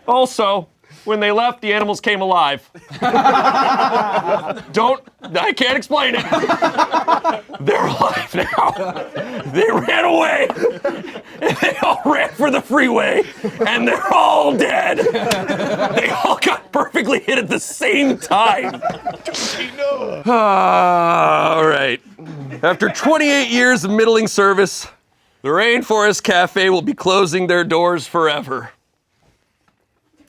Also, when they left, the animals came alive. I can't explain it. They're alive now. They ran away. And they all ran for the freeway. And they're all dead. They all got perfectly hit at the same time. All right. After 28 years of middling service, the Rainforest Cafe will be closing their doors forever.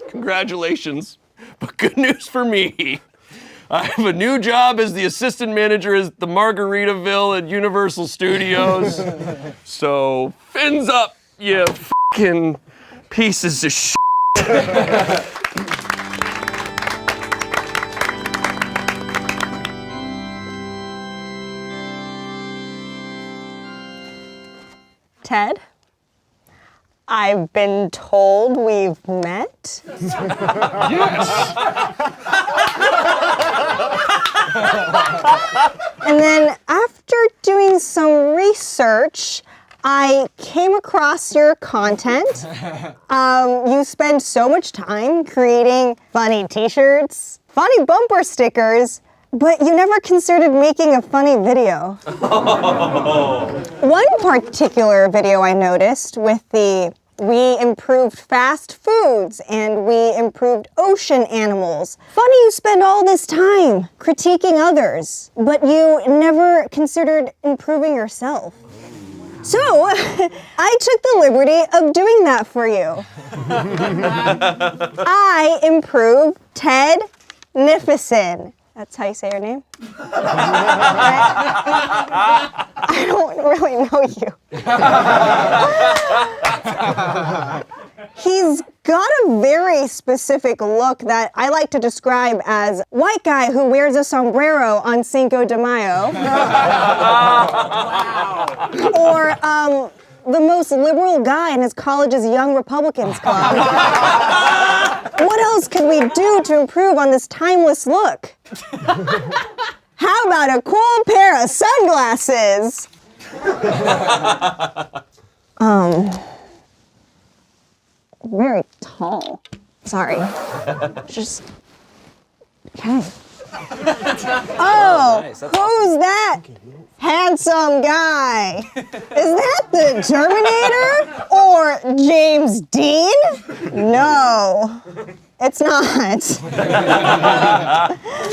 Congratulations, but good news for me. I have a new job as the assistant manager at the Margaritaville at Universal Studios. So, fins up, you fucking pieces of shit. Ted? I've been told we've met. Yes. And then after doing some research, I came across your content. You spend so much time creating funny t-shirts, funny bumper stickers, but you never considered making a funny video. One particular video I noticed with the we improved fast foods and we improved ocean animals. Funny you spend all this time critiquing others, but you never considered improving yourself. So, I took the liberty of doing that for you. I improved Ted Nivison. That's how you say your name? I don't really know you. He's got a very specific look that I like to describe as white guy who wears a sombrero on Cinco de Mayo. Or the most liberal guy in his college's Young Republicans Club. What else could we do to improve on this timeless look? How about a cool pair of sunglasses? Very tall. Sorry. Just, okay. Oh, nice. who's that handsome guy? Is that the Terminator or James Dean? No, it's not.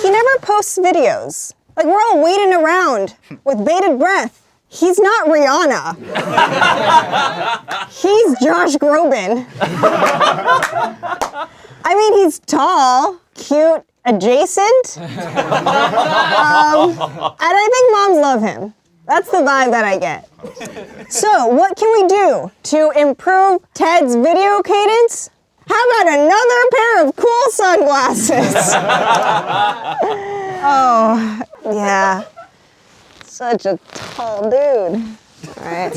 He never posts videos. Like, we're all waiting around with bated breath. He's not Rihanna. He's Josh Groban. I mean, he's tall, cute, adjacent. And I think moms love him. That's the vibe that I get. So, what can we do to improve Ted's video cadence? How about another pair of cool sunglasses? Oh, yeah. Such a tall dude. All right.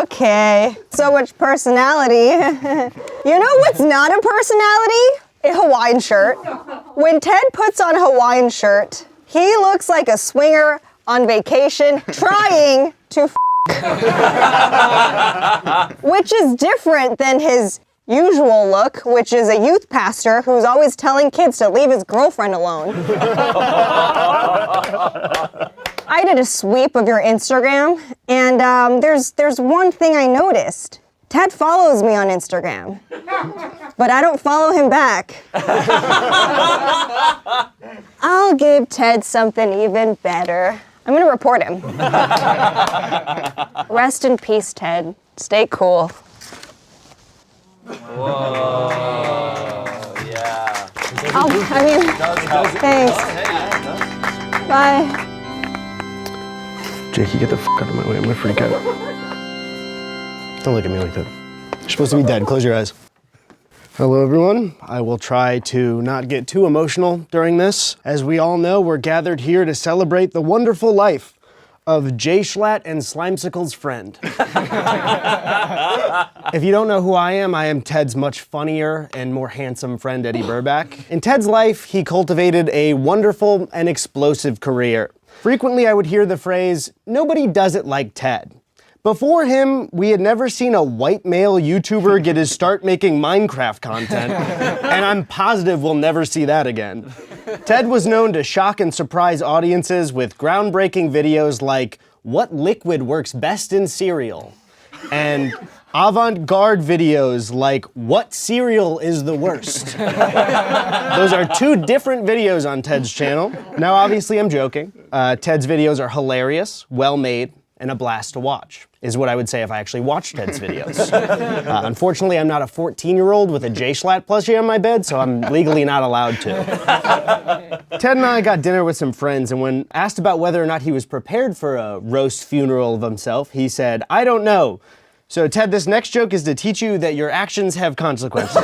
Okay, so much personality. You know what's not a personality? a Hawaiian shirt. When Ted puts on a Hawaiian shirt, he looks like a swinger on vacation trying to which is different than his usual look, which is a youth pastor who's always telling kids to leave his girlfriend alone. I did a sweep of your Instagram, and there's one thing I noticed. Ted follows me on Instagram, but I don't follow him back. I'll give Ted something even better. I'm gonna report him. Rest in peace, Ted. Stay cool. Whoa, yeah. Thanks. Bye. Jakey, get the f*** out of my way. I'm gonna freak out. Don't look at me like that. You're supposed to be dead. Close your eyes. Hello, everyone. I will try to not get too emotional during this. As we all know, we're gathered here to celebrate the wonderful life of Jay Schlatt and Slimesicle's friend. If you don't know who I am Ted's much funnier and more handsome friend, Eddie Burback. In Ted's life, he cultivated a wonderful and explosive career. Frequently, I would hear the phrase, "Nobody does it like Ted." Before him, we had never seen a white male YouTuber get his start making Minecraft content, and I'm positive we'll never see that again. Ted was known to shock and surprise audiences with groundbreaking videos like, "What liquid works best in cereal?" and avant-garde videos like, "What cereal is the worst?" Those are two different videos on Ted's channel. Now, obviously, I'm joking. Ted's videos are hilarious, well-made, and a blast to watch, is what I would say if I actually watched Ted's videos. Unfortunately, I'm not a 14-year-old with a Jay Schlatt plushie on my bed, so I'm legally not allowed to. Ted and I got dinner with some friends, and when asked about whether or not he was prepared for a roast funeral of himself, he said, "I don't know. So Ted, this next joke is to teach you that your actions have consequences."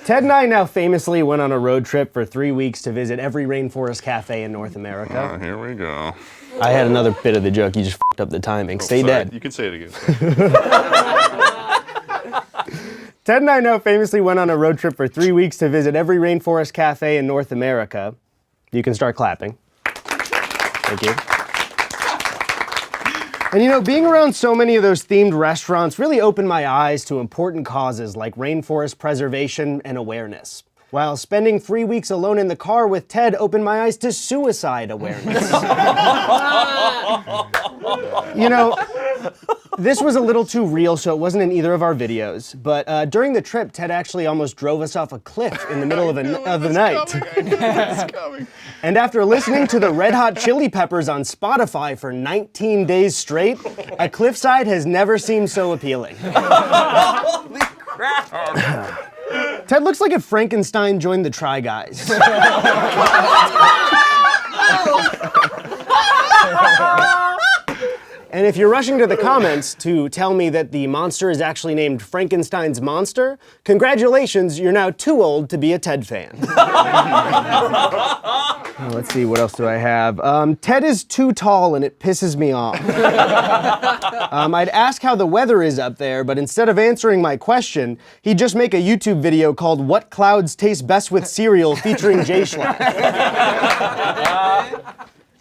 Ted and I now famously went on a road trip for 3 weeks to visit every rainforest cafe in North America. Here we go. I had another bit of the joke, you just f***ed up the timing. Stay sorry. dead. You can say it again. Ted and I now famously went on a road trip for 3 weeks to visit every rainforest cafe in North America. You can start clapping. Thank you. And you know, being around so many of those themed restaurants really opened my eyes to important causes like rainforest preservation and awareness. While spending 3 weeks alone in the car with Ted opened my eyes to suicide awareness. You know, this was a little too real, so it wasn't in either of our videos. But during the trip, Ted actually almost drove us off a cliff in the middle of the night. And after listening to the Red Hot Chili Peppers on Spotify for 19 days straight, a cliffside has never seemed so appealing. Holy crap! Ted looks like if Frankenstein joined the Try Guys. And if you're rushing to the comments to tell me that the monster is actually named Frankenstein's Monster, congratulations, you're now too old to be a Ted fan. Let's see, what else do I have? Ted is too tall and it pisses me off. I'd ask how the weather is up there, but instead of answering my question, he'd just make a YouTube video called "What Clouds Taste Best with Cereal" featuring Jay Schlatt.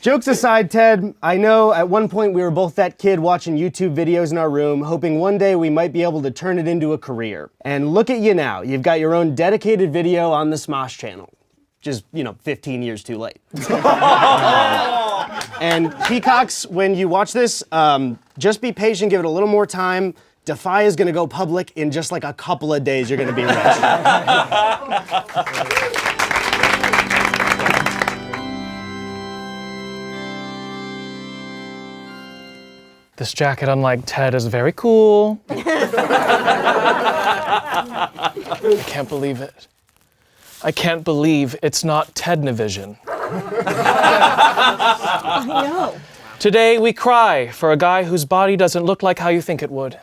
Jokes aside, Ted, I know at one point we were both that kid watching YouTube videos in our room, hoping one day we might be able to turn it into a career. And look at you now. You've got your own dedicated video on the Smosh channel. Just, 15 years too late. And Hecox, when you watch this, just be patient, give it a little more time. Defy is gonna go public in just like a couple of days. You're gonna be rich. This jacket, unlike Ted, is very cool. I can't believe it. I can't believe it's not Ted Nivison. I know. Today we cry for a guy whose body doesn't look like how you think it would.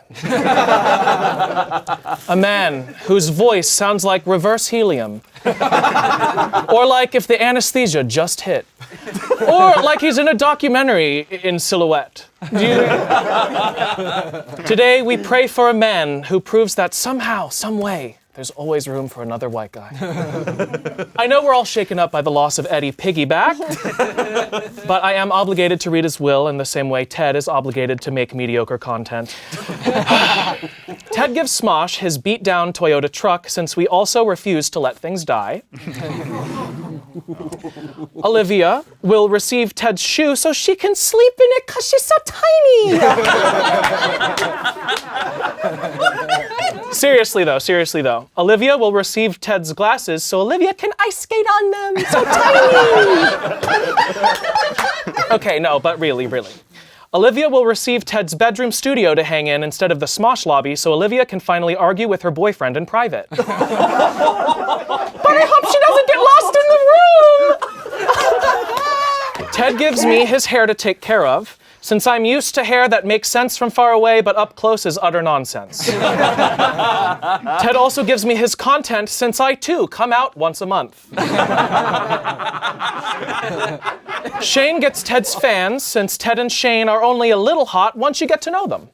A man whose voice sounds like reverse helium. Or like if the anesthesia just hit. Or like he's in a documentary in silhouette. Today we pray for a man who proves that somehow, some way, there's always room for another white guy. I know we're all shaken up by the loss of Eddie Piggyback, but I am obligated to read his will in the same way Ted is obligated to make mediocre content. Ted gives Smosh his beat-down Toyota truck since we also refuse to let things die. Olivia will receive Ted's shoe so she can sleep in it because she's so tiny. Seriously though, Olivia will receive Ted's glasses so Olivia can ice skate on them. So tiny. Okay, no, but really. Olivia will receive Ted's bedroom studio to hang in instead of the Smosh lobby so Olivia can finally argue with her boyfriend in private. But I hope she doesn't get lost in the room! Ted gives me his hair to take care of, since I'm used to hair that makes sense from far away but up close is utter nonsense. Ted also gives me his content since I too come out once a month. Shayne gets Ted's fans since Ted and Shayne are only a little hot once you get to know them.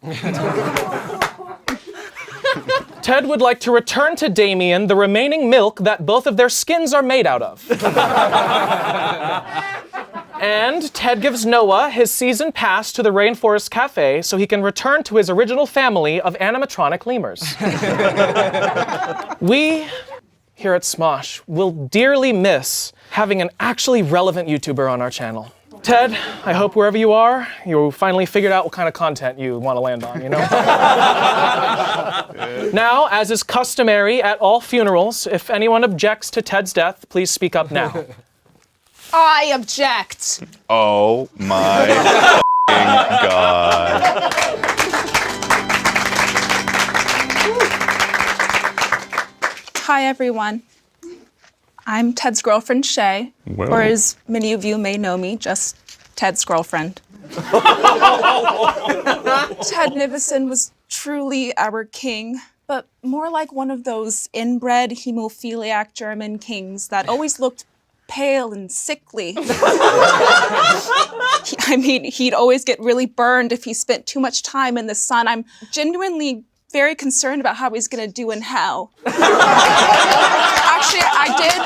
Ted would like to return to Damien the remaining milk that both of their skins are made out of. And Ted gives Noah his season pass to the Rainforest Cafe so he can return to his original family of animatronic lemurs. We, here at Smosh, will dearly miss having an actually relevant YouTuber on our channel. Ted, I hope wherever you are, you finally figured out what kind of content you want to land on, you know? Now, as is customary at all funerals, if anyone objects to Ted's death, please speak up now. I object. Oh my God. Hi, everyone. I'm Ted's girlfriend, Shay, Well. or as many of you may know me, just Ted's girlfriend. Ted Nivison was truly our king, but more like one of those inbred hemophiliac German kings that always looked pale and sickly. He'd always get really burned if he spent too much time in the sun. I'm genuinely very concerned about how he's gonna do in hell. Actually, I did,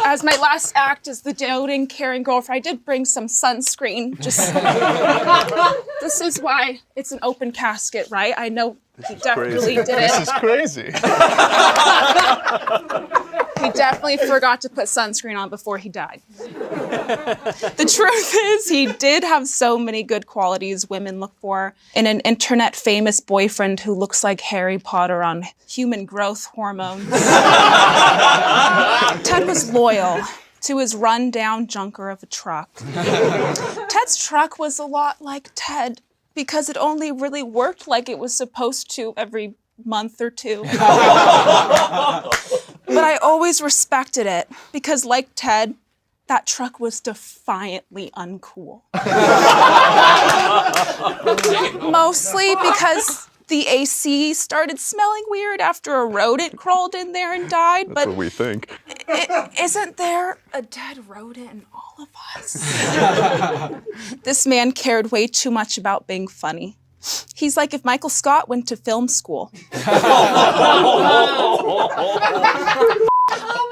as my last act as the doting, caring girlfriend, I did bring some sunscreen. This is why it's an open casket, right? I know he definitely did it. This is crazy. He definitely forgot to put sunscreen on before he died. The truth is, he did have so many good qualities women look for in an internet famous boyfriend who looks like Harry Potter on human growth hormones. Ted was loyal to his run-down junker of a truck. Ted's truck was a lot like Ted because it only really worked like it was supposed to every month or two. But I always respected it because, like Ted, that truck was defiantly uncool. Mostly because the AC started smelling weird after a rodent crawled in there and died. That's what we think. Isn't there a dead rodent in all of us? This man cared way too much about being funny. He's like if Michael Scott went to film school.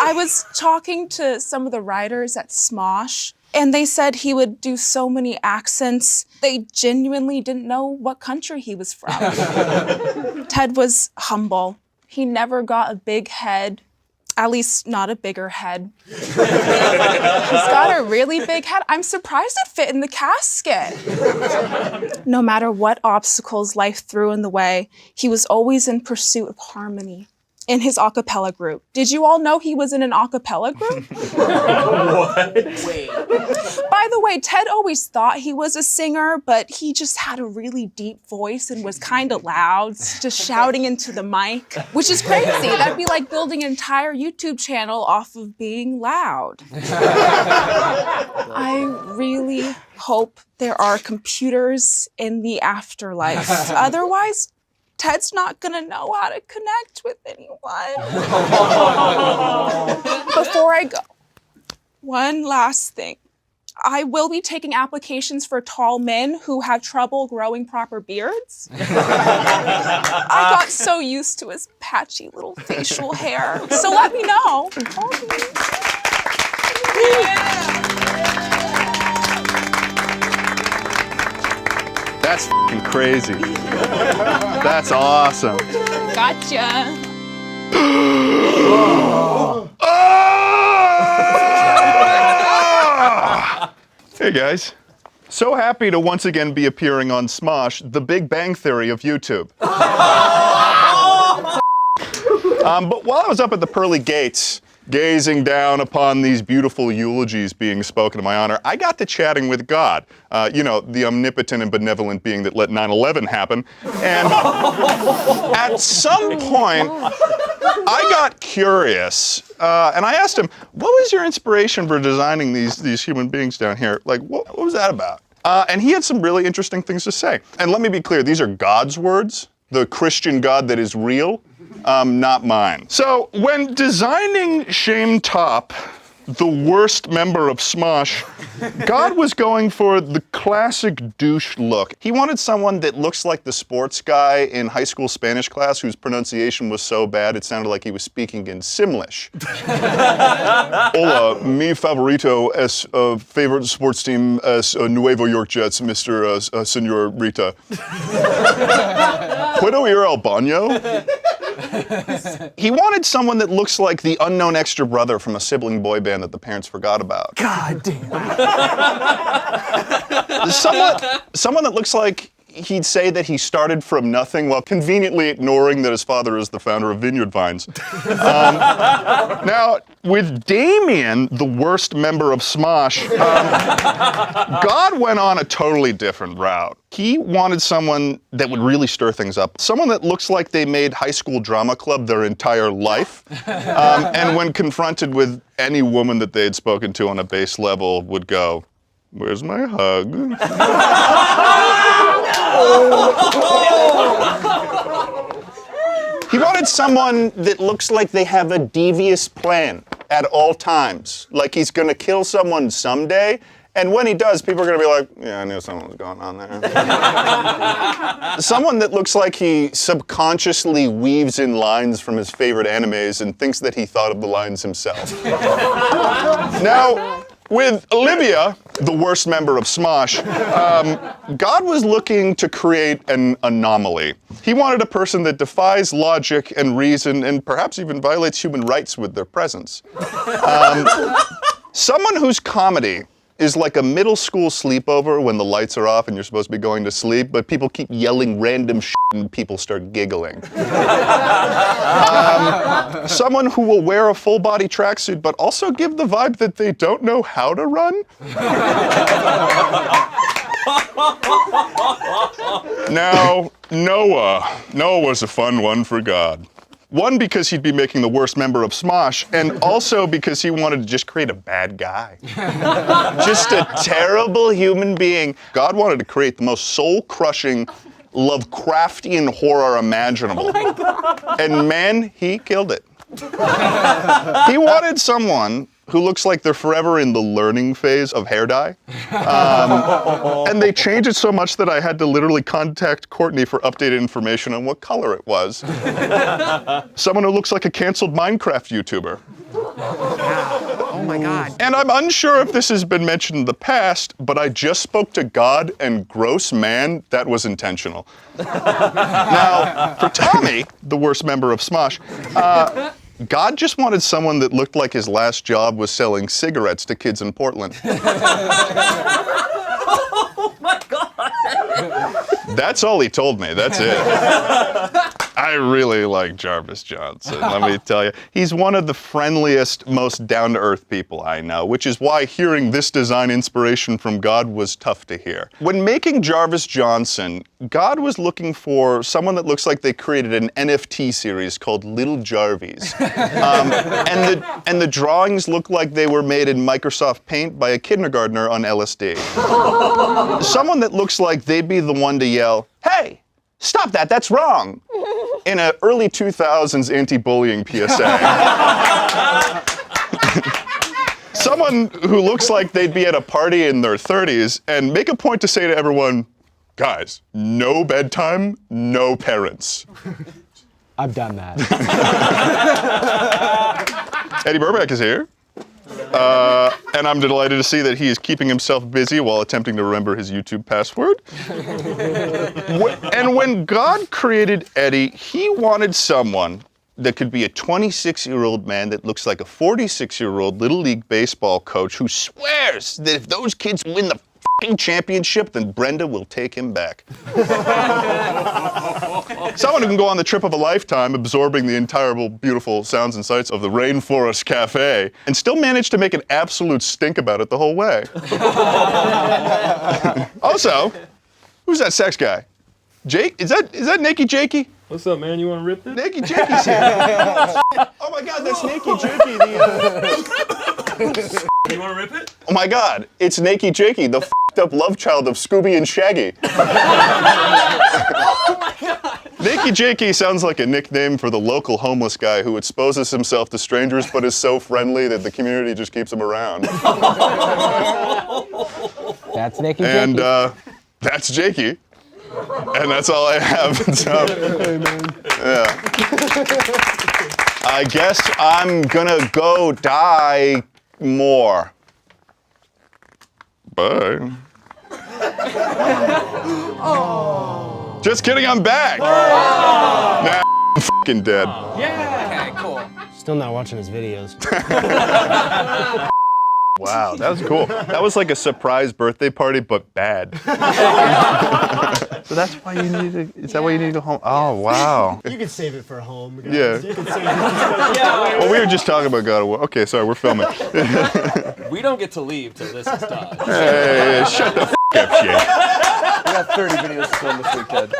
I was talking to some of the writers at Smosh, and they said he would do so many accents, they genuinely didn't know what country he was from. Ted was humble. He never got a big head. At least not a bigger head. He's got a really big head. I'm surprised it fit in the casket. No matter what obstacles life threw in the way, he was always in pursuit of harmony in his a cappella group. Did you all know he was in an a cappella group? What? Wait. By the way, Ted always thought he was a singer, but he just had a really deep voice and was kind of loud, just shouting into the mic, which is crazy. That'd be like building an entire YouTube channel off of being loud. I really hope there are computers in the afterlife. Otherwise, Ted's not gonna know how to connect with anyone. Before I go, one last thing. I will be taking applications for tall men who have trouble growing proper beards. I got so used to his patchy little facial hair. So let me know. That's f***ing crazy. That's awesome. Gotcha. Hey guys. So happy to once again be appearing on Smosh, the Big Bang Theory of YouTube. But while I was up at the pearly gates, gazing down upon these beautiful eulogies being spoken in my honor, I got to chatting with God. You know, the omnipotent and benevolent being that let 9/11 happen. And at some point, I got curious, and I asked him, what was your inspiration for designing these human beings down here? Like, what was that about? And he had some really interesting things to say. And let me be clear, these are God's words, the Christian God that is real, not mine. So when designing Shayne Topp, the worst member of Smosh, God was going for the classic douche look. He wanted someone that looks like the sports guy in high school Spanish class whose pronunciation was so bad it sounded like he was speaking in Simlish. Hola, mi favorito es favorite sports team es Nuevo York Jets, Mr. Señorita. Puedo ir al baño? He wanted someone that looks like the unknown extra brother from a sibling boy band that the parents forgot about. God damn. Someone that looks like he'd say that he started from nothing while conveniently ignoring that his father is the founder of Vineyard Vines. Now, with Damien, the worst member of Smosh, God went on a totally different route. He wanted someone that would really stir things up. Someone that looks like they made high school drama club their entire life. And when confronted with any woman that they had spoken to on a base level would go, "Where's my hug?" He wanted someone that looks like they have a devious plan at all times. Like he's gonna kill someone someday, and when he does, people are gonna be like, yeah, I knew something was going on there. Someone that looks like he subconsciously weaves in lines from his favorite animes and thinks that he thought of the lines himself. Now, with Olivia, the worst member of Smosh, God was looking to create an anomaly. He wanted a person that defies logic and reason and perhaps even violates human rights with their presence. Someone whose comedy is like a middle school sleepover when the lights are off and you're supposed to be going to sleep, but people keep yelling random shit and people start giggling. Someone who will wear a full body tracksuit but also give the vibe that they don't know how to run. Now, Noah was a fun one for God. One, because he'd be making the worst member of Smosh, and also because he wanted to just create a bad guy. Just a terrible human being. God wanted to create the most soul-crushing, Lovecraftian horror imaginable. Oh my God. And man, he killed it. He wanted someone who looks like they're forever in the learning phase of hair dye. And they changed it so much that I had to literally contact Courtney for updated information on what color it was. Someone who looks like a canceled Minecraft YouTuber. Oh my God. And I'm unsure if this has been mentioned in the past, but I just spoke to God and Grossman, that was intentional. Now, for Tommy, the worst member of Smosh, God just wanted someone that looked like his last job was selling cigarettes to kids in Portland. Oh my God. That's all he told me, that's it. I really like Jarvis Johnson, let me tell you. He's one of the friendliest, most down-to-earth people I know, which is why hearing this design inspiration from God was tough to hear. When making Jarvis Johnson, God was looking for someone that looks like they created an NFT series called Little Jarvies. And the drawings look like they were made in Microsoft Paint by a kindergartner on LSD. Someone that looks like they'd be the one to yell, "Hey! Stop that, that's wrong," in an early 2000s anti-bullying PSA. Someone who looks like they'd be at a party in their 30s and make a point to say to everyone, "Guys, no bedtime, no parents." I've done that. Eddie Burback is here. And I'm delighted to see that he is keeping himself busy while attempting to remember his YouTube password. And when God created Eddie, he wanted someone that could be a 26-year-old man that looks like a 46-year-old Little League baseball coach who swears that if those kids win the f***ing championship, then Brenda will take him back. Someone who can go on the trip of a lifetime, absorbing the entire beautiful sounds and sights of the Rainforest Cafe, and still manage to make an absolute stink about it the whole way. Also, who's that sex guy? Jake? Is that Naked Jakey? What's up, man? You want to rip this? Naked Jakey's here. Oh my God, that's Naked Jakey. You want to rip it? Oh my God, it's Naked Jakey, the f***ed up love child of Scooby and Shaggy. Oh my God. Naked Jakey sounds like a nickname for the local homeless guy who exposes himself to strangers but is so friendly that the community just keeps him around. That's Naked Jakey. And that's Jakey. And that's all I have. So, yeah. I guess I'm gonna go die more. Bye. Oh. Just kidding, I'm back. Nah, I'm fucking dead. Yeah. Okay, cool. Still not watching his videos. Wow, that was cool. That was like a surprise birthday party, but bad. So that's why you need to, is that why you need to go home? Oh, wow. You can save it for home. Guys. Yeah. You can save it. Well, we were just talking about God of War. Okay, sorry, we're filming. We don't get to leave till this is done. Hey, shut the f*** up, Jake. We got 30 videos to film this week, Ted.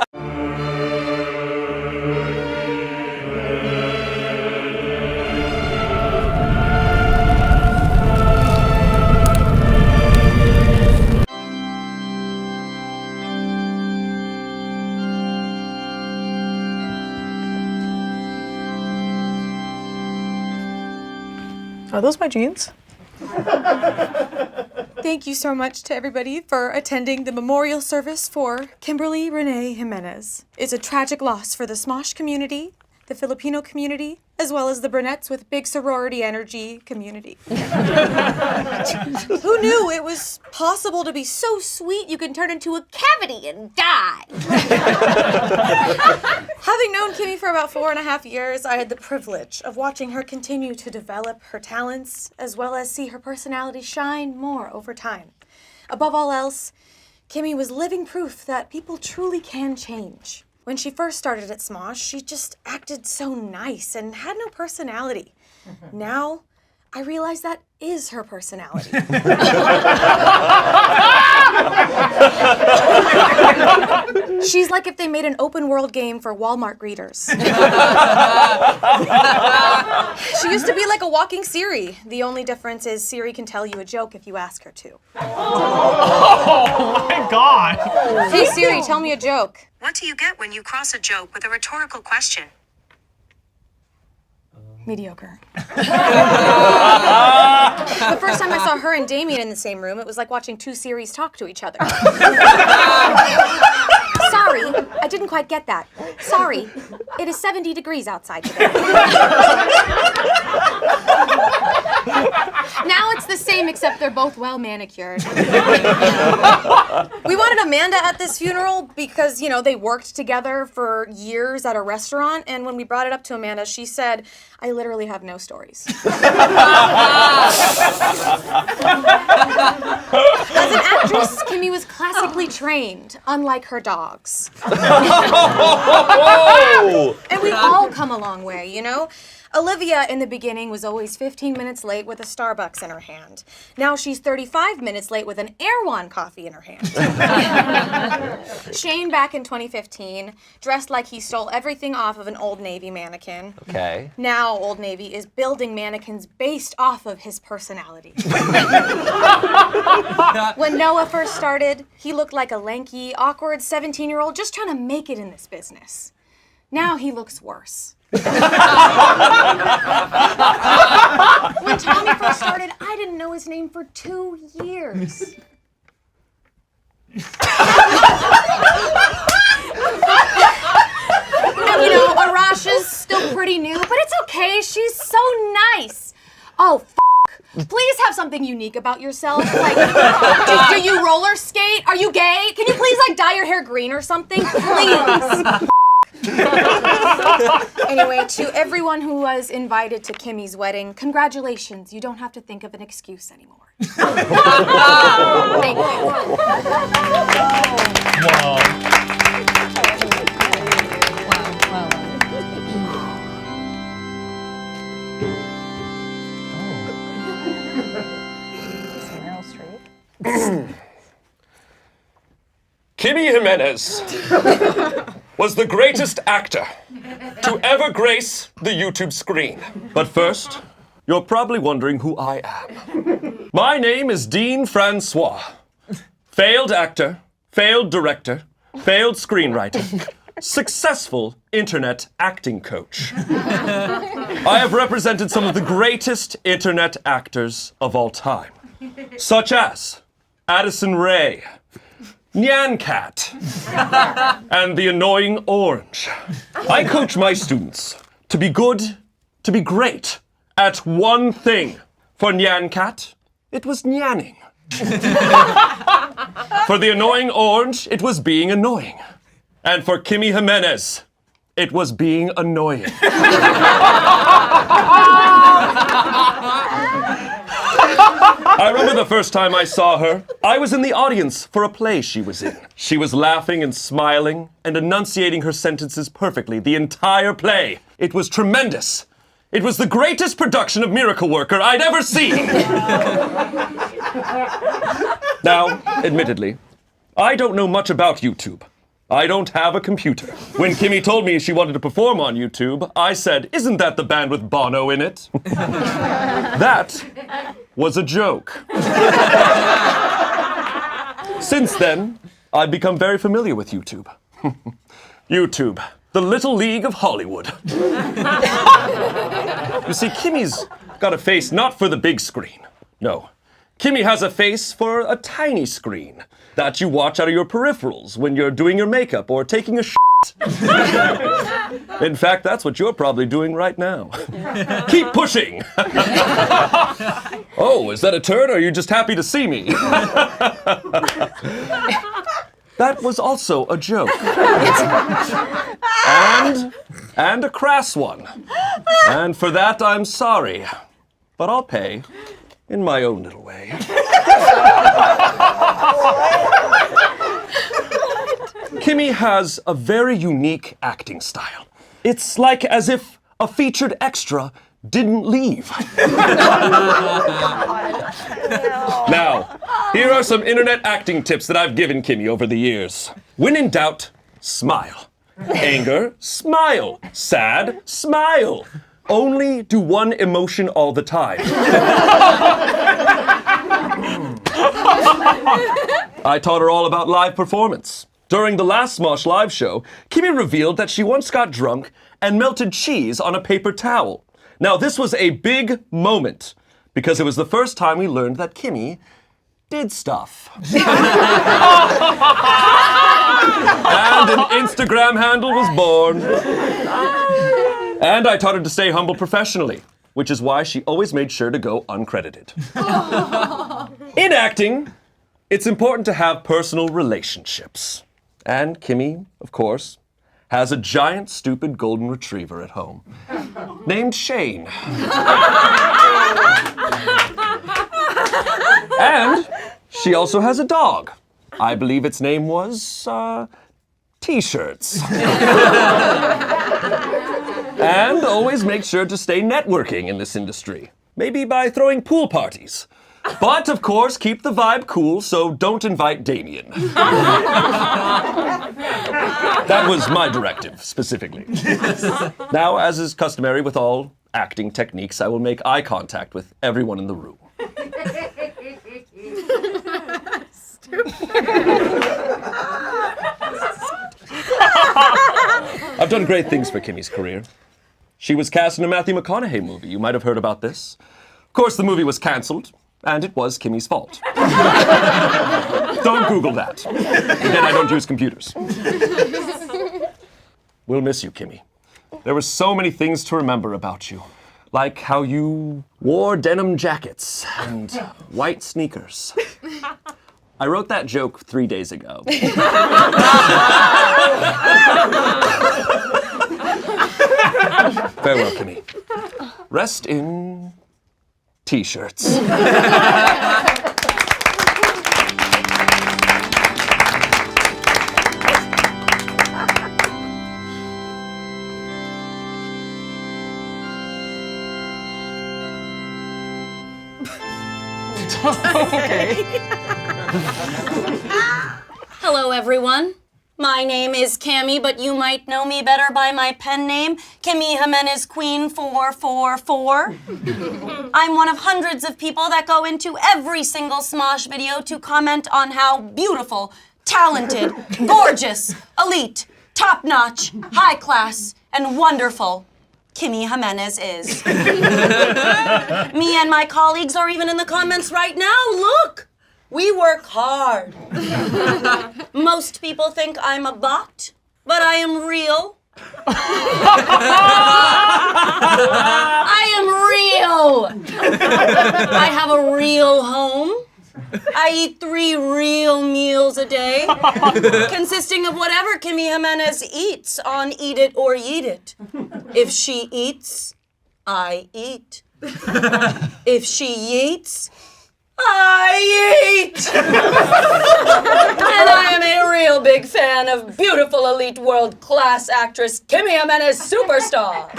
Are those my jeans? Thank you so much to everybody for attending the memorial service for Kimberly Renee Jimenez. It's a tragic loss for the Smosh community, the Filipino community, as well as the brunettes with big sorority energy community. Who knew it was possible to be so sweet you can turn into a cavity and die? Having known Kimmy for about 4.5 years, I had the privilege of watching her continue to develop her talents, as well as see her personality shine more over time. Above all else, Kimmy was living proof that people truly can change. When she first started at Smosh, she just acted so nice and had no personality. Now, I realize that is her personality. She's like if they made an open world game for Walmart greeters. She used to be like a walking Siri. The only difference is Siri can tell you a joke if you ask her to. Oh my God. Hey Siri, tell me a joke. What do you get when you cross a joke with a rhetorical question? Mediocre. The first time I saw her and Damien in the same room, it was like watching two Siris talk to each other. Sorry, I didn't quite get that. Sorry, it is 70 degrees outside today. Now it's the same, except they're both well manicured. We wanted Amanda at this funeral because, you know, they worked together for years at a restaurant, and when we brought it up to Amanda, she said, I literally have no stories. As an actress, Kimmy was classically specially trained, unlike her dogs. And we've all come a long way, you know? Olivia, in the beginning, was always 15 minutes late with a Starbucks in her hand. Now she's 35 minutes late with an Erewhon coffee in her hand. Shayne, back in 2015, dressed like he stole everything off of an Old Navy mannequin. Okay. Now Old Navy is building mannequins based off of his personality. When Noah first started, he looked like a lanky, awkward 17-year-old just trying to make it in this business. Now he looks worse. When Tommy first started, I didn't know his name for 2 years. And you know, Arasha's still pretty new, but it's okay, she's so nice. Oh, please have something unique about yourself. Like, do you roller skate? Are you gay? Can you please, like, dye your hair green or something? Please. Anyway, to everyone who was invited to Kimmy's wedding, congratulations. You don't have to think of an excuse anymore. Thank you. Kimmy Jimenez was the greatest actor to ever grace the YouTube screen. But first, you're probably wondering who I am. My name is Dean Francois. Failed actor, failed director, failed screenwriter, successful internet acting coach. I have represented some of the greatest internet actors of all time, such as Addison Rae, Nyan Cat, and the annoying orange. I coach my students to be good, to be great at one thing. For Nyan Cat, it was nyanning. For the annoying orange, it was being annoying. And for Kimmy Jimenez, it was being annoying. I remember the first time I saw her. I was in the audience for a play she was in. She was laughing and smiling and enunciating her sentences perfectly the entire play. It was tremendous. It was the greatest production of Miracle Worker I'd ever seen. Now, admittedly, I don't know much about YouTube. I don't have a computer. When Kimmy told me she wanted to perform on YouTube, I said, "Isn't that the band with Bono in it?" That was a joke. Since then, I've become very familiar with YouTube. YouTube, the Little League of Hollywood. You see, Kimmy's got a face not for the big screen. No. Kimmy has a face for a tiny screen that you watch out of your peripherals when you're doing your makeup or taking a shit. In fact, that's what you're probably doing right now. Keep pushing. Oh, is that a turd or are you just happy to see me? That was also a joke. And a crass one. And for that, I'm sorry. But I'll pay in my own little way. Kimmy has a very unique acting style. It's like as if a featured extra didn't leave. Now, here are some internet acting tips that I've given Kimmy over the years. When in doubt, smile. Anger, smile. Sad, smile. Only do one emotion all the time. I taught her all about live performance. During the last Smosh live show, Kimmy revealed that she once got drunk and melted cheese on a paper towel. Now, this was a big moment because it was the first time we learned that Kimmy did stuff. And an Instagram handle was born. And I taught her to stay humble professionally, which is why she always made sure to go uncredited. In acting, it's important to have personal relationships. And Kimmy, of course, has a giant, stupid golden retriever at home named Shayne. And she also has a dog I believe its name was, T-shirts. And always make sure to stay networking in this industry. Maybe by throwing pool parties. But, of course, keep the vibe cool, so don't invite Damien. That was my directive, specifically. Now, as is customary with all acting techniques, I will make eye contact with everyone in the room. I've done great things for Kimmy's career. She was cast in a Matthew McConaughey movie. You might have heard about this. Of course, the movie was canceled, and it was Kimmy's fault. Don't Google that. Again, I don't use computers. We'll miss you, Kimmy. There were so many things to remember about you. Like how you wore denim jackets and white sneakers. I wrote that joke 3 days ago. Farewell, Kimmy. Rest in T-shirts. Hello, everyone. My name is Cammy, but you might know me better by my pen name, Kimmy Jimenez Queen 444. I'm one of hundreds of people that go into every single Smosh video to comment on how beautiful, talented, gorgeous, elite, top-notch, high-class, and wonderful Kimmy Jimenez is. Me and my colleagues are even in the comments right now. Look! We work hard. Most people think I'm a bot, but I am real. I am real. I have a real home. I eat 3 real meals a day, consisting of whatever Kimmy Jimenez eats on Eat It or Yeet It. If she eats, I eat. If she yeets, I eat! And I am a real big fan of beautiful, elite, world-class actress Kimmy Jimenez, superstar.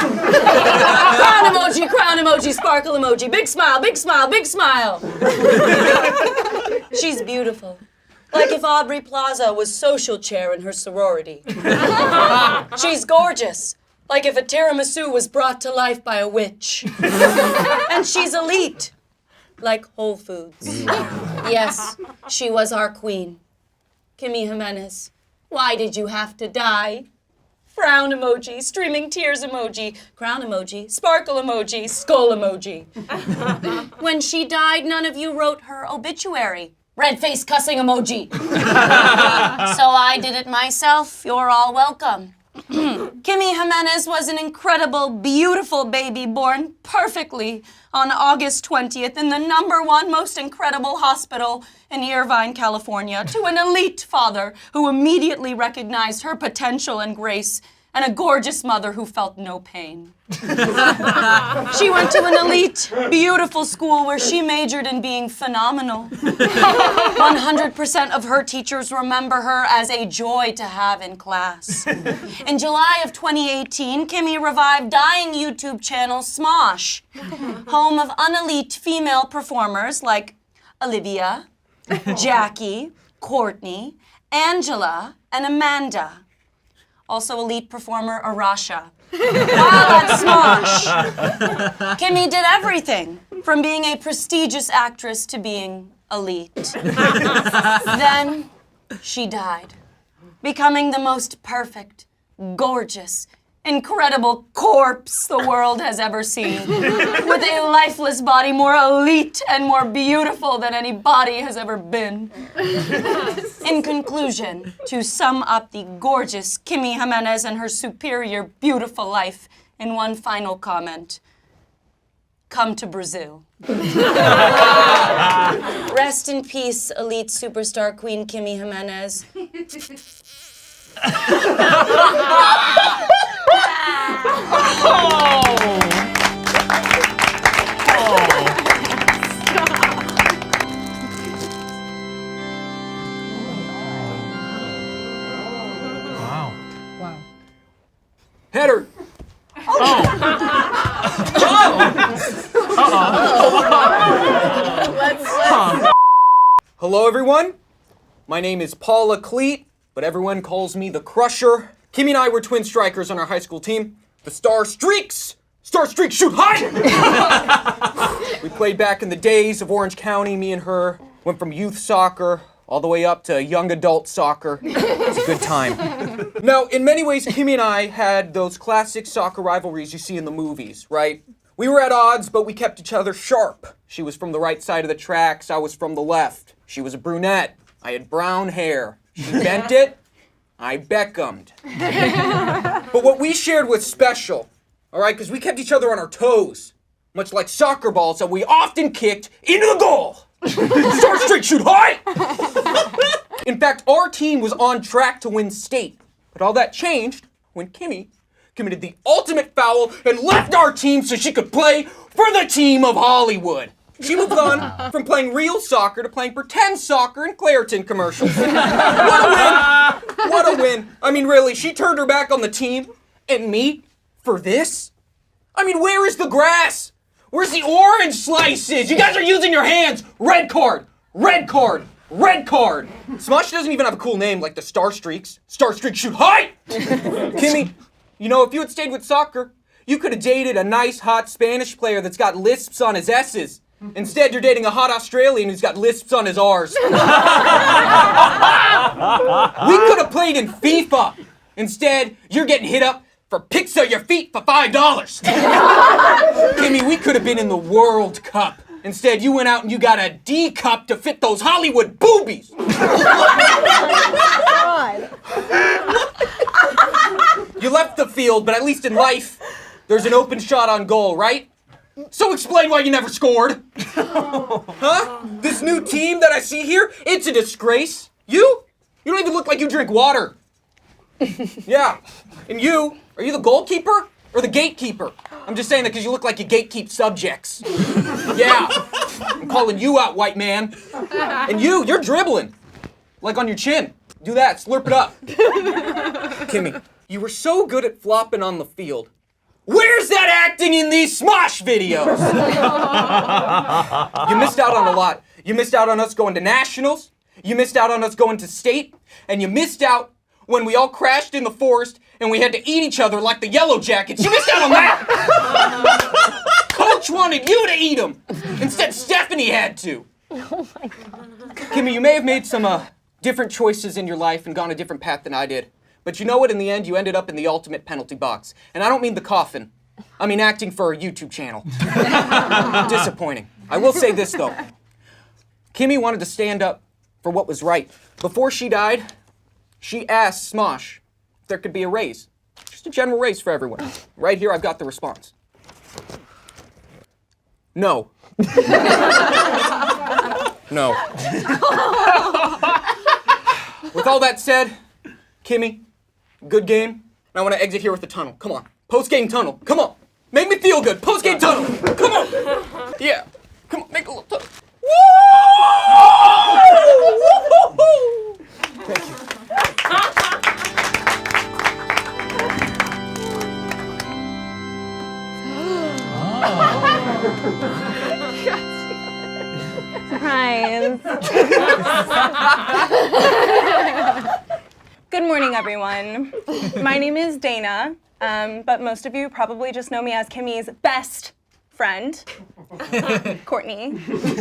Crown emoji, sparkle emoji, big smile, big smile, big smile. She's beautiful. Like if Aubrey Plaza was social chair in her sorority. She's gorgeous. Like if a tiramisu was brought to life by a witch. And she's elite. Like Whole Foods. Yes, she was our queen. Kimmy Jimenez, why did you have to die? Frown emoji, streaming tears emoji, crown emoji, sparkle emoji, skull emoji. When she died, none of you wrote her obituary. Red face cussing emoji. So I did it myself. You're all welcome. Kimmy Jimenez was an incredible, beautiful baby born perfectly on August 20th in the #1 most incredible hospital in Irvine, California, to an elite father who immediately recognized her potential and grace, and a gorgeous mother who felt no pain. She went to an elite, beautiful school where she majored in being phenomenal. 100% of her teachers remember her as a joy to have in class. In July of 2018, Kimmy revived dying YouTube channel Smosh, home of unelite female performers like Olivia, Jackie, Courtney, Angela, and Amanda. Also elite performer Arasha. While at Smosh, Kimmy did everything, from being a prestigious actress to being elite. Then she died, becoming the most perfect, gorgeous, incredible corpse the world has ever seen, with a lifeless body more elite and more beautiful than any body has ever been. In conclusion, to sum up the gorgeous Kimmy Jimenez and her superior, beautiful life in one final comment, come to Brazil. Rest in peace, elite superstar queen Kimmy Jimenez. Header. Hello, everyone. My name is Paula Cleet, but everyone calls me the Crusher. Kimmy and I were twin strikers on our high school team, the Star Streaks. Star Streaks shoot high! We played back in the days of Orange County. Me and her went from youth soccer all the way up to young adult soccer. It's a good time. Now, in many ways, Kimmy and I had those classic soccer rivalries you see in the movies, right? We were at odds, but we kept each other sharp. She was from the right side of the tracks, I was from the left. She was a brunette, I had brown hair. She bent it, I Beckham'd. But what we shared was special, all right? Because we kept each other on our toes, much like soccer balls that we often kicked into the goal. Star Streak shoot high! In fact, our team was on track to win state. But all that changed when Kimmy committed the ultimate foul and left our team so she could play for the team of Hollywood. She moved on from playing real soccer to playing pretend soccer in Claritin commercials. What a win! What a win! I mean, really, she turned her back on the team and me for this? I mean, where is the grass? Where's the orange slices? You guys are using your hands! Red card! Red card! Red card! Smosh doesn't even have a cool name like the Star Streaks. Star Streaks shoot high! Kimmy, you know, if you had stayed with soccer, you could have dated a nice, hot Spanish player that's got lisps on his S's. Instead, you're dating a hot Australian who's got lisps on his R's. We could have played in FIFA. Instead, you're getting hit up for pics of your feet for $5. Kimmy, we could have been in the World Cup. Instead, you went out and you got a D cup to fit those Hollywood boobies. You left the field, but at least in life, there's an open shot on goal, right? So explain why you never scored. Huh? This new team that I see here, it's a disgrace. You don't even look like you drink water. Yeah. And you, are you the goalkeeper or the gatekeeper? I'm just saying that because you look like you gatekeep subjects. Yeah. I'm calling you out, white man. And you're dribbling. Like on your chin. Do that, slurp it up. Kimmy, you were so good at flopping on the field. Where's that acting in these Smosh videos? You missed out on a lot. You missed out on us going to nationals. You missed out on us going to state. And you missed out when we all crashed in the forest and we had to eat each other like the Yellow Jackets. You missed out on that. Coach wanted you to eat them. Instead, Stephanie had to. Oh my God. Kimmy, you may have made some different choices in your life and gone a different path than I did. But you know what? In the end, you ended up in the ultimate penalty box. And I don't mean the coffin. I mean acting for a YouTube channel. Disappointing. I will say this, though. Kimmy wanted to stand up for what was right. Before she died, she asked Smosh if there could be a raise. Just a general raise for everyone. Right here, I've got the response. No. No. With all that said, Kimmy, good game. I want to exit here with the tunnel. Come on. Post-game tunnel. Come on. Make me feel good. Post-game tunnel. Come on. Yeah. Come on. Make a little tunnel. Woo! Thank you. Surprise. Good morning, everyone. My name is Dana, but most of you probably just know me as Kimmy's best friend, Courtney. You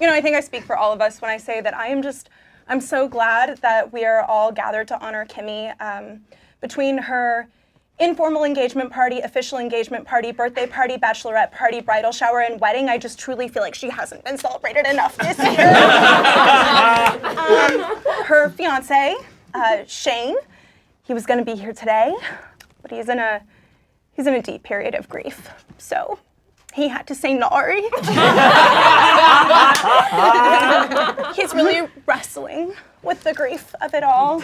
know, I think I speak for all of us when I say that I'm so glad that we are all gathered to honor Kimmy. Between her informal engagement party, official engagement party, birthday party, bachelorette party, bridal shower, and wedding, I just truly feel like she hasn't been celebrated enough this year. Her fiance, Shayne, he was gonna be here today, but he's in a deep period of grief, so he had to say sorry. He's really wrestling with the grief of it all,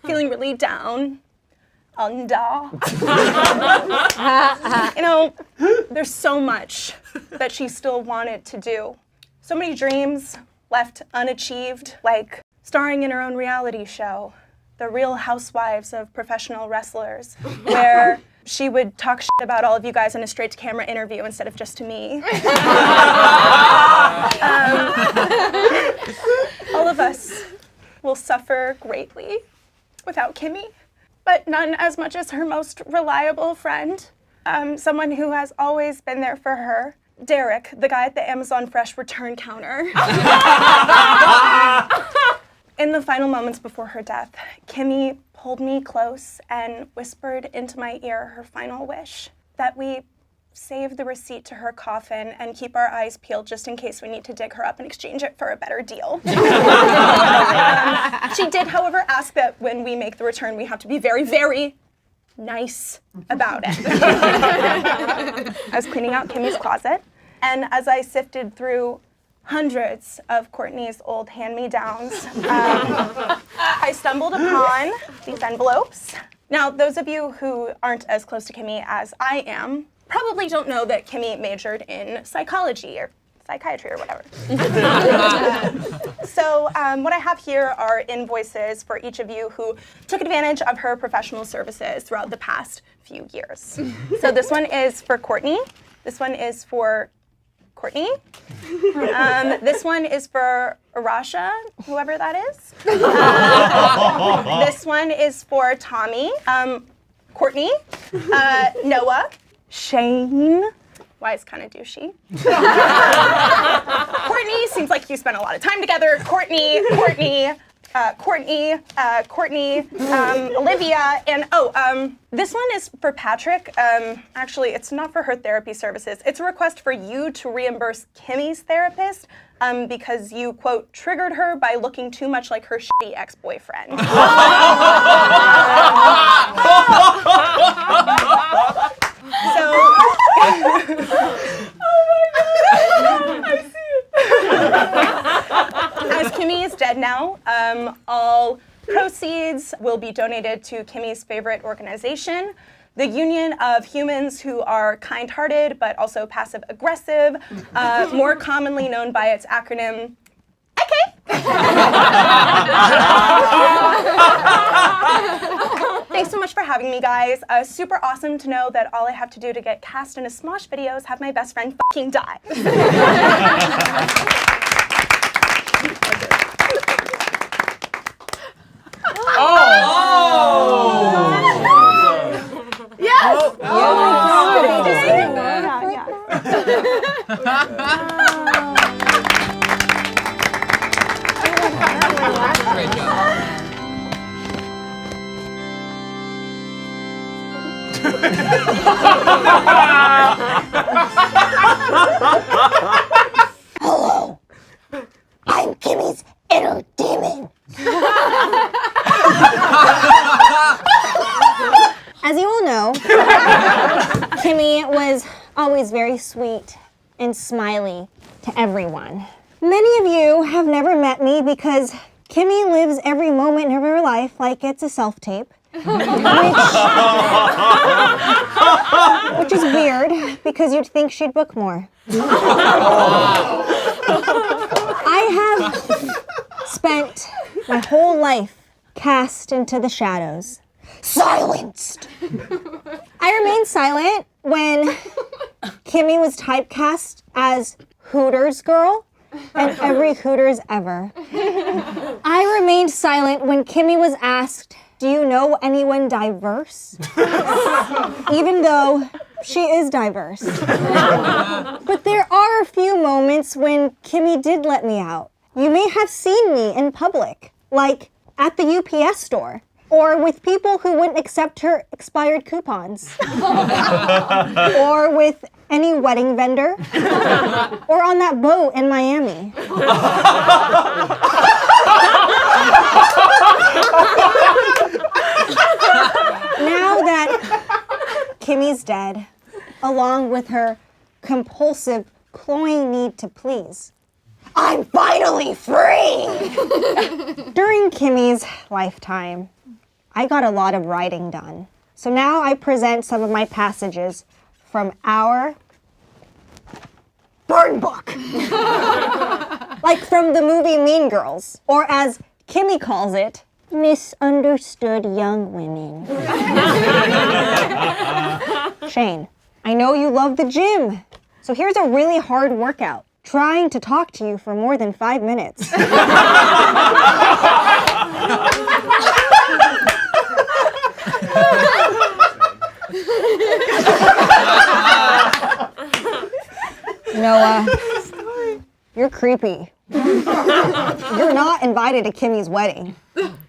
feeling really down. You know, there's so much that she still wanted to do. So many dreams left unachieved, like starring in her own reality show, the Real Housewives of Professional Wrestlers, where she would talk shit about all of you guys in a straight-to-camera interview instead of just to me. All of us will suffer greatly without Kimmy, but none as much as her most reliable friend, someone who has always been there for her, Derek, the guy at the Amazon Fresh return counter. In the final moments before her death, Kimmy pulled me close and whispered into my ear her final wish, that we save the receipt to her coffin and keep our eyes peeled just in case we need to dig her up and exchange it for a better deal. She did, however, ask that when we make the return, we have to be very, very nice about it. I was cleaning out Kimmy's closet, and as I sifted through hundreds of Courtney's old hand-me-downs, I stumbled upon these envelopes. Now, those of you who aren't as close to Kimmy as I am probably don't know that Kimmy majored in psychology or psychiatry or whatever. So what I have here are invoices for each of you who took advantage of her professional services throughout the past few years. So this one is for Courtney. This one is for Courtney. This one is for Arasha, whoever that is. This one is for Tommy, Courtney, Noah, Shayne. Why is kind of douchey. Courtney, seems like you spent a lot of time together. Courtney, Olivia, and this one is for Patrick. Actually, it's not for her therapy services. It's a request for you to reimburse Kimmy's therapist because you, quote, triggered her by looking too much like her shitty ex-boyfriend. As Kimmy is dead now, all proceeds will be donated to Kimmy's favorite organization, the Union of Humans Who Are Kind-Hearted but also Passive-Aggressive, more commonly known by its acronym, Thanks so much for having me, guys. Super awesome to know that all I have to do to get cast in a Smosh video is have my best friend fucking die. Yes! Great job. Hello. I'm Kimmy's inner demon. As you all know, Kimmy was always very sweet and smiley to everyone. Many of you have never met me because Kimmy lives every moment of her life like it's a self-tape. Which is weird because you'd think she'd book more. I have spent my whole life cast into the shadows. Silenced! I remained silent when Kimmy was typecast as Hooters girl and every Hooters ever. I remained silent when Kimmy was asked, "Do you know anyone diverse?" Even though she is diverse. But there are a few moments when Kimmy did let me out. You may have seen me in public, like at the UPS store, or with people who wouldn't accept her expired coupons, or with any wedding vendor, or on that boat in Miami. Now that Kimmy's dead, along with her compulsive, cloying need to please, I'm finally free! During Kimmy's lifetime, I got a lot of writing done. So now I present some of my passages from our burn book. Like from the movie Mean Girls, or as Kimmy calls it, misunderstood young women. Shayne, I know you love the gym, so here's a really hard workout. Trying to talk to you for more than 5 minutes. Noah, you're creepy. You're not invited to Kimmy's wedding,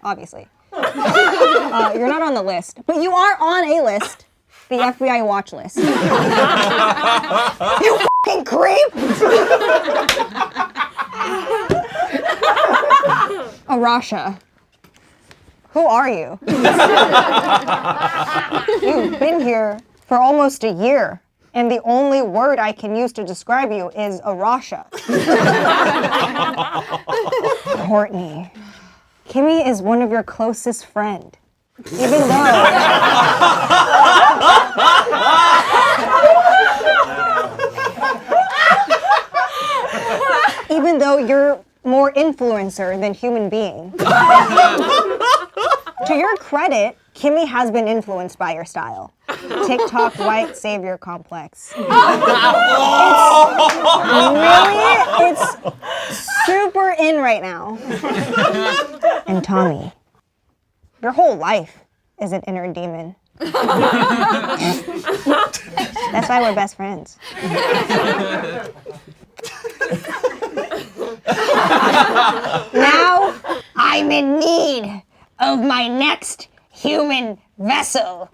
obviously. You're not on the list, but you are on a list, the FBI watch list. You fucking creep! Arasha, who are you? You've been here for almost a year, and the only word I can use to describe you is Arasha. Courtney, Kimmy is one of your closest friends. Even though you're more influencer than human being. To your credit, Kimmy has been influenced by your style. TikTok white savior complex. It's super in right now. And Tommy, your whole life is an inner demon. That's why we're best friends. Now I'm in need of my next human vessel.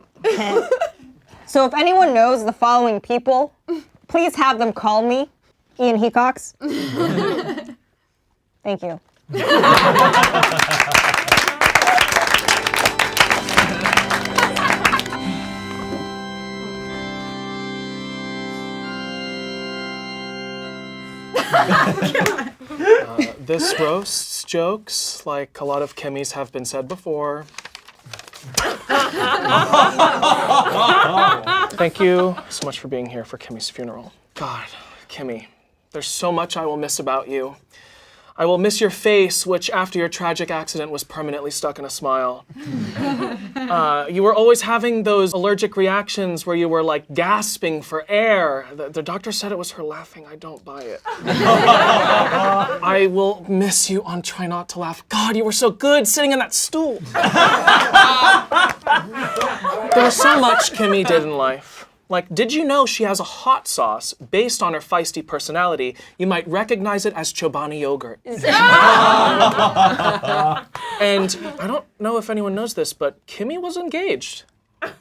So if anyone knows the following people, please have them call me Ian Hecox. Thank you. This roasts jokes, like a lot of Kimmy's have been said before. Thank you so much for being here for Kimmy's funeral. God, Kimmy, there's so much I will miss about you. I will miss your face, which after your tragic accident was permanently stuck in a smile. You were always having those allergic reactions where you were like gasping for air. The doctor said it was her laughing. I don't buy it. I will miss you on Try Not to Laugh. God, you were so good sitting in that stool. There was so much Kimmy did in life. Like, did you know she has a hot sauce based on her feisty personality? You might recognize it as Chobani yogurt. And I don't know if anyone knows this, but Kimmy was engaged. I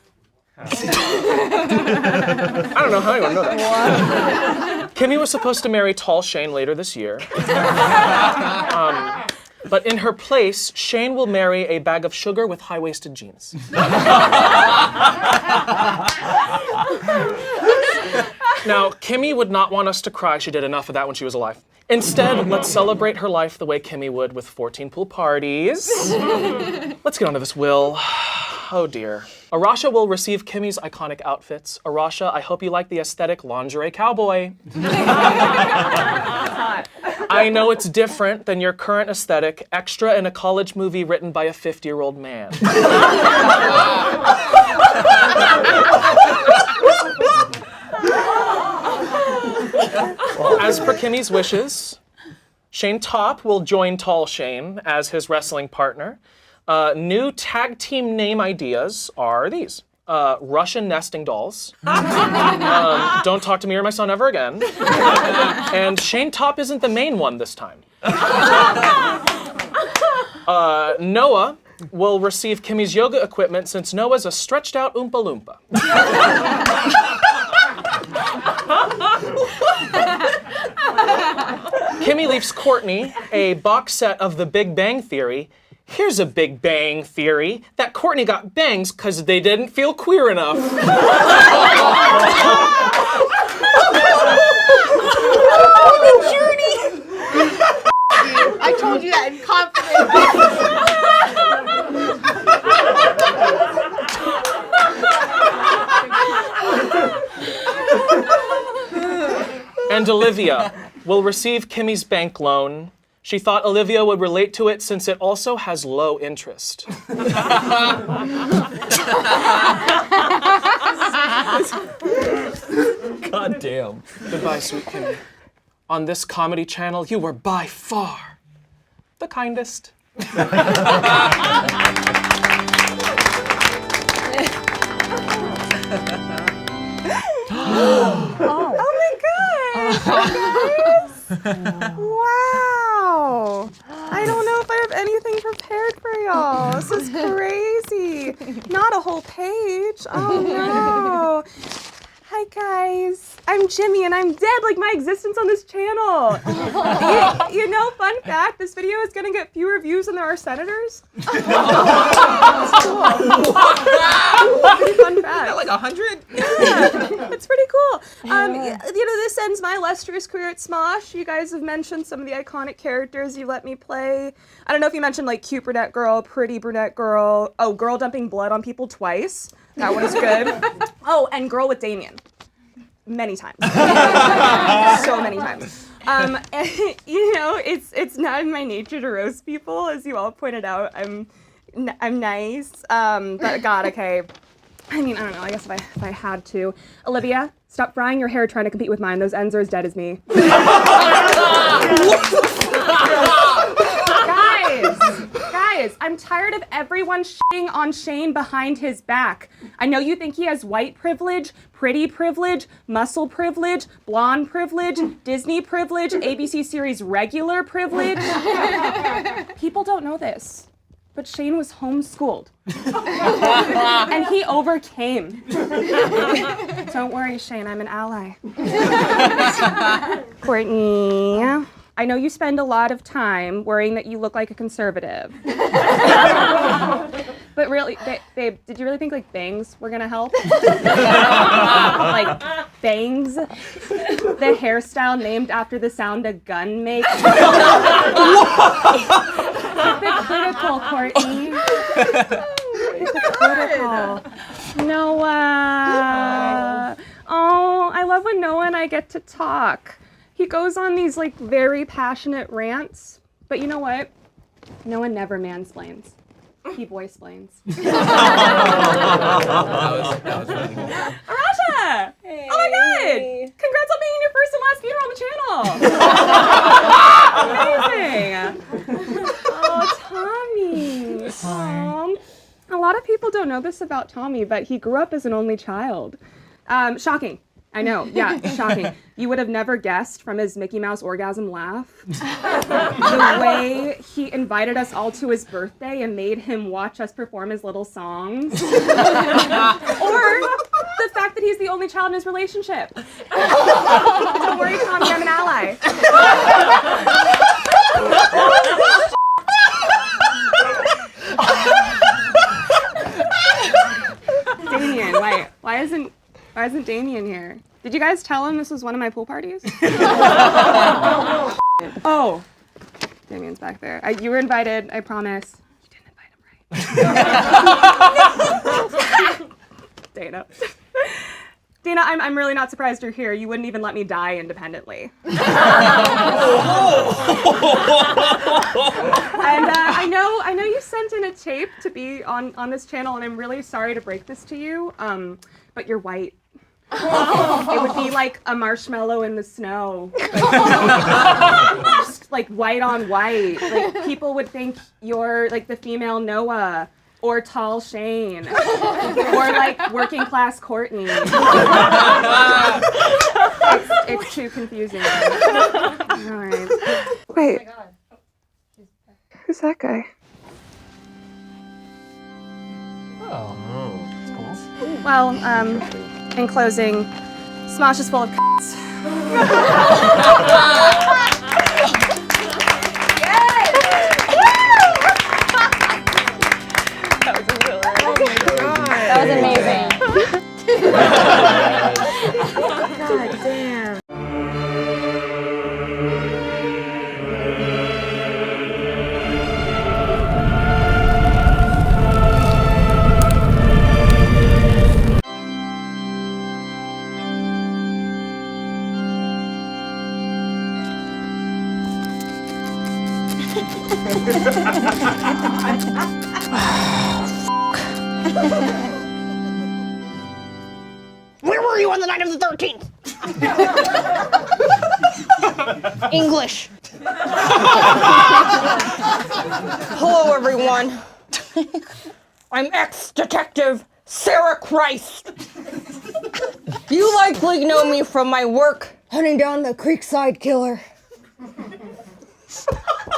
don't know how anyone know that. Kimmy was supposed to marry tall Shayne later this year. But in her place, Shayne will marry a bag of sugar with high-waisted jeans. Now, Kimmy would not want us to cry. She did enough of that when she was alive. Instead, let's celebrate her life the way Kimmy would with 14 pool parties. Let's get onto this will. Oh dear. Arasha will receive Kimmy's iconic outfits. Arasha, I hope you like the aesthetic lingerie cowboy. I know it's different than your current aesthetic, extra in a college movie written by a 50-year-old man. As per Kimmy's wishes, Shayne Topp will join Tall Shayne as his wrestling partner. New tag team name ideas are these. Russian nesting dolls. Don't talk to me or my son ever again. And Shayne Topp isn't the main one this time. Noah will receive Kimmy's yoga equipment since Noah's a stretched out Oompa Loompa. Kimmy leaves Courtney a box set of The Big Bang Theory. Here's a Big Bang Theory that Courtney got bangs because they didn't feel queer enough. The journey! I told you that in And Olivia will receive Kimmy's bank loan She thought Olivia would relate to it since it also has low interest. God damn. Goodbye, sweet Kimmy. On this comedy channel, you were by far the kindest. Oh my gosh, guys! Wow! I don't know if I have anything prepared for y'all. This is crazy. Not a whole page. Oh no. Hi guys, I'm Jimmy and I'm dead like my existence on this channel. You know, fun fact, this video is gonna get fewer views than there are senators. That's cool. Pretty fun fact. Like 100? Yeah, it's pretty cool. You know, this ends my illustrious career at Smosh. You guys have mentioned some of the iconic characters you let me play. I don't know if you mentioned like cute brunette girl, pretty brunette girl, oh, girl dumping blood on people twice. That one is good. Oh, and girl with Damien. Many times. So many times. And, you know, it's not in my nature to roast people, as you all pointed out. I'm nice. But God, okay. I mean, I don't know. I guess if I had to. Olivia, stop frying your hair trying to compete with mine. Those ends are as dead as me. Guys, I'm tired of everyone shitting on Shayne behind his back. I know you think he has white privilege, pretty privilege, muscle privilege, blonde privilege, Disney privilege, ABC series regular privilege. People don't know this, but Shayne was homeschooled. And he overcame. Don't worry, Shayne, I'm an ally. Courtney, I know you spend a lot of time worrying that you look like a conservative. But really, babe, did you really think like bangs were gonna help? Like bangs? The hairstyle named after the sound a gun makes? Hypocritical, Courtney. Hypocritical. Noah. Oh, I love when Noah and I get to talk. He goes on these like very passionate rants, but you know what? Noah never mansplains. He boy-splains. That was really good. Arasha! Hey. Oh my god! Congrats on being in your first and last funeral on the channel! Amazing! Oh, Tommy. A lot of people don't know this about Tommy, but he grew up as an only child. Shocking. I know, yeah, shocking. You would have never guessed from his Mickey Mouse orgasm laugh. The way he invited us all to his birthday and made him watch us perform his little songs. Or the fact that he's the only child in his relationship. Don't worry, Tommy, I'm an ally. Damien, wait, why isn't Damien here? Did you guys tell him this was one of my pool parties? Oh, Damien's back there. You were invited, I promise. You didn't invite him, right? Dana. Dana, I'm really not surprised you're here. You wouldn't even let me die independently. And I know you sent in a tape to be on this channel, and I'm really sorry to break this to you, but you're white. It would be like a marshmallow in the snow. Just like white on white. Like people would think you're like the female Noah or tall Shayne or like working class Courtney. It's too confusing. All right. Wait. Who's that guy? Oh, that's cool. Well, in closing, Smosh is full of c***s. That was amazing. God damn. Where were you on the night of the 13th? English. Hello, everyone. I'm ex-detective Sarah Christ. You likely know me from my work hunting down the Creekside Killer.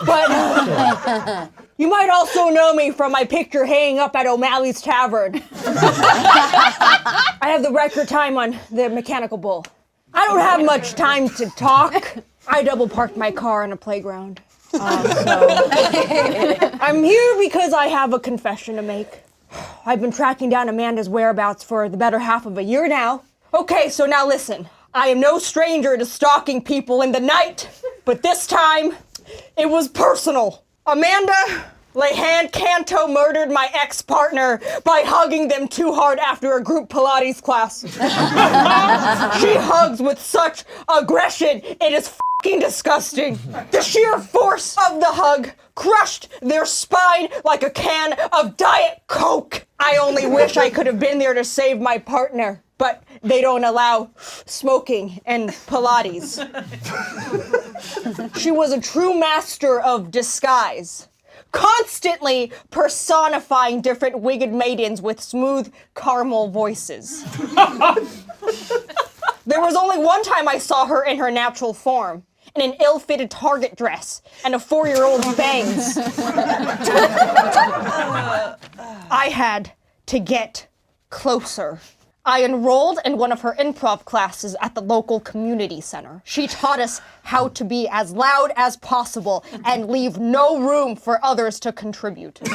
But you might also know me from my picture hanging up at O'Malley's Tavern. I have the record time on the Mechanical Bull. I don't have much time to talk. I double parked my car on a playground. I'm here because I have a confession to make. I've been tracking down Amanda's whereabouts for the better half of a year now. Okay, so now listen. I am no stranger to stalking people in the night, but this time, it was personal. Amanda Lehan-Canto murdered my ex-partner by hugging them too hard after a group Pilates class. She hugs with such aggression, it is f***ing disgusting. The sheer force of the hug crushed their spine like a can of Diet Coke. I only wish I could have been there to save my partner, but they don't allow smoking and Pilates. She was a true master of disguise, constantly personifying different winged maidens with smooth caramel voices. There was only one time I saw her in her natural form, in an ill-fitted Target dress and a 4-year-old's bangs. I had to get closer. I enrolled in one of her improv classes at the local community center. She taught us how to be as loud as possible and leave no room for others to contribute. I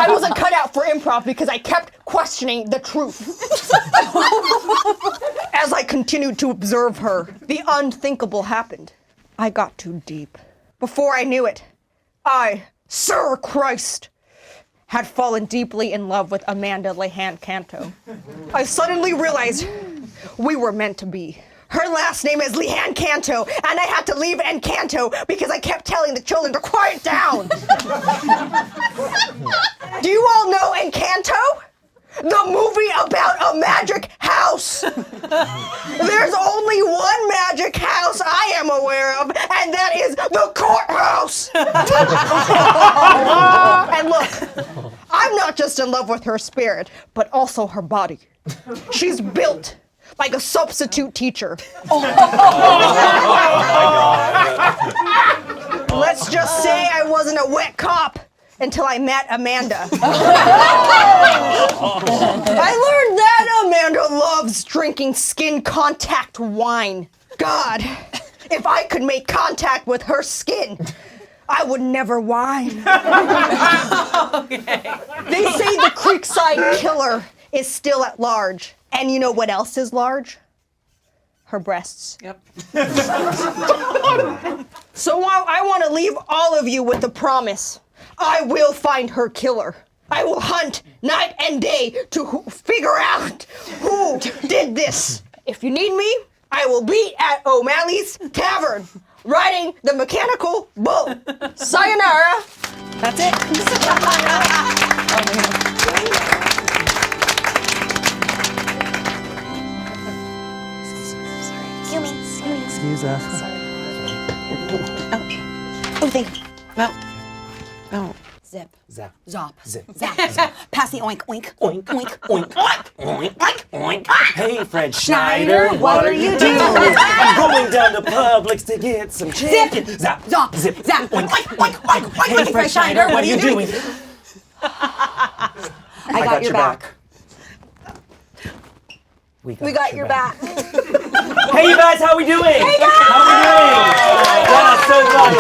wasn't cut out for improv because I kept questioning the truth. As I continued to observe her, the unthinkable happened. I got too deep. Before I knew it, I, Sir Christ, had fallen deeply in love with Amanda Lehan-Canto. I suddenly realized we were meant to be. Her last name is Lehan-Canto, and I had to leave Encanto because I kept telling the children to quiet down. Do you all know Encanto? The movie about a magic house. There's only one magic house I am aware of, and that is the courthouse. And look, I'm not just in love with her spirit, but also her body. She's built like a substitute teacher. Let's just say I wasn't a wet cop until I met Amanda. I learned that Amanda loves drinking skin contact wine. God, if I could make contact with her skin, I would never whine. They say the Creekside Killer is still at large. And you know what else is large? Her breasts. Yep. So I want to leave all of you with the promise. I will find her killer. I will hunt night and day to figure out who did this. If you need me, I will be at O'Malley's Tavern, riding the Mechanical Bull. Sayonara. That's it. Excuse us. Oh, thank you. No. No. Zip. Zap. Zop. Zip. Zap. Pass the oink, oink. Oink, oink, oink, oink, oink, oink. Hey, Fred Schneider, Schneider, what are you doing? I'm going down to Publix to get some chicken. Zip. Zap. Zop. Zip. Zap. Oink, Oink, oink, oink, oink. Hey, Fred Schneider, what are you doing? I got your back. We got your back. Hey, you guys, how we doing? Hey, guys! How we doing? Yeah, so glad.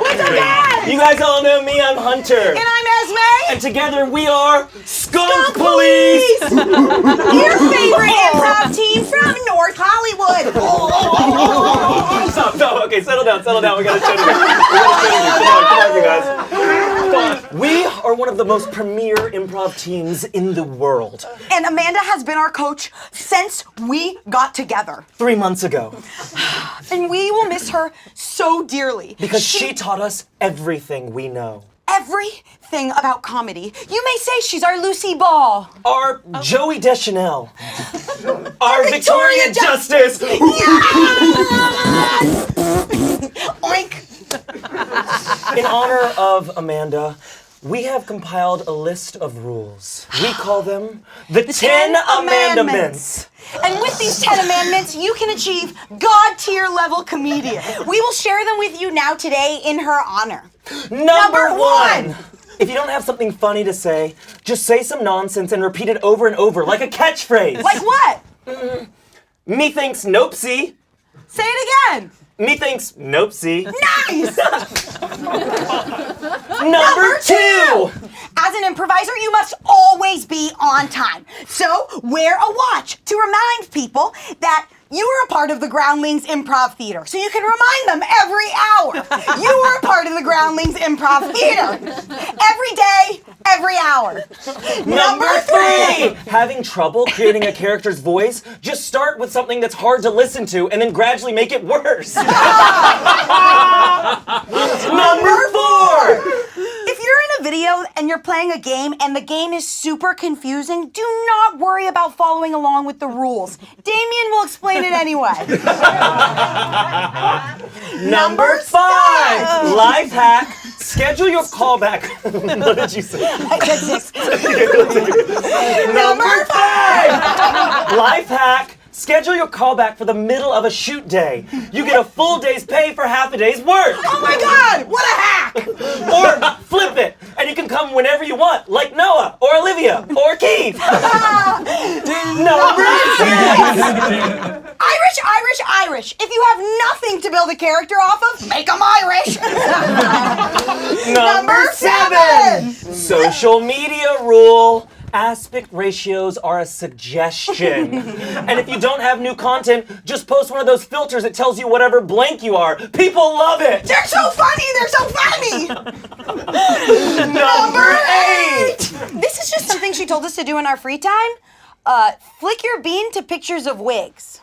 What's up, guys? You guys all know me, I'm Hunter. And I'm Esme. And together we are Skunk Police! Your favorite improv team from North Hollywood. Stop, okay, settle down, we gotta show you. Come on, you guys. We are one of the most premier improv teams in the world. And Amanda has been our coach since we got together. 3 months ago. And we will miss her so dearly. Because she taught us everything we know. Everything about comedy. You may say she's our Lucy Ball. Our Joey Deschanel. Our Victoria Justice. Oink. In honor of Amanda, we have compiled a list of rules. We call them the 10 Amendments. And with these 10 amendments, you can achieve God-tier level comedian. We will share them with you now today in her honor. Number 1. If you don't have something funny to say, just say some nonsense and repeat it over and over like a catchphrase. Like what? Methinks nopesy. Say it again. Methinks nopesy. Nice! Number 2. As an improviser, you must always be on time. So wear a watch to remind people that you were a part of the Groundlings Improv Theater. So you can remind them every hour. You were a part of the Groundlings Improv Theater. Every day, every hour. Number 3. Having trouble creating a character's voice? Just start with something that's hard to listen to and then gradually make it worse. Number 4. If you're in a video and you're playing a game and the game is super confusing, do not worry about following along with the rules. Damien will explain it anyway. Number 5. Life hack. Schedule your callback. What did you say? I said 6. Number 5. Life hack. Schedule your callback for the middle of a shoot day. You get a full day's pay for half a day's work. Oh my God, what a hack! Or flip it, and you can come whenever you want, like Noah, or Olivia, or Keith. Number 6. Irish. If you have nothing to build a character off of, make them Irish. Number 7. Social media rule. Aspect ratios are a suggestion. And if you don't have new content, just post one of those filters that tells you whatever blank you are. People love it. They're so funny. Number 8. This is just something she told us to do in our free time. Flick your bean to pictures of wigs.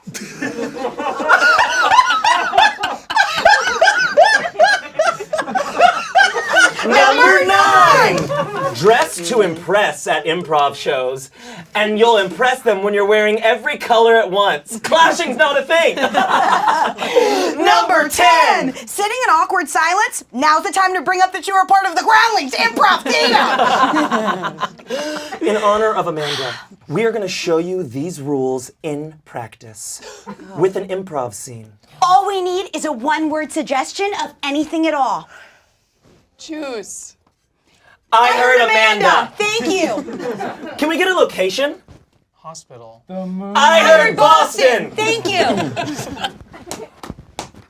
Number 9. Dress to impress at improv shows, and you'll impress them when you're wearing every color at once. Clashing's not a thing. Number 10. Sitting in awkward silence. Now's the time to bring up that you are part of the Groundlings Improv Theater. In honor of Amanda, we are going to show you these rules in practice with an improv scene. All we need is a one-word suggestion of anything at all. Choose. I heard Amanda. Thank you. Can we get a location? Hospital. I heard Boston. Thank you.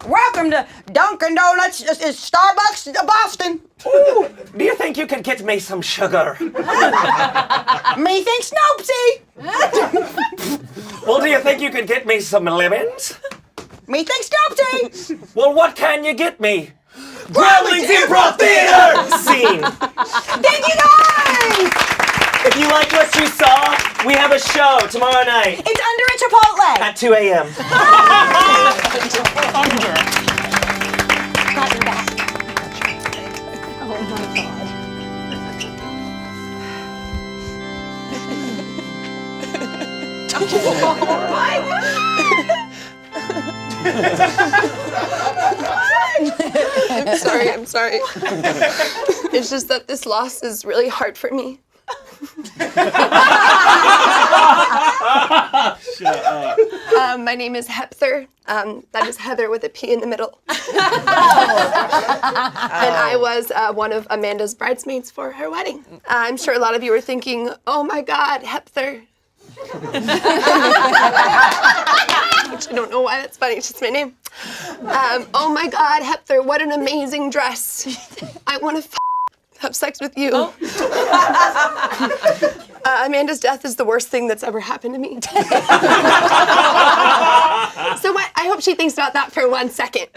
Welcome to Dunkin' Donuts, Starbucks, Boston. Ooh, do you think you could get me some sugar? Methinks Snopesy. Well, do you think you could get me some lemons? Methinks Snopesy. Well, what can you get me? Groundlings Improv Theater scene. Thank you guys. If you liked what you saw, we have a show tomorrow night. It's under a Chipotle. At 2 a.m. Got your back. Oh my I'm sorry. It's just that this loss is really hard for me. Shut up. My name is Hepther. That is Heather with a P in the middle. And I was one of Amanda's bridesmaids for her wedding. I'm sure a lot of you are thinking, oh my God, Hepther. Which I don't know why that's funny, it's just my name. Oh my God, Hepther, what an amazing dress. I want to have sex with you. Oh. Amanda's death is the worst thing that's ever happened to me. So I hope she thinks about that for 1 second.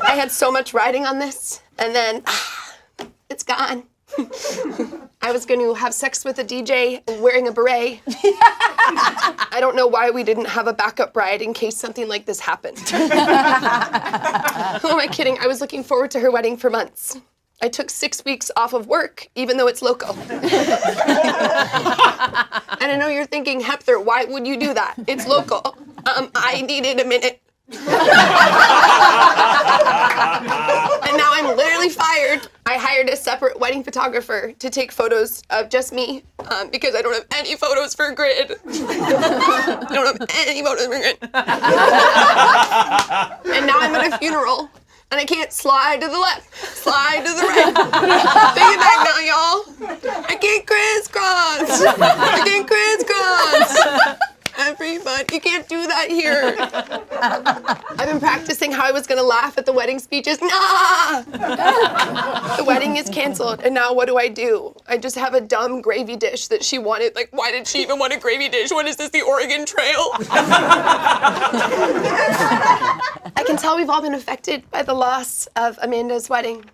I had so much riding on this, and then it's gone. I was going to have sex with a DJ wearing a beret. I don't know why we didn't have a backup bride in case something like this happened. Who am I kidding? I was looking forward to her wedding for months. I took 6 weeks off of work, even though it's local. And I know you're thinking, Hector, why would you do that? It's local. I needed a minute. And now I'm literally fired. I hired a separate wedding photographer to take photos of just me because I don't have any photos for Grid. I don't have any photos for Grid. And now I'm at a funeral and I can't slide to the left, slide to the right. Take it back now, y'all. I can't crisscross. I can't crisscross. Everybody, you can't do that here. I've been practicing how I was gonna laugh at the wedding speeches. Nah! The wedding is canceled, and now what do? I just have a dumb gravy dish that she wanted. Like, why did she even want a gravy dish? What is this, the Oregon Trail? I can tell we've all been affected by the loss of Amanda's wedding.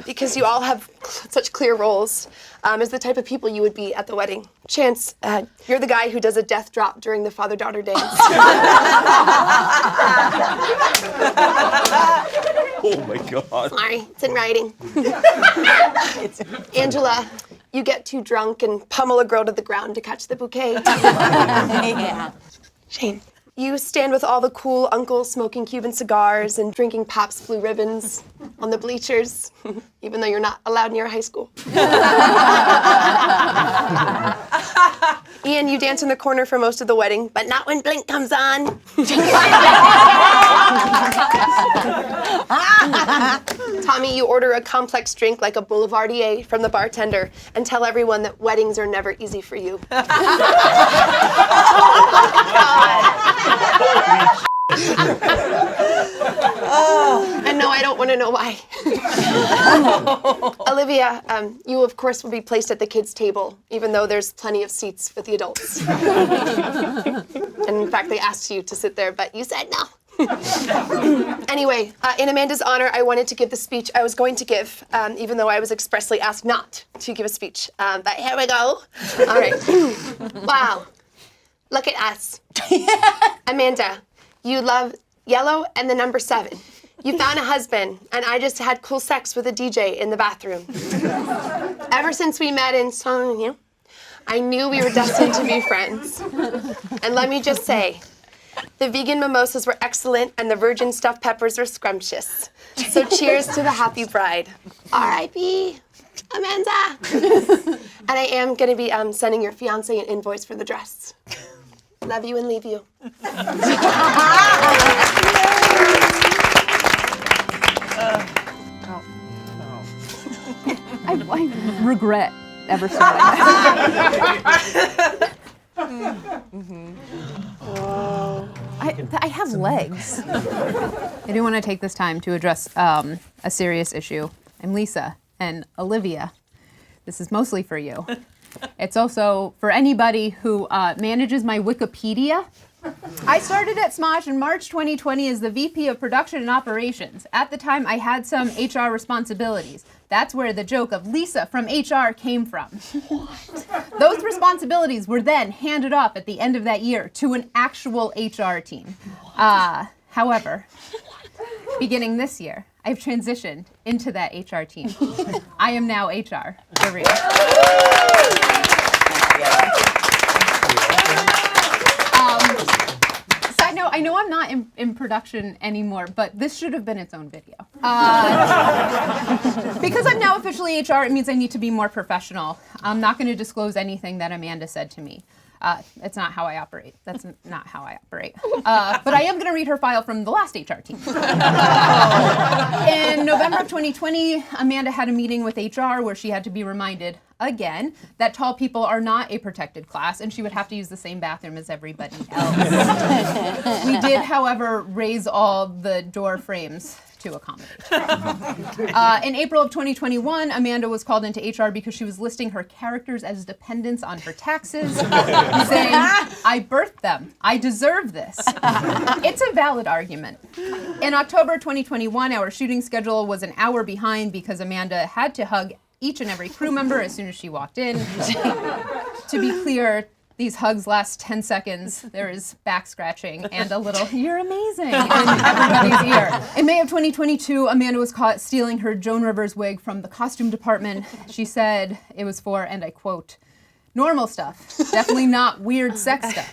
Because you all have such clear roles as the type of people you would be at the wedding. Chance, you're the guy who does a death drop during the father-daughter dance. Oh my God. Sorry, it's in writing. Angela, you get too drunk and pummel a girl to the ground to catch the bouquet. Yeah. Shayne, you stand with all the cool uncles smoking Cuban cigars and drinking Pabst Blue Ribbons on the bleachers, even though you're not allowed near high school. Ian, you dance in the corner for most of the wedding, but not when Blink comes on. Tommy, you order a complex drink like a Boulevardier from the bartender and tell everyone that weddings are never easy for you. And no, I don't want to know why. Olivia, you of course will be placed at the kids' table, even though there's plenty of seats for the adults. And in fact, they asked you to sit there, but you said no. Anyway, in Amanda's honor, I wanted to give the speech I was going to give, even though I was expressly asked not to give a speech. But here we go. All right. Wow. Look at us. Amanda, you love yellow and the number 7. You found a husband, and I just had cool sex with a DJ in the bathroom. Ever since we met in Sonia, I knew we were destined to be friends. And let me just say, the vegan mimosas were excellent, and the virgin stuffed peppers were scrumptious. So cheers to the happy bride. R.I.P. Amanda. And I am going to be sending your fiance an invoice for the dress. Love you and leave you. I regret ever starting that. I have legs. I do want to take this time to address a serious issue. I'm Lisa, and Olivia, this is mostly for you. It's also for anybody who manages my Wikipedia. I started at Smosh in March 2020 as the VP of Production and Operations. At the time, I had some HR responsibilities. That's where the joke of Lisa from HR came from. What? Those responsibilities were then handed off at the end of that year to an actual HR team. However, beginning this year, I've transitioned into that HR team. I am now HR, for real. Side note, I know I'm not in production anymore, but this should have been its own video. Because I'm now officially HR, it means I need to be more professional. I'm not going to disclose anything that Amanda said to me. It's not how I operate. That's not how I operate. But I am going to read her file from the last HR team. In November of 2020, Amanda had a meeting with HR where she had to be reminded again, that tall people are not a protected class, and she would have to use the same bathroom as everybody else. We did, however, raise all the door frames to accommodate. In April of 2021, Amanda was called into HR because she was listing her characters as dependents on her taxes, saying, I birthed them. I deserve this. It's a valid argument. In October 2021, our shooting schedule was an hour behind because Amanda had to hug each and every crew member as soon as she walked in. To be clear, these hugs last 10 seconds. There is back scratching and a little, you're amazing, in everybody's ear. In May of 2022, Amanda was caught stealing her Joan Rivers wig from the costume department. She said it was for, and I quote, normal stuff, definitely not weird sex stuff.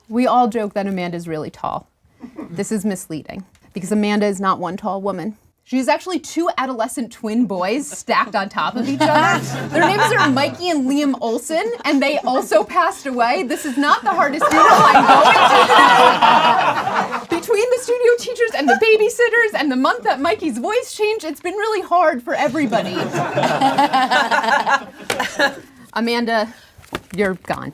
We all joke that Amanda's really tall. This is misleading because Amanda is not one tall woman. She's actually two adolescent twin boys stacked on top of each other. Their names are Mikey and Liam Olsen, and they also passed away. This is not the hardest funeral I'm going to. Between the studio teachers and the babysitters and the month that Mikey's voice changed, it's been really hard for everybody. Amanda, you're gone.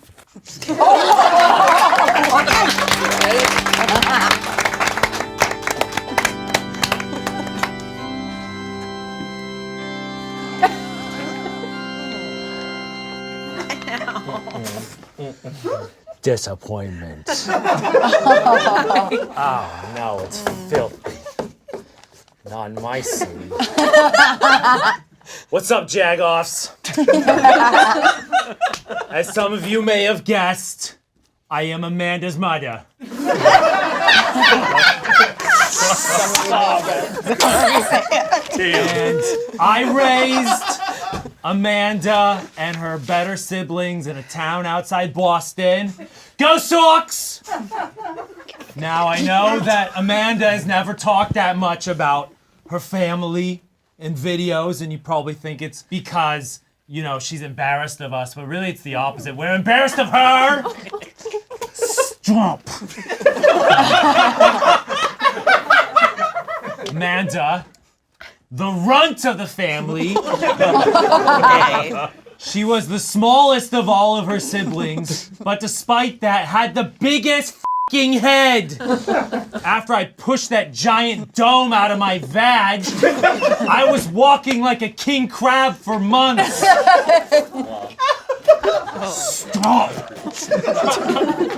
Disappointment. Oh, no, it's filthy. Not in my city. What's up, Jagoffs? As some of you may have guessed, I am Amanda's mother. And I raised Amanda and her better siblings in a town outside Boston. Go Sox! Now I know that Amanda has never talked that much about her family in videos, and you probably think it's because, you know, she's embarrassed of us, but really it's the opposite. We're embarrassed of her! Stop! Amanda, the runt of the family. She was the smallest of all of her siblings, but despite that, had the biggest f***ing head. After I pushed that giant dome out of my vag, I was walking like a king crab for months. Stop.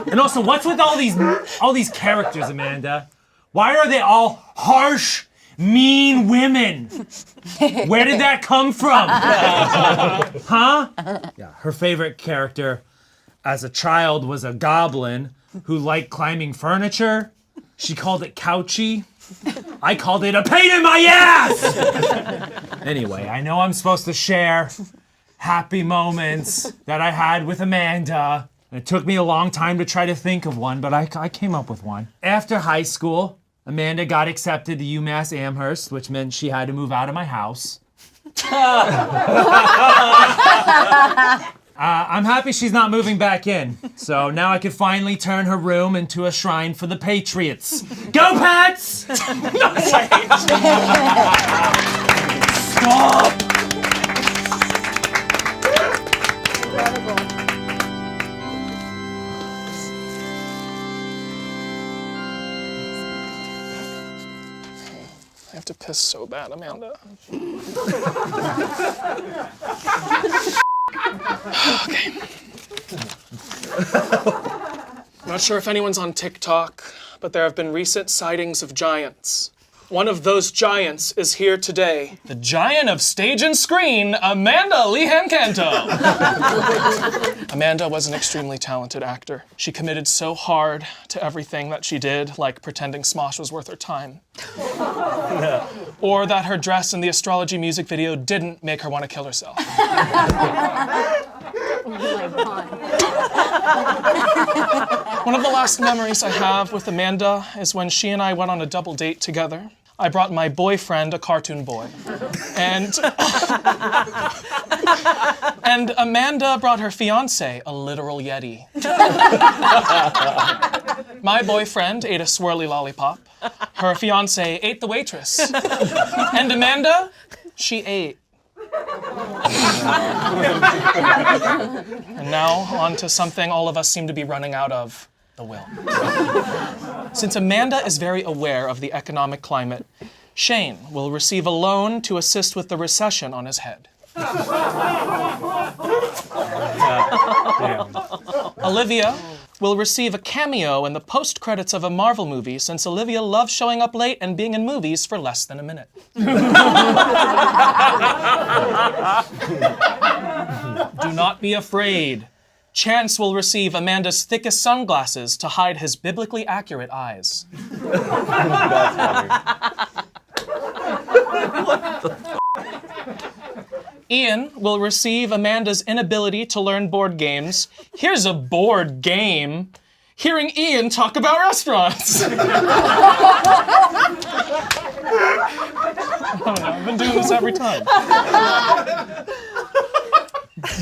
And also, what's with all these characters, Amanda? Why are they all harsh, mean women? Where did that come from? Huh? Yeah, her favorite character as a child was a goblin who liked climbing furniture. She called it couchy. I called it a pain in my ass! Anyway, I know I'm supposed to share happy moments that I had with Amanda. It took me a long time to try to think of one, but I came up with one. After high school, Amanda got accepted to UMass Amherst, which meant she had to move out of my house. I'm happy she's not moving back in, so now I can finally turn her room into a shrine for the Patriots. Go Pats! Stop! I have to piss so bad, Amanda. Okay. I'm not sure if anyone's on TikTok, but there have been recent sightings of giants. One of those giants is here today. The giant of stage and screen, Amanda Lehan-Canto. Amanda was an extremely talented actor. She committed so hard to everything that she did, like pretending Smosh was worth her time. Or that her dress in the astrology music video didn't make her want to kill herself. Oh my God. One of the last memories I have with Amanda is when she and I went on a double date together. I brought my boyfriend, a cartoon boy. And Amanda brought her fiance, a literal Yeti. My boyfriend ate a swirly lollipop. Her fiance ate the waitress. And Amanda, she ate. And now, on to something all of us seem to be running out of, the will. Since Amanda is very aware of the economic climate, Shayne will receive a loan to assist with the recession on his head. Olivia will receive a cameo in the post-credits of a Marvel movie since Olivia loves showing up late and being in movies for less than a minute. Do not be afraid. Chance will receive Amanda's thickest sunglasses to hide his biblically accurate eyes. Ian will receive Amanda's inability to learn board games. Here's a board game. Hearing Ian talk about restaurants. I don't know, I've been doing this every time.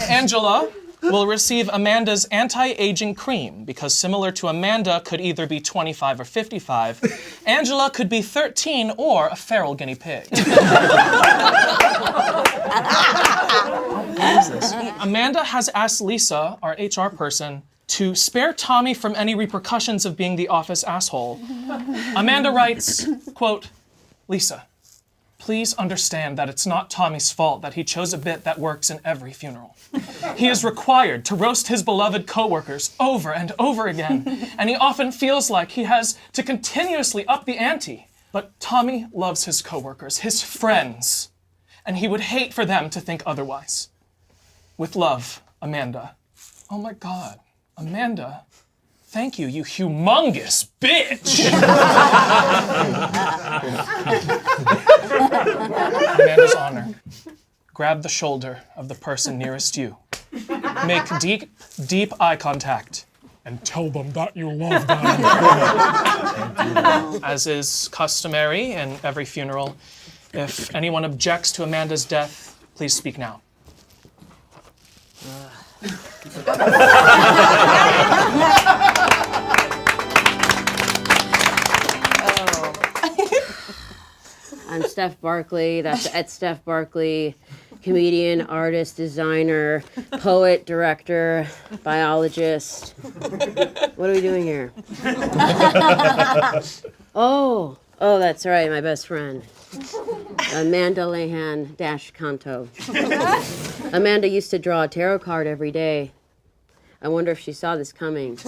Angela will receive Amanda's anti-aging cream because similar to Amanda could either be 25 or 55, Angela could be 13 or a feral guinea pig. Amanda has asked Lisa, our HR person, to spare Tommy from any repercussions of being the office asshole. Amanda writes, quote, Lisa, please understand that it's not Tommy's fault that he chose a bit that works in every funeral. He is required to roast his beloved coworkers over and over again, and he often feels like he has to continuously up the ante. But Tommy loves his coworkers, his friends, and he would hate for them to think otherwise. With love, Amanda. Oh my God, Amanda. Thank you, you humongous bitch! Amanda's honor. Grab the shoulder of the person nearest you. Make deep, deep eye contact. And tell them that you love them. As is customary in every funeral, if anyone objects to Amanda's death, please speak now. I'm Steph Barkley. That's at Steph Barkley, comedian, artist, designer, poet, director, biologist. What are we doing here? Oh, that's right, my best friend. Amanda Lehan-Canto. Amanda used to draw a tarot card every day. I wonder if she saw this coming.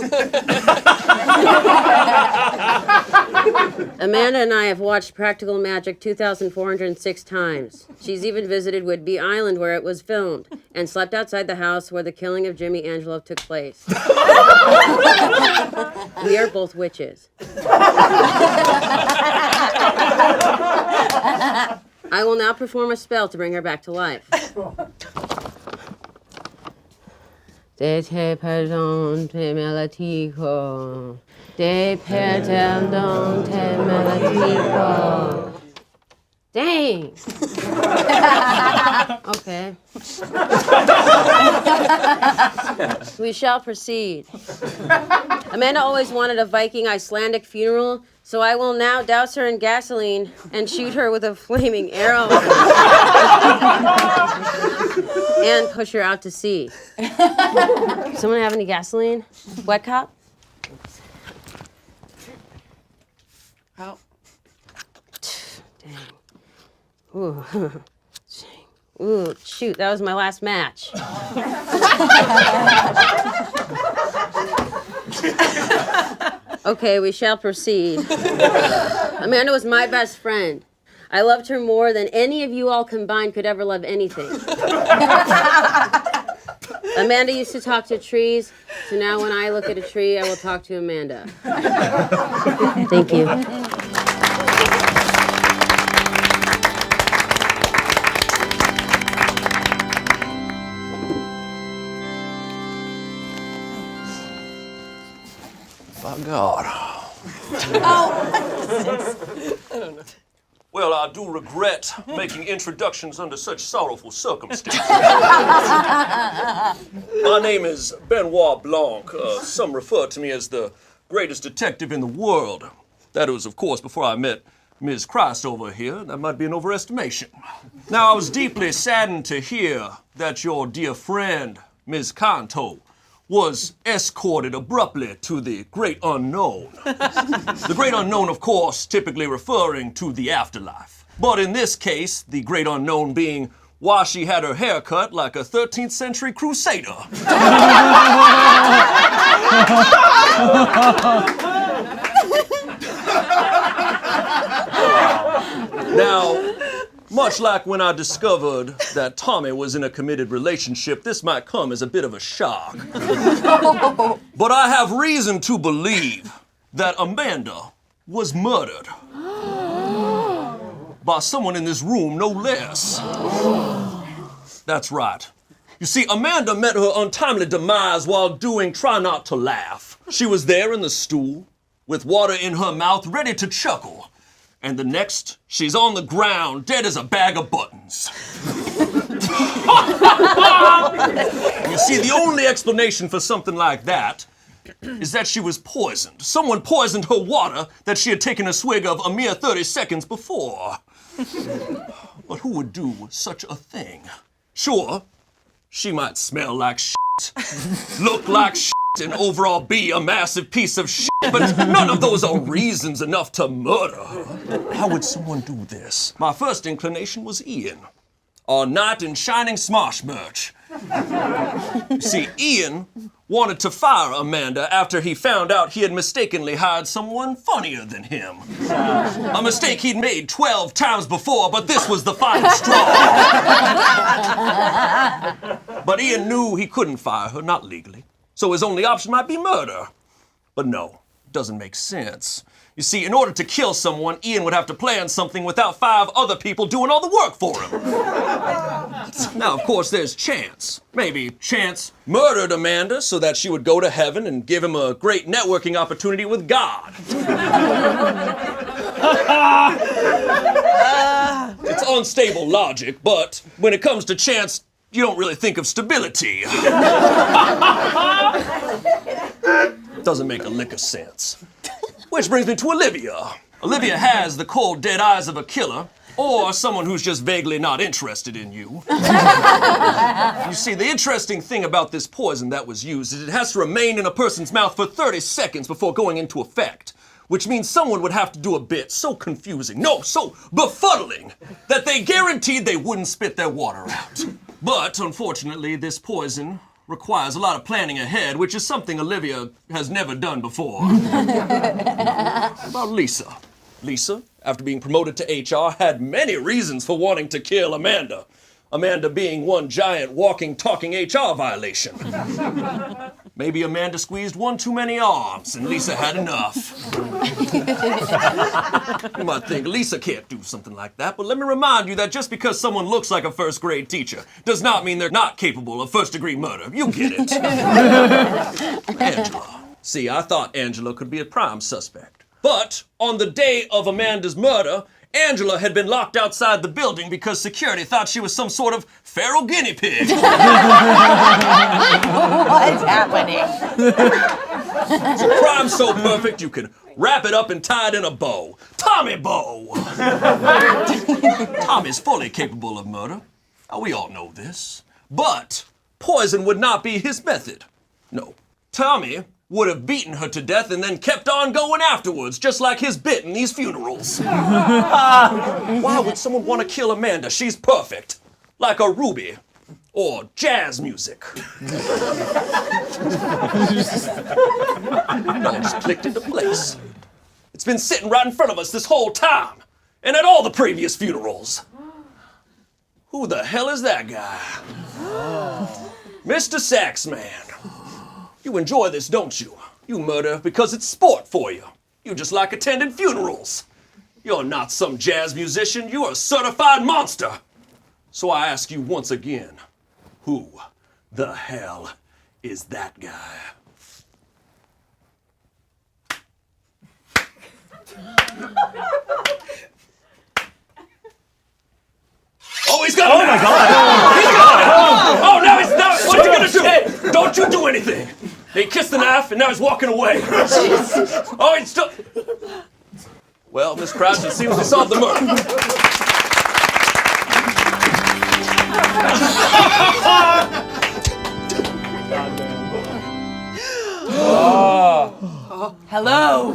Amanda and I have watched Practical Magic 2,406 times. She's even visited Whidbey Island where it was filmed and slept outside the house where the killing of Jimmy Angelo took place. We are both witches. I will now perform a spell to bring her back to life. De te perdon te melatico. De perdon te melatico. Dang. Okay. We shall proceed. Amanda always wanted a Viking Icelandic funeral, so I will now douse her in gasoline and shoot her with a flaming arrow. And push her out to sea. Someone have any gasoline? Wet cop? Oh. Dang. Ooh. Ooh, shoot, that was my last match. Okay, we shall proceed. Amanda was my best friend. I loved her more than any of you all combined could ever love anything. Amanda used to talk to trees, so now when I look at a tree, I will talk to Amanda. Thank you. By God. I don't know. Well, I do regret making introductions under such sorrowful circumstances. My name is Benoit Blanc. Some refer to me as the greatest detective in the world. That was, of course, before I met Ms. Christ over here, that might be an overestimation. Now, I was deeply saddened to hear that your dear friend, Ms. Canto, was escorted abruptly to the great unknown. The great unknown, of course, typically referring to the afterlife. But in this case, the great unknown being why she had her hair cut like a 13th century crusader. Now, much like when I discovered that Tommy was in a committed relationship, this might come as a bit of a shock. But I have reason to believe that Amanda was murdered. By someone in this room, no less. That's right. You see, Amanda met her untimely demise while doing Try Not to Laugh. She was there in the stool, with water in her mouth, ready to chuckle. And the next, she's on the ground, dead as a bag of buttons. You see, the only explanation for something like that is that she was poisoned. Someone poisoned her water that she had taken a swig of a mere 30 seconds before. But who would do such a thing? Sure, she might smell like shit, look like shit, and overall be a massive piece of shit, but none of those are reasons enough to murder her. How would someone do this? My first inclination was Ian, our knight in shining smosh merch. You see, Ian wanted to fire Amanda after he found out he had mistakenly hired someone funnier than him. A mistake he'd made 12 times before, but this was the final straw. But Ian knew he couldn't fire her, not legally, so his only option might be murder. But no, it doesn't make sense. You see, in order to kill someone, Ian would have to plan something without 5 other people doing all the work for him. Now, of course, there's Chance. Maybe Chance murdered Amanda so that she would go to heaven and give him a great networking opportunity with God. It's unstable logic, but when it comes to Chance, you don't really think of stability. Doesn't make a lick of sense. Which brings me to Olivia. Olivia has the cold, dead eyes of a killer, or someone who's just vaguely not interested in you. You see, the interesting thing about this poison that was used is it has to remain in a person's mouth for 30 seconds before going into effect, which means someone would have to do a bit so confusing, no, so befuddling, that they guaranteed they wouldn't spit their water out. But, unfortunately, this poison requires a lot of planning ahead, which is something Olivia has never done before. What about Lisa? Lisa, after being promoted to HR, had many reasons for wanting to kill Amanda. Amanda being one giant walking, talking HR violation. Maybe Amanda squeezed one too many arms and Lisa had enough. You might think Lisa can't do something like that, but let me remind you that just because someone looks like a first grade teacher does not mean they're not capable of first degree murder. You get it. Angela. See, I thought Angela could be a prime suspect. But on the day of Amanda's murder, Angela had been locked outside the building because security thought she was some sort of feral guinea pig. What's happening? It's a crime so perfect you can wrap it up and tie it in a bow. Tommy Bowe! Tommy's fully capable of murder. Now, we all know this. But poison would not be his method. No. Tommy would have beaten her to death and then kept on going afterwards, just like his bit in these funerals. Why would someone want to kill Amanda? She's perfect. Like a ruby. Or jazz music. It all just clicked into place. It's been sitting right in front of us this whole time. And at all the previous funerals. Who the hell is that guy? Mr. Saxman. You enjoy this, don't you? You murder because it's sport for you. You just like attending funerals. You're not some jazz musician, you're a certified monster. So I ask you once again, who the hell is that guy? Oh, he's got it! Oh my God! He's got it! Oh, now he's not! What's he gonna do? Don't you do anything! He kissed the knife and now he's walking away. Oh, he's still... Well, Miss Crouch, it seems we solved the murder. Hello.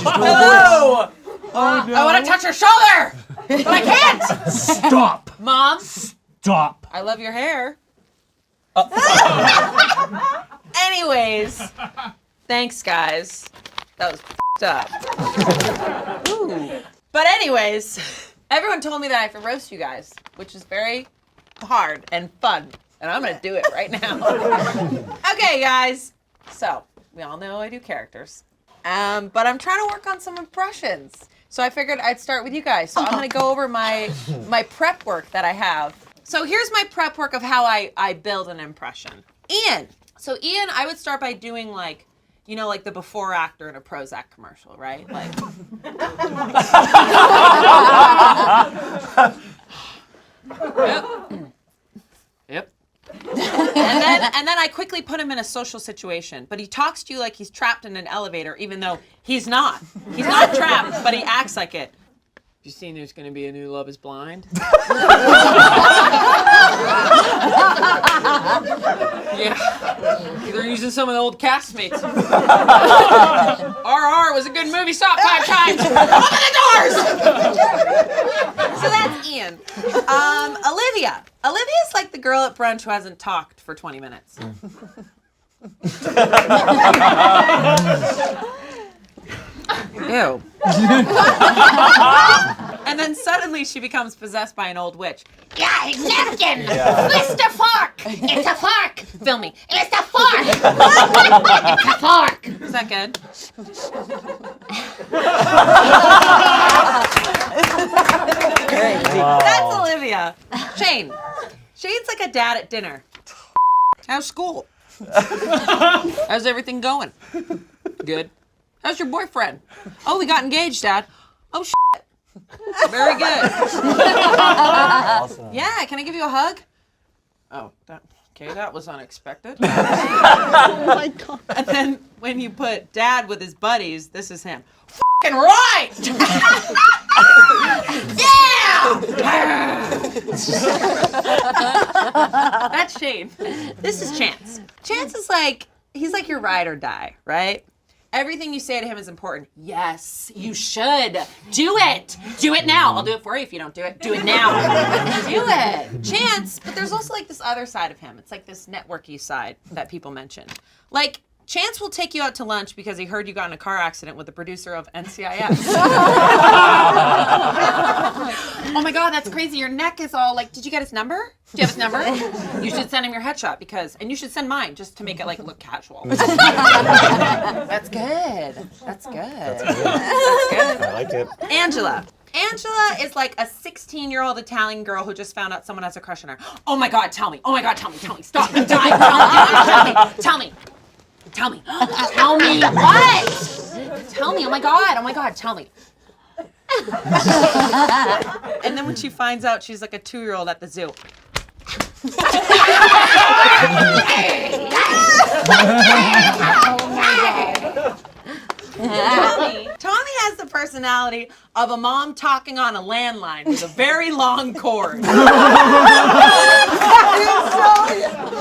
Hello. I want to touch her shoulder, but I can't. Stop. Mom. Stop. I love your hair. Anyways, thanks, guys. That was f***ed up. Ooh. But anyways, everyone told me that I have to roast you guys, which is very hard and fun, and I'm gonna do it right now. Okay, guys. So we all know I do characters, but I'm trying to work on some impressions. So I figured I'd start with you guys. So I'm gonna go over my prep work that I have. So here's my prep work of how I build an impression. Ian. So Ian, I would start by doing like, you know, like the before actor in a Prozac commercial, right? Like. Yep. And then I quickly put him in a social situation, but he talks to you like he's trapped in an elevator, even though he's not. He's not trapped, but he acts like it. You seen there's gonna be a new Love Is Blind? Yeah. They're using some of the old castmates. RR was a good movie, saw it 5 times. Open the doors! So that's Ian. Olivia. Olivia's like the girl at brunch who hasn't talked for 20 minutes. Ew. And then suddenly she becomes possessed by an old witch. Yeah, napkin! Mr. Fork! It's a fork! Film me. It's a fork! It's a fork! Is that good? Wow. That's Olivia. Shayne. Shayne's like a dad at dinner. How's school? How's everything going? Good. How's your boyfriend? Oh, we got engaged, Dad. Oh, shit. Very good. Awesome. Yeah, can I give you a hug? Oh, that was unexpected. Oh my God. And then when you put Dad with his buddies, this is him. F***ing right! Yeah! That's Shayne. This is Chance. Chance is like, he's like your ride or die, right? Everything you say to him is important. Yes, you should. Do it. Do it now. I'll do it for you if you don't do it. Do it now. Do it. Chance, but there's also like this other side of him. It's like this networky side that people mention. Like, Chance will take you out to lunch because he heard you got in a car accident with the producer of NCIS. Oh my God, that's crazy. Your neck is all like, did you get his number? Do you have his number? You should send him your headshot and you should send mine just to make it like look casual. That's good. That's good. That's good. That's good. I like it. Angela. Angela is like a 16-year-old Italian girl who just found out someone has a crush on her. Oh my God, tell me. Oh my God, tell me. Stop. I'm dying. Tell me. Tell me. Tell me what? Tell me. Oh my God, tell me. And then when she finds out she's like a 2-year-old at the zoo. Tommy has the personality of a mom talking on a landline with a very long cord.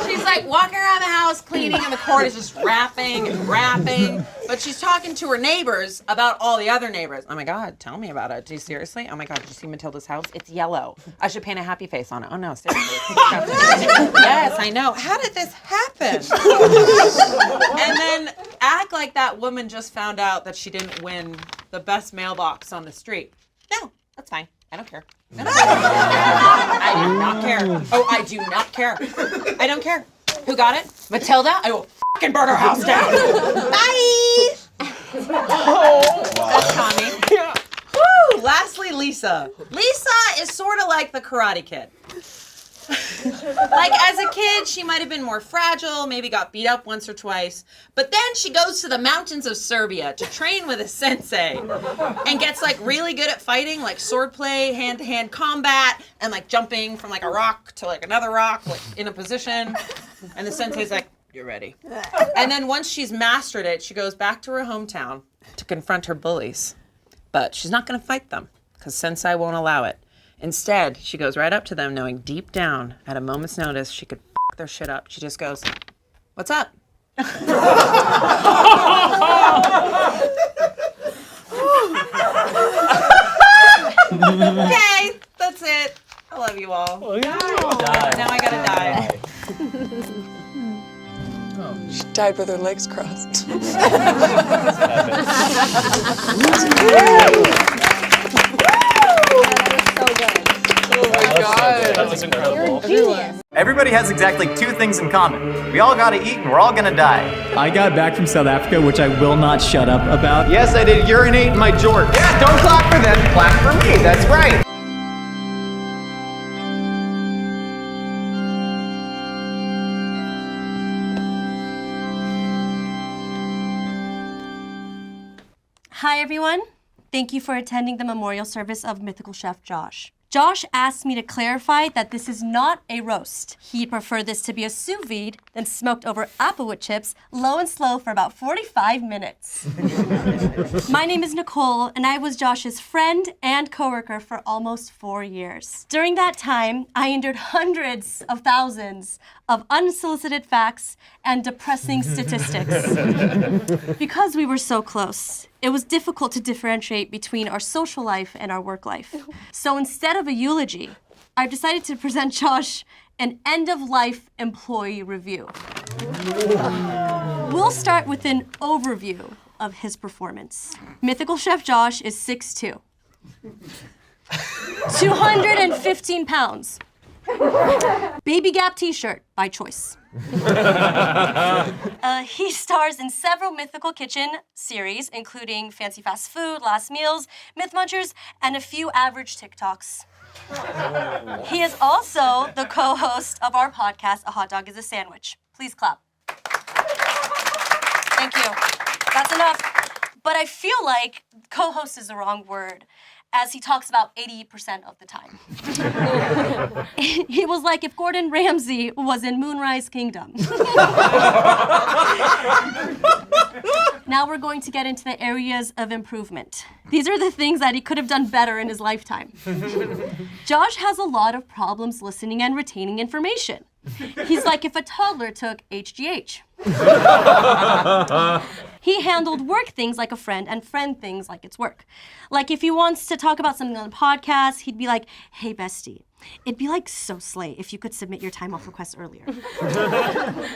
She's like walking around the house cleaning and the cord is just rapping and rapping. But she's talking to her neighbors about all the other neighbors. Oh my God, tell me about it. Do you seriously? Oh my God, did you see Matilda's house? It's yellow. I should paint a happy face on it. Oh no, seriously. Yes, I know. How did this happen? And then act like that woman just found out that she didn't win the best mailbox on the street. No, that's fine. I don't care. I do not care. Oh, I do not care. I don't care. Who got it? Matilda? I will fucking burn her house down. Bye! That's Tommy. Woo! Lastly, Lisa. Lisa is sort of like the Karate Kid. Like, as a kid, she might have been more fragile, maybe got beat up once or twice, but then she goes to the mountains of Serbia to train with a sensei and gets, like, really good at fighting, like swordplay, hand-to-hand combat, and, like, jumping from, like, a rock to, like, another rock, like, in a position, and the sensei's like, you're ready. And then once she's mastered it, she goes back to her hometown to confront her bullies. But she's not going to fight them because Sensei won't allow it. Instead, she goes right up to them, knowing deep down, at a moment's notice, she could f their shit up. She just goes, "What's up?" Okay, that's it. I love you all. Now I gotta die. She died with her legs crossed. That was incredible. Everybody has exactly two things in common. We all gotta eat and we're all gonna die. I got back from South Africa, which I will not shut up about. Yes, I did urinate in my jorts. Yeah, don't clap for them, clap for me, that's right. Hi everyone. Thank you for attending the memorial service of Mythical Chef Josh. Josh asked me to clarify that this is not a roast. He'd prefer this to be a sous vide, then smoked over applewood chips, low and slow for about 45 minutes. My name is Nicole, and I was Josh's friend and coworker for almost 4 years. During that time, I endured hundreds of thousands of unsolicited facts and depressing statistics. Because we were so close, it was difficult to differentiate between our social life and our work life. So instead of a eulogy, I've decided to present Josh an end-of-life employee review. We'll start with an overview of his performance. Mythical Chef Josh is 6'2", 215 pounds. Baby Gap t-shirt by choice. He stars in several Mythical Kitchen series, including Fancy Fast Food, Last Meals, Myth Munchers, and a few average TikToks. He is also the co-host of our podcast, A Hot Dog is a Sandwich. Please clap. Thank you. That's enough. But I feel like co-host is the wrong word, as he talks about 80% of the time. He was like if Gordon Ramsay was in Moonrise Kingdom. Now we're going to get into the areas of improvement. These are the things that he could have done better in his lifetime. Josh has a lot of problems listening and retaining information. He's like if a toddler took HGH. He handled work things like a friend and friend things like it's work. Like if he wants to talk about something on the podcast, he'd be like, "Hey bestie, it'd be like so slay if you could submit your time off requests earlier."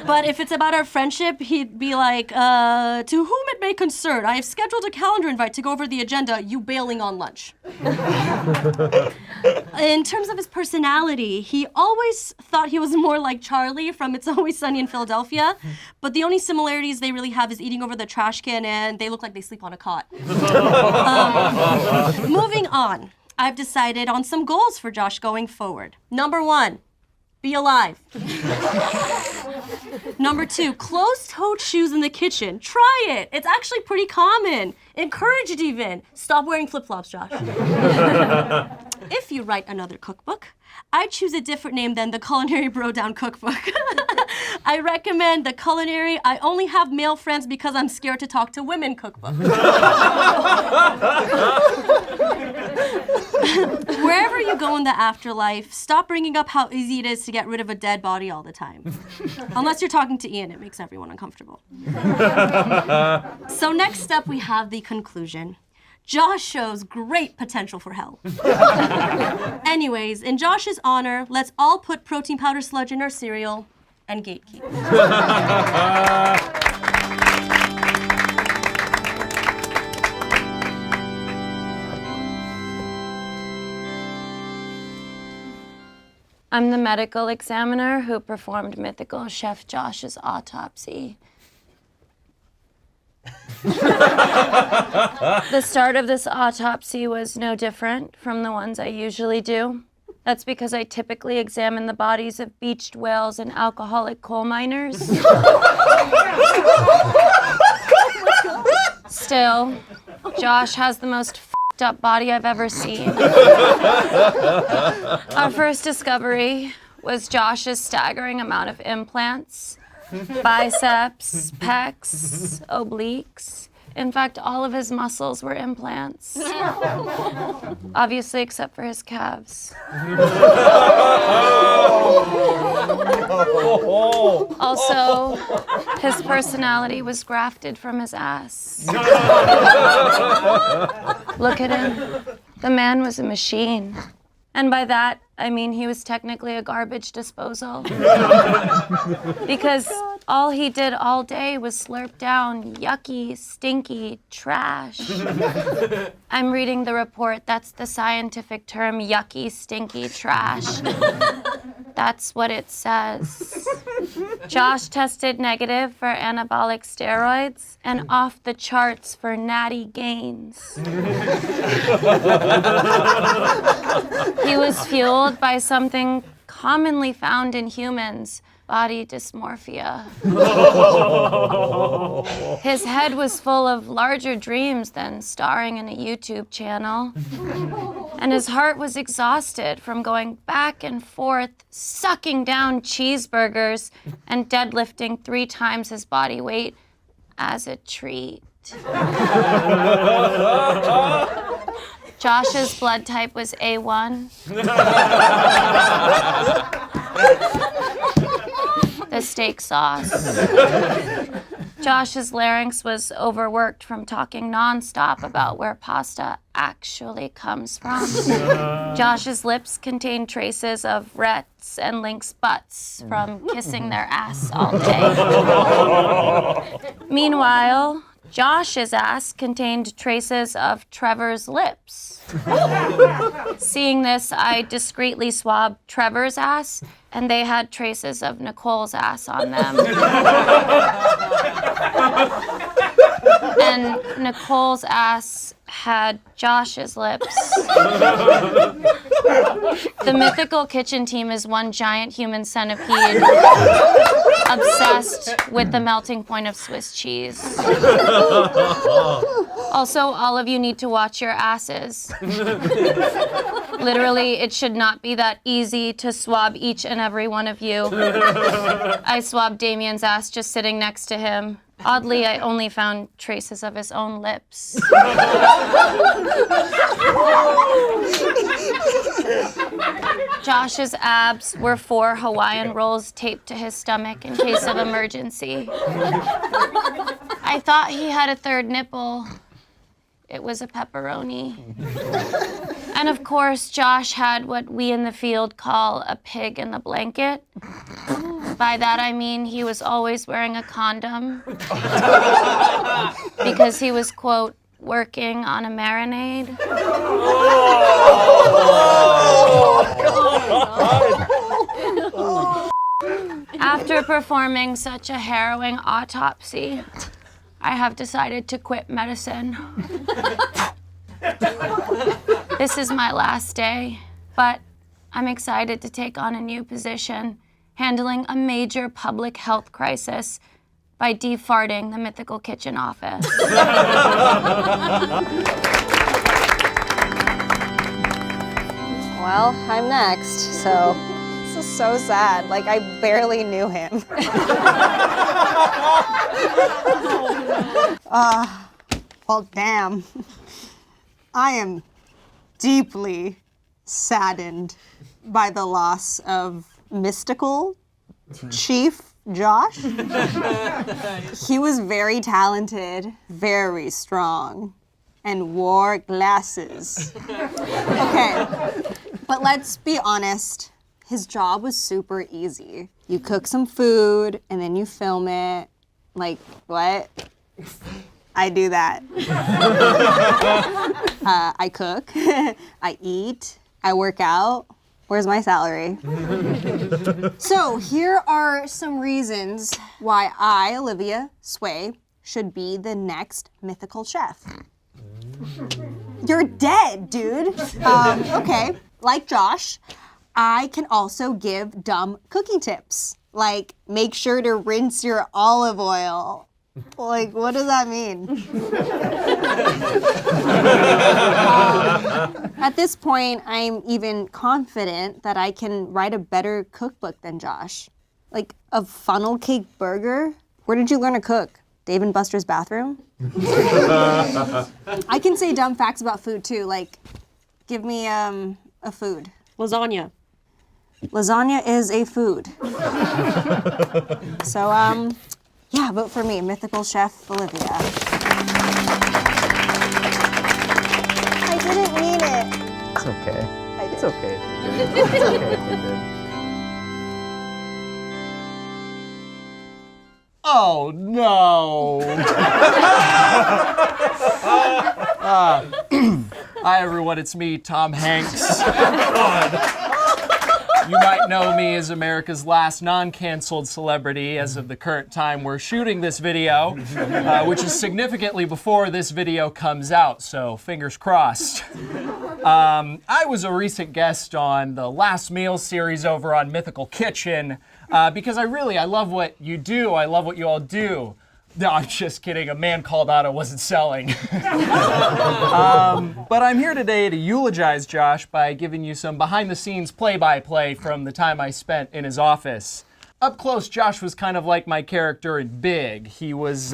But if it's about our friendship, he'd be like, "To whom it may concern, I have scheduled a calendar invite to go over the agenda, you bailing on lunch." In terms of his personality, he always thought he was more like Charlie from It's Always Sunny in Philadelphia, but the only similarities they really have is eating over the trash can and they look like they sleep on a cot. Moving on, I've decided on some goals for Josh going forward. Number 1, be alive. Number 2, closed-toed shoes in the kitchen. Try it. It's actually pretty common. Encourage it even. Stop wearing flip-flops, Josh. If you write another cookbook, I choose a different name than the Culinary Bro Down Cookbook. I recommend the Culinary I Only Have Male Friends Because I'm Scared to Talk to Women cookbook. Wherever you go in the afterlife, stop bringing up how easy it is to get rid of a dead body all the time. Unless you're talking to Ian, it makes everyone uncomfortable. So next up, we have the conclusion. Josh shows great potential for hell. Anyways, in Josh's honor, let's all put protein powder sludge in our cereal and gatekeep. I'm the medical examiner who performed Mythical Chef Josh's autopsy. The start of this autopsy was no different from the ones I usually do. That's because I typically examine the bodies of beached whales and alcoholic coal miners. Still, Josh has the most f***ed up body I've ever seen. Our first discovery was Josh's staggering amount of implants. Biceps, pecs, obliques, In fact, all of his muscles were implants. Obviously, except for his calves. Also, his personality was grafted from his ass. Look at him. The man was a machine. And by that, I mean he was technically a garbage disposal. Because all he did all day was slurp down yucky, stinky trash. I'm reading the report. That's the scientific term, yucky, stinky trash. That's what it says. Josh tested negative for anabolic steroids and off the charts for natty gains. He was fueled by something commonly found in humans, body dysmorphia. His head was full of larger dreams than starring in a YouTube channel. And his heart was exhausted from going back and forth, sucking down cheeseburgers and deadlifting 3 times his body weight as a treat. Josh's blood type was A1. The steak sauce. Josh's larynx was overworked from talking nonstop about where pasta actually comes from. Josh's lips contained traces of Rhett and Link's butts from kissing their ass all day. Meanwhile, Josh's ass contained traces of Trevor's lips. Seeing this, I discreetly swabbed Trevor's ass, and they had traces of Nicole's ass on them. And Nicole's ass had Josh's lips. The Mythical kitchen team is one giant human centipede obsessed with the melting point of Swiss cheese. Also, all of you need to watch your asses. Literally, it should not be that easy to swab each and every one of you. I swabbed Damien's ass just sitting next to him. Oddly, I only found traces of his own lips. Josh's abs were 4 Hawaiian rolls taped to his stomach in case of emergency. I thought he had a 3rd nipple. It was a pepperoni. And of course, Josh had what we in the field call a pig in the blanket. By that I mean he was always wearing a condom because he was, quote, working on a marinade. After performing such a harrowing autopsy, I have decided to quit medicine. This is my last day, but I'm excited to take on a new position, handling a major public health crisis by defarting the Mythical kitchen office. Well, I'm next, so this is so sad. Like, I barely knew him. Well, damn. I am deeply saddened by the loss of Mystical Chief Josh. He was very talented, very strong, and wore glasses. Okay, but let's be honest. His job was super easy. You cook some food, and then you film it. Like, what? I do that. I cook, I eat, I work out. Where's my salary? So here are some reasons why I, Olivia Sui, should be the next Mythical chef. You're dead, dude. Okay, like Josh, I can also give dumb cooking tips. Like, make sure to rinse your olive oil. Like, what does that mean? At this point, I'm even confident that I can write a better cookbook than Josh. Like, a funnel cake burger? Where did you learn to cook, Dave and Buster's bathroom. I can say dumb facts about food too, like, give me a food. Lasagna. Lasagna is a food. So, yeah, vote for me, Mythical Chef Olivia. I didn't mean it. It's okay. It's okay. It's okay. Oh no! Hi everyone, it's me, Tom Hanks. You might know me as America's last non-canceled celebrity as of the current time we're shooting this video, which is significantly before this video comes out, so fingers crossed. I was a recent guest on the Last Meal series over on Mythical Kitchen because I love what you do. I love what you all do. No, I'm just kidding. A Man Called Otto wasn't selling. But I'm here today to eulogize Josh by giving you some behind-the-scenes play-by-play from the time I spent in his office. Up close, Josh was kind of like my character in Big. He was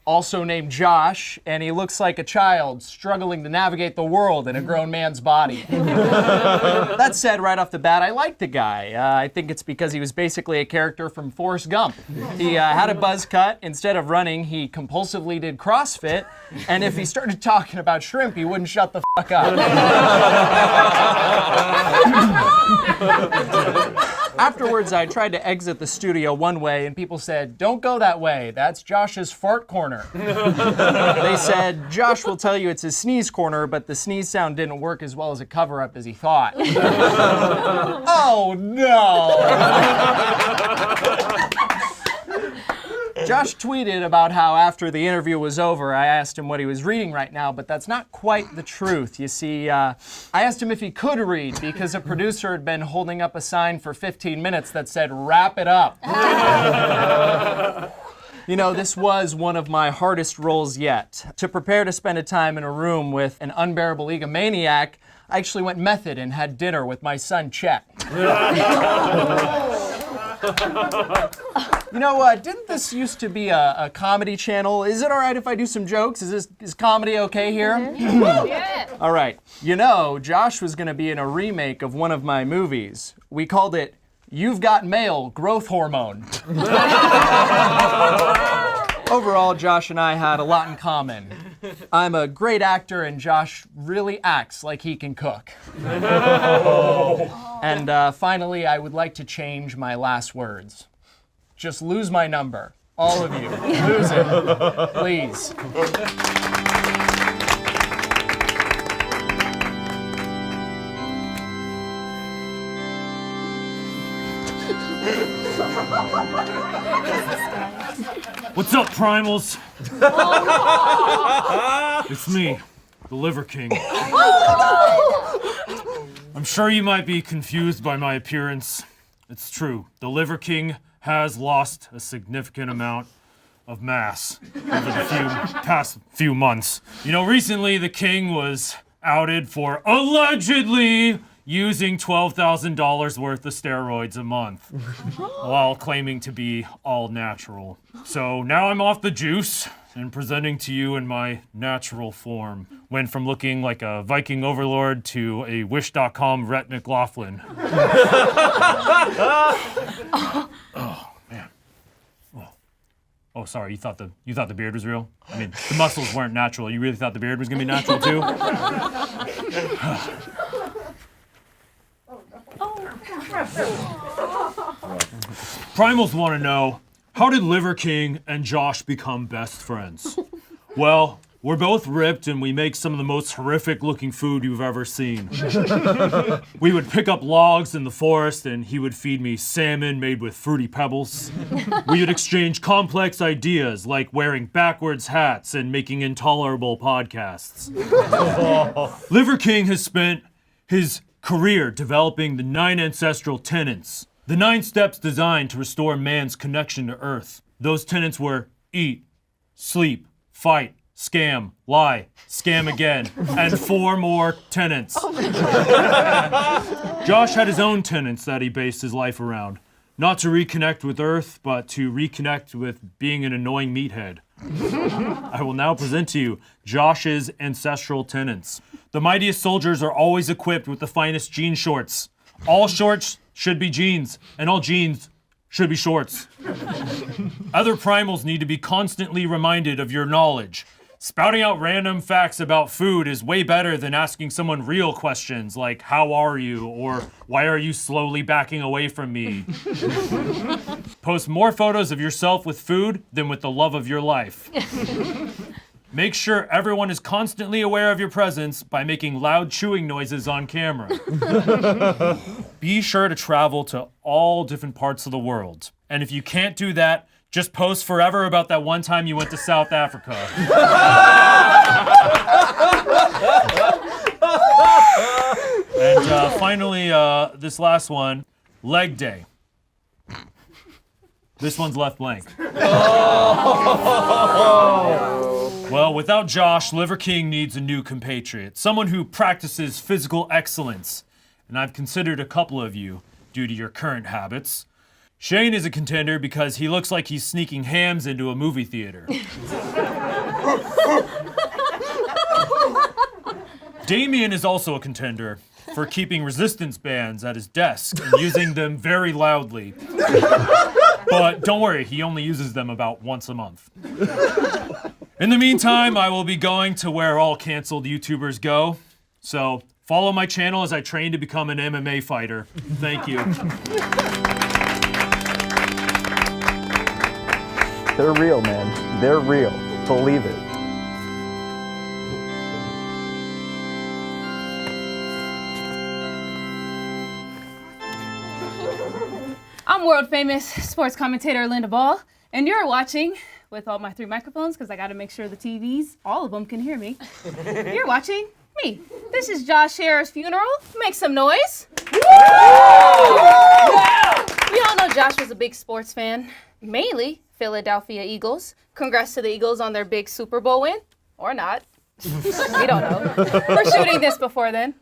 also named Josh, and he looks like a child struggling to navigate the world in a grown man's body. That said, right off the bat, I like the guy. I think it's because he was basically a character from Forrest Gump. He had a buzz cut. Instead of running, he compulsively did CrossFit, and if he started talking about shrimp, he wouldn't shut the fuck up. Afterwards, I tried to exit the studio one way, and people said, "Don't go that way. That's Josh's fart corner." They said, "Josh will tell you it's his sneeze corner, but the sneeze sound didn't work as well as a cover-up as he thought." Oh, no! Josh tweeted about how after the interview was over, I asked him what he was reading right now, but that's not quite the truth. You see, I asked him if he could read because a producer had been holding up a sign for 15 minutes that said, "Wrap it up." You know, this was one of my hardest roles yet. To prepare to spend a time in a room with an unbearable egomaniac, I actually went method and had dinner with my son, Chet. You know, didn't this used to be a comedy channel? Is it all right if I do some jokes? Is comedy okay here? Yeah. All right. You know, Josh was going to be in a remake of one of my movies. We called it You've Got Mail, Growth Hormone. Overall, Josh and I had a lot in common. I'm a great actor, and Josh really acts like he can cook. And finally, I would like to change my last words. Just lose my number. All of you. Lose it. Please. What's up, Primals? It's me, the Liver King. I'm sure you might be confused by my appearance. It's true. The Liver King has lost a significant amount of mass over the past few months. You know, recently the king was outed for allegedly using $12,000 worth of steroids a month while claiming to be all natural. So now I'm off the juice and presenting to you in my natural form. Went from looking like a Viking overlord to a Wish.com Rhett McLaughlin. Oh man. Oh, sorry. You thought the beard was real? I mean, the muscles weren't natural. You really thought the beard was gonna be natural too? Primals want to know, how did Liver King and Josh become best friends? Well, we're both ripped and we make some of the most horrific looking food you've ever seen. We would pick up logs in the forest and he would feed me salmon made with fruity pebbles. We would exchange complex ideas like wearing backwards hats and making intolerable podcasts. Liver King has spent his career developing the 9 ancestral tenets, the 9 steps designed to restore man's connection to Earth. Those tenets were eat, sleep, fight, scam, lie, scam again, and 4 more tenets. Josh had his own tenets that he based his life around. Not to reconnect with Earth, but to reconnect with being an annoying meathead. I will now present to you Josh's ancestral tenets. The mightiest soldiers are always equipped with the finest jean shorts. All shorts should be jeans, and all jeans should be shorts. Other primals need to be constantly reminded of your knowledge. Spouting out random facts about food is way better than asking someone real questions like, how are you? Or why are you slowly backing away from me? Post more photos of yourself with food than with the love of your life. Make sure everyone is constantly aware of your presence by making loud chewing noises on camera. Be sure to travel to all different parts of the world. And if you can't do that, just post forever about that one time you went to South Africa. And finally, this last one, leg day. This one's left blank. Well, without Josh, Liver King needs a new compatriot, someone who practices physical excellence. And I've considered a couple of you due to your current habits. Shayne is a contender because he looks like he's sneaking hams into a movie theater. Damien is also a contender for keeping resistance bands at his desk and using them very loudly. But don't worry, he only uses them about once a month. In the meantime, I will be going to where all canceled YouTubers go. So follow my channel as I train to become an MMA fighter. Thank you. They're real, man. They're real. Believe it. I'm world famous sports commentator Linda Ball, and you're watching with all my 3 microphones because I got to make sure the TVs, all of them, can hear me. You're watching me. This is Josh Harris' funeral. Make some noise. We all know Josh was a big sports fan, mainly Philadelphia Eagles. Congrats to the Eagles on their big Super Bowl win, or not. We don't know. We're shooting this before then.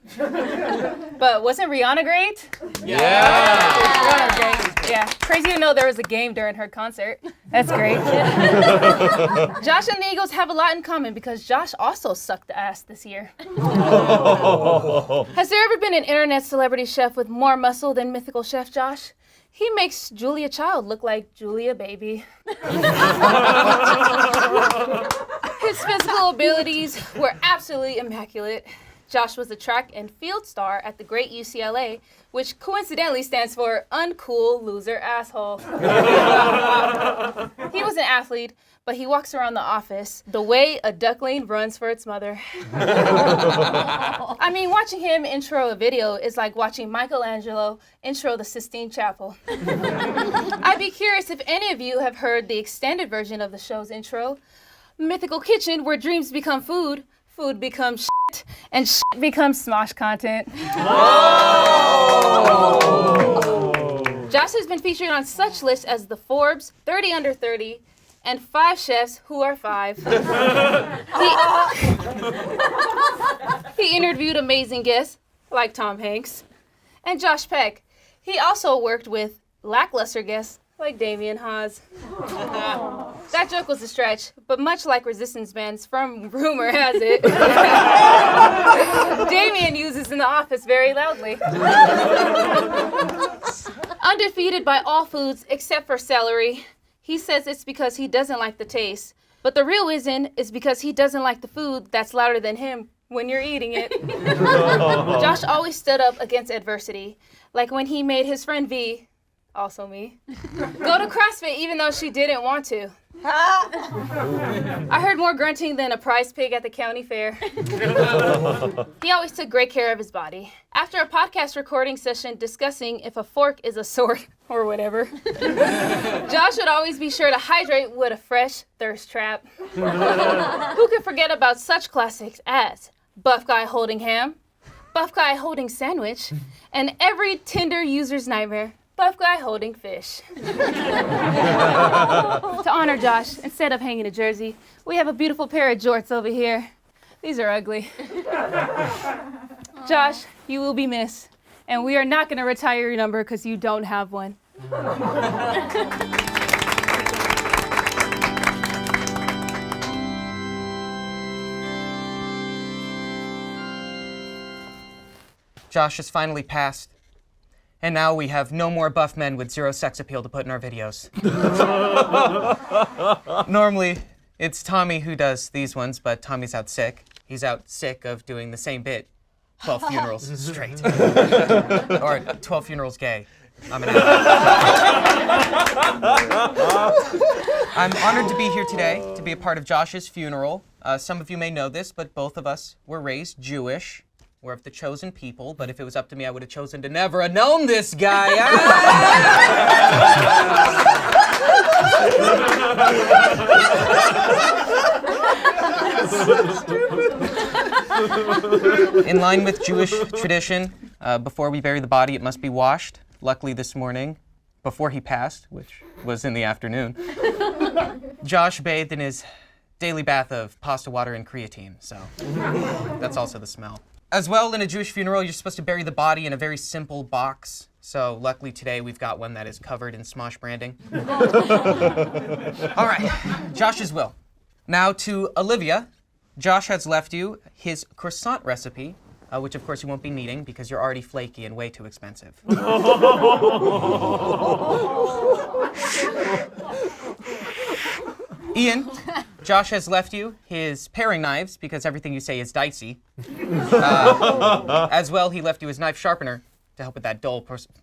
But wasn't Rihanna great? Yeah. Rihanna was great. Yeah. Crazy to know there was a game during her concert. That's great. Josh and the Eagles have a lot in common because Josh also sucked ass this year. Has there ever been an internet celebrity chef with more muscle than Mythical Chef Josh? He makes Julia Child look like Julia Baby. His physical abilities were absolutely immaculate. Josh was a track and field star at the great UCLA, which coincidentally stands for Uncool Loser Asshole. He was an athlete, but he walks around the office the way a duckling runs for its mother. I mean, watching him intro a video is like watching Michelangelo intro the Sistine Chapel. I'd be curious if any of you have heard the extended version of the show's intro, Mythical Kitchen, where dreams become food, food becomes shit, and shit becomes smosh content. Josh has been featured on such lists as the Forbes 30 Under 30 and 5 Chefs Who Are 5. He interviewed amazing guests like Tom Hanks and Josh Peck. He also worked with lackluster guests like Damien Haas. That joke was a stretch, but much like resistance bands from rumor has it, Damien uses in the office very loudly. Undefeated by all foods except for celery, he says it's because he doesn't like the taste. But the real reason is because he doesn't like the food that's louder than him when you're eating it. Josh always stood up against adversity, like when he made his friend V, also me, go to CrossFit even though she didn't want to. I heard more grunting than a prize pig at the county fair. He always took great care of his body. After a podcast recording session discussing if a fork is a sword or whatever, Josh would always be sure to hydrate with a fresh thirst trap. Who could forget about such classics as Buff Guy Holding Ham, Buff Guy Holding Sandwich, and every Tinder user's nightmare, Buff Guy Holding Fish. To honor Josh, instead of hanging a jersey, we have a beautiful pair of jorts over here. These are ugly. Josh, you will be missed, and we are not going to retire your number because you don't have one. Josh has finally passed. And now we have no more buff men with zero sex appeal to put in our videos. Normally, it's Tommy who does these ones, but Tommy's out sick. He's out sick of doing the same bit 12 funerals straight. Or 12 funerals gay. I'm honored to be here today to be a part of Josh's funeral. Some of you may know this, but both of us were raised Jewish. We're of the chosen people, but if it was up to me, I would have chosen to never have known this guy. In line with Jewish tradition, before we bury the body, it must be washed. Luckily this morning, before he passed, which was in the afternoon, Josh bathed in his daily bath of pasta water and creatine, so that's also the smell. As well, in a Jewish funeral, you're supposed to bury the body in a very simple box. So luckily today, we've got one that is covered in smosh branding. All right, Josh's will. Now to Olivia. Josh has left you his croissant recipe, which of course you won't be needing because you're already flaky and way too expensive. Ian, Josh has left you his paring knives because everything you say is dicey. As well, he left you his knife sharpener to help with that dull person.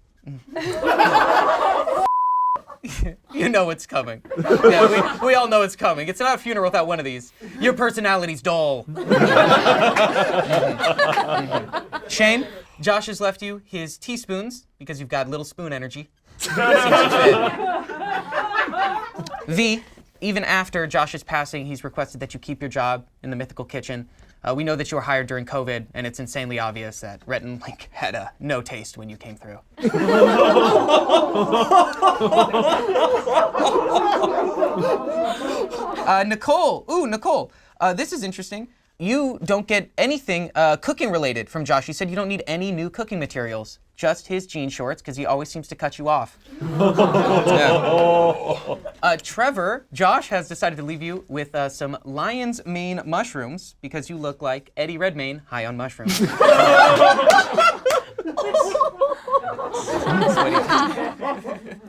You know it's coming. Yeah, we all know it's coming. It's not a funeral without one of these. Your personality's dull. Shayne, Josh has left you his teaspoons because you've got little spoon energy. V, even after Josh's passing, he's requested that you keep your job in the Mythical kitchen. We know that you were hired during COVID, and it's insanely obvious that Rhett And Link had no taste when you came through. Nicole, Nicole, this is interesting. You don't get anything cooking related from Josh. You said you don't need any new cooking materials, just his jean shorts, because he always seems to cut you off. Trevor, Josh has decided to leave you with some lion's mane mushrooms because you look like Eddie Redmayne high on mushrooms.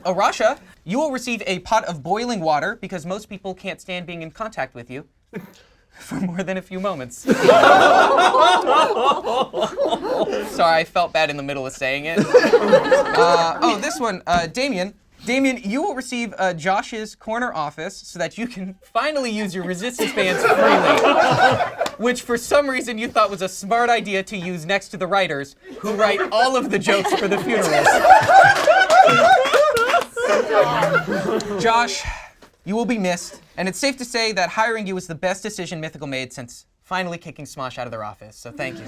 Arasha, you will receive a pot of boiling water because most people can't stand being in contact with you for more than a few moments. Sorry, I felt bad in the middle of saying it. This one, Damien. Damien, you will receive Josh's corner office so that you can finally use your resistance bands freely, which for some reason you thought was a smart idea to use next to the writers who write all of the jokes for the funerals. Josh, you will be missed, and it's safe to say that hiring you was the best decision Mythical made since finally kicking Smosh out of their office, so thank you.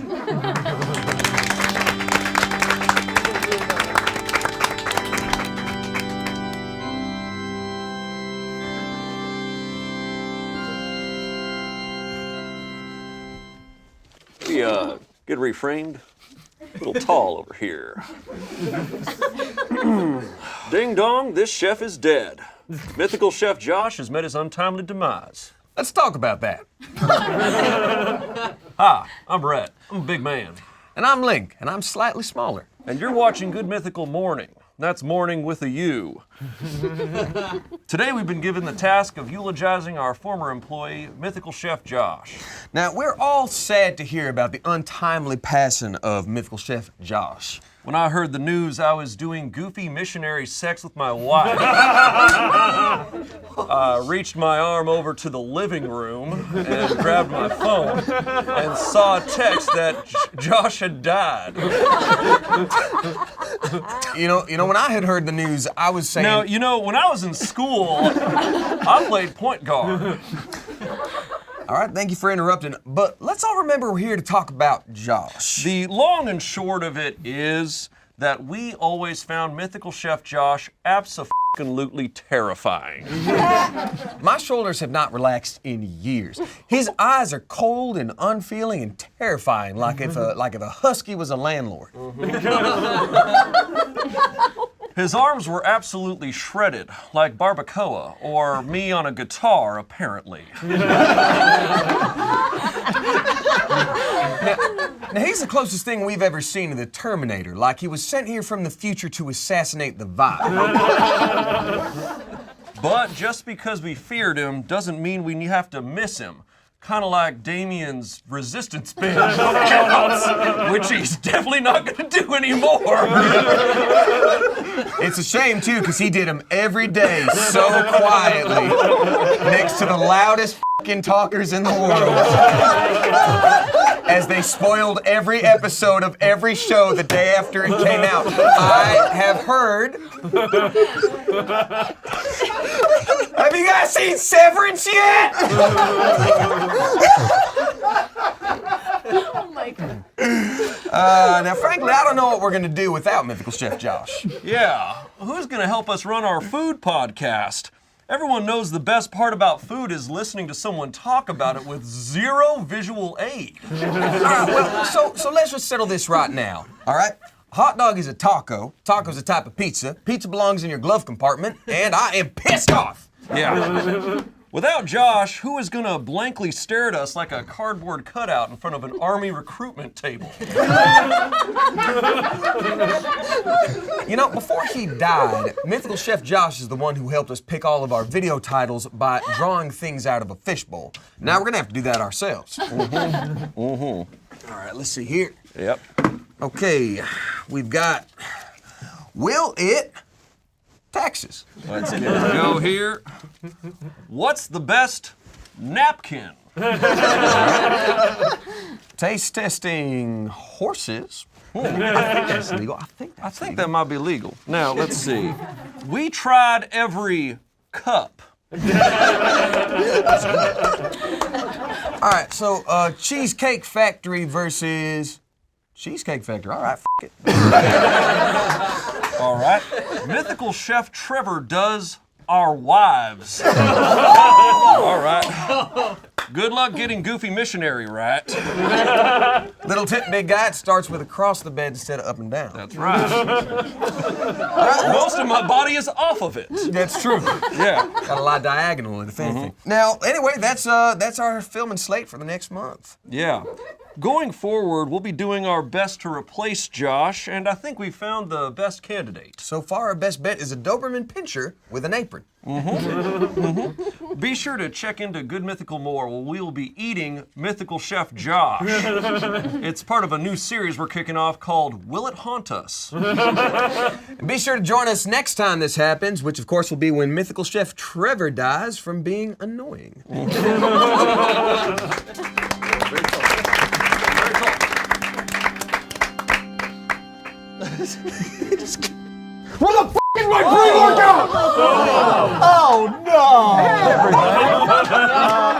Get reframed. A little tall over here. Ding dong, this chef is dead. Mythical chef Josh has met his untimely demise. Let's talk about that. Hi, I'm Rhett. I'm a big man. And I'm Link, and I'm slightly smaller. And you're watching Good Mythical Morning. That's morning with a U. Today we've been given the task of eulogizing our former employee, Mythical Chef Josh. Now, we're all sad to hear about the untimely passing of Mythical Chef Josh. When I heard the news, I was doing goofy missionary sex with my wife. I reached my arm over to the living room and grabbed my phone and saw a text that Josh had died. You know, when I had heard the news, I was saying... Now, when I was in school, I played point guard. All right, thank you for interrupting, but let's all remember we're here to talk about Josh. The long and short of it is that we always found Mythical Chef Josh abso-fucking-lutely terrifying. My shoulders have not relaxed in years. His eyes are cold and unfeeling and terrifying, like if a husky was a landlord. His arms were absolutely shredded, like barbacoa, or me on a guitar, apparently. Now, he's the closest thing we've ever seen to the Terminator, like he was sent here from the future to assassinate the vibe. But just because we feared him doesn't mean we have to miss him. Kind of like Damien's resistance bench, which he's definitely not going to do anymore. It's a shame, too, because he did them every day so quietly next to the loudest f***ing talkers in the world. As they spoiled every episode of every show the day after it came out. I have heard. Have you guys seen Severance yet? Oh my God. Now, frankly, I don't know what we're going to do without Mythical Chef Josh. Yeah, who's going to help us run our food podcast? Everyone knows the best part about food is listening to someone talk about it with zero visual aid. All right, well, so let's just settle this right now, all right? Hot dog is a taco. Taco's a type of pizza. Pizza belongs in your glove compartment, and I am pissed off. Yeah. Without Josh, who is gonna blankly stare at us like a cardboard cutout in front of an army recruitment table? You know, before he died, Mythical Chef Josh is the one who helped us pick all of our video titles by drawing things out of a fishbowl. Now we're gonna have to do that ourselves. All right, let's see here. Yep. Okay, we've got Will It Taxes. Let's go here. What's the best napkin? Taste testing horses. I think that's legal. I think that might be legal. Now, let's see. We tried every cup. All right, so Cheesecake Factory versus Cheesecake Factory. All right, f*** it. All right. Mythical Chef Trevor does our wives. All right. Good luck getting Goofy Missionary right. Little tip, big guy, it starts with across the bed instead of up and down. That's right. Most of my body is off of it. That's true. Yeah. Got a lot diagonal, if anything. Now, anyway, that's our filming slate for the next month. Yeah. Going forward, we'll be doing our best to replace Josh, and I think we found the best candidate. So far, our best bet is a Doberman Pinscher with an apron. Be sure to check into Good Mythical more, where we will be eating Mythical Chef Josh. It's part of a new series we're kicking off called Will It Haunt Us? And be sure to join us next time this happens, which of course will be when Mythical Chef Trevor dies from being annoying. Where the f*** is my pre-workout? Oh no! Hey everybody!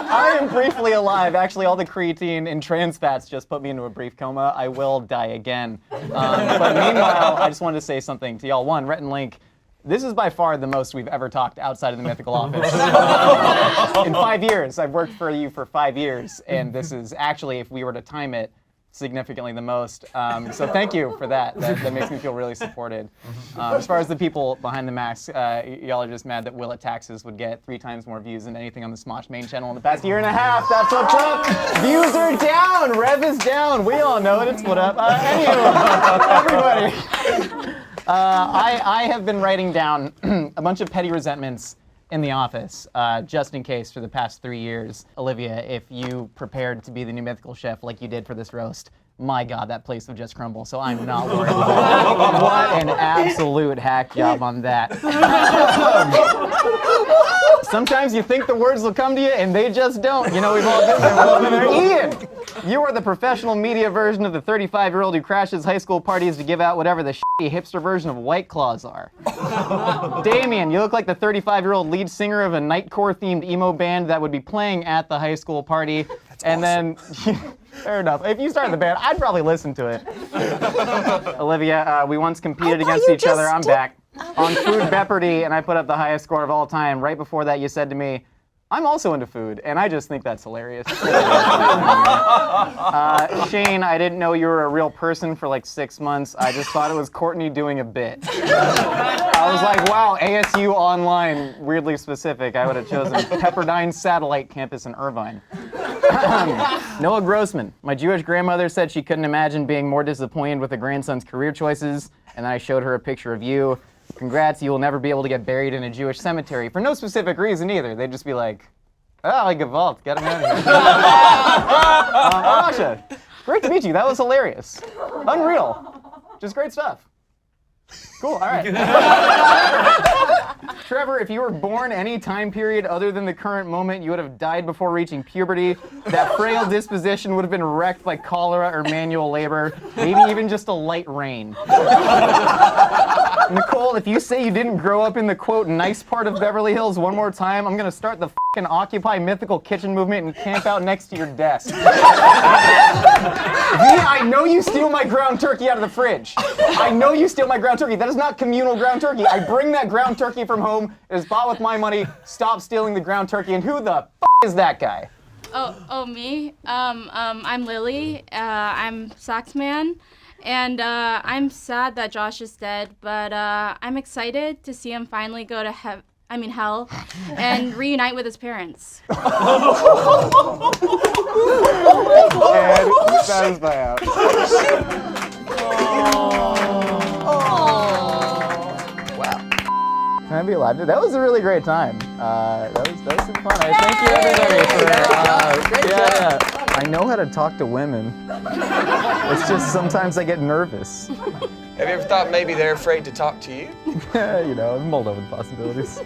I am briefly alive. Actually, all the creatine and trans fats just put me into a brief coma. I will die again. But meanwhile, I just wanted to say something to y'all. One, Rhett And Link, this is by far the most we've ever talked outside of the Mythical office. In 5 years, I've worked for you for 5 years, and this is actually, if we were to time it, significantly the most. So thank you for that. That makes me feel really supported. As far as the people behind the mask, y'all are just mad that Will It Taxes would get 3 times more views than anything on the Smosh main channel in the past year and a half. That's what's up. Views are down. Rev is down. We all know it. It's what up. Anyway, everybody. I have been writing down a bunch of petty resentments in the office, just in case, for the past 3 years. Olivia, if you prepared to be the new Mythical Chef like you did for this roast, my God, that place would just crumble, so I'm not worried about it. What an absolute hack job on that. Sometimes you think the words will come to you, and they just don't. You know, we've all been there. Ian, you are the professional media version of the 35-year-old who crashes high school parties to give out whatever the shitty hipster version of White Claws are. Damien, you look like the 35-year-old lead singer of a Nightcore-themed emo band that would be playing at the high school party. That's and awesome. Then, fair enough. If you started the band, I'd probably listen to it. Olivia, we once competed against each other. I'm back. On Food Beppardy, and I put up the highest score of all time. Right before that, you said to me, I'm also into food, and I just think that's hilarious. Shayne, I didn't know you were a real person for like 6 months. I just thought it was Courtney doing a bit. I was like, wow, ASU Online, weirdly specific. I would have chosen Pepperdine Satellite Campus in Irvine. Noah Grossman. My Jewish grandmother said she couldn't imagine being more disappointed with a grandson's career choices, and then I showed her a picture of you. Congrats, you will never be able to get buried in a Jewish cemetery for no specific reason either. They'd just be like, oh, like a vault, get him out of here. Arasha, great to meet you. That was hilarious. Unreal. Just great stuff. Cool, all right. Trevor, if you were born any time period other than the current moment, you would have died before reaching puberty. That frail disposition would have been wrecked by cholera or manual labor, maybe even just a light rain. Nicole, if you say you didn't grow up in the, quote, nice part of Beverly Hills one more time, I'm gonna start the fucking Occupy Mythical kitchen movement and camp out next to your desk. V, I know you steal my ground turkey out of the fridge. I know you steal my ground turkey. That is not communal ground turkey. I bring that ground turkey from home. It is bought with my money. Stop stealing the ground turkey. And who the is that guy? Me. I'm Lily. I'm Saxman. And I'm sad that Josh is dead, but I'm excited to see him finally go to hell and reunite with his parents. And that is my out. Wow. Can I be alive? That was a really great time. That was super fun. Thank you everybody for I know how to talk to women. It's just sometimes I get nervous. Have you ever thought maybe they're afraid to talk to you? You know, I'm mulled over the possibilities.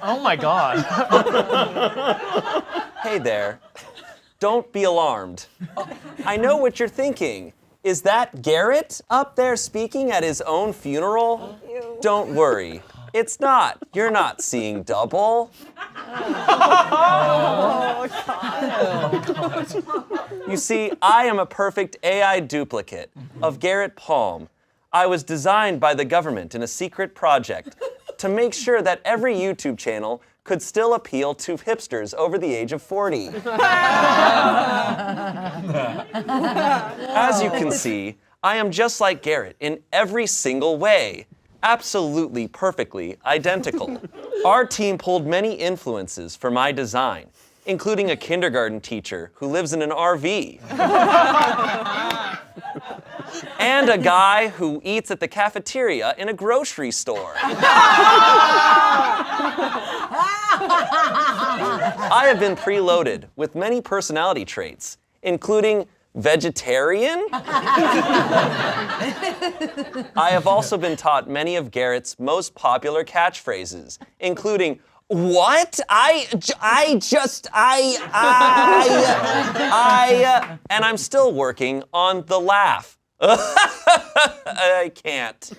Oh my God. Hey there. Don't be alarmed. I know what you're thinking. Is that Garrett up there speaking at his own funeral? Don't worry. It's not. You're not seeing double. You see, I am a perfect AI duplicate of Garrett Palm. I was designed by the government in a secret project to make sure that every YouTube channel could still appeal to hipsters over the age of 40. As you can see, I am just like Garrett in every single way. Absolutely perfectly identical. Our team pulled many influences for my design, including a kindergarten teacher who lives in an RV. And a guy who eats at the cafeteria in a grocery store. I have been preloaded with many personality traits, including vegetarian. I have also been taught many of Garrett's most popular catchphrases, including, what? And I'm still working on the laugh. I can't.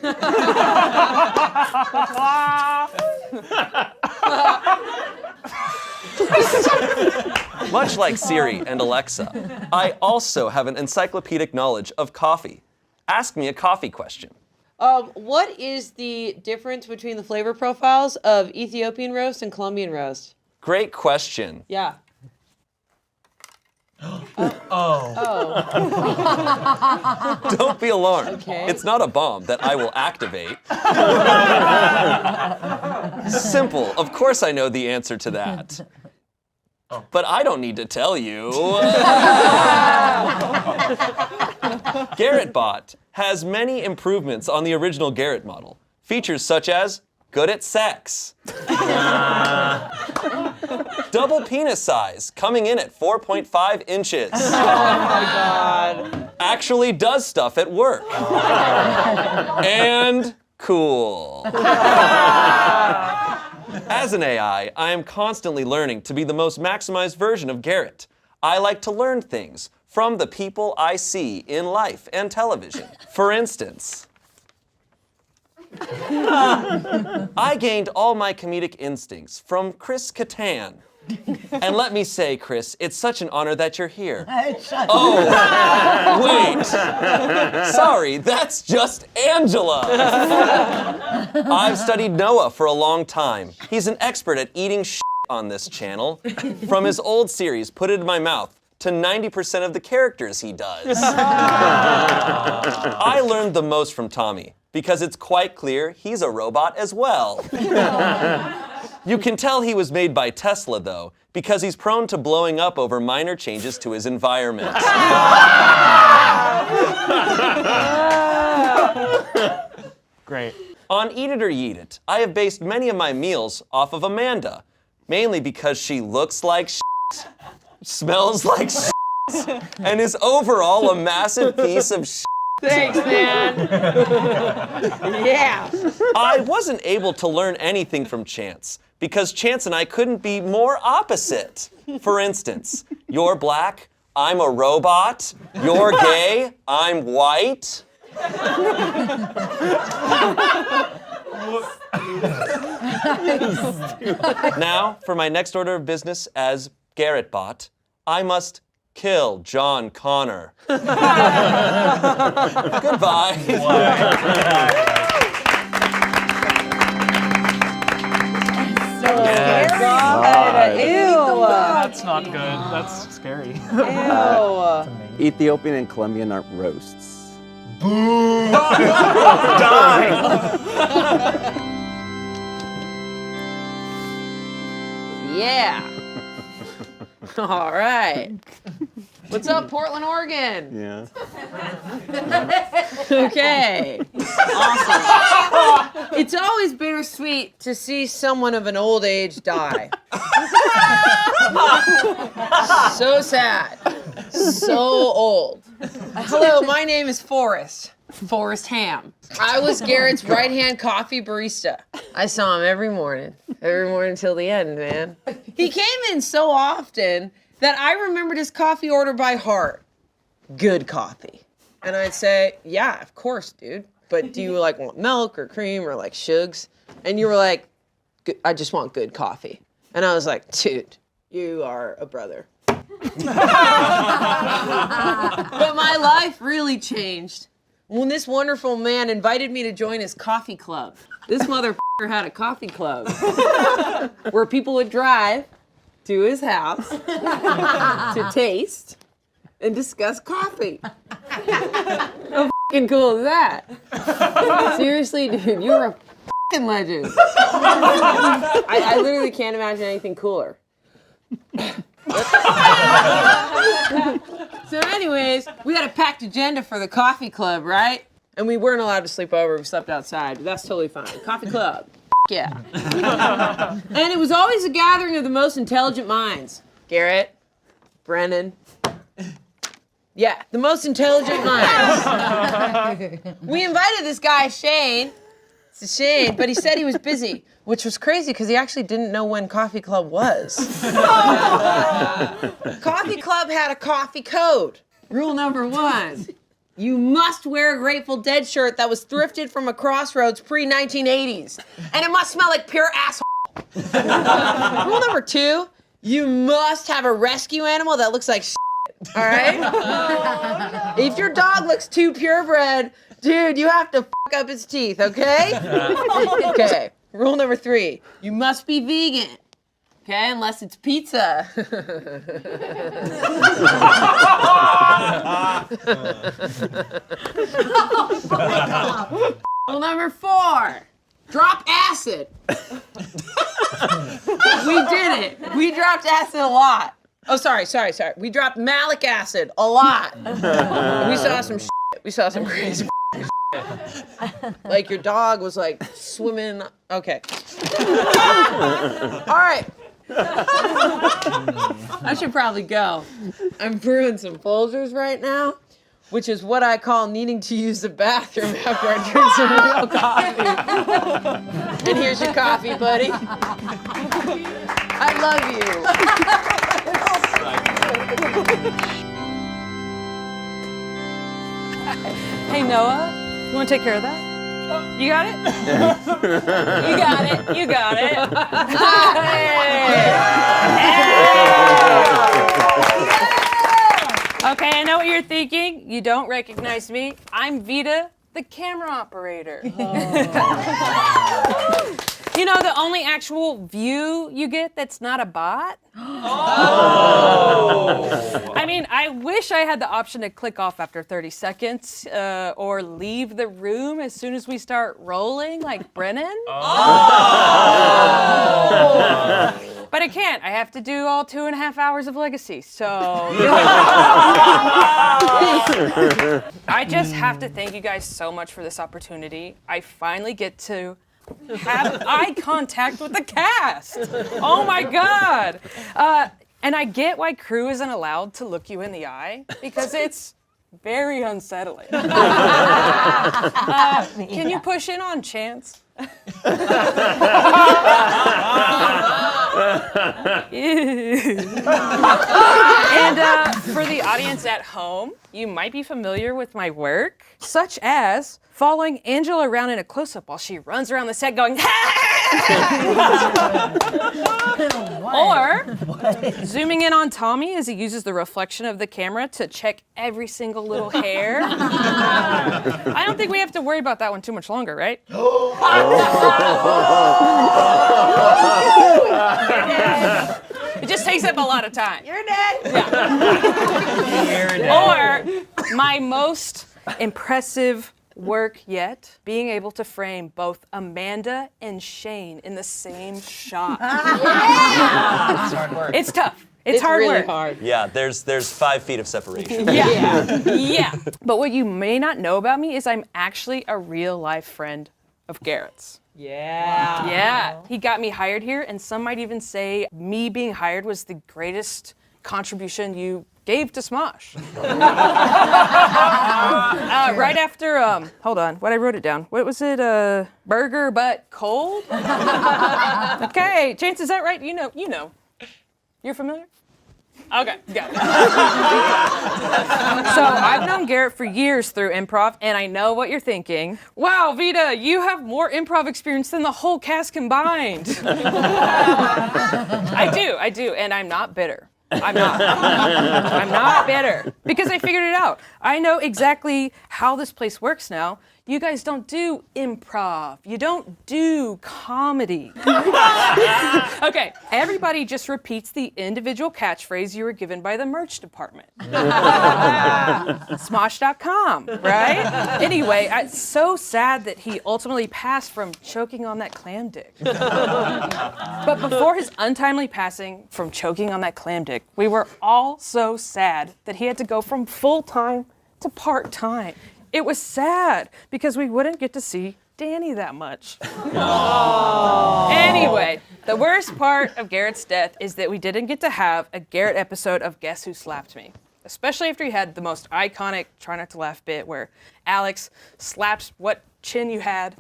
Much like Siri and Alexa, I also have an encyclopedic knowledge of coffee. Ask me a coffee question. What is the difference between the flavor profiles of Ethiopian roast and Colombian roast? Great question. Yeah. Don't be alarmed. Okay. It's not a bomb that I will activate. Simple. Of course I know the answer to that. But I don't need to tell you. GarrettBot has many improvements on the original Garrett model. Features such as good at sex. Double penis size, coming in at 4.5 inches. Oh my God. Actually does stuff at work. And cool. As an AI, I am constantly learning to be the most maximized version of Garrett. I like to learn things from the people I see in life and television. For instance, I gained all my comedic instincts from Chris Kattan. And let me say, Chris, it's such an honor that you're here. Oh, wait. Sorry, that's just Angela. I've studied Noah for a long time. He's an expert at eating shit on this channel. From his old series, Put It in My Mouth, to 90% of the characters he does. I learned the most from Tommy, because it's quite clear he's a robot as well. You can tell he was made by Tesla, though, because he's prone to blowing up over minor changes to his environment. Great. On Eat It or Yeet It, I have based many of my meals off of Amanda, mainly because she looks like shit, smells like shit, and is overall a massive piece of shit. Thanks, man. Yeah. I wasn't able to learn anything from Chance because Chance and I couldn't be more opposite. For instance, you're black, I'm a robot. You're gay, I'm white. Now, for my next order of business as Garrett Bot, I must kill John Connor. Goodbye. That's not good. That's scary. Ethiopian and Colombian art roasts. Boo! Yeah. All right. What's up, Portland, Oregon? Yeah. Okay. Awesome. It's always bittersweet to see someone of an old age die. So sad. So old. Hello, my name is Forrest. Forrest Ham. I was Garrett's right-hand coffee barista. I saw him every morning till the end, man. He came in so often that I remembered his coffee order by heart. Good coffee. And I'd say, yeah, of course, dude. But do you want milk or cream or sugars? And you were like, I just want good coffee. And I was like, dude, you are a brother. But my life really changed when this wonderful man invited me to join his coffee club. This motherfucker had a coffee club where people would drive to his house to taste and discuss coffee. How fucking cool is that? Seriously, dude, you're a fucking legend. I literally can't imagine anything cooler. So anyways, we had a packed agenda for the coffee club, right? And we weren't allowed to sleep over. We slept outside, but that's totally fine. Coffee club. Yeah. And it was always a gathering of the most intelligent minds. Garrett, Brennan. Yeah, the most intelligent minds. We invited this guy, Shayne. It's a Shayne, but he said he was busy, which was crazy because he actually didn't know when Coffee Club was. Coffee Club had a coffee code. Rule number 1. You must wear a Grateful Dead shirt that was thrifted from a Crossroads pre-1980s. And it must smell like pure asshole. Rule number 2, you must have a rescue animal that looks like shit, all right? If your dog looks too purebred, dude, you have to fuck up its teeth, okay? Okay. Rule number 3, you must be vegan. Okay, unless it's pizza. Rule number 4, drop acid. We did it. We dropped acid a lot. Oh, sorry. We dropped malic acid a lot. We saw some shit. We saw some crazy shit. Like your dog was swimming. Okay. All right. I should probably go. I'm brewing some Folgers right now, which is what I call needing to use the bathroom after I drink some real coffee. And here's your coffee, buddy. I love you. Hey, Noah, you want to take care of that? You got it? You got it. You got it. Okay, I know what you're thinking. You don't recognize me. I'm Vita, the camera operator. You know, the only actual view you get that's not a bot? I mean, I wish I had the option to click off after 30 seconds or leave the room as soon as we start rolling, like Brennan. But I can't. I have to do all 2.5 hours of Legacy, so... I just have to thank you guys so much for this opportunity. I finally get to have eye contact with the cast. Oh my God. And I get why crew isn't allowed to look you in the eye, because it's very unsettling. Can you push in on Chance? And for the audience at home, you might be familiar with my work, such as following Angela around in a close-up while she runs around the set going, or zooming in on Tommy as he uses the reflection of the camera to check every single little hair. I don't think we have to worry about that one too much longer, right? It just takes up a lot of time. You're dead. Yeah. Or my most impressive work yet, being able to frame both Amanda and Shayne in the same shot. It's hard work. It's tough. It's hard really work. hard. Yeah, there's 5 feet of separation. Yeah. But what you may not know about me is I'm actually a real life friend of Garrett's. Yeah. He got me hired here, and some might even say me being hired was the greatest contribution you gave to Smosh. Right after, hold on, what I wrote it down. What was it, burger but cold? Okay, Chance, is that right? You know. You're familiar? Okay, got it. So I've known Garrett for years through improv, and I know what you're thinking. Wow, Vita, you have more improv experience than the whole cast combined. I do, and I'm not bitter. I'm not bitter, because I figured it out. I know exactly how this place works now. You guys don't do improv. You don't do comedy. Okay, everybody just repeats the individual catchphrase you were given by the merch department. Smosh.com, right? Anyway, it's so sad that he ultimately passed from choking on that clam dick. But before his untimely passing from choking on that clam dick, we were all so sad that he had to go from full-time to part-time. It was sad because we wouldn't get to see Danny that much. Anyway, the worst part of Garrett's death is that we didn't get to have a Garrett episode of Guess Who Slapped Me, especially after he had the most iconic Try Not to Laugh bit where Alex slaps what chin you had.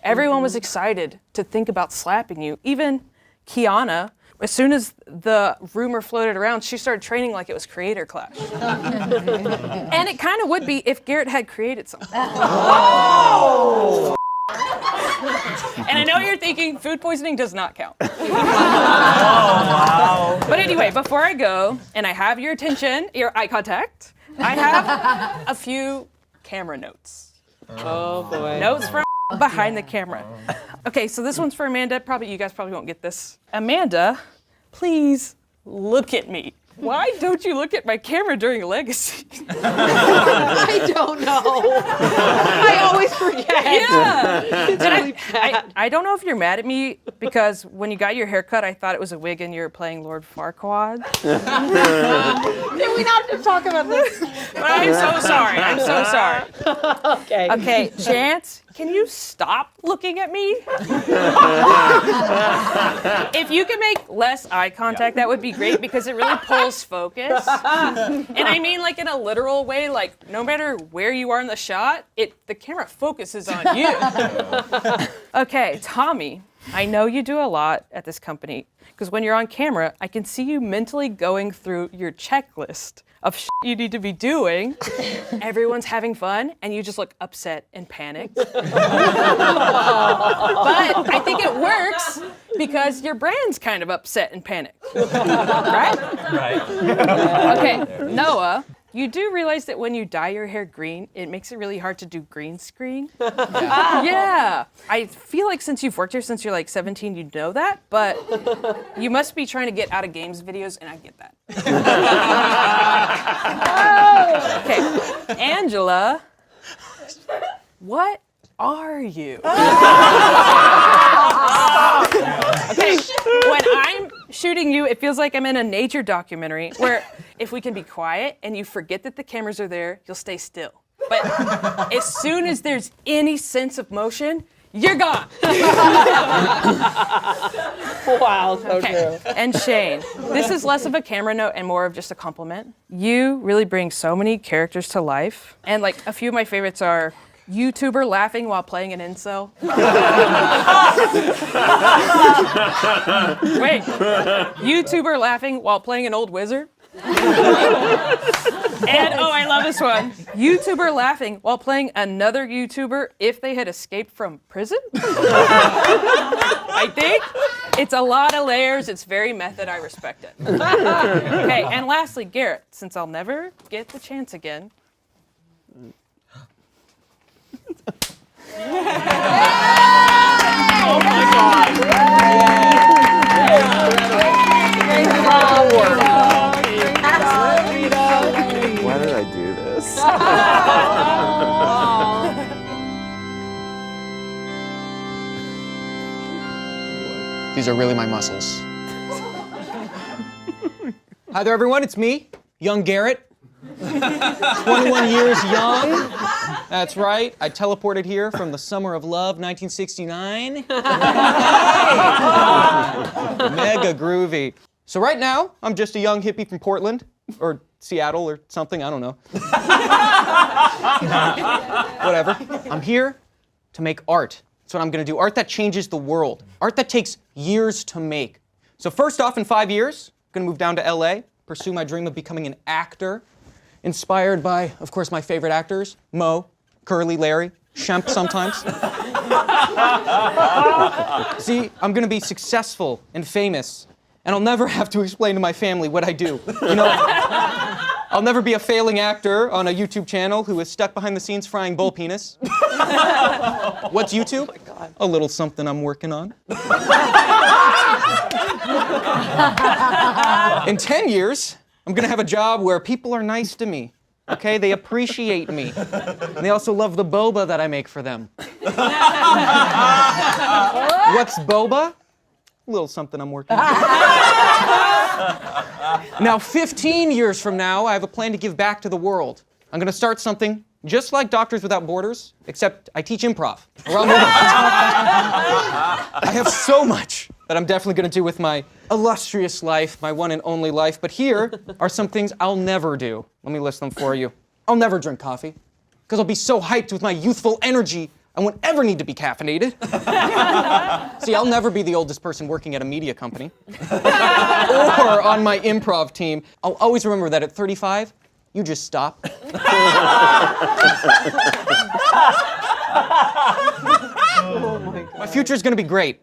Everyone was excited to think about slapping you. Even Kiana, as soon as the rumor floated around, she started training like it was Creator Clash. And it kind of would be if Garrett had created something. Oh! And I know you're thinking food poisoning does not count. Oh, wow. But anyway, before I go, and I have your attention, your eye contact, I have a few camera notes. Oh, boy. Notes from behind the camera. Okay, so this one's for Amanda. You guys probably won't get this. Amanda, please look at me. Why don't you look at my camera during Legacy? I don't know. I always forget. Yeah. It's really bad. I don't know if you're mad at me because when you got your haircut, I thought it was a wig and you were playing Lord Farquaad. Did we not talk about this? I'm so sorry. Okay. Okay, Chance, can you stop looking at me? If you can make less eye contact, that would be great because it really pulls focus. And I mean like in a literal way, like no matter where you are in the shot, the camera focuses on you. Okay, Tommy. I know you do a lot at this company, because when you're on camera, I can see you mentally going through your checklist of shit you need to be doing. Everyone's having fun, and you just look upset and panicked. But I think it works because your brand's kind of upset and panicked. Right? Right. Okay, Noah, you do realize that when you dye your hair green, it makes it really hard to do green screen? Yeah. I feel like since you've worked here since you're like 17, you know that, but you must be trying to get out of games videos, and I get that. Okay, Angela, what are you? Okay, when I'm shooting you, it feels like I'm in a nature documentary where if we can be quiet and you forget that the cameras are there, you'll stay still. But as soon as there's any sense of motion, you're gone. Wow, so Okay, true. and Shayne, this is less of a camera note and more of just a compliment. You really bring so many characters to life. And like a few of my favorites are YouTuber laughing while playing an incel. Wait, YouTuber laughing while playing an old wizard? And oh, I love this one. YouTuber laughing while playing another YouTuber if they had escaped from prison? I think it's a lot of layers. It's very method. I respect it. Okay, and lastly, Garrett, since I'll never get the chance again. Oh my God! Why did I do this? These are really my muscles. Hi there, everyone. It's me, young Garrett. 21 years young. That's right. I teleported here from the summer of love, 1969. Mega groovy. So right now, I'm just a young hippie from Portland, or Seattle, or something. I don't know. Whatever. I'm here to make art. That's what I'm gonna do. Art that changes the world. Art that takes years to make. So first off, in 5 years, I'm gonna move down to LA, pursue my dream of becoming an actor, inspired by, of course, my favorite actors, Moe, Curly, Larry, Shemp sometimes. See, I'm gonna be successful and famous, and I'll never have to explain to my family what I do. You know, I'll never be a failing actor on a YouTube channel who is stuck behind the scenes frying bull penis. What's YouTube? Oh my God. A little something I'm working on. In 10 years, I'm gonna have a job where people are nice to me, okay? They appreciate me. And they also love the boba that I make for them. What's boba? A little something I'm working on. Now, 15 years from now, I have a plan to give back to the world. I'm gonna start something just like Doctors Without Borders, except I teach improv around the world. I have so much that I'm definitely gonna do with my illustrious life, my one and only life, but here are some things I'll never do. Let me list them for you. I'll never drink coffee, because I'll be so hyped with my youthful energy, I won't ever need to be caffeinated. See, I'll never be the oldest person working at a media company. Or on my improv team. I'll always remember that at 35, you just stop. My future's gonna be great.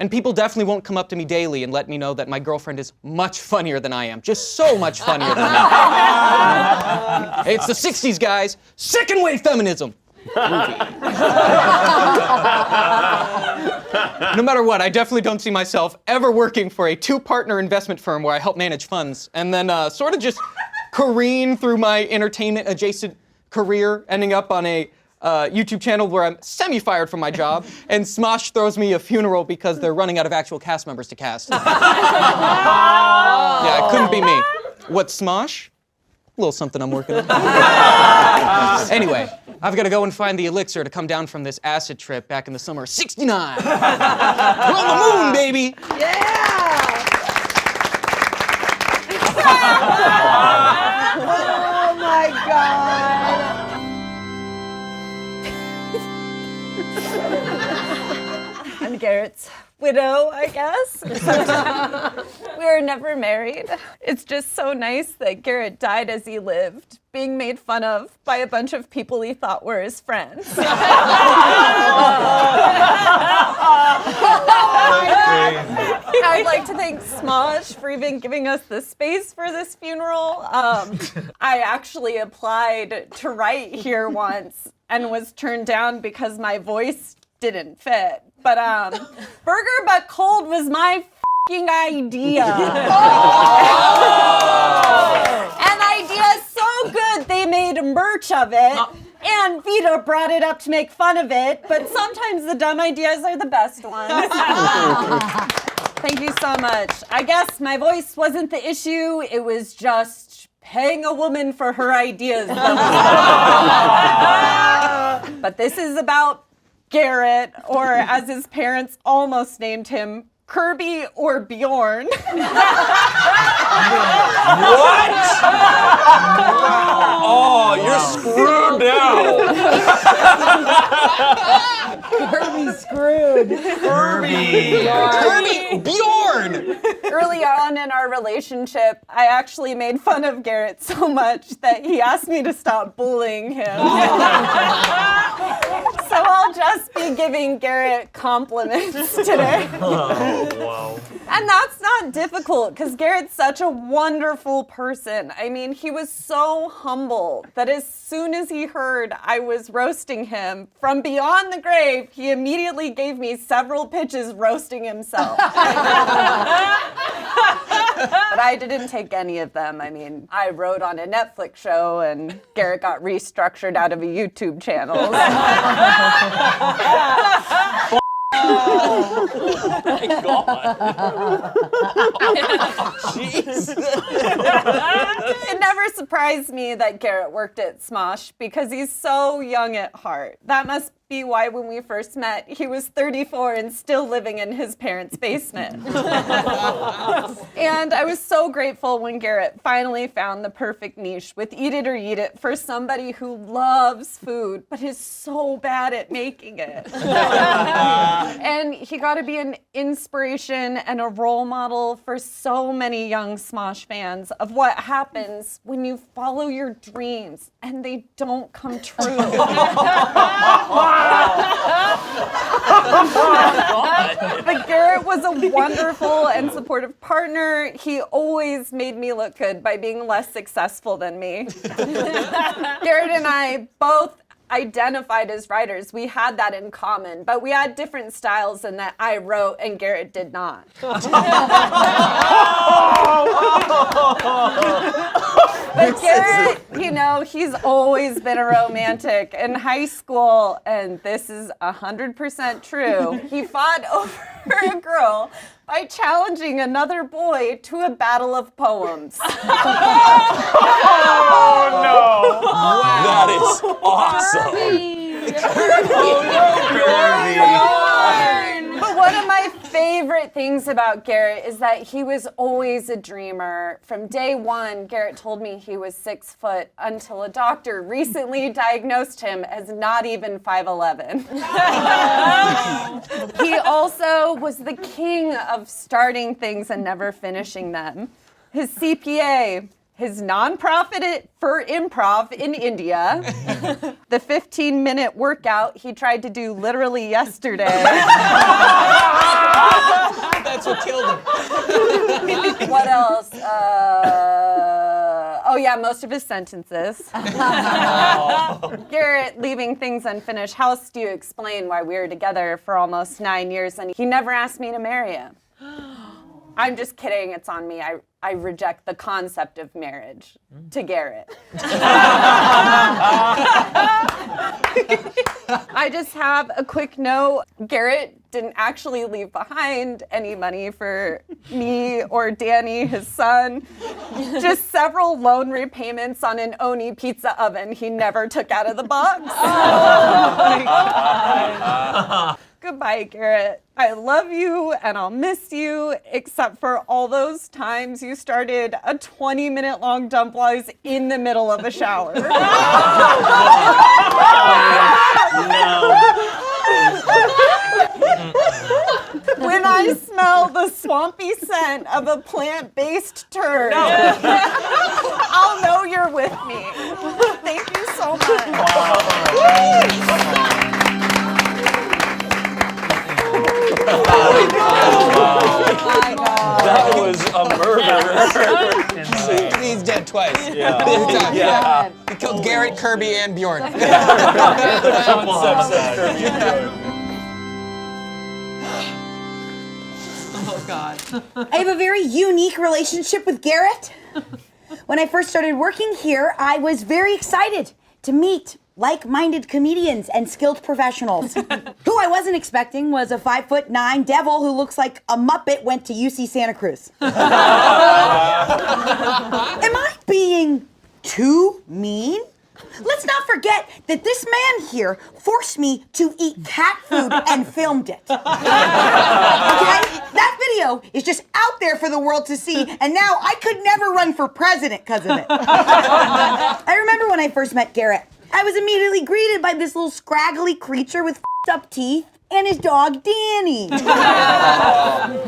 And people definitely won't come up to me daily and let me know that my girlfriend is much funnier than I am. Just so much funnier than me. Hey, it's the 60s, guys. Second wave feminism. No matter what, I definitely don't see myself ever working for a two-partner investment firm where I help manage funds and then sort of just careen through my entertainment-adjacent career, ending up on a YouTube channel where I'm semi-fired from my job, and Smosh throws me a funeral because they're running out of actual cast members to cast. Yeah, it couldn't be me. What's Smosh? A little something I'm working on. Anyway, I've got to go and find the elixir to come down from this acid trip back in the summer of '69. We're on the moon, baby! Oh my God! I'm Garrett's widow, I guess. We were never married. It's just so nice that Garrett died as he lived, being made fun of by a bunch of people he thought were his friends. I'd like to thank Smosh for even giving us the space for this funeral. I actually applied to write here once and was turned down because my voice didn't fit. But Burger But Cold was my f***ing idea. An idea so good they made merch of it. And Vita brought it up to make fun of it, but sometimes the dumb ideas are the best ones. Thank you so much. I guess my voice wasn't the issue, it was just paying a woman for her ideas. But this is about Garrett, or as his parents almost named him, Kirby or Bjorn. What? Oh, you're screwed now. Kirby's screwed. Kirby. Bjorn. Early on in our relationship, I actually made fun of Garrett so much that he asked me to stop bullying him. So I'll just be giving Garrett compliments today. Oh, wow. And that's not difficult because Garrett's such a wonderful person. I mean, he was so humble that as soon as he heard I was roasting him from beyond the grave, he immediately gave me several pitches roasting himself. But I didn't take any of them. I mean, I wrote on a Netflix show and Garrett got restructured out of a YouTube channel. Oh my God. Jeez. It never surprised me that Garrett worked at Smosh because he's so young at heart. That must be why when we first met, he was 34 and still living in his parents' basement. And I was so grateful when Garrett finally found the perfect niche with Eat It or Eat It for somebody who loves food but is so bad at making it. And he got to be an inspiration and a role model for so many young Smosh fans of what happens when you follow your dreams and they don't come true. But Garrett was a wonderful and supportive partner. He always made me look good by being less successful than me. Garrett and I both identified as writers. We had that in common, but we had different styles in that I wrote and Garrett did not. But Garrett, you know, he's always been a romantic. In high school, and this is 100% true, he fought over a girl by challenging another boy to a battle of poems. Oh no! Wow. That is awesome. But one of my favorite things about Garrett is that he was always a dreamer. From day one, Garrett told me he was 6 foot until a doctor recently diagnosed him as not even 5'11". He also was the king of starting things and never finishing them. His CPA, his nonprofit for improv in India, the 15-minute workout he tried to do literally yesterday. That's what killed him. What else? Oh yeah, most of his sentences. Garrett leaving things unfinished. How else do you explain why we were together for almost 9 years and he never asked me to marry him? I'm just kidding, it's on me. I reject the concept of marriage to Garrett. I just have a quick note. Garrett didn't actually leave behind any money for me or Danny, his son. Just several loan repayments on an Oni pizza oven he never took out of the box. Oh my God. Goodbye, Garrett. I love you and I'll miss you, except for all those times you started a 20-minute long dump while I was in the middle of a shower. When I smell the swampy scent of a plant-based turd, I'll know you're with me. Thank you so much. That was a murder. He's dead twice. Yeah. Big time. Yeah. He killed Garrett, Kirby, and Bjorn. Oh, God. I have a very unique relationship with Garrett. When I first started working here, I was very excited to meet like-minded comedians and skilled professionals. Who I wasn't expecting was a 5'9" devil who looks like a Muppet went to UC Santa Cruz. Am I being too mean? Let's not forget that this man here forced me to eat cat food and filmed it. Okay? That video is just out there for the world to see, and now I could never run for president because of it. I remember when I first met Garrett. I was immediately greeted by this little scraggly creature with f***ed up teeth and his dog, Danny.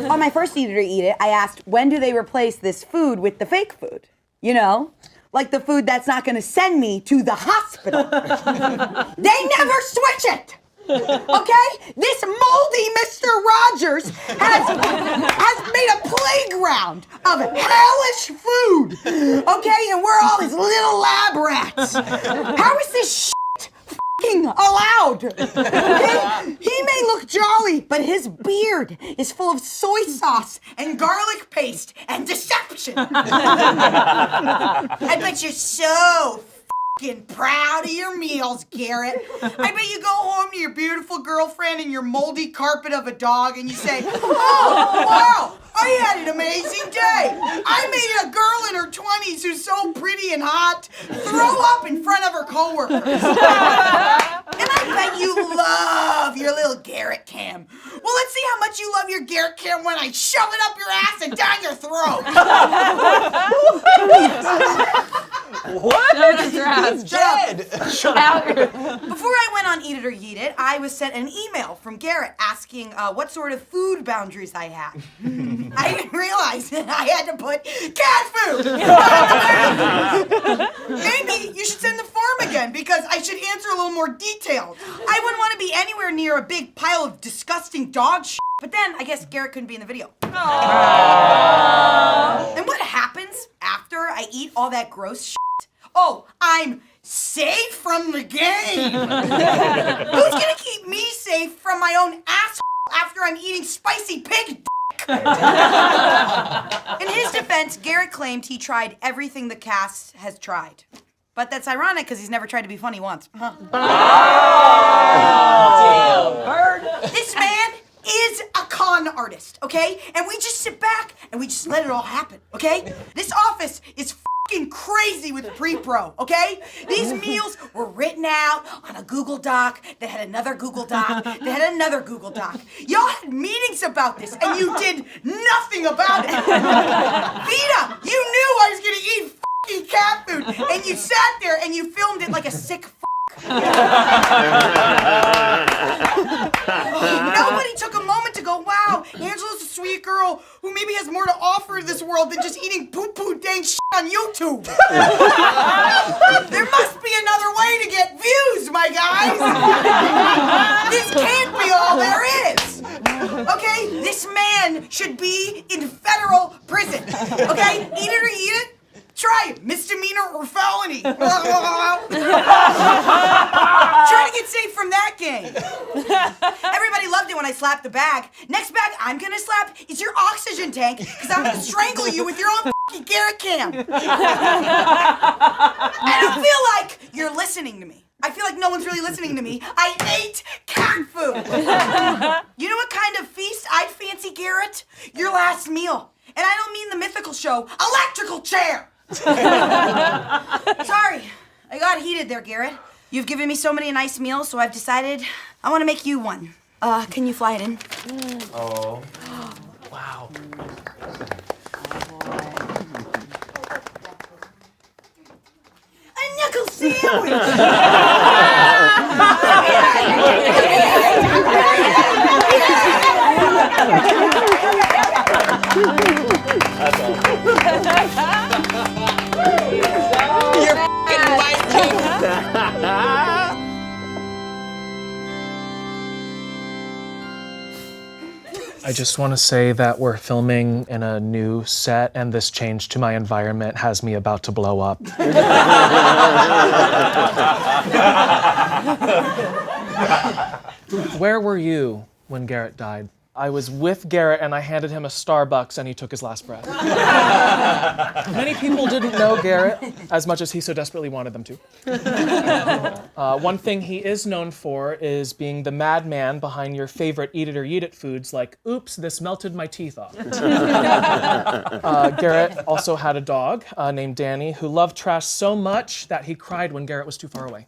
On my first Eat It or Eat It, I asked, when do they replace this food with the fake food? You know? Like the food that's not gonna send me to the hospital. They never switch it! Okay? This moldy Mr. Rogers has made a playground of hellish food. Okay? And we're all his little lab rats. How is this shit f***ing allowed? Okay? He may look jolly, but his beard is full of soy sauce and garlic paste and deception. I bet you're so f***ing proud of your meals, Garrett. I bet you go home to your beautiful girlfriend and your moldy carpet of a dog and you say, oh, wow, I had an amazing day. I made a girl in her 20s who's so pretty and hot throw up in front of her coworkers. And I bet you love your little Garrett cam. Well, let's see how much you love your Garrett cam when I shove it up your ass and down your throat. What? He's dead. Shut up. Before I went on Eat It or Yeet It, I was sent an email from Garrett asking what sort of food boundaries I had. I didn't realize that I had to put cat food. Maybe you should send the form again because I should answer a little more detailed. I wouldn't want to be anywhere near a big pile of disgusting dog shit. But then I guess Garrett couldn't be in the video. And what happens after I eat all that gross shit? Oh, I'm safe from the game. Who's gonna keep me safe from my own asshole after I'm eating spicy pig dick? In his defense, Garrett claimed he tried everything the cast has tried. But that's ironic because he's never tried to be funny once. This man is a con artist, okay? And we just sit back and we just let it all happen, okay? This office is f***ing crazy with pre-pro, okay? These meals were written out on a Google Doc that had another Google Doc that had another Google Doc. Y'all had meetings about this and you did nothing about it. Vita, you knew I was gonna eat f***ing cat food and you sat there and you filmed it like a sick f***. Nobody took a moment to go, wow, Angela's a sweet girl who maybe has more to offer this world than just eating poo-poo dang shit on YouTube. There must be another way to get views, my guys. This can't be all there is. Okay, this man should be in federal prison. Okay, eat it or eat it. Try it, misdemeanor or felony. Try to get safe from that game. Everybody loved it when I slapped the bag. Next bag I'm gonna slap is your oxygen tank because I'm gonna strangle you with your own f***ing Garrett cam. I don't feel like you're listening to me. I feel like no one's really listening to me. I ate cat food. You know what kind of feast I'd fancy, Garrett? Your last meal. And I don't mean the Mythical show, electrical chair. Sorry, I got heated there, Garrett. You've given me so many nice meals, so I've decided I want to make you one. Can you fly it in? Oh. Wow. A knuckle sandwich! You're f***ing White King. I just want to say that we're filming in a new set, and this change to my environment has me about to blow up. Where were you when Garrett died? I was with Garrett and I handed him a Starbucks and he took his last breath. Many people didn't know Garrett as much as he so desperately wanted them to. One thing he is known for is being the madman behind your favorite eat it or eat it foods like, oops, this melted my teeth off. Garrett also had a dog named Danny who loved trash so much that he cried when Garrett was too far away.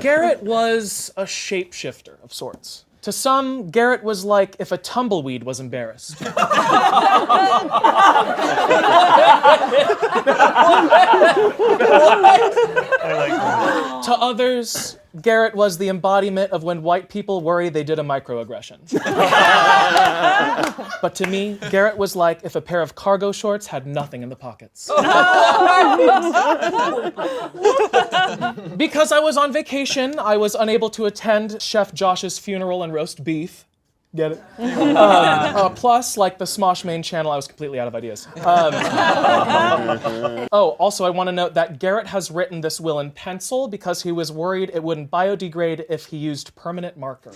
Garrett was a shapeshifter of sorts. To some, Garrett was like if a tumbleweed was embarrassed. To others, Garrett was the embodiment of when white people worry they did a microaggression. But to me, Garrett was like if a pair of cargo shorts had nothing in the pockets. Because I was on vacation, I was unable to attend Chef Josh's funeral and roast beef. Get it? Plus, like the Smosh main channel, I was completely out of ideas. Also, I want to note that Garrett has written this will in pencil because he was worried it wouldn't biodegrade if he used permanent marker.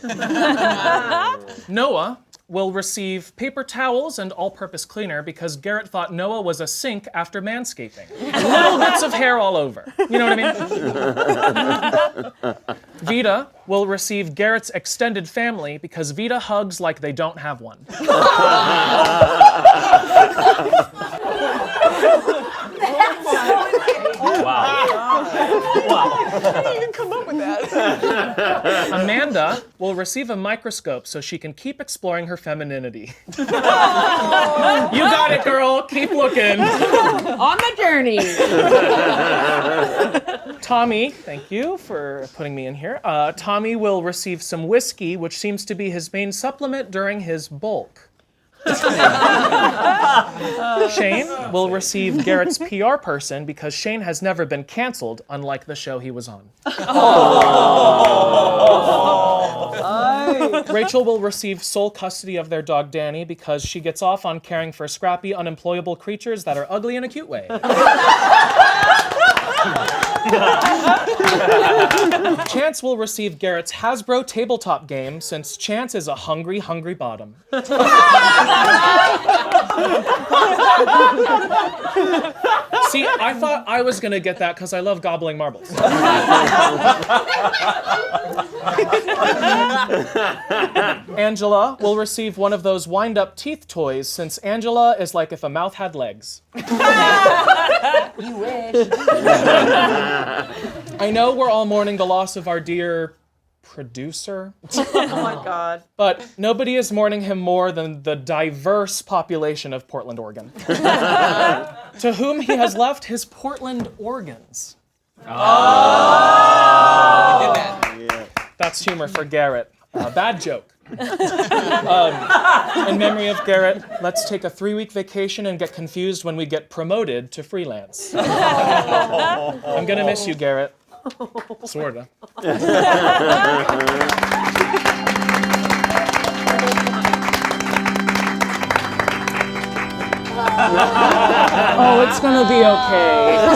Noah will receive paper towels and all-purpose cleaner because Garrett thought Noah was a sink after manscaping. Little bits of hair all over. You know what I mean? Vita will receive Garrett's extended family because Vita hugs like they don't have one. How did you even come up with that? Amanda will receive a microscope so she can keep exploring her femininity. You got it, girl. Keep looking. On the journey. Tommy, thank you for putting me in here. Tommy will receive some whiskey, which seems to be his main supplement during his bulk. Shayne will receive Garrett's PR person because Shayne has never been canceled, unlike the show he was on. Rachel will receive sole custody of their dog Danny because she gets off on caring for scrappy, unemployable creatures that are ugly in a cute way. Chance will receive Garrett's Hasbro tabletop game since Chance is a hungry, hungry bottom. See, I thought I was gonna get that because I love gobbling marbles. Angela will receive one of those wind-up teeth toys since Angela is like if a mouth had legs. You wish. I know we're all mourning the loss of our dear producer. Oh my God. But nobody is mourning him more than the diverse population of Portland, Oregon, to whom he has left his Portland organs. That's humor for Garrett. Bad joke. In memory of Garrett, let's take a 3-week vacation and get confused when we get promoted to freelance. I'm gonna miss you, Garrett. Sorta. Oh, it's gonna be okay.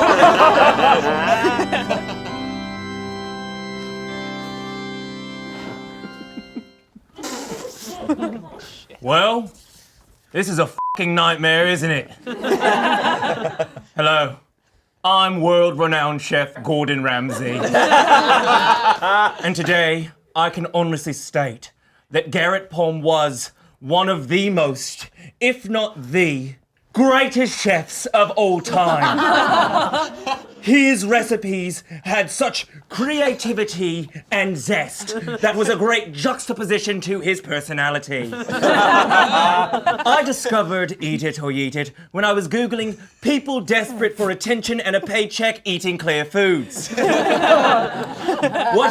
Well, this is a fucking nightmare, isn't it? Hello, I'm world-renowned chef Gordon Ramsay. And today, I can honestly state that Garrett Palm was one of the most, if not the, greatest chefs of all time. His recipes had such creativity and zest that was a great juxtaposition to his personality. I discovered Eat It or Eat It when I was Googling people desperate for attention and a paycheck eating clear foods. What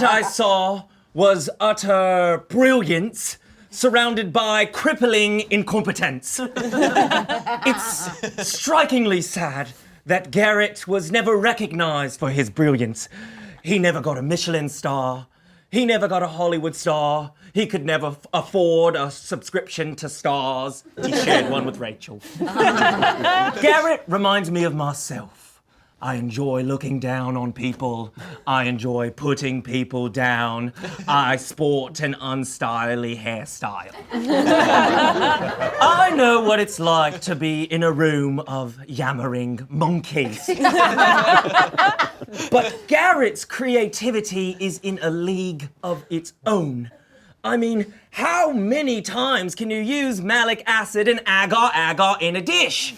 I saw was utter brilliance surrounded by crippling incompetence. It's strikingly sad that Garrett was never recognized for his brilliance. He never got a Michelin star. He never got a Hollywood star. He could never afford a subscription to Stars. He shared one with Rachel. Garrett reminds me of myself. I enjoy looking down on people. I enjoy putting people down. I sport an unstylish hairstyle. I know what it's like to be in a room of yammering monkeys. But Garrett's creativity is in a league of its own. I mean, how many times can you use malic acid and agar-agar in a dish?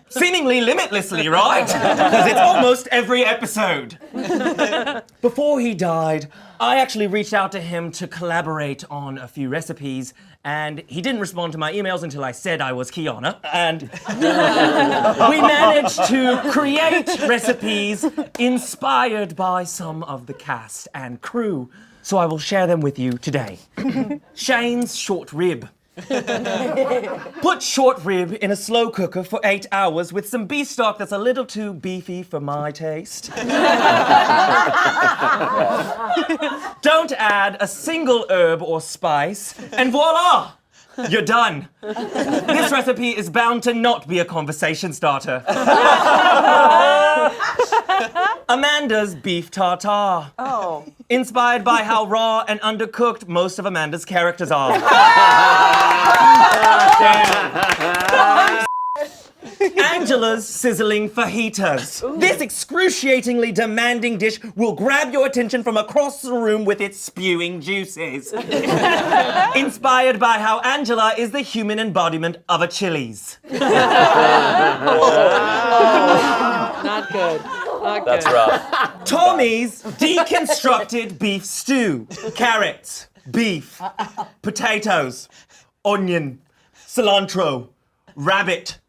Seemingly limitlessly, right? Because it's almost every episode. Before he died, I actually reached out to him to collaborate on a few recipes, and he didn't respond to my emails until I said I was Kiana. And we managed to create recipes inspired by some of the cast and crew. So I will share them with you today. Shayne's short rib. Put short rib in a slow cooker for 8 hours with some beef stock that's a little too beefy for my taste. Don't add a single herb or spice, and voila! You're done. This recipe is bound to not be a conversation starter. Amanda's beef tartare. Oh. Inspired by how raw and undercooked most of Amanda's characters are. Angela's sizzling fajitas. This excruciatingly demanding dish will grab your attention from across the room with its spewing juices. Inspired by how Angela is the human embodiment of a Chili's. Not good. Not good. That's rough. Tommy's deconstructed beef stew. Carrots, beef, potatoes, onion, cilantro, rabbit,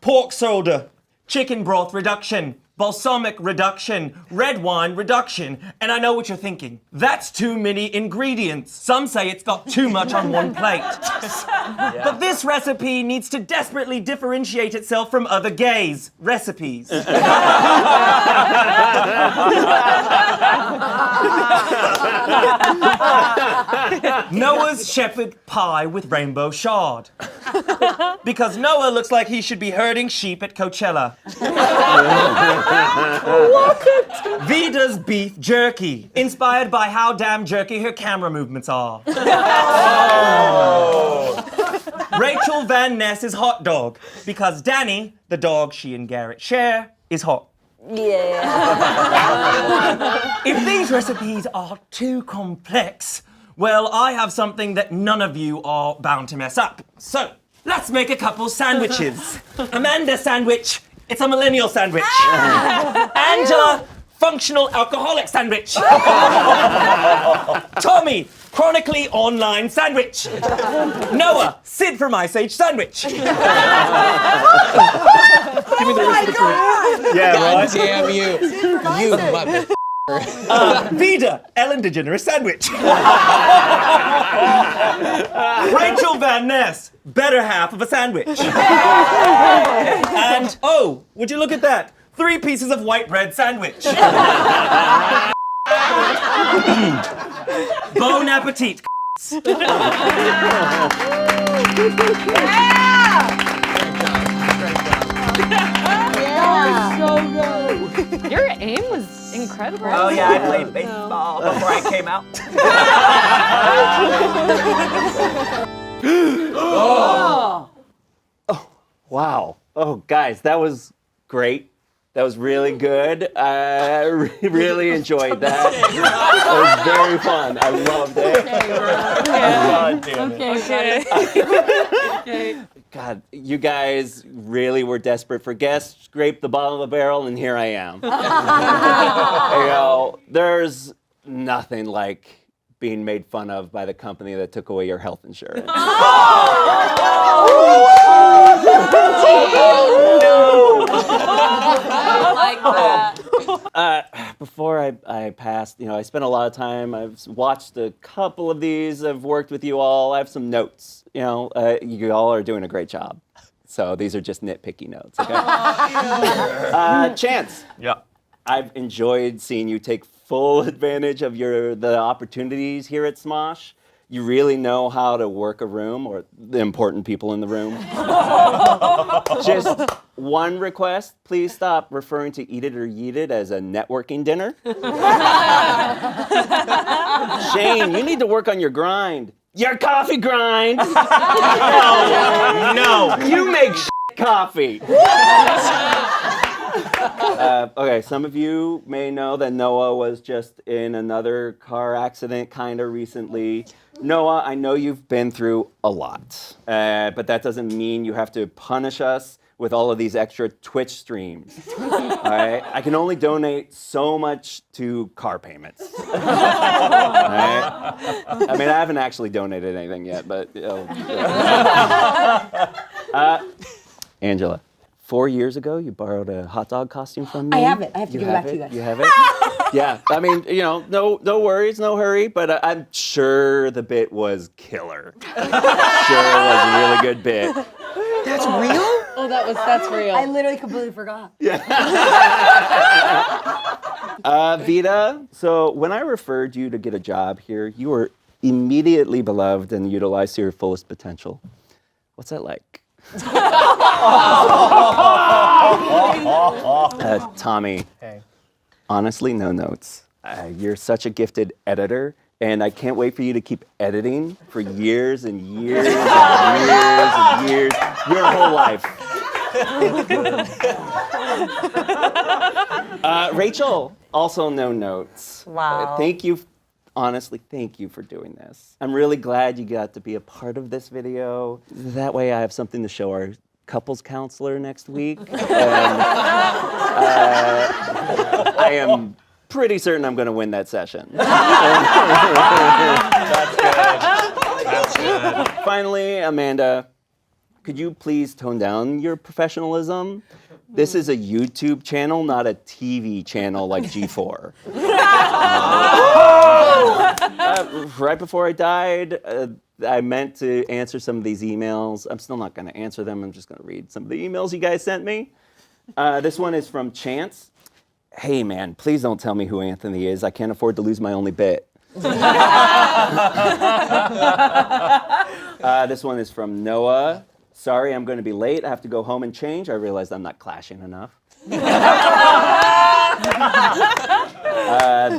pork shoulder, chicken broth reduction, balsamic reduction, red wine reduction. And I know what you're thinking. That's too many ingredients. Some say it's got too much on one plate. But this recipe needs to desperately differentiate itself from other gays' recipes. Noah's shepherd pie with rainbow shard. Because Noah looks like he should be herding sheep at Coachella. Vida's beef jerky, inspired by how damn jerky her camera movements are. Rachel Van Ness's hot dog, because Danny, the dog she and Garrett share, is hot. Yeah. If these recipes are too complex, well, I have something that none of you are bound to mess up. So, let's make a couple sandwiches. Amanda sandwich. It's a millennial sandwich. Angela, functional alcoholic sandwich. Tommy, chronically online sandwich. Noah, Sid from Ice Age sandwich. Give me the rest of the food. Yeah, right? Damn you. You mother. Vida, Ellen DeGeneres sandwich. Rachel Van Ness, better half of a sandwich. And, oh, would you look at that? 3 pieces of white bread sandwich. Bon appetit. So good. Your aim was incredible. Oh yeah, I played baseball before I came out. Oh, wow. Oh, guys, that was great. That was really good. I really enjoyed that. It was very fun. I loved it. Okay. God, you guys really were desperate for guests, scraped the bottom of the barrel, and here I am. You know, there's nothing like being made fun of by the company that took away your health insurance. I like that. Before I passed, I spent a lot of time. I've watched a couple of these. I've worked with you all. I have some notes. You all are doing a great job. So these are just nitpicky notes. Okay? Chance. Yeah. I've enjoyed seeing you take full advantage of the opportunities here at Smosh. You really know how to work a room, or the important people in the room. Just one request, please stop referring to Eat It or Yeet It as a networking dinner. Shayne, you need to work on your grind. Your coffee grind! No. You make coffee. Okay, some of you may know that Noah was just in another car accident kind of recently. Noah, I know you've been through a lot, but that doesn't mean you have to punish us with all of these extra Twitch streams. All right? I can only donate so much to car payments. All right? I mean, I haven't actually donated anything yet, but... Angela. 4 years ago, you borrowed a hot dog costume from me. I have it. I have to give it back to you guys. You have it? Yeah. I mean, no worries, no hurry, but I'm sure the bit was killer. Sure it was a really good bit. That's real? Oh, that's real. I literally completely forgot. Vita, so when I referred you to get a job here, you were immediately beloved and utilized to your fullest potential. What's that like? Tommy, Hey. Honestly, no notes. You're such a gifted editor, and I can't wait for you to keep editing for years and years and years and years, your whole life. Rachel, also no notes. Wow. Thank you. Honestly, thank you for doing this. I'm really glad you got to be a part of this video. That way I have something to show our couples counselor next week. And, I am pretty certain I'm going to win that session. That's good. That's good. Finally, Amanda, could you please tone down your professionalism? This is a YouTube channel, not a TV channel like G4. Right before I died, I meant to answer some of these emails. I'm still not going to answer them. I'm just going to read some of the emails you guys sent me. This one is from Chance. Hey, man, please don't tell me who Anthony is. I can't afford to lose my only bit. This one is from Noah. Sorry, I'm going to be late. I have to go home and change. I realized I'm not clashing enough.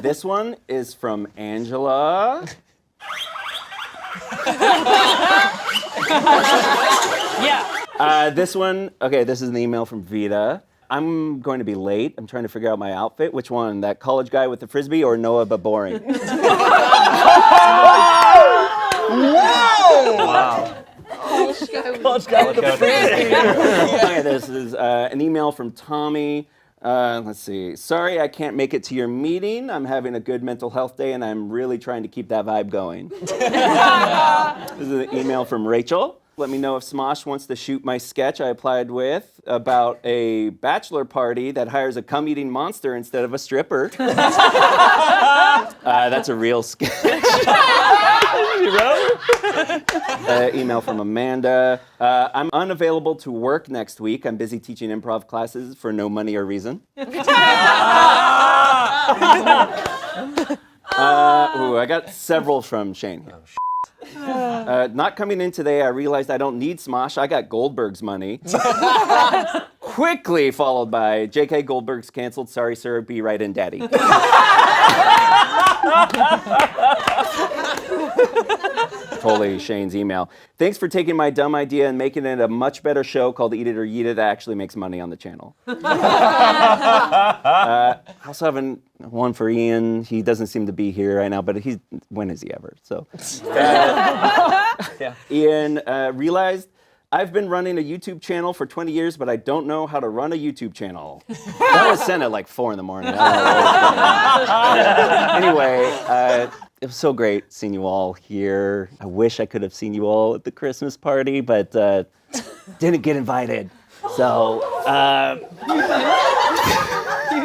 This one is from Angela. Yeah. This one, okay, this is an email from Vita. I'm going to be late. I'm trying to figure out my outfit. Which one? That college guy with the frisbee or Noah but boring? Wow. College guy with the frisbee. Okay, this is an email from Tommy. Let's see. Sorry I can't make it to your meeting. I'm having a good mental health day and I'm really trying to keep that vibe going. This is an email from Rachel. Let me know if Smosh wants to shoot my sketch I applied with about a bachelor party that hires a cum-eating monster instead of a stripper. That's a real sketch. She wrote. Email from Amanda. I'm unavailable to work next week. I'm busy teaching improv classes for no money or reason. I got several from Shayne. Not coming in today, I realized I don't need Smosh. I got Goldberg's money. Quickly followed by J.K. Goldberg's canceled. Sorry, sir. Be right in, daddy. Totally Shayne's email. Thanks for taking my dumb idea and making it a much better show called Eat It or Yeet It that actually makes money on the channel. I also have one for Ian. He doesn't seem to be here right now, but when is he ever? So, Ian realized I've been running a YouTube channel for 20 years, but I don't know how to run a YouTube channel. That was sent at like 4 in the morning. Anyway, it was so great seeing you all here. I wish I could have seen you all at the Christmas party, but didn't get invited. So,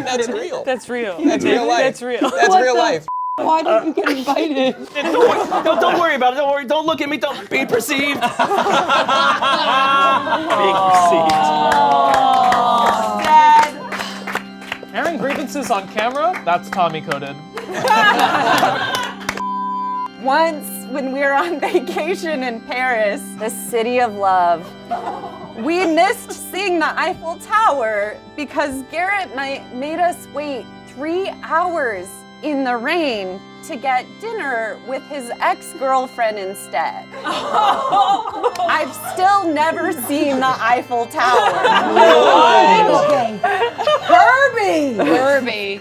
That's real. That's real. That's real life. That's real. That's real life. Why didn't you get invited? Don't worry about it. Don't worry. Don't look at me. Don't be perceived. Be perceived. Airing grievances on camera? That's Tommy coded. Once, when we were on vacation in Paris, the city of love, we missed seeing the Eiffel Tower because Garrett made us wait 3 hours in the rain to get dinner with his ex-girlfriend instead. I've still never seen the Eiffel Tower. Okay. Herbie! Herbie.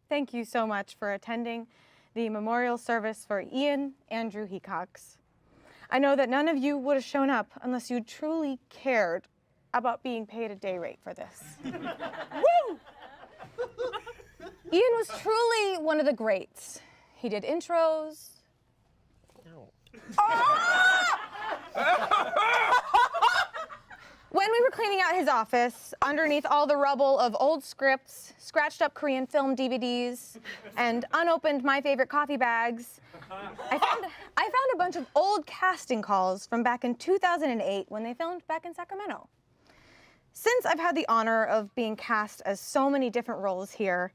Thank you so much for attending the memorial service for Ian Andrew Hecox. I know that none of you would have shown up unless you truly cared about being paid a day rate for this. Woo! Ian was truly one of the greats. He did intros. When we were cleaning out his office, underneath all the rubble of old scripts, scratched up Korean film DVDs, and unopened My Favorite Coffee bags, I found a bunch of old casting calls from back in 2008 when they filmed back in Sacramento. Since I've had the honor of being cast as so many different roles here,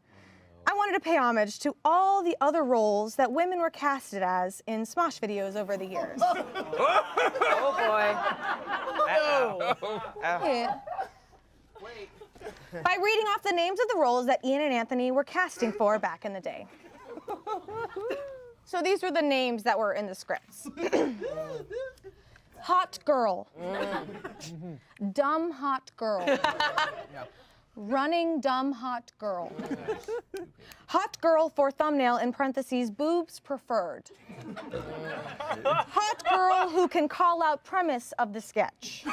I wanted to pay homage to all the other roles that women were casted as in Smosh videos over the years. Oh boy. Yeah. By reading off the names of the roles that Ian and Anthony were casting for back in the day. So these were the names that were in the scripts. Hot girl. Dumb hot girl. Running dumb hot girl. Hot girl for thumbnail in parentheses, boobs preferred. Hot girl who can call out premise of the sketch.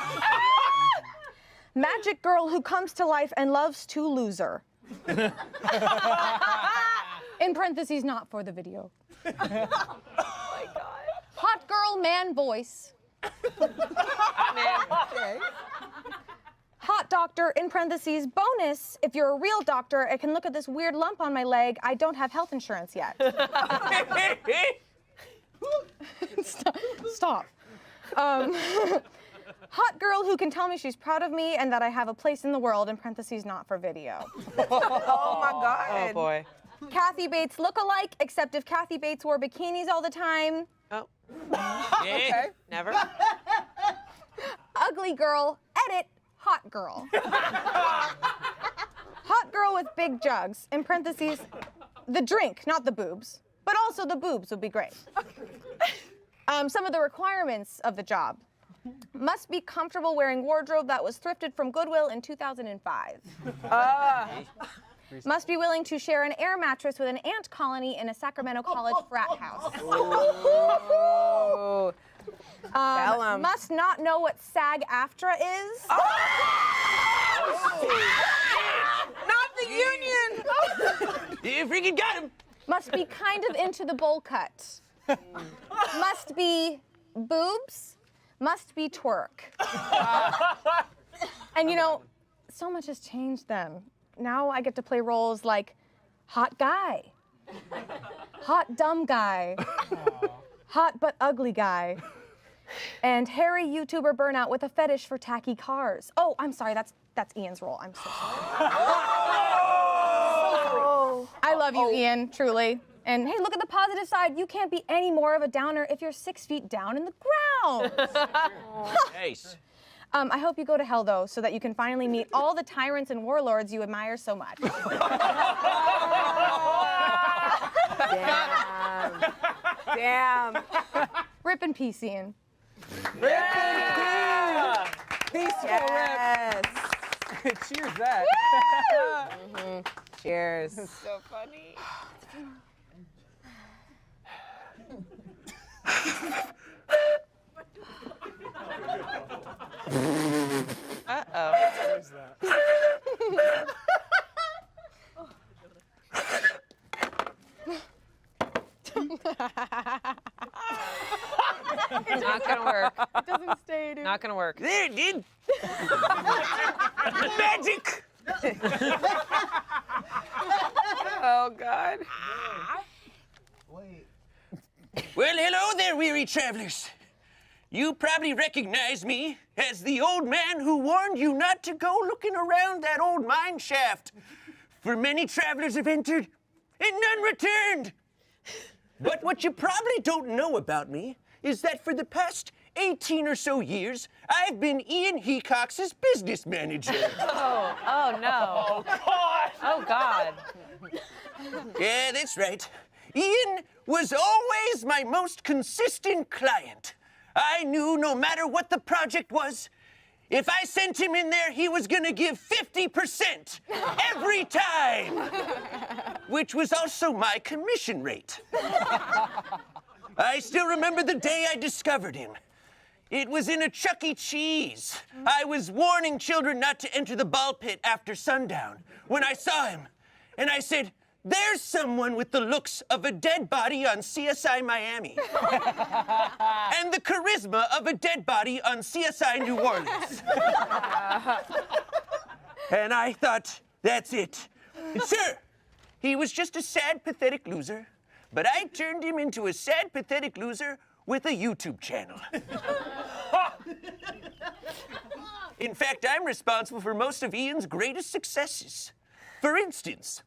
Magic girl who comes to life and loves to loser. In parentheses, not for the video. Oh my God. Hot girl, man voice. Okay. Hot doctor, in parentheses, bonus, if you're a real doctor, I can look at this weird lump on my leg. I don't have health insurance yet. Stop. Hot girl who can tell me she's proud of me and that I have a place in the world, in parentheses, not for video. Oh my God. Oh boy. Kathy Bates look-alike, except if Kathy Bates wore bikinis all the time. Oh. Okay. Never. Ugly girl, edit, hot girl. Hot girl with big jugs, in parentheses, the drink, not the boobs, but also the boobs would be great. Some of the requirements of the job. Must be comfortable wearing wardrobe that was thrifted from Goodwill in 2005. Must be willing to share an air mattress with an ant colony in a Sacramento college frat house. Must not know what SAG-AFTRA is. Not the union. You freaking got him. Must be kind of into the bowl cut. Must be boobs. Must be twerk. And you know, so much has changed then. Now I get to play roles like hot guy, hot dumb guy, hot but ugly guy, and hairy YouTuber burnout with a fetish for tacky cars. Oh, I'm sorry, that's Ian's role. I'm so sorry. I love you, Ian, truly. And hey, look at the positive side. You can't be any more of a downer if you're 6 feet down in the ground. Nice. I hope you go to hell, though, so that you can finally meet all the tyrants and warlords you admire so much. Damn. Rip in peace, Ian. Peaceful Yes. Cheers that. Cheers. So funny. Uh-oh. Where's that? Not gonna work. It doesn't stay, dude. Not gonna work. There it did. Magic. Oh, God. Wait. Well, hello there, weary travelers. You probably recognize me as the old man who warned you not to go looking around that old mine shaft. For many travelers have entered and none returned. But what you probably don't know about me is that for the past 18 or so years, I've been Ian Hecox's business manager. Oh, no. Oh, God. Oh, God. Yeah, that's right. Ian was always my most consistent client. I knew no matter what the project was, if I sent him in there, he was gonna give 50% every time, which was also my commission rate. I still remember the day I discovered him. It was in a Chuck E. Cheese. I was warning children not to enter the ball pit after sundown when I saw him, and I said, "There's someone with the looks of a dead body on CSI Miami and the charisma of a dead body on CSI New Orleans." And I thought, that's it. And sure, he was just a sad, pathetic loser, but I turned him into a sad, pathetic loser with a YouTube channel. In fact, I'm responsible for most of Ian's greatest successes. For instance,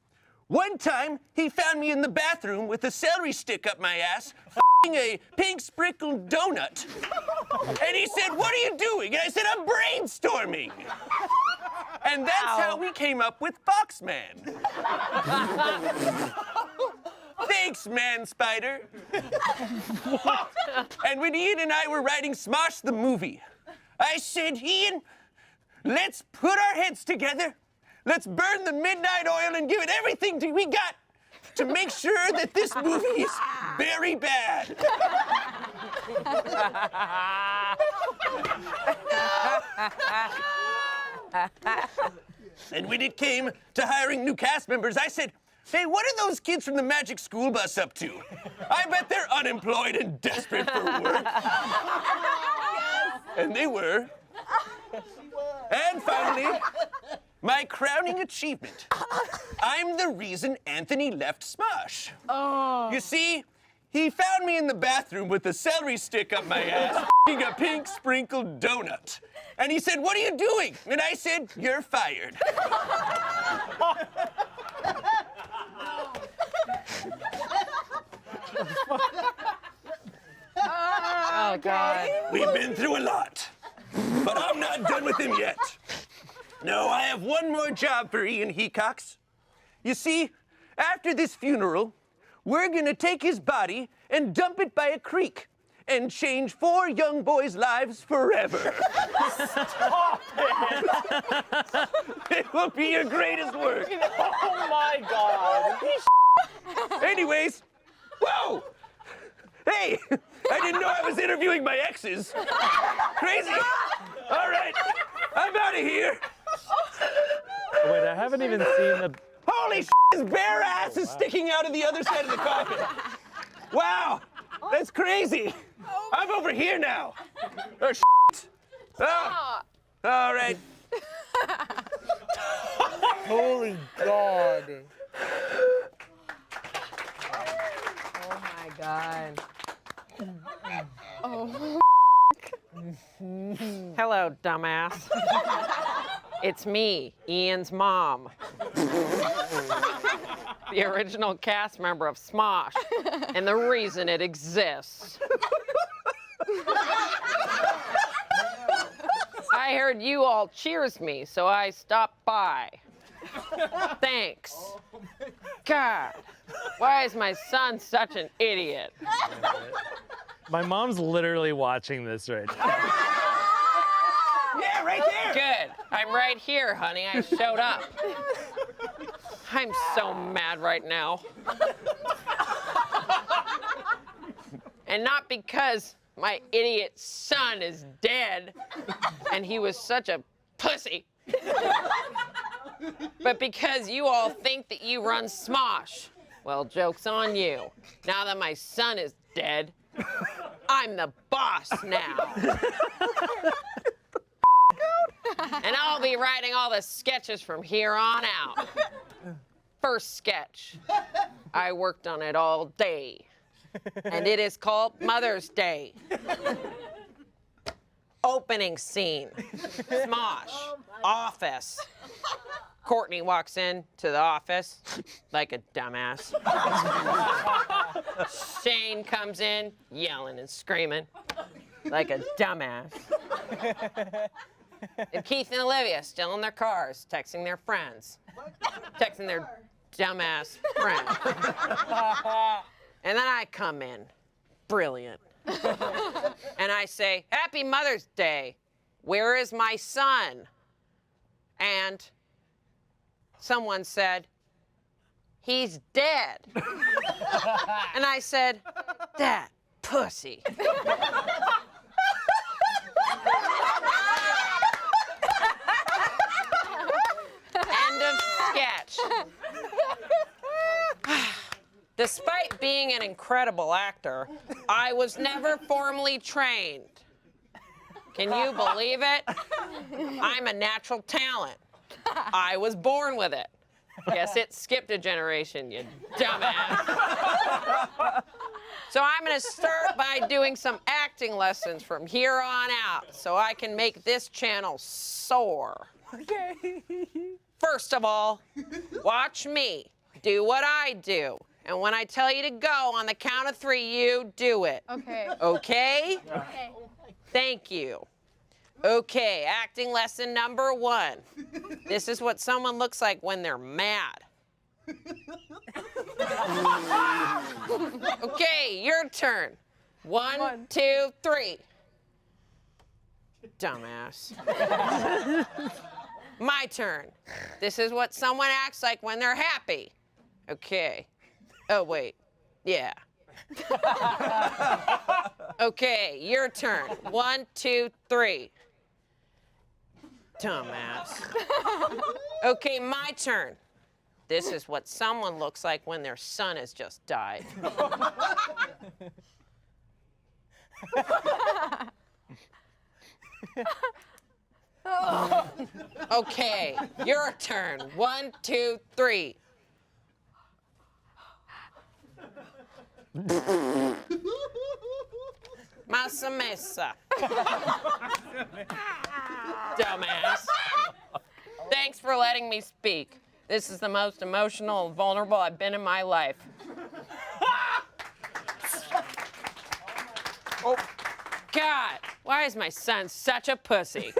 one time, he found me in the bathroom with a celery stick up my ass, f***ing a pink sprinkled donut. And he said, "What are you doing?" And I said, "I'm brainstorming." And that's how we came up with Boxman. Thanks, Man Spider. And when Ian and I were writing Smosh the movie, I said, "Ian, let's put our heads together. Let's burn the midnight oil and give it everything we got to make sure that this movie is very bad." And when it came to hiring new cast members, I said, "Hey, what are those kids from the Magic School Bus up to? I bet they're unemployed and desperate for work." And they were. And finally, my crowning achievement. I'm the reason Anthony left Smosh. Oh. You see, he found me in the bathroom with a celery stick up my ass, eating a pink sprinkled donut. And he said, "What are you doing?" And I said, "You're fired." Oh, God. We've been through a lot, but I'm not done with him yet. No, I have one more job for Ian Hecox. You see, after this funeral, we're gonna take his body and dump it by a creek and change 4 young boys' lives forever. Stop it! It will be your greatest work. Oh my God! Anyways, whoa! Hey, I didn't know I was interviewing my exes. Crazy. All right, I'm out of here. Wait, I haven't even seen the. Holy shit, his bare ass is sticking out of the other side of the coffin. Wow, that's crazy. I'm over here now. Oh, shit. Oh. All right. Holy God. Oh my God. Oh. Hello, dumbass. It's me, Ian's mom. the original cast member of Smosh, and the reason it exists. I heard you all cheers me, so I stopped by. Thanks. God, why is my son such an idiot? My mom's literally watching this right now. Yeah, right there. Good. I'm right here, honey. I showed up. I'm so mad right now. And not because my idiot son is dead and he was such a pussy, but because you all think that you run Smosh. Well, joke's on you. Now that my son is dead, I'm the boss now. And I'll be writing all the sketches from here on out. First sketch. I worked on it all day. And it is called Mother's Day. Opening scene. Smosh. Office. Courtney walks in to the office like a dumbass. Shayne comes in yelling and screaming like a dumbass. And Keith and Olivia still in their cars, texting their friends. Texting their dumbass friends. And then I come in, brilliant. And I say, Happy Mother's Day. Where is my son? And someone said, he's dead. And I said, that pussy. End of sketch. Despite being an incredible actor, I was never formally trained. Can you believe it? I'm a natural talent. I was born with it. Guess it skipped a generation, you dumbass. So I'm gonna start by doing some acting lessons from here on out so I can make this channel soar. Okay. First of all, watch me do what I do. And when I tell you to go on the count of 3, you do it. Okay. Okay? Okay. Thank you. Okay, acting lesson number 1. This is what someone looks like when they're mad. Okay, your turn. 1, 2, 3. Dumbass. My turn. This is what someone acts like when they're happy. Okay. Oh, wait. Yeah. Okay, your turn. 1, 2, 3. Dumbass. Okay, my turn. This is what someone looks like when their son has just died. Okay, your turn. 1, 2, 3. Massa mesa. Dumbass. Thanks for letting me speak. This is the most emotional and vulnerable I've been in my life. Oh, God, why is my son such a pussy?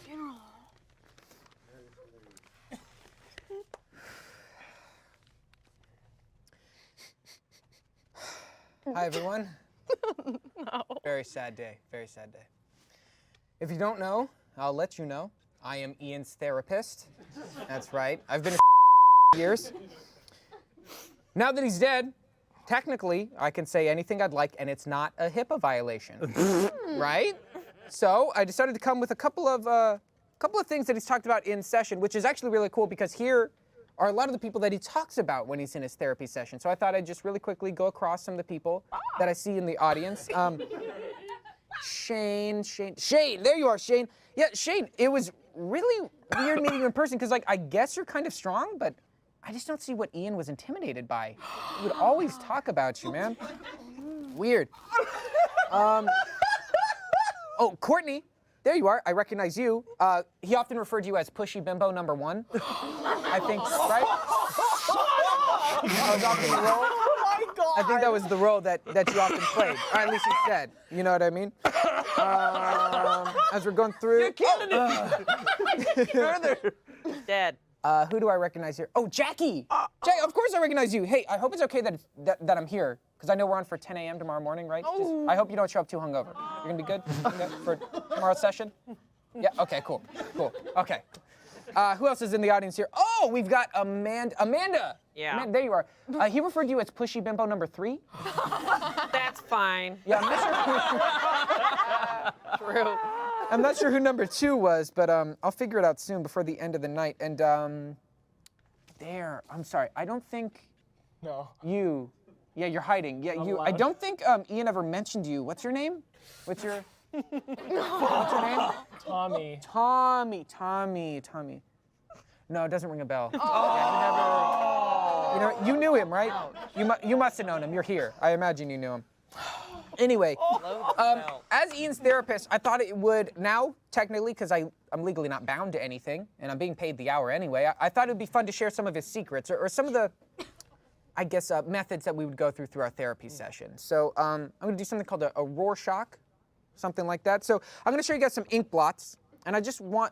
Funeral. Hi, everyone. No. Very sad day, very sad day. If you don't know, I'll let you know. I am Ian's therapist. That's right. I've been years. Now that he's dead, technically, I can say anything I'd like, and it's not a HIPAA violation, right? So I decided to come with a couple of things that he's talked about in session, which is actually really cool because here are a lot of the people that he talks about when he's in his therapy session. So I thought I'd just really quickly go across some of the people that I see in the audience. Shayne, there you are, Shayne. Yeah, Shayne, it was really weird meeting you in person because, like, I guess you're kind of strong, but I just don't see what Ian was intimidated by. He would always talk about you, man. Weird. Oh, Courtney, there you are. I recognize you. He often referred to you as Pushy Bimbo number 1. I think, right? That was often the role. Oh my God. I think that was the role that you often played, or at least you said. You know what I mean? As we're going through. You're killing it. Further. Dead. Who do I recognize here? Oh, Jackie! Jay, of course I recognize you. Hey, I hope it's okay that I'm here, because I know we're on for 10 a.m. tomorrow morning, right? I hope you don't show up too hungover. You're gonna be good for tomorrow's session? Yeah, okay, cool. Okay. Who else is in the audience here? Oh, we've got Amanda! Yeah. Amanda, there you are. He referred to you as Pushy Bimbo number 3? That's fine. Yeah, I'm not sure. True. I'm not sure who number 2 was, but I'll figure it out soon before the end of the night. And I'm sorry, I don't think you. Yeah, you're hiding. Yeah, you. I don't think Ian ever mentioned you. What's your name? What's your name? Tommy. No, it doesn't ring a bell. Yeah, he never. You knew him, right? You must have known him. You're here. I imagine you knew him. Anyway, as Ian's therapist, I thought it would now, technically, because I'm legally not bound to anything, and I'm being paid the hour anyway, I thought it would be fun to share some of his secrets, or some of the, I guess, methods that we would go through our therapy session. So I'm going to do something called a Rorschach, something like that. So I'm going to show you guys some ink blots, and I just want,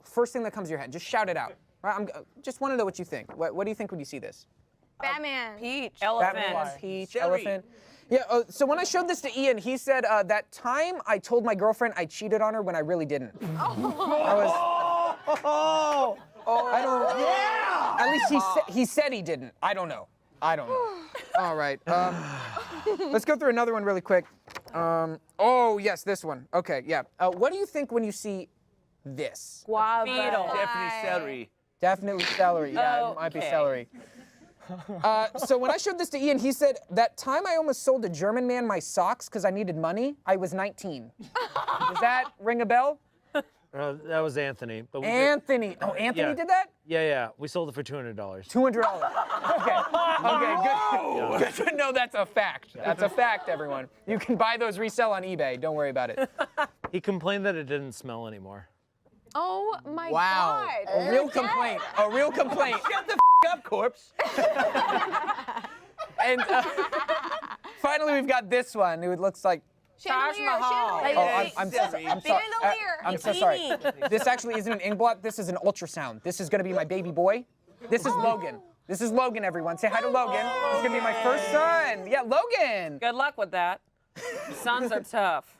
first thing that comes to your head, just shout it out. Right? Just want to know what you think. What do you think when you see this? Batman. Peach. Batman, peach, elephant. Yeah, so when I showed this to Ian, he said, that time I told my girlfriend I cheated on her when I really didn't. I don't, at least he said he didn't. I don't know. All right, let's go through another one really quick. Oh, yes, this one. Okay, yeah. What do you think when you see this? Guava. Definitely celery. Definitely celery. Yeah, it might be celery. So when I showed this to Ian, he said, that time I almost sold a German man my socks because I needed money, I was 19. Does that ring a bell? That was Anthony. But Anthony. Oh, Anthony did that? Yeah. We sold it for $200. $200. Okay, good. Good to know that's a fact. That's a fact, everyone. You can buy those resell on eBay. Don't worry about it. He complained that it didn't smell anymore. Oh my wow. God. A real complaint. A real complaint. Shut the up, corpse. And finally, we've got this one. It looks like Taj Mahal. I'm so sorry. This actually isn't an ink blot. This is an ultrasound. This is going to be my baby boy. This is Logan. This is Logan, everyone. Say hi to Logan. This is going to be my first son. Yeah, Logan. Good luck with that. Sons are tough.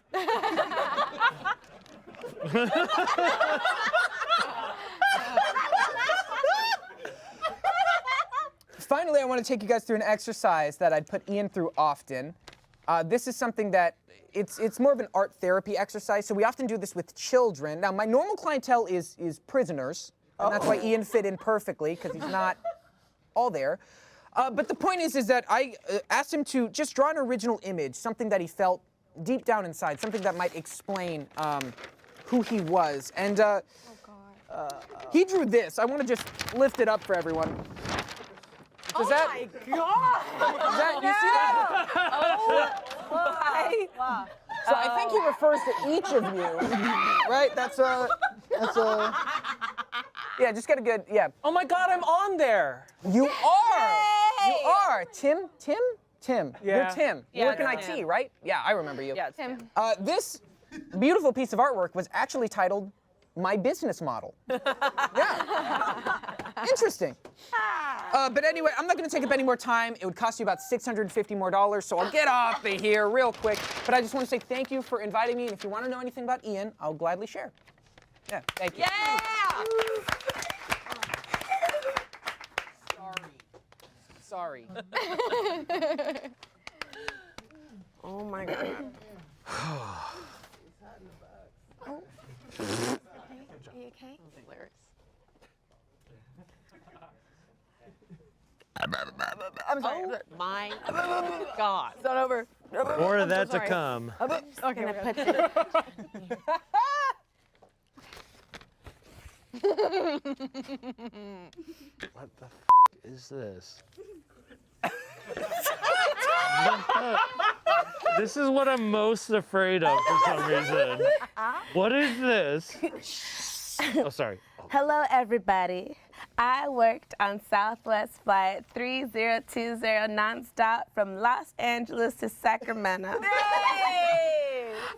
Finally, I want to take you guys through an exercise that I'd put Ian through often. This is something that, it's more of an art therapy exercise, so we often do this with children. Now, my normal clientele is prisoners, and that's why Ian fit in perfectly, because he's not all there. But the point is that I asked him to just draw an original image, something that he felt deep down inside, something that might explain who he was. And he drew this. I want to just lift it up for everyone. My God! You see that? Wow. So I think he refers to each of you, right? That's yeah, just get a good, yeah. Oh my God, I'm on there. You are. Yay! You are. Tim? Yeah. You're Tim. You work in IT, Tim. right? Yeah, I remember you. Yeah, Tim. This beautiful piece of artwork was actually titled My Business Model. Yeah. Interesting. But anyway, I'm not going to take up any more time. It would cost you about $650 more, so I'll get off of here real quick. But I just want to say thank you for inviting me, and if you want to know anything about Ian, I'll gladly share. Yeah, thank you. Yeah! Sorry. Oh my God. Are you okay? Lyrics. I'm sorry. Oh my God. It's not over. More of that to come. Okay, we're Put What the is this? This is what I'm most afraid of for some reason. What is this? Oh, sorry. Hello, everybody. I worked on Southwest Flight 3020 nonstop from Los Angeles to Sacramento.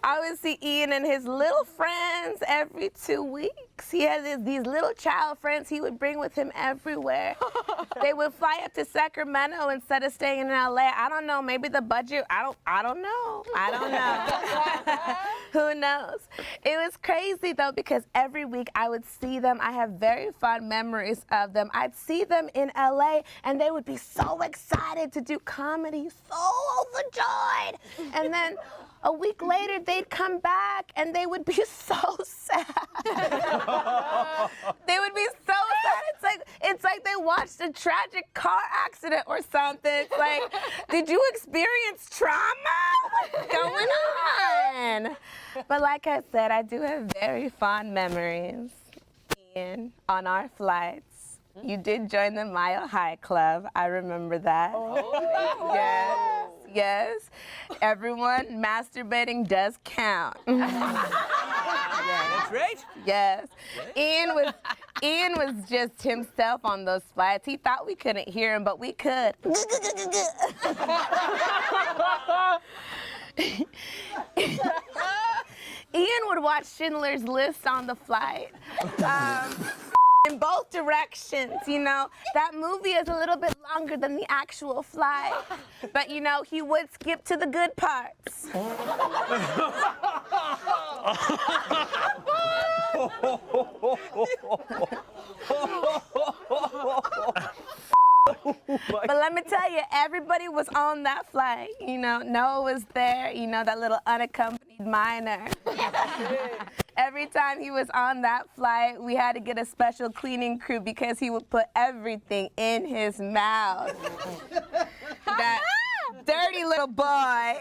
I would see Ian and his little friends every 2 weeks. He had these little child friends he would bring with him everywhere. They would fly up to Sacramento instead of staying in LA. I don't know, maybe the budget, I don't know. Who knows? It was crazy though, because every week I would see them. I have very fond memories of them. I'd see them in LA and they would be so excited to do comedy, so overjoyed. And then a week later, they'd come back and they would be so sad. They would be so sad. It's like they watched a tragic car accident or something. It's like, did you experience trauma? What's going on? But like I said, I do have very fond memories, Ian, on our flights. You did join the Mile High Club. I remember that. Yes. Everyone, masturbating does count. That's right. Yes. Ian was just himself on those flights. He thought we couldn't hear him, but we could. Ian would watch Schindler's List on the flight. In both directions, you know. That movie is a little bit longer than the actual flight. But, you know, he would skip to the good parts. But let me tell you, everybody was on that flight. You know, Noah was there, you know, that little unaccompanied minor. Every time he was on that flight, we had to get a special cleaning crew because he would put everything in his mouth. That dirty little boy.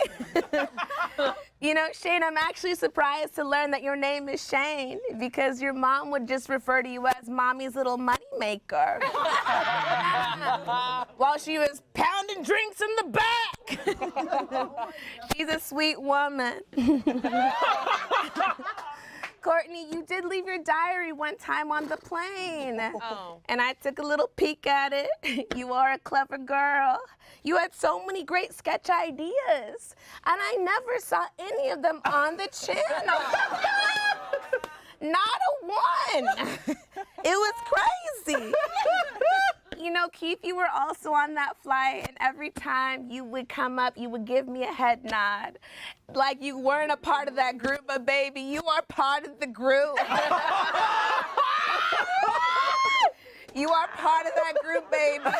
You know, Shayne, I'm actually surprised to learn that your name is Shayne because your mom would just refer to you as Mommy's little money maker. While she was pounding drinks in the back. She's a sweet woman. Courtney, you did leave your diary one time on the plane. Oh. And I took a little peek at it. You are a clever girl. You had so many great sketch ideas. And I never saw any of them on the channel. Not a one. It was crazy. You know, Keith, you were also on that flight, and every time you would come up, you would give me a head nod. Like you weren't a part of that group, but baby, you are part of the group. You are part of that group, baby.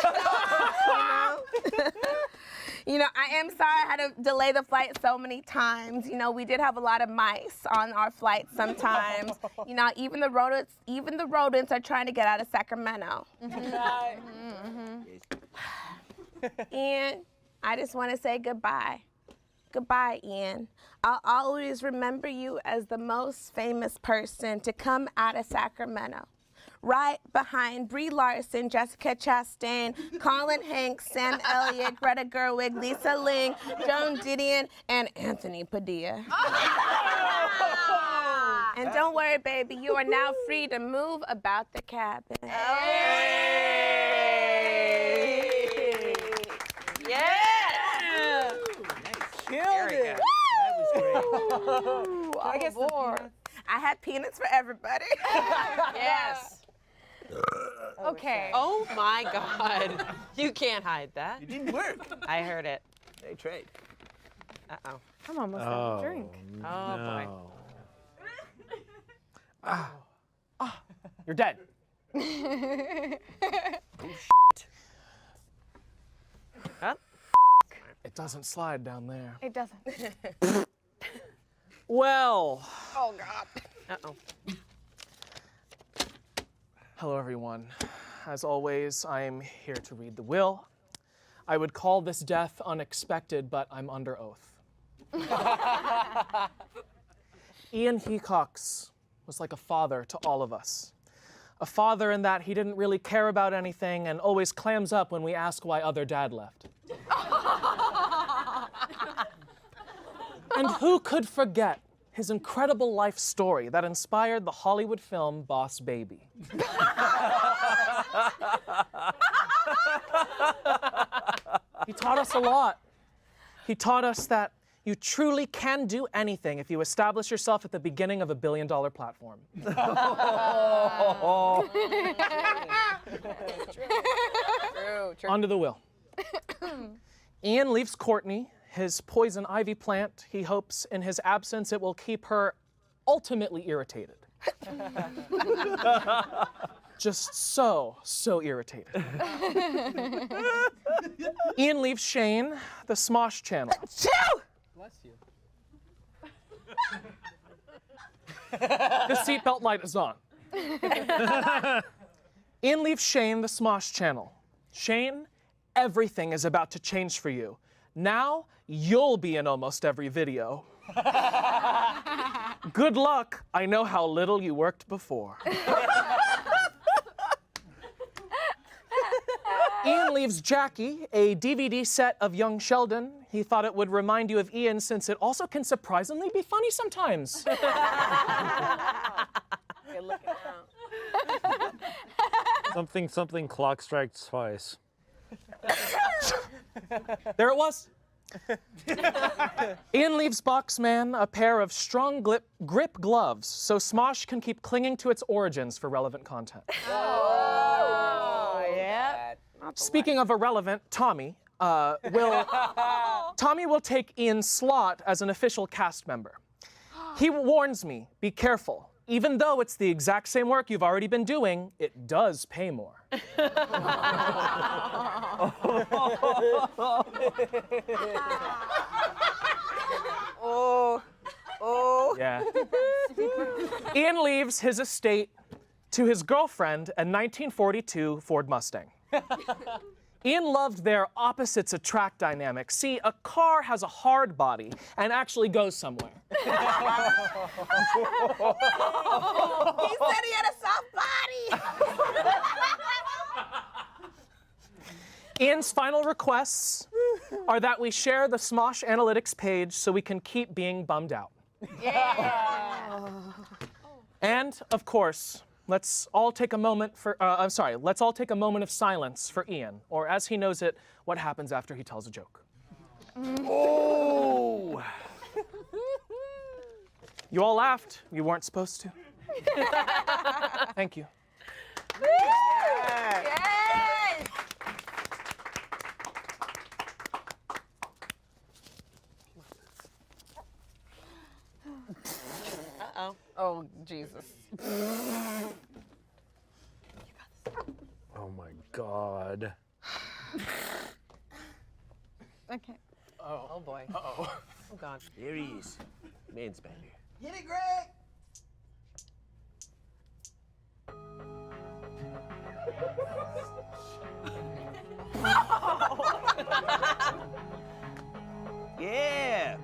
You know, I am sorry I had to delay the flight so many times. You know, we did have a lot of mice on our flight sometimes. You know, even the rodents are trying to get out of Sacramento. Ian, I just want to say goodbye. Goodbye, Ian. I'll always remember you as the most famous person to come out of Sacramento. Right behind Brie Larson, Jessica Chastain, Colin Hanks, Sam Elliott, Greta Gerwig, Lisa Ling, Joan Didion, and Anthony Padilla. And don't worry, baby, you are now free to move about the cabin. Hey! Yeah! Killed it. That was great. I guess I had peanuts for everybody. Yes. Okay. Oh my God. You can't hide that. It didn't work. I heard it. They trade. Uh-oh. I'm almost out of drink. Oh boy. You're dead. Huh? It doesn't slide down there. It doesn't. Well. Oh God. Uh-oh. Hello, everyone. As always, I am here to read the will. I would call this death unexpected, but I'm under oath. Ian Hecox was like a father to all of us. A father in that he didn't really care about anything and always clams up when we ask why other dad left. And who could forget his incredible life story that inspired the Hollywood film Boss Baby? He taught us a lot. He taught us that you truly can do anything if you establish yourself at the beginning of a billion-dollar platform. True. Onto the will. Ian leaves Courtney his poison ivy plant. He hopes in his absence it will keep her ultimately irritated. Just so irritated. Ian leaves Shayne the Smosh channel. Bless you. The seatbelt light is on. Ian leaves Shayne the Smosh channel. Shayne, everything is about to change for you. Now, you'll be in almost every video. Good luck. I know how little you worked before. Ian leaves Jackie a DVD set of Young Sheldon. He thought it would remind you of Ian since it also can surprisingly be funny sometimes. Good looking out. Something clock strikes twice. There it was. Ian leaves Boxman a pair of strong grip gloves so Smosh can keep clinging to its origins for relevant content. Oh, yeah. Speaking of irrelevant, Tommy will take Ian's slot as an official cast member. He warns me, be careful. Even though it's the exact same work you've already been doing, it does pay more. Oh. Yeah. Ian leaves his estate to his girlfriend, a 1942 Ford Mustang. Ian loved their opposites attract dynamic. See, a car has a hard body and actually goes somewhere. He said he had a soft body. Ian's final requests are that we share the Smosh analytics page so we can keep being bummed out. Yeah. And, of course, let's all take a moment of silence for Ian, or as he knows it, what happens after he tells a joke. Oh! You all laughed. You weren't supposed to. Thank you. Yes. Uh-oh. Oh, Jesus. Oh my God. Okay. Oh boy. Uh-oh. Oh God. There he is. Man spanner. Get it, Greg! Yeah!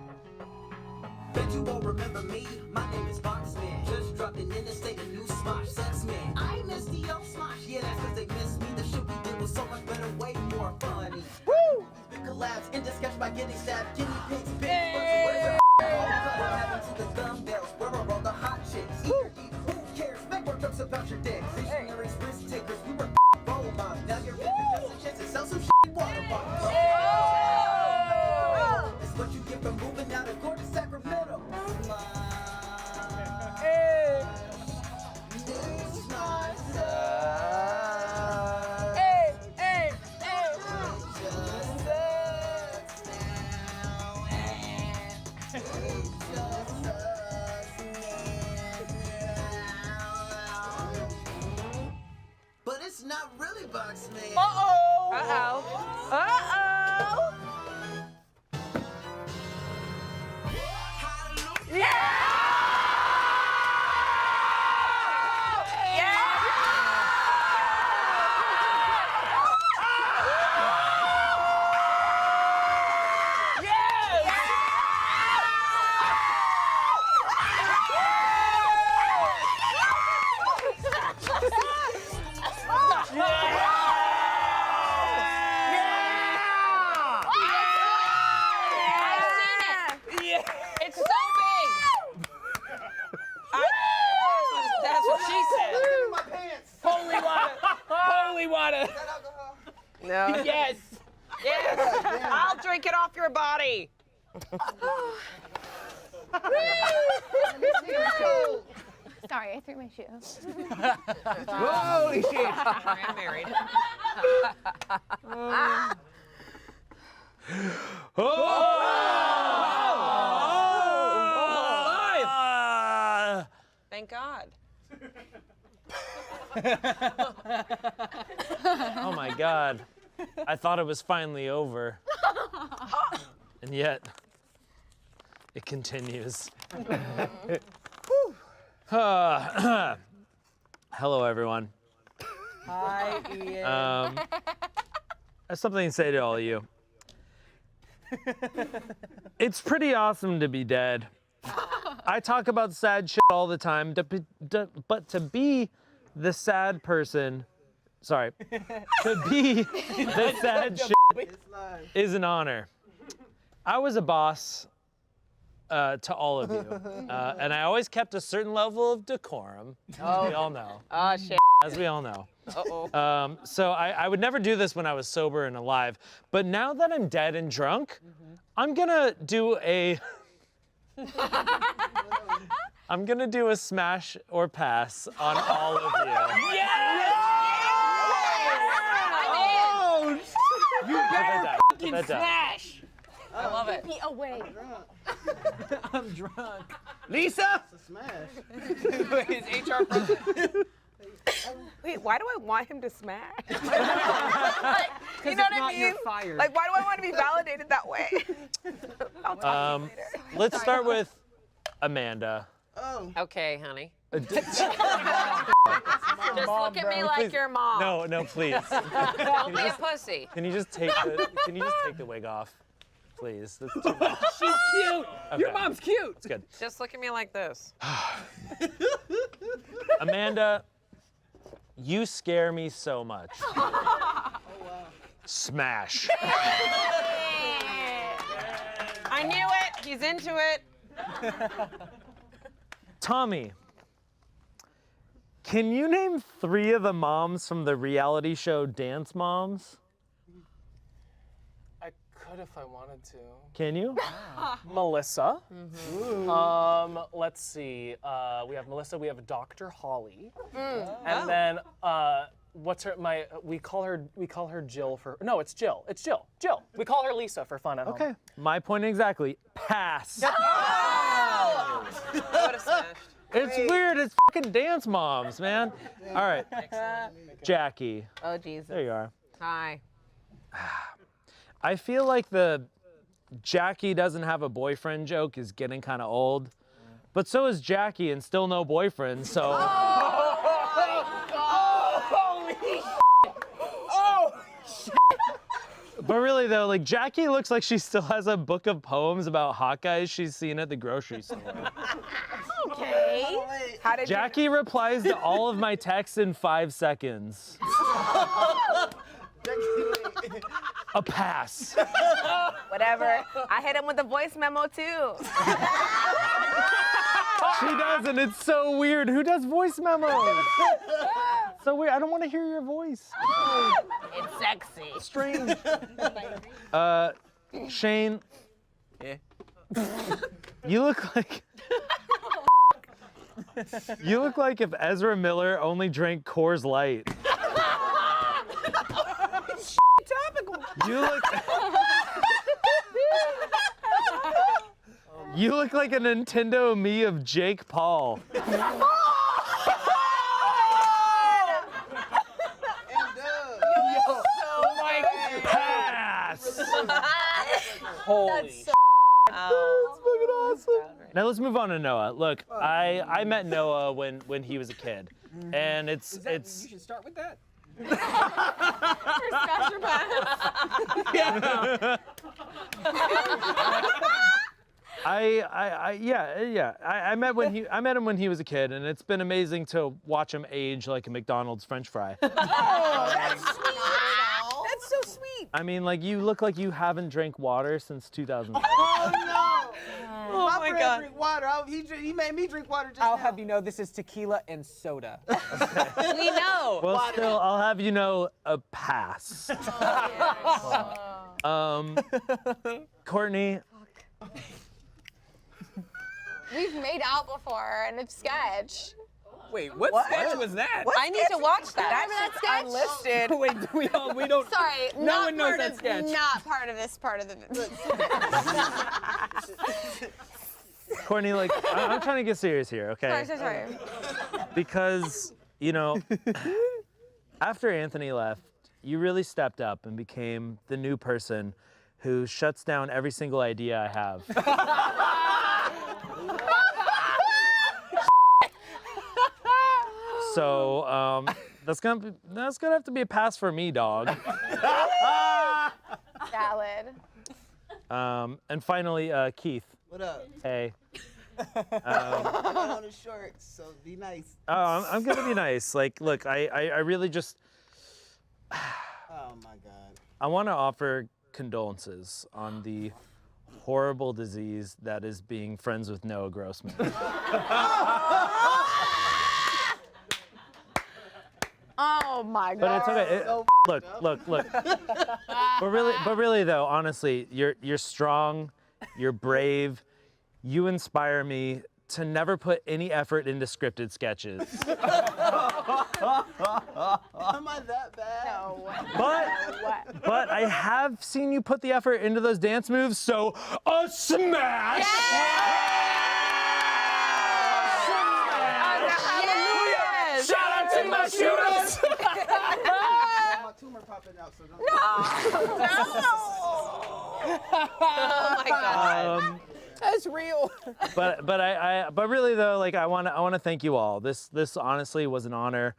Bet you won't remember me. My name is Boxman. Just dropped an interstate, a new Smosh sex man. I missed the old Smosh. Yeah, that's cause they missed me. The shit we did was so much better, way more funny. Woo! Big collabs, ended sketch by getting stabbed. Guinea pigs, big birds, all happened to the dumbbells. Where are all the hot chicks? Eat, who cares? Make more jokes about your dick. Visionaries, risk takers, we were role models. Now you're giving us a chance to sell some shit water bottles. It's what you get from moving out of court to Sacramento. Yes. Yes. I'll drink it off your body. Sorry, I threw my shoe. Holy shit. I'm married. Thank God. Oh my God. I thought it was finally over. And yet, it continues. Hello, everyone. Hi, Ian. I have something to say to all of you. It's pretty awesome to be dead. I talk about sad shit all the time, but to be the sad person, sorry, to be the sad shit is an honor. I was a boss to all of you, and I always kept a certain level of decorum, as we all know. Oh, shit. As we all know. Uh-oh. So I would never do this when I was sober and alive, but now that I'm dead and drunk, I'm gonna do a I'm gonna do a smash or pass on all of you. Oh, you better fucking Put that down. smash. I love it. Be away. I'm drunk. Lisa? It's a smash. His HR person. Wait, why do I want him to smash? You know what I mean? Like, why do I want to be validated that way? I'll talk to you later. Let's start with Amanda. Oh. Okay, honey. Just Just look at me like your mom. No, please. Don't be a pussy. Can you just take the wig off, please? That's too much. She's cute. Okay. Your mom's cute. It's good. Just look at me like this. Amanda, you scare me so much. Smash. I knew it. He's into it. Tommy, can you name 3 of the moms from the reality show Dance Moms? I could if I wanted to. Can you? Melissa. Let's see. We have Melissa. We have Dr. Holly, and then what's her? We call her Jill for. No, it's Jill. It's Jill. Jill. We call her Lisa for fun at home. Okay. My point exactly. Pass. I would have smashed. It's weird. It's fucking Dance Moms, man. All right. Jackie. Oh, Jesus. There you are. Hi. I feel like the Jackie doesn't have a boyfriend joke is getting kind of old, but so is Jackie and still no boyfriend, so. Holy shit. Oh, shit. But really though, like Jackie looks like she still has a book of poems about hot guys she's seen at the grocery store. Okay. How did Jackie replies to all of my texts in 5 seconds. A pass. Whatever. I hit him with a voice memo too. She doesn't. It's so weird. Who does voice memos? So weird. I don't want to hear your voice. It's sexy. Strange. Shayne. Yeah. You look like. You look like if Ezra Miller only drank Coors Light. Topical. You look. You look like a Nintendo Mii of Jake Paul. Pass. Holy. That's fucking awesome. Now let's move on to Noah. Look, I met Noah when he was a kid, and it's. You should start with that. I met him when he was a kid, and it's been amazing to watch him age like a McDonald's French fry. Oh, that's sweet. That's so sweet. I mean, like you look like you haven't drank water since 2004. Oh no! Oh, my my friend God. drink water. He made me drink water just I'll now. have you know this is tequila and soda. We know. Well, still, I'll have you know a pass. Courtney. We've made out before in a sketch. Wait, what sketch was that? I need to watch that. Remember that sketch? Unlisted. Wait, we don't. Sorry, No not one knows part that of, sketch. Not part of this part of the. Courtney, like, I'm trying to get serious here, okay? Sorry. Because, you know, after Anthony left, you really stepped up and became the new person who shuts down every single idea I have. So, that's gonna have to be a pass for me, dog. Valid. And finally, Keith. What up? Hey. I don't want to short, so be nice. Oh, I'm gonna be nice. Like, look, I really just. Oh my God. I want to offer condolences on the horrible disease that is being friends with Noah Grossman. Oh my God. But it's okay. Look. But really though, honestly, you're strong, you're brave, you inspire me to never put any effort into scripted sketches. Am I that bad? No. But I have seen you put the effort into those dance moves, so a smash! Shout out to my shooters! My tumor popping out, so don't. Oh my God. That's real. But really though, like I want to thank you all. This honestly was an honor,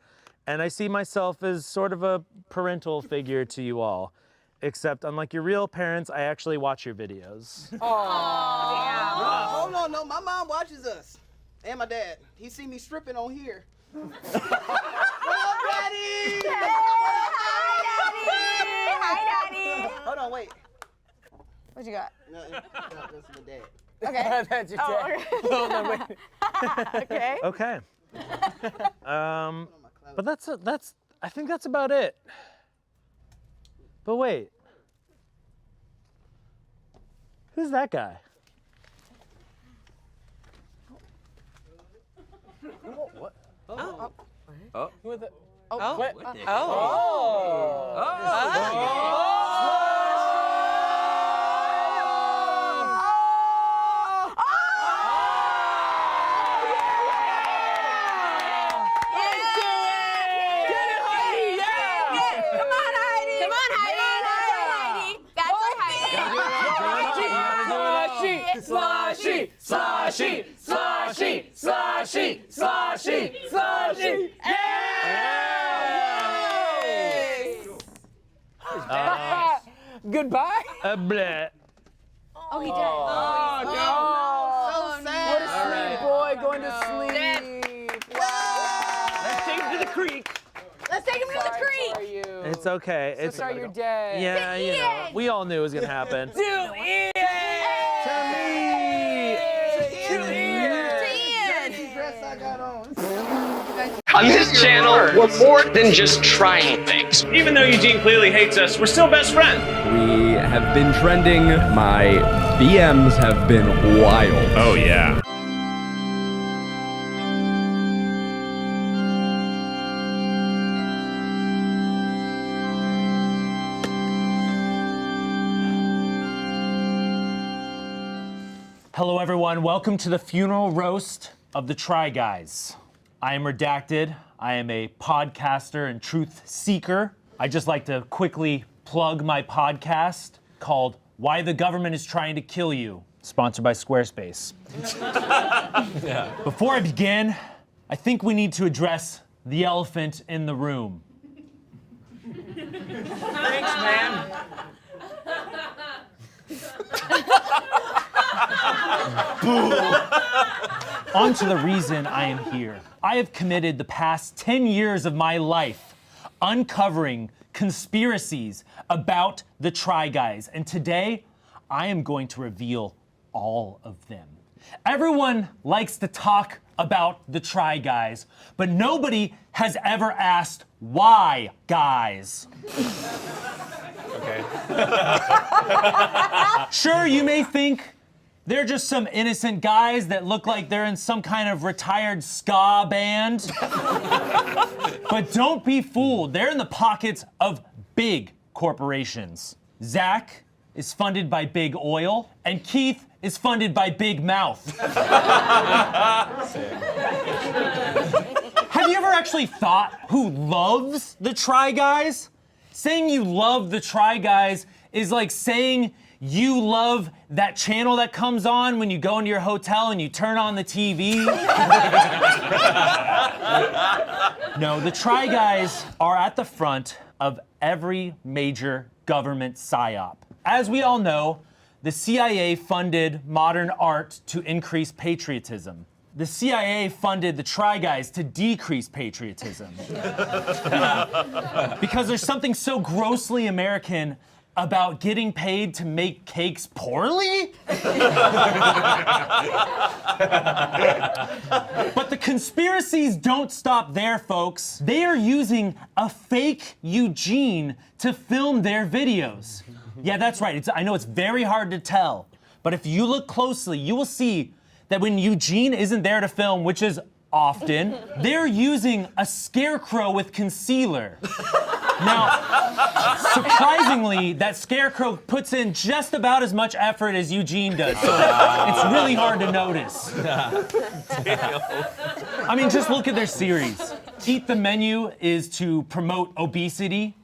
and I see myself as sort of a parental figure to you all. Except unlike your real parents, I actually watch your videos. Hold on, no, my mom watches us. And my dad. He see me stripping on here. Hi, Daddy! Hi, Daddy! Hold on, wait. What you got? No, that's my dad. Okay. That's your dad. Okay. Hold on, wait. Okay. Okay. But that's I think that's about it. But wait. Who's that guy? What? Oh. Who are the? Oh. What? What the Sloshy! Goodbye. Bleh. Oh, he did. Oh, no. So sad. What a sweet boy going to sleep. Let's take him to the creek. Let's take him to the creek. It's okay. So sorry you're dead. Yeah, you know, we all knew it was gonna happen. To Ian! On this channel, we're more than just trying things. Even though Eugene clearly hates us, we're still best friends. We have been trending. My DMs have been wild. Oh, yeah. Hello, everyone. Welcome to the funeral roast of the Try Guys. I am Redacted. I am a podcaster and truth seeker. I just like to quickly plug my podcast called Why the Government is Trying to Kill You, sponsored by Squarespace. Before I begin, I think we need to address the elephant in the room. Thanks, man. On to the reason I am here. I have committed the past 10 years of my life uncovering conspiracies about the Try Guys, and today I am going to reveal all of them. Everyone likes to talk about the Try Guys, but nobody has ever asked why guys. Okay. Sure, you may think they're just some innocent guys that look like they're in some kind of retired ska band. But don't be fooled. They're in the pockets of big corporations. Zach is funded by Big Oil, and Keith is funded by Big Mouth. Have you ever actually thought who loves the Try Guys? Saying you love the Try Guys is like saying you love that channel that comes on when you go into your hotel and you turn on the TV. No, the Try Guys are at the front of every major government psyop. As we all know, the CIA funded modern art to increase patriotism. The CIA funded the Try Guys to decrease patriotism. Because there's something so grossly American about getting paid to make cakes poorly? But the conspiracies don't stop there, folks. They are using a fake Eugene to film their videos. Yeah, that's right. I know it's very hard to tell, but if you look closely, you will see that when Eugene isn't there to film, which is often, they're using a scarecrow with concealer. Now, surprisingly, that scarecrow puts in just about as much effort as Eugene does, so it's really hard to notice. I mean, just look at their series. Eat the Menu is to promote obesity.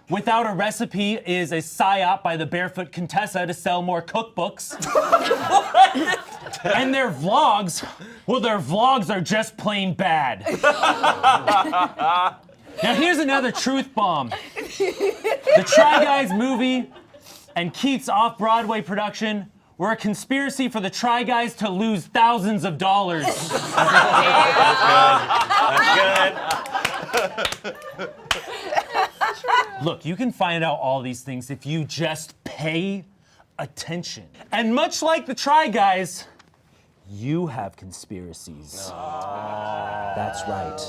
Without a Recipe is a psyop by the Barefoot Contessa to sell more cookbooks. And their vlogs, well, their vlogs are just plain bad. Now here's another truth bomb. The Try Guys movie and Keith's off-Broadway production were a conspiracy for the Try Guys to lose thousands of dollars. That's good. Look, you can find out all these things if you just pay attention. And much like the Try Guys, you have conspiracies. That's right.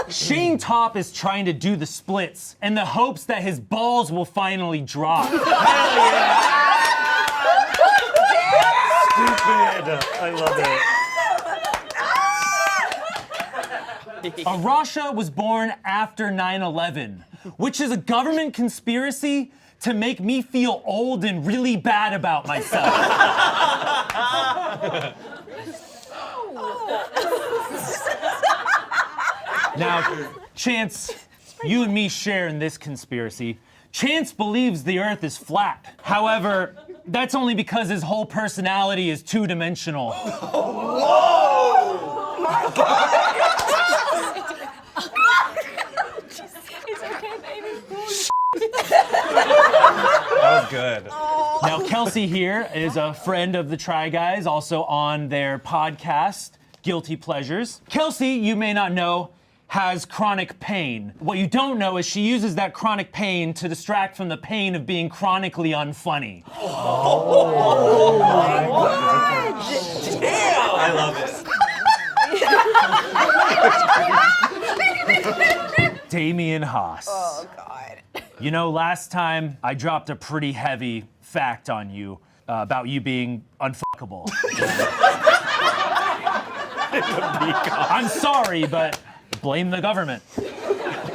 Shayne Topp is trying to do the splits in the hopes that his balls will finally drop. Stupid. I love it. Arasha was born after 9/11, which is a government conspiracy to make me feel old and really bad about myself. Now, Chance, you and me share in this conspiracy. Chance believes the Earth is flat. However, that's only because his whole personality is two-dimensional. Whoa! My God! It's okay, baby. That was good. Now, Kelsey here is a friend of the Try Guys, also on their podcast, Guilty Pleasures. Kelsey, you may not know, has chronic pain. What you don't know is she uses that chronic pain to distract from the pain of being chronically unfunny. Oh my God! Damn! I love it. Damien Haas. Oh God. You know, last time I dropped a pretty heavy fact on you about you being unfuckable. I'm sorry, but blame the government.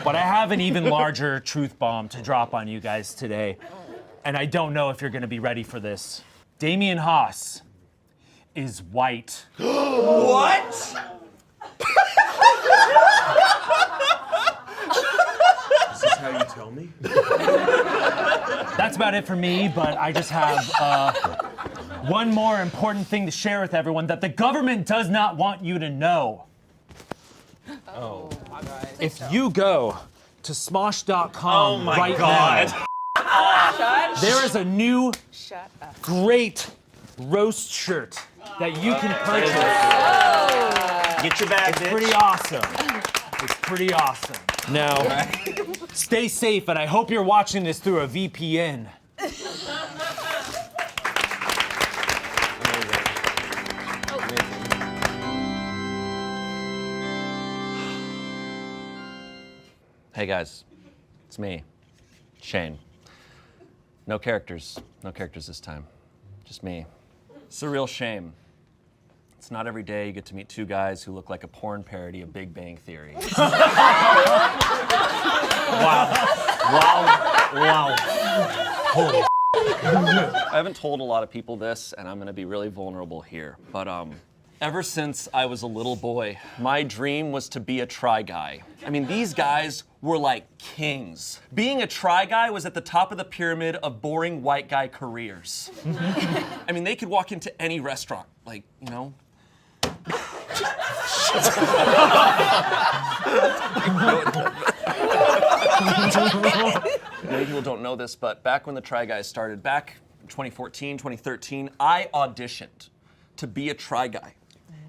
But I have an even larger truth bomb to drop on you guys today, and I don't know if you're gonna be ready for this. Damien Haas is white. What? Is this how you tell me? That's about it for me, but I just have one more important thing to share with everyone that the government does not want you to know. Oh. If you go to smosh.com right God. now, there is a new great roast shirt that you can purchase. Get your bag, It's bitch. pretty awesome. It's pretty awesome. Now, stay safe, and I hope you're watching this through a VPN. Hey guys, it's me, Shayne. No characters this time. Just me. It's a real shame. It's not every day you get to meet two guys who look like a porn parody of Big Bang Theory. Wow. Holy I haven't told a lot of people this, and I'm gonna be really vulnerable here, but ever since I was a little boy, my dream was to be a try guy. I mean, these guys were like kings. Being a try guy was at the top of the pyramid of boring white guy careers. I mean, they could walk into any restaurant, like, you know. Many people don't know this, but back when the Try Guys started, back in 2014, 2013, I auditioned to be a Try Guy.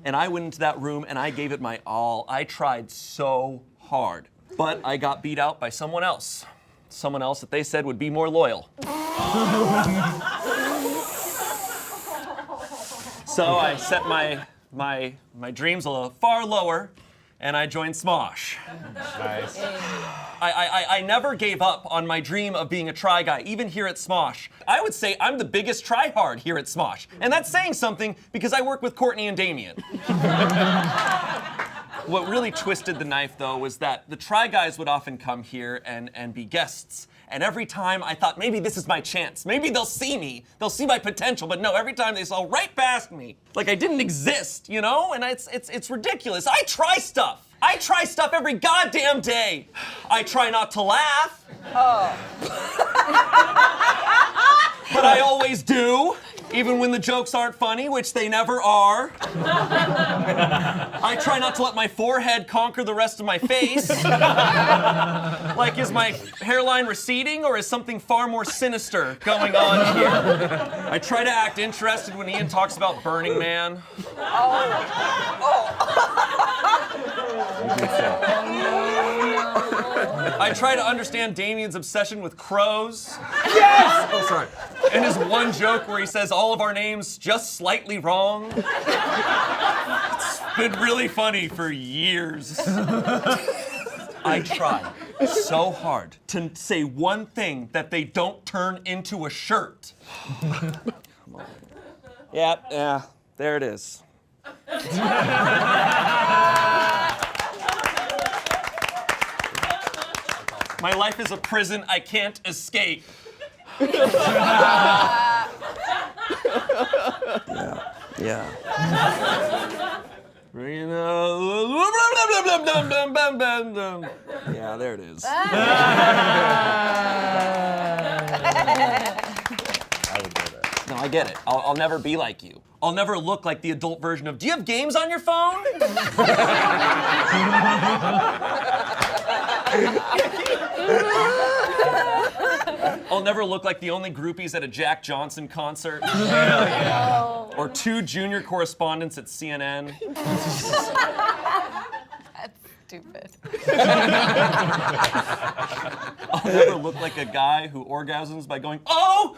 And I went into that room and I gave it my all. I tried so hard, but I got beat out by someone else. Someone else that they said would be more loyal. So I set my dreams a little far lower, and I joined Smosh. Nice. I never gave up on my dream of being a try guy, even here at Smosh. I would say I'm the biggest try-hard here at Smosh, and that's saying something because I work with Courtney and Damien. What really twisted the knife, though, was that the try guys would often come here and be guests. And every time I thought, maybe this is my chance. Maybe they'll see me. They'll see my potential. But no, every time they saw right past me. Like I didn't exist, you know? And it's ridiculous. I try stuff. I try stuff every goddamn day. I try not to laugh. But I always do. Even when the jokes aren't funny, which they never are. I try not to let my forehead conquer the rest of my face. Like, is my hairline receding or is something far more sinister going on here? I try to act interested when Ian talks about Burning Man. I try to understand Damien's obsession with crows. Yes! Oh, sorry. And his one joke where he says all of our names just slightly wrong. It's been really funny for years. I try so hard to say one thing that they don't turn into a shirt. Yeah, there it is. My life is a prison I can't escape. Yeah. Yeah, there it is. I would do that. No, I get it. I'll never be like you. I'll never look like the adult version of, do you have games on your phone? I'll never look like the only groupies at a Jack Johnson concert. Or two junior correspondents at CNN. That's stupid. I'll never look like a guy who orgasms by going, oh!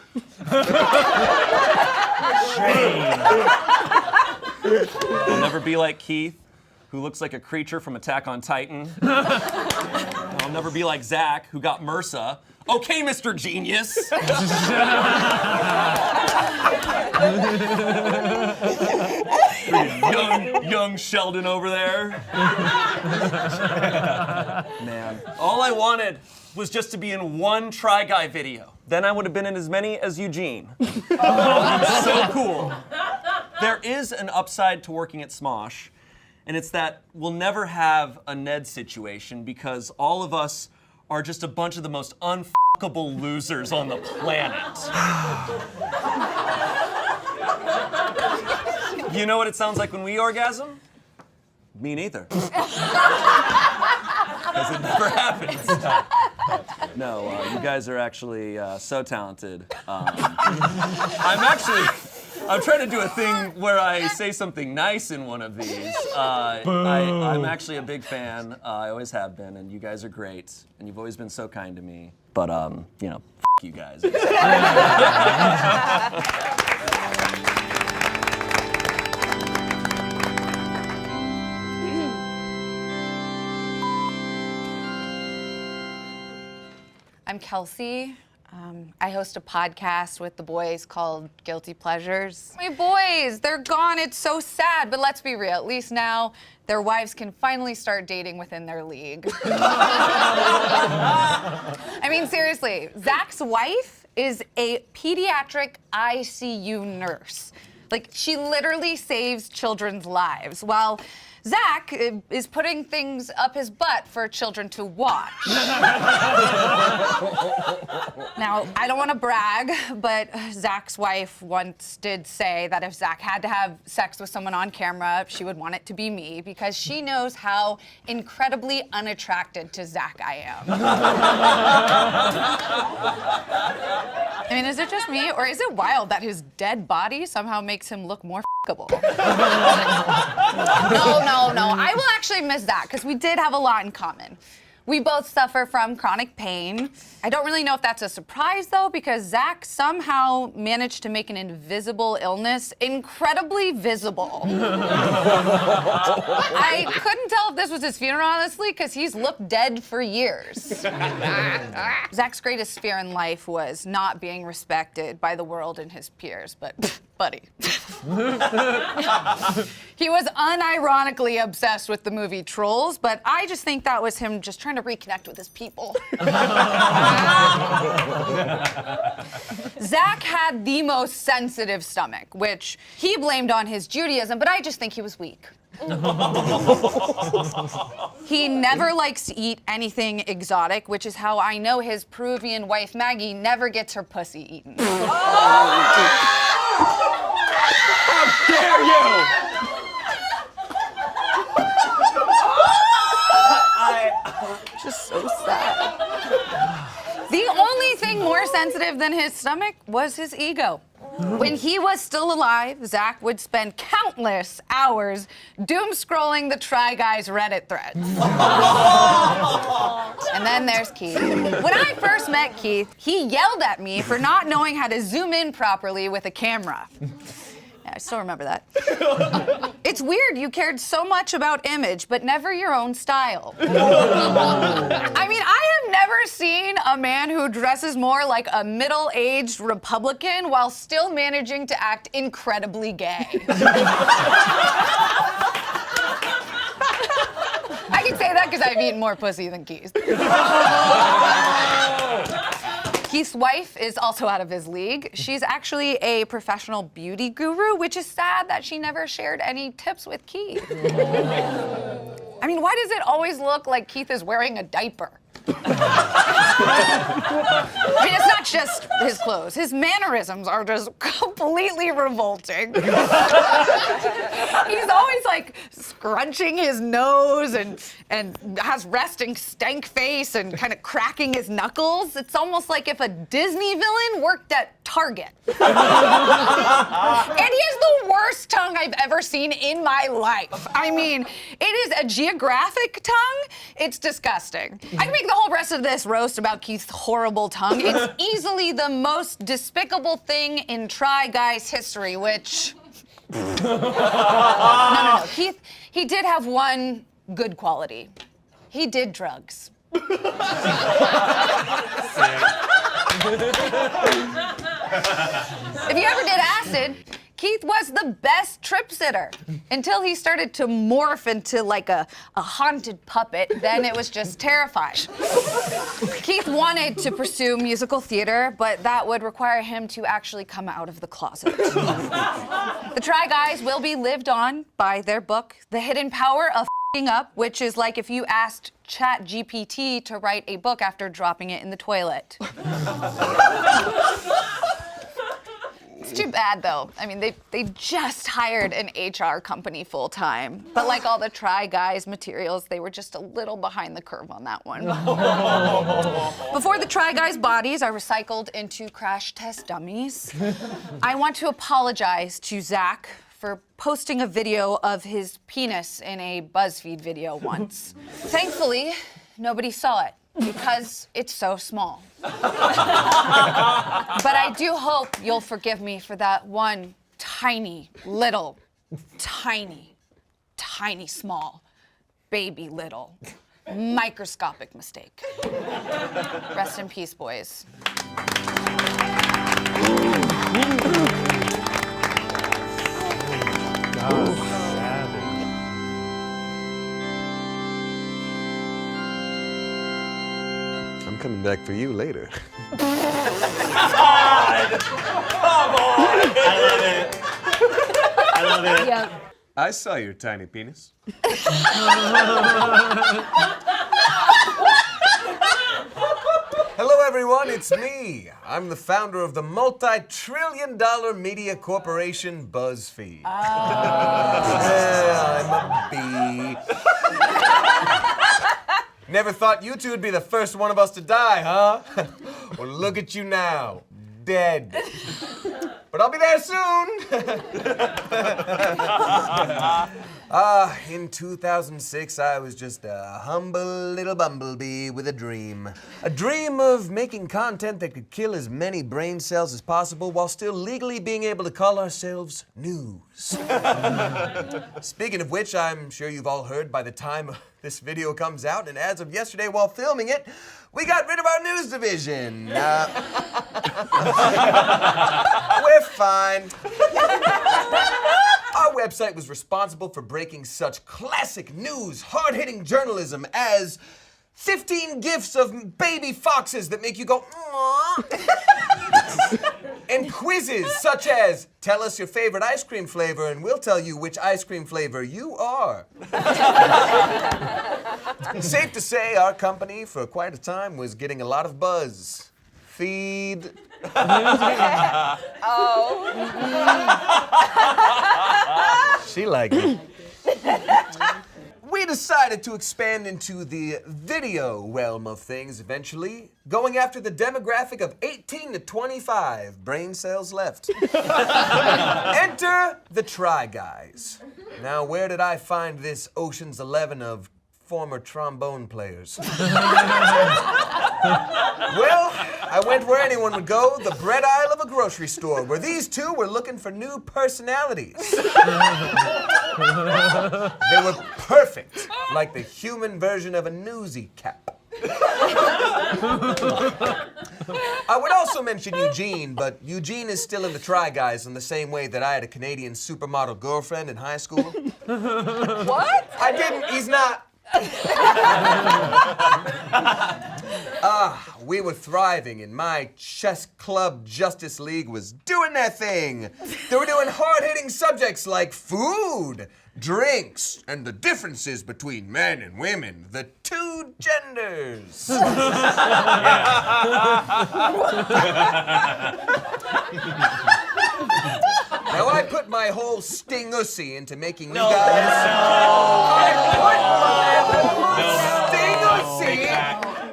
I'll never be like Keith, who looks like a creature from Attack on Titan. I'll never be like Zach, who got MRSA. Okay, Mr. Genius. young Sheldon over there. Man, all I wanted was just to be in one Try Guy video. Then I would have been in as many as Eugene. So cool. There is an upside to working at Smosh, and it's that we'll never have a Ned situation because all of us are just a bunch of the most unfuckable losers on the planet. You know what it sounds like when we orgasm? Me neither. Because it never happens. No, you guys are actually so talented. I'm trying to do a thing where I say something nice in one of these. I'm actually a big fan. I always have been, and you guys are great, and you've always been so kind to me. But, you know, f you guys. I'm Kelsey. I host a podcast with the boys called Guilty Pleasures. My boys, they're gone. It's so sad, but let's be real. At least now their wives can finally start dating within their league. I mean, seriously, Zach's wife is a pediatric ICU nurse. Like, she literally saves children's lives, while Zach is putting things up his butt for children to watch. Now, I don't want to brag, but Zach's wife once did say that if Zach had to have sex with someone on camera, she would want it to be me, because she knows how incredibly unattracted to Zach I am. I mean, is it just me, or is it wild that his dead body somehow makes him look more f***able? No. I will actually miss Zach, because we did have a lot in common. We both suffer from chronic pain. I don't really know if that's a surprise, though, because Zach somehow managed to make an invisible illness incredibly visible. I couldn't tell if this was his funeral, honestly, because he's looked dead for years. Zach's greatest fear in life was not being respected by the world and his peers, but buddy. He was unironically obsessed with the movie Trolls, but I just think that was him just trying to reconnect with his people. Zach had the most sensitive stomach, which he blamed on his Judaism, but I just think he was weak. He never likes to eat anything exotic, which is how I know his Peruvian wife, Maggie, never gets her pussy eaten. How dare you! Just so sad. The only thing more sensitive than his stomach was his ego. When he was still alive, Zach would spend countless hours doom scrolling the Try Guys Reddit threads. And then there's Keith. When I first met Keith, he yelled at me for not knowing how to zoom in properly with a camera. Yeah, I still remember that. It's weird you cared so much about image, but never your own style. I mean, I have never seen a man who dresses more like a middle-aged Republican while still managing to act incredibly gay. I can say that because I've eaten more pussy than Keith. Keith's wife is also out of his league. She's actually a professional beauty guru, which is sad that she never shared any tips with Keith. I mean, why does it always look like Keith is wearing a diaper? I mean, it's not just his clothes. His mannerisms are just completely revolting. He's always like scrunching his nose and has resting stank face and kind of cracking his knuckles. It's almost like if a Disney villain worked at Target. And he has the worst tongue I've ever seen in my life. I mean, it is a geographic tongue. It's disgusting. I can make the whole rest of this roast about Keith's horrible tongue. It's easily the most despicable thing in Try Guys history, which... No. Keith, he did have one good quality. He did drugs. If you ever did acid, Keith was the best trip sitter until he started to morph into like a haunted puppet. Then it was just terrifying. Keith wanted to pursue musical theater, but that would require him to actually come out of the closet. The Try Guys will be lived on by their book, The Hidden Power of F***ing Up, which is like if you asked ChatGPT to write a book after dropping it in the toilet. It's too bad, though. I mean, they just hired an HR company full-time. But like all the Try Guys materials, they were just a little behind the curve on that one. Before the Try Guys bodies are recycled into crash test dummies, I want to apologize to Zach for posting a video of his penis in a BuzzFeed video once. Thankfully, nobody saw it, because it's so small. But I do hope you'll forgive me for that one tiny, little, tiny, small, baby little Microscopic mistake. Rest in peace, boys. I'm coming back for you later. Come on! I love it. I love it. Yep. I saw your tiny penis. Hello, everyone. It's me. I'm the founder of the multi-trillion-dollar media corporation BuzzFeed. Yeah, I'm a bee. Never thought you two would be the first one of us to die, huh? Well, look at you now, dead. But I'll be there soon. In 2006, I was just a humble little bumblebee with a dream. A dream of making content that could kill as many brain cells as possible while still legally being able to call ourselves news. Speaking of which, I'm sure you've all heard by the time this video comes out, and as of yesterday while filming it, we got rid of our news division. We're fine. Our website was responsible for breaking such classic news, hard-hitting journalism as 15 gifs of baby foxes that make you go, aww. And quizzes such as, tell us your favorite ice cream flavor and we'll tell you which ice cream flavor you are. Safe to say, our company for quite a time was getting a lot of buzz. Feed. She liked it. We decided to expand into the video realm of things eventually, going after the demographic of 18 to 25 brain cells left. Enter the Try Guys. Now, where did I find this Ocean's 11 of former trombone players? Well, I went where anyone would go, the bread aisle of a grocery store, where these two were looking for new personalities. They were perfect, like the human version of a newsy cap. I would also mention Eugene, but Eugene is still in the Try Guys in the same way that I had a Canadian supermodel girlfriend in high school. What? I didn't, he's not. We were thriving, and my chess club Justice League was doing their thing. They were doing hard-hitting subjects like food, drinks, and the differences between men and women, the two genders. Now, I put my whole sting-ussy into making you guys...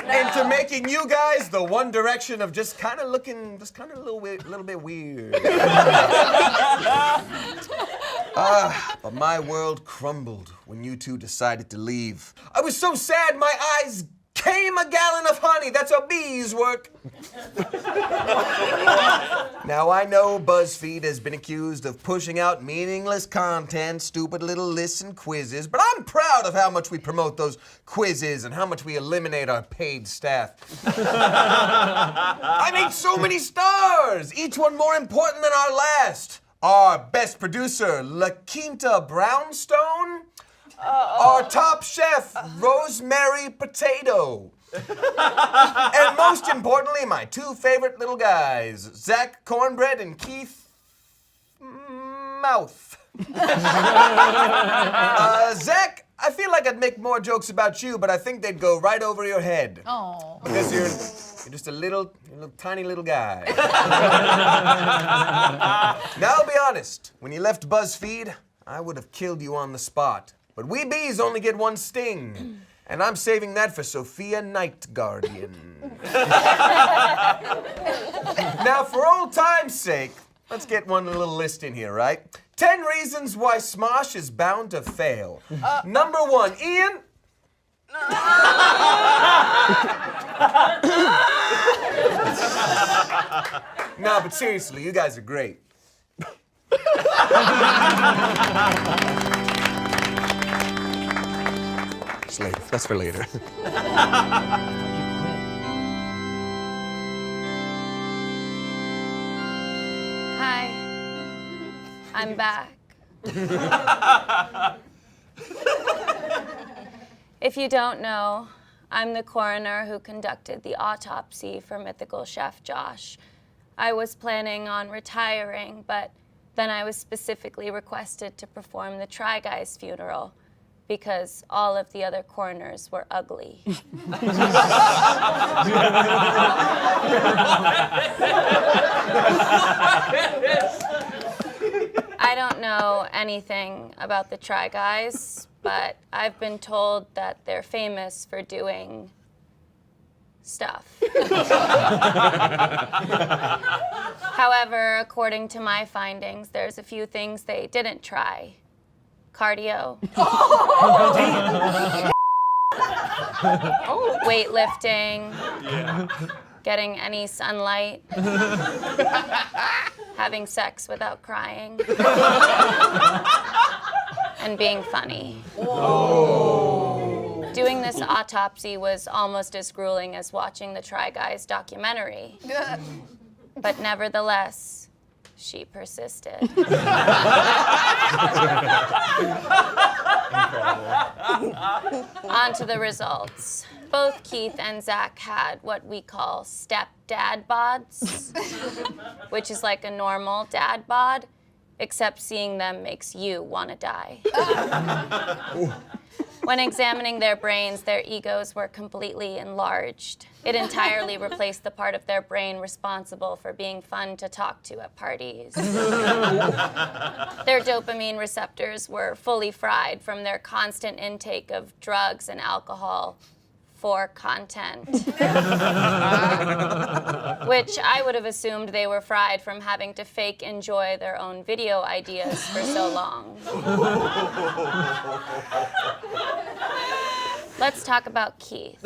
into making you guys the One Direction of just kind of looking, just kind of a little bit weird. But my world crumbled when you two decided to leave. I was so sad my eyes came a gallon of honey. That's how bees work. Now, I know BuzzFeed has been accused of pushing out meaningless content, stupid little lists and quizzes, but I'm proud of how much we promote those quizzes and how much we eliminate our paid staff. I made so many stars, each one more important than our last. Our best producer, La Quinta Brownstone. Our top chef, Rosemary Potato. And most importantly, my two favorite little guys, Zach Cornbread and Keith Mouth. Zach, I feel like I'd make more jokes about you, but I think they'd go right over your head. Oh. Because you're just a little tiny little guy. Now, I'll be honest, when you left BuzzFeed, I would have killed you on the spot. But we bees only get one sting, and I'm saving that for Sophia Night Guardian. Now, for old time's sake, let's get one little list in here, right? 10 reasons why Smosh is bound to fail. Number 1, Ian. No, but seriously, you guys are great. That's later. That's for later. Hi, I'm back. If you don't know, I'm the coroner who conducted the autopsy for Mythical Chef Josh. I was planning on retiring, but then I was specifically requested to perform the Try Guy's funeral because all of the other coroners were ugly. I don't know anything about the Try Guys, but I've been told that they're famous for doing stuff. However, according to my findings, there's a few things they didn't try. Cardio. Weightlifting. Yeah. Getting any sunlight. Having sex without crying. And being funny. Whoa. Doing this autopsy was almost as grueling as watching the Try Guys documentary. But nevertheless, she persisted. On to the results. Both Keith and Zach had what we call step-dad bods, which is like a normal dad bod, except seeing them makes you want to die. When examining their brains, their egos were completely enlarged. It entirely replaced the part of their brain responsible for being fun to talk to at parties. Their dopamine receptors were fully fried from their constant intake of drugs and alcohol for content. Which I would have assumed they were fried from having to fake enjoy their own video ideas for so long. Let's talk about Keith.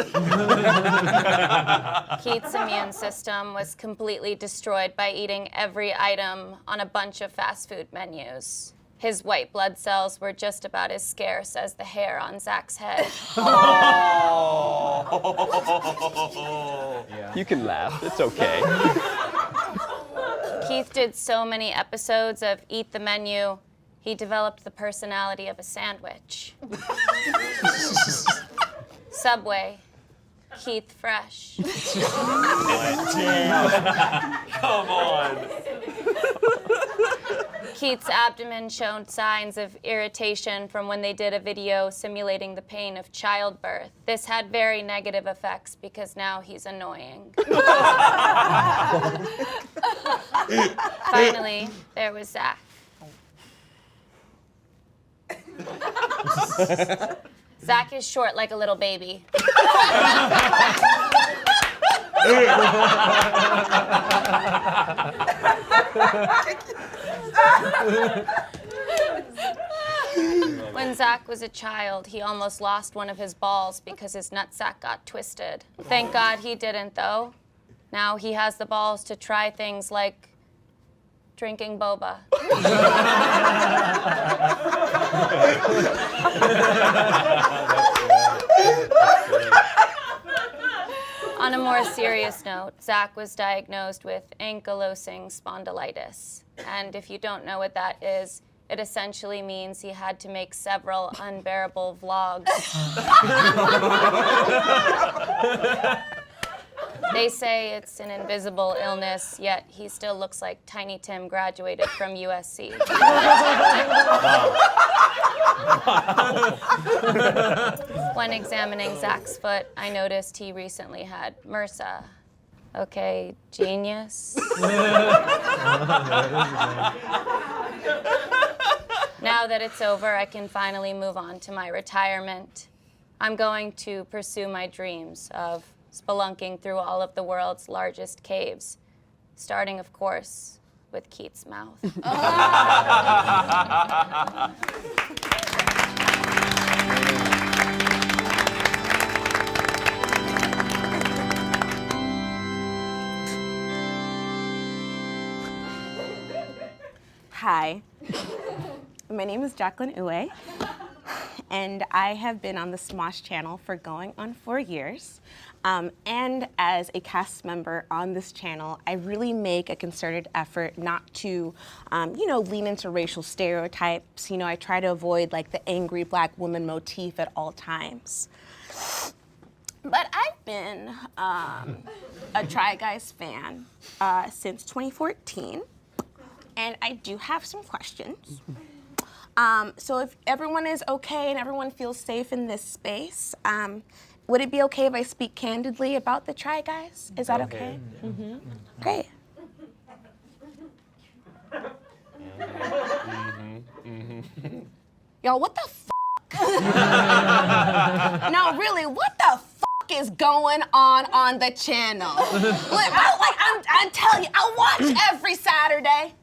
Keith's immune system was completely destroyed by eating every item on a bunch of fast food menus. His white blood cells were just about as scarce as the hair on Zach's head. You can laugh, it's okay. Keith did so many episodes of Eat the Menu, he developed the personality of a sandwich. Subway, Keith Fresh. Damn. Come on. Keith's abdomen showed signs of irritation from when they did a video simulating the pain of childbirth. This had very negative effects because now he's annoying. Finally, there was Zach. Zach is short like a little baby. When Zach was a child, he almost lost one of his balls because his nutsack got twisted. Thank God he didn't, though. Now he has the balls to try things like drinking boba. On a more serious note, Zach was diagnosed with ankylosing spondylitis. And if you don't know what that is, it essentially means he had to make several unbearable vlogs. They say it's an invisible illness, yet he still looks like Tiny Tim graduated from USC. When examining Zach's foot, I noticed he recently had MRSA. Okay, genius. Now that it's over, I can finally move on to my retirement. I'm going to pursue my dreams of spelunking through all of the world's largest caves, starting, of course, with Keith's mouth. Hi, my name is Jacqueline Uwe, and I have been on the Smosh channel for going on 4 years. And as a cast member on this channel, I really make a concerted effort not to, lean into racial stereotypes. I try to avoid like the angry black woman motif at all times. But I've been a Try Guys fan since 2014, and I do have some questions. So if everyone is okay and everyone feels safe in this space, would it be okay if I speak candidly about the Try Guys? Is that okay? Mm-hmm. Great. Y'all, what the f***? No, really, what the f*** is going on the channel? Look, I'm telling you, I watch every Saturday.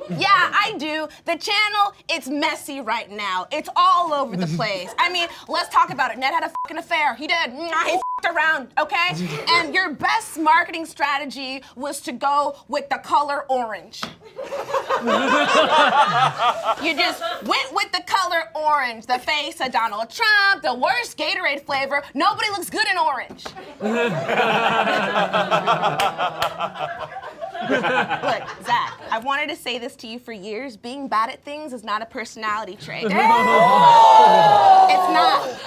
Yeah, I do. The channel, it's messy right now. It's all over the place. I mean, let's talk about it. Ned had a fucking affair. He did. He f***ed around, okay? And your best marketing strategy was to go with the color orange. You just went with the color orange. The face of Donald Trump, the worst Gatorade flavor. Nobody looks good in orange. Look, Zach, I've wanted to say this to you for years. Being bad at things is not a personality trait. It's not,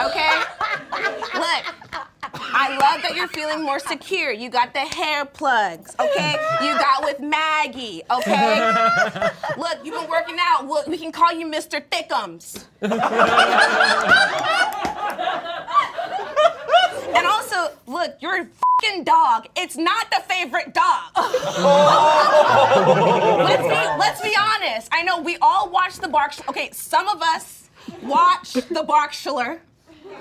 okay? Look, I love that you're feeling more secure. You got the hair plugs, okay? You got with Maggie, okay? Look, you've been working out. Look, we can call you Mr. Thickums. And also, look, you're a f***ing dog. It's not the favorite dog. Let's be honest. I know we all watch the Bark. Okay, some of us watch the Barkshiller.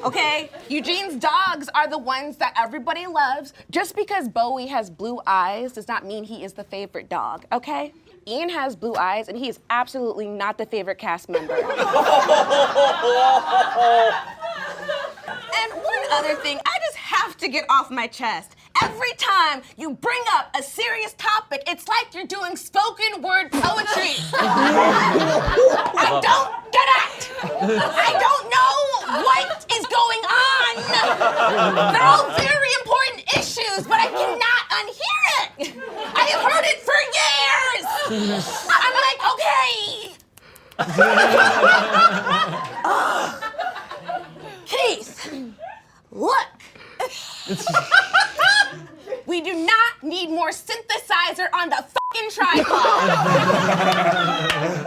Okay, Eugene's dogs are the ones that everybody loves. Just because Bowe has blue eyes does not mean he is the favorite dog. Okay. Ian has blue eyes, and he is absolutely not the favorite cast member. And one other thing, I just have to get off my chest. Every time you bring up a serious topic, it's like you're doing spoken word poetry. I don't get it. I don't know what is going on. They're all very important issues, but I cannot unhear it. I have heard it for years. I'm like, okay. Keith, look. We do not need more synthesizer on the fucking tripod.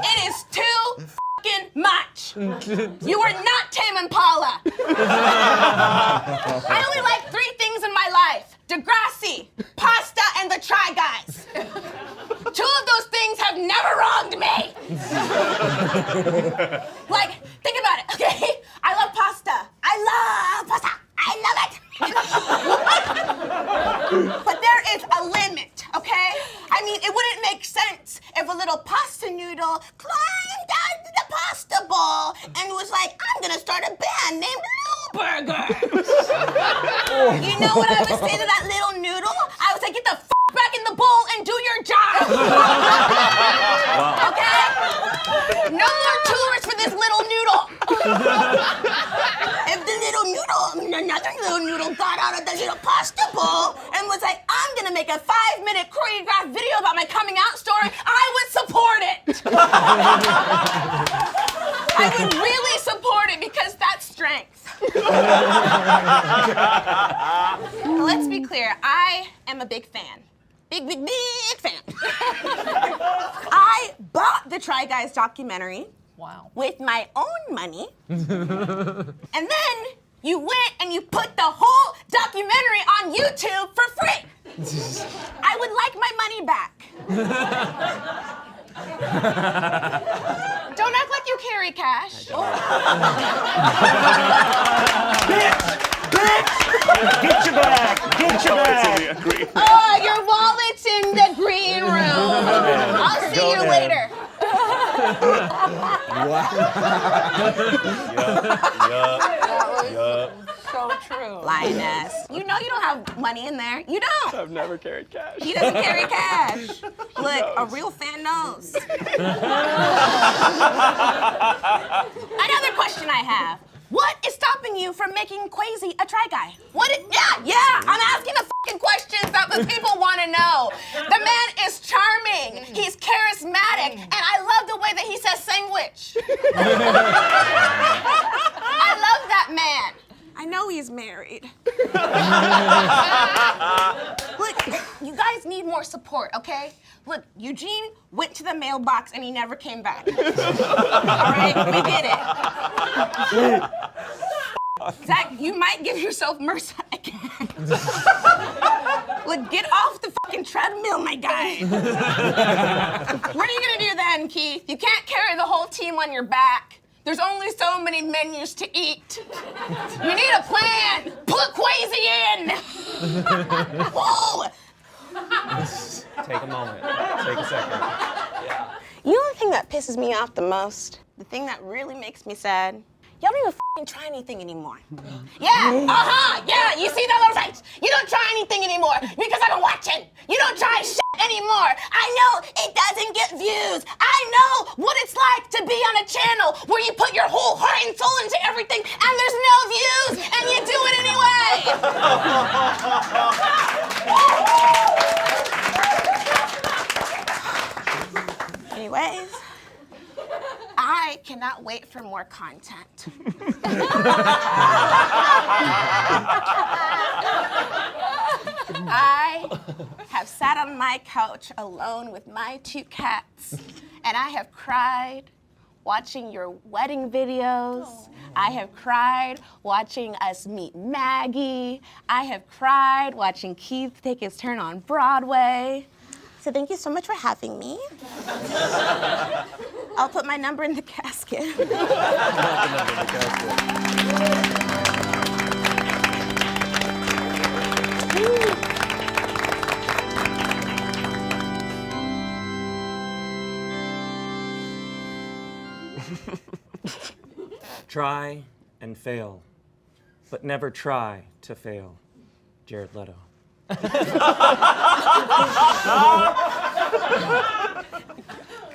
It is too fucking much. You are not Tame Impala. I only like 3 things in my life: Degrassi, pasta, and the Try Guys. 2 of those things have never wronged me. Like, think about it, okay? I love pasta. I love pasta. I love it. But there is a limit, okay? I mean, it wouldn't make sense if a little pasta noodle climbed down to the pasta bowl and was like, I'm gonna start a band named Burger. You know what I would say to that little noodle? I would say, get the f back in the bowl and do your job. Okay? No more tours for this little noodle. If the little noodle, another little noodle got out of the little pasta bowl and was like, I'm gonna make a 5-minute choreographed video about my coming out story, I would support it. I would really support it because that's strength. Let's be clear, I am a big fan. Big fan. I bought the Try Guys documentary with my own money. And then you went and you put the whole documentary on YouTube for free. I would like my money back. Don't act like you carry cash. Bitch! Get your bag! Get your bag! Oh, your wallet's in the green room. I'll see you later. So true. Lioness. You know you don't have money in there. You don't. I've never carried cash. He doesn't carry cash. Look, a real fan knows. Another question I have. What is stopping you from making Quasi a try guy? Yeah, I'm asking the fucking questions that the people want to know. The man is charming, he's charismatic, and I love the way that he says sandwich. I love that man. I know he's married. Look, you guys need more support, okay? Look, Eugene went to the mailbox and he never came back. All right, we get it. Zach, you might give yourself MRSA again. Look, get off the fucking treadmill, my guy. What are you gonna do then, Keith? You can't carry the whole team on your back. There's only so many menus to eat. You need a plan. Put Quasi in. Whoa. Take a moment. Take a second. You know the thing that pisses me off the most? The thing that really makes me sad? Y'all don't even fucking try anything anymore. Yeah, yeah, you see that little face? You don't try anything anymore because I've been watching. You don't try shit anymore. I know it doesn't get views. I know what it's like to be on a channel where you put your whole heart and soul into everything and there's no views and you do it anyway. Anyways, I cannot wait for more content. I have sat on my couch alone with my 2 cats, and I have cried watching your wedding videos. I have cried watching us meet Maggie. I have cried watching Keith take his turn on Broadway. So thank you so much for having me. I'll put my number in the casket. Try and fail, but never try to fail. Jared Leto.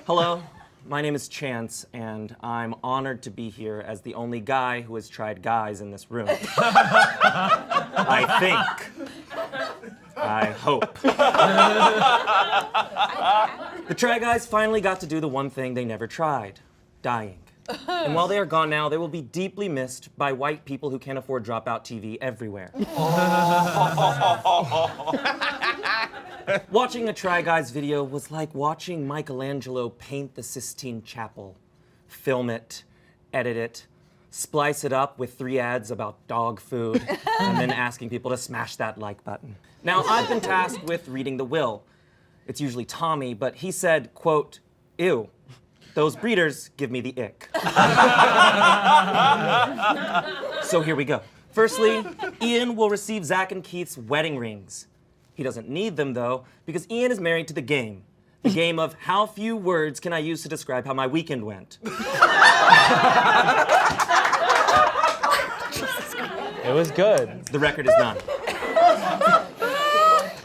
Hello, my name is Chance, and I'm honored to be here as the only guy who has tried guys in this room. I think. I hope. The Try Guys finally got to do the one thing they never tried, dying. And while they are gone now, they will be deeply missed by white people who can't afford dropout TV everywhere. Watching a Try Guys video was like watching Michelangelo paint the Sistine Chapel, film it, edit it, splice it up with 3 ads about dog food, and then asking people to smash that like button. Now, I've been tasked with reading the will. It's usually Tommy, but he said, quote, "Ew. Those breeders give me the ick." So here we go. Firstly, Ian will receive Zach and Keith's wedding rings. He doesn't need them, though, because Ian is married to the game. The game of how few words can I use to describe how my weekend went. It was good. The record is none.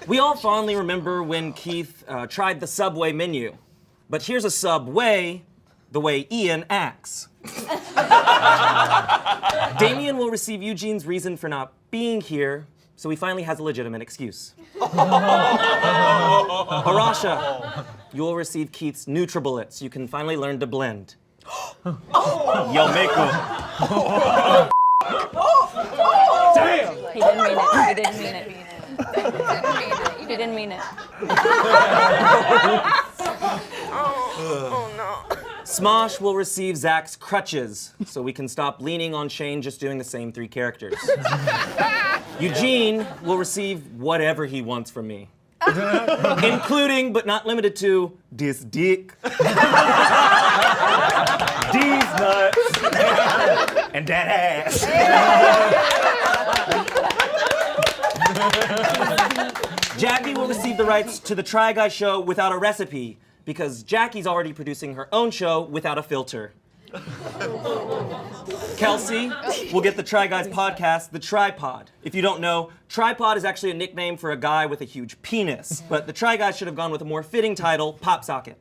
We all fondly remember when Keith tried the Subway menu. But here's a Subway the way Ian acts. Damien will receive Eugene's reason for not being here, so he finally has a legitimate excuse. Harasha, you will receive Keith's NutriBullets. You can finally learn to blend. Yo, Mako. Damn! He didn't mean it. He didn't mean it. He didn't mean it. Oh no. Smosh will receive Zach's crutches, so we can stop leaning on Shayne just doing the same 3 characters. Eugene will receive whatever he wants from me, including, but not limited to, this dick, these nuts, and that ass. Jackie will receive the rights to the Try Guy show without a recipe, because Jackie's already producing her own show without a filter. Kelsey will get the Try Guys podcast, The Tripod. If you don't know, tripod is actually a nickname for a guy with a huge penis, but the Try Guys should have gone with a more fitting title, Pop Socket.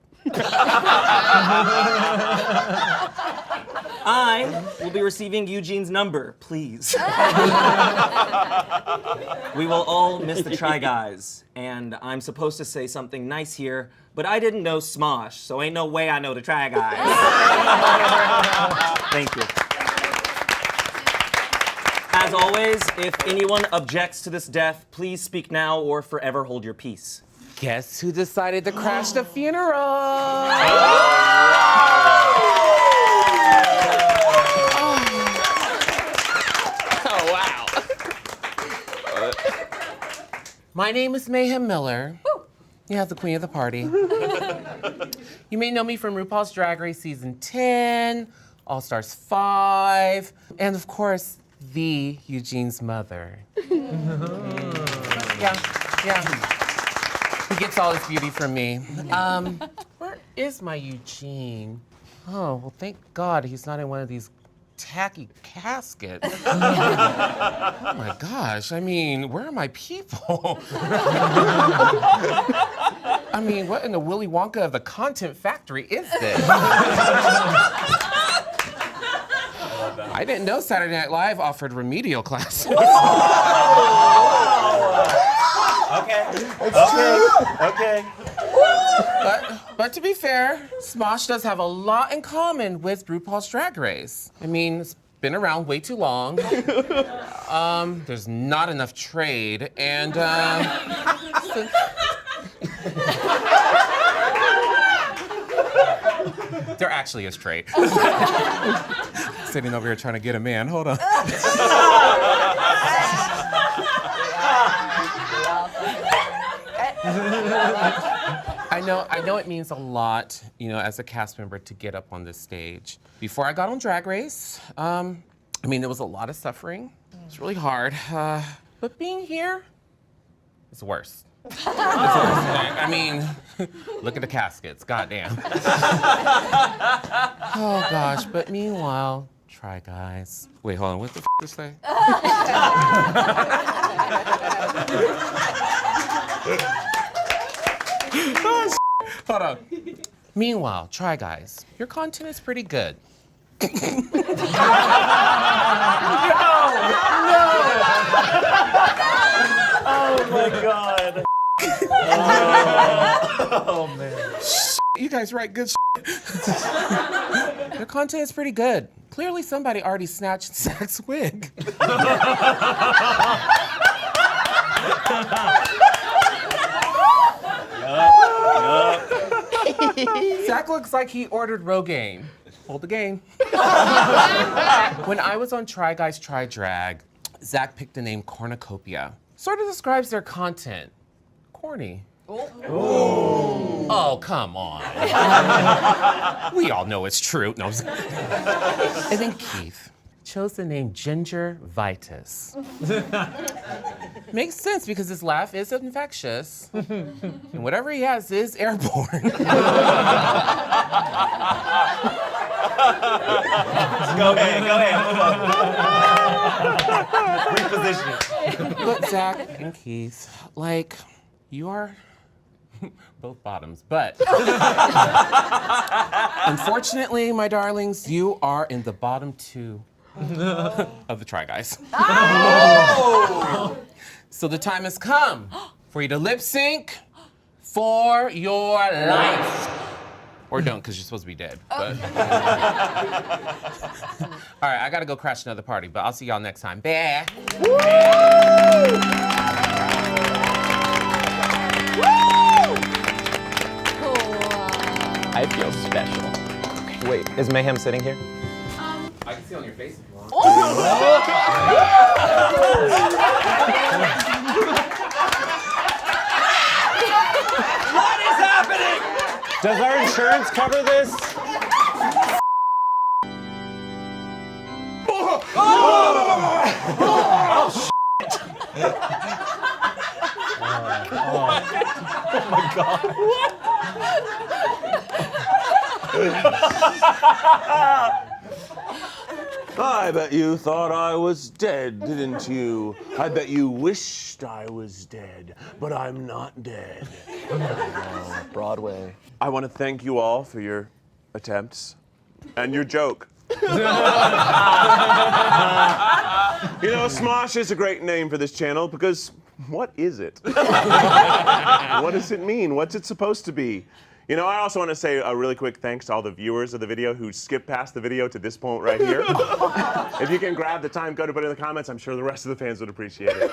I will be receiving Eugene's number, please. We will all miss the Try Guys, and I'm supposed to say something nice here, but I didn't know Smosh, so ain't no way I know the Try Guys. Thank you. As always, if anyone objects to this death, please speak now or forever hold your peace. Guess who decided to crash the funeral? Oh, wow. My name is Mayhem Miller. Yeah, the queen of the party. You may know me from RuPaul's Drag Race Season 10, All Stars 5, and of course, the Eugene's mother. Yeah. He gets all his beauty from me. Where is my Eugene? Oh, well, thank God he's not in one of these tacky caskets. Oh my gosh, I mean, where are my people? I mean, what in the Willy Wonka of the content factory is this? I didn't know Saturday Night Live offered remedial classes. Okay. But to be fair, Smosh does have a lot in common with RuPaul's Drag Race. I mean, it's been around way too long. There's not enough trade, and there actually is trade. Sitting over here trying to get a man. Hold on. I know it means a lot, you know, as a cast member to get up on this stage. Before I got on Drag Race, I mean, there was a lot of suffering. It's really hard. But being here is worse. It's worse. I mean, look at the caskets, goddamn. Oh gosh, but meanwhile, Try Guys. Wait, hold on, what the f did this say? Hold on. Meanwhile, Try Guys, your content is pretty good. No! Oh my God. Oh man. You guys write good shit. Your content is pretty good. Clearly somebody already snatched Zach's wig. Zach looks like he ordered Rogaine. Hold the game. When I was on Try Guys Try Drag, Zach picked the name Cornucopia. Sort of describes their content. Corny. Ooh. Oh, come on. We all know it's true. No. And then Keith chose the name Ginger Vitus. Makes sense because his laugh is infectious. And whatever he has is airborne. Go ahead, move on. Reposition it. Look, Zach and Keith, like, you are both bottoms, but unfortunately, my darlings, you are in the bottom two of the Try Guys. Oh! So the time has come for you to lip sync for your life. Or don't, because you're supposed to be dead. But. All right, I gotta go crash another party, but I'll see y'all next time. Bye. I feel special. Wait, is Mayhem sitting here? I can see on your face if you want. What is happening? Does our insurance cover this? Oh, shit. Oh my God. I bet you thought I was dead, didn't you? I bet you wished I was dead, but I'm not dead. Oh, Broadway. I want to thank you all for your attempts and your joke. You know, Smosh is a great name for this channel because what is it? What does it mean? What's it supposed to be? You know, I also want to say a really quick thanks to all the viewers of the video who skipped past the video to this point right here. If you can grab the time, go to put it in the comments. I'm sure the rest of the fans would appreciate it.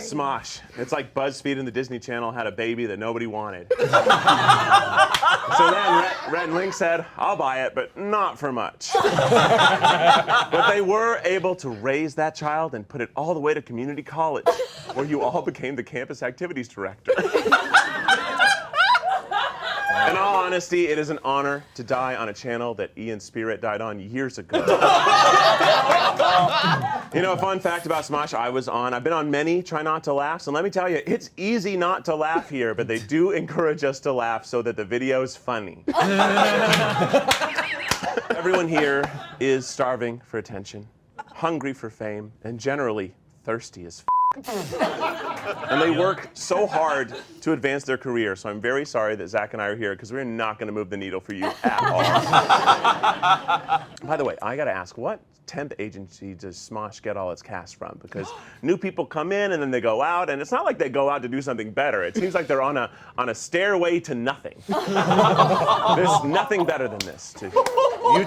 Smosh. It's like BuzzFeed and the Disney Channel had a baby that nobody wanted. So then Rhett and Link said, I'll buy it, but not for much. But they were able to raise that child and put it all the way to community college, where you all became the campus activities director. In all honesty, it is an honor to die on a channel that Ian's spirit died on years ago. You know, a fun fact about Smosh I've been on many Try Not to Laughs, and let me tell you, it's easy not to laugh here, but they do encourage us to laugh so that the video is funny. Everyone here is starving for attention, hungry for fame, and generally thirsty as and they work so hard to advance their career, so I'm very sorry that Zach and I are here because we're not going to move the needle for you at all. By the way, I got to ask, what temp agency does Smosh get all its cast from? Because new people come in and then they go out, and it's not like they go out to do something better. It seems like they're on a stairway to nothing. There's nothing better than this. You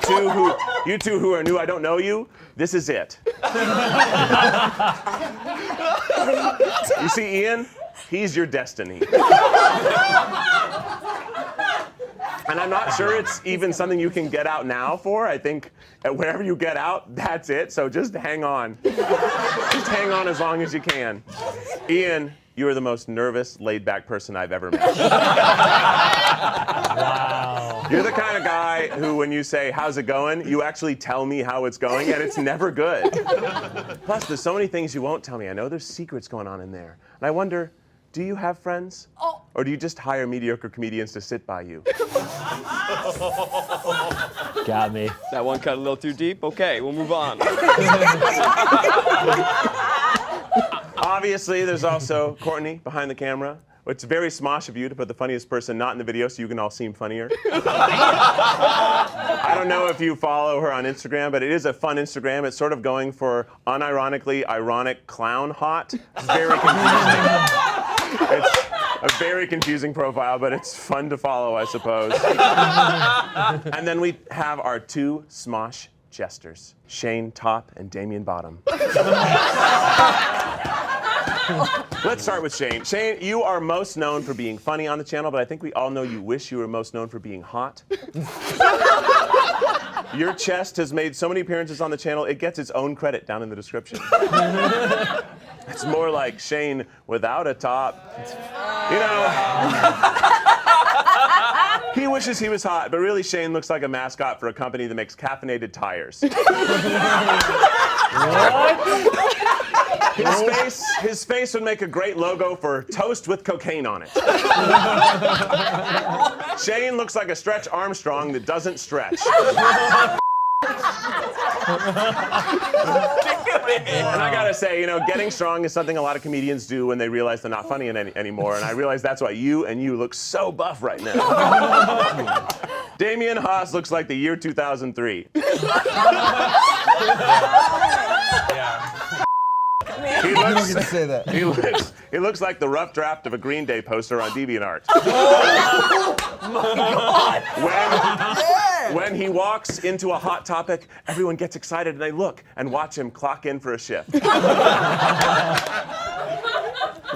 two who are new, I don't know you, this is it. You see Ian? He's your destiny. And I'm not sure it's even something you can get out now for. I think whenever you get out, that's it. So just hang on. Just hang on as long as you can. Ian, you are the most nervous, laid-back person I've ever met. Wow. You're the kind of guy who, when you say, how's it going, you actually tell me how it's going, and it's never good. Plus, there's so many things you won't tell me. I know there's secrets going on in there. And I wonder, do you have friends? Oh. Or do you just hire mediocre comedians to sit by you? Got me. That one cut a little too deep? Okay, we'll move on. Obviously, there's also Courtney behind the camera. It's very Smosh of you to put the funniest person not in the video so you can all seem funnier. I don't know if you follow her on Instagram, but it is a fun Instagram. It's sort of going for unironically ironic clown hot. It's very confusing. It's a very confusing profile, but it's fun to follow, I suppose. And then we have our two Smosh jesters, Shayne Topp and Damien Bottom. Let's start with Shayne. Shayne, you are most known for being funny on the channel, but I think we all know you wish you were most known for being hot. Your chest has made so many appearances on the channel, it gets its own credit down in the description. It's more like Shayne without a top. You know, he wishes he was hot, but really Shayne looks like a mascot for a company that makes caffeinated tires. His face would make a great logo for toast with cocaine on it. Shayne looks like a Stretch Armstrong that doesn't stretch. And I gotta say, you know, getting strong is something a lot of comedians do when they realize they're not funny anymore. And I realize that's why you look so buff right now. Damien Haas looks like the year 2003. He looks like the rough draft of a Green Day poster on DeviantArt. Oh my God! When he walks into a hot topic, everyone gets excited and they look and watch him clock in for a shift.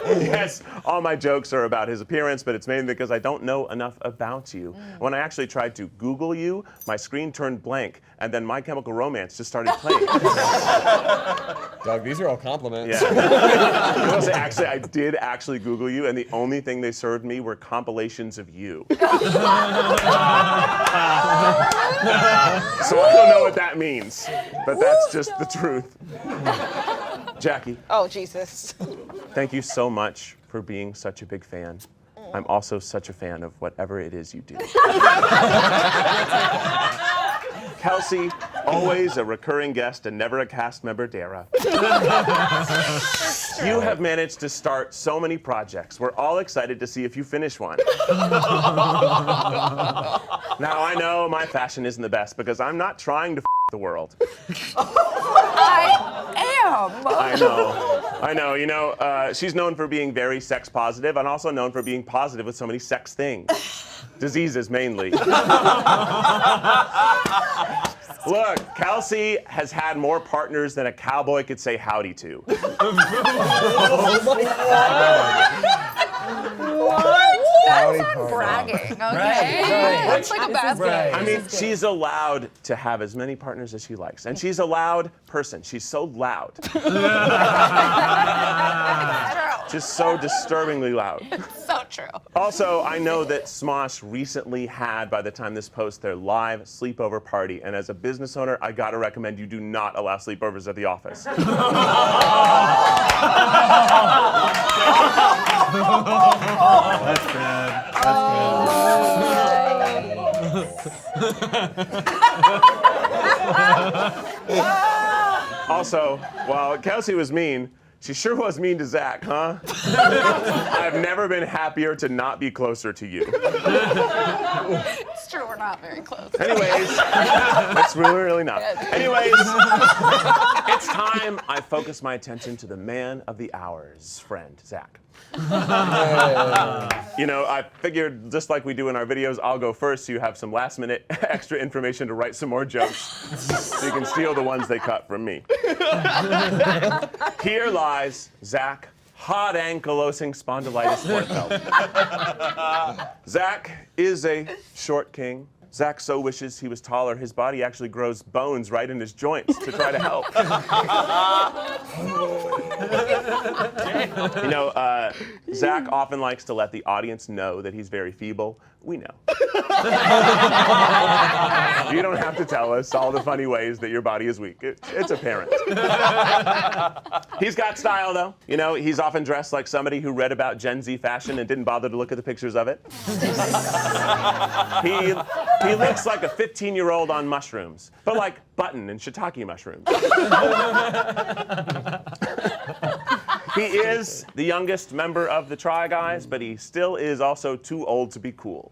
Yes, all my jokes are about his appearance, but it's mainly because I don't know enough about you. When I actually tried to Google you, my screen turned blank, and then My Chemical Romance just started playing. Doug, these are all compliments. Yeah. Actually, I did actually Google you, and the only thing they served me were compilations of you. So I don't know what that means, but that's just the truth. Jackie. Oh, Jesus. Thank you so much for being such a big fan. I'm also such a fan of whatever it is you do. Kelsey, Always a recurring guest and never a cast member, Dara. You have managed to start so many projects. We're all excited to see if you finish one. Now, I know my fashion isn't the best because I'm not trying to the world. I am. I know. You know, she's known for being very sex positive and also known for being positive with so many sex things. Diseases, mainly. Look, Kelsey has had more partners than a cowboy could say howdy to. That's not bragging, okay? That's like a bad thing. I mean, she's allowed to have as many partners as she likes. And she's a loud person. She's so loud. Just so disturbingly loud. It's so true. Also, I know that Smosh recently had, by the time this posts, their live sleepover party. And as a business owner, I gotta recommend you do not allow sleepovers at the office. That's bad. Also, while Kelsey was mean, she sure was mean to Zach, huh? I've never been happier to not be closer to you. It's true, we're not very close. Anyways, it's really not. Anyways, it's time I focus my attention to the man of the hour's friend, Zach. You know, I figured just like we do in our videos, I'll go first so you have some last minute extra information to write some more jokes so you can steal the ones they cut from me. Here lies Zach, hot ankylosing spondylitis Fortfeld. Zach is a short king. Zach so wishes he was taller, his body actually grows bones right in his joints to try to help. You know, Zach often likes to let the audience know that he's very feeble. We know. You don't have to tell us all the funny ways that your body is weak. It's apparent. He's got style, though. You know, he's often dressed like somebody who read about Gen Z fashion and didn't bother to look at the pictures of it. He looks like a 15-year-old on mushrooms, but like button and shiitake mushrooms. He is the youngest member of the Try Guys, but he still is also too old to be cool.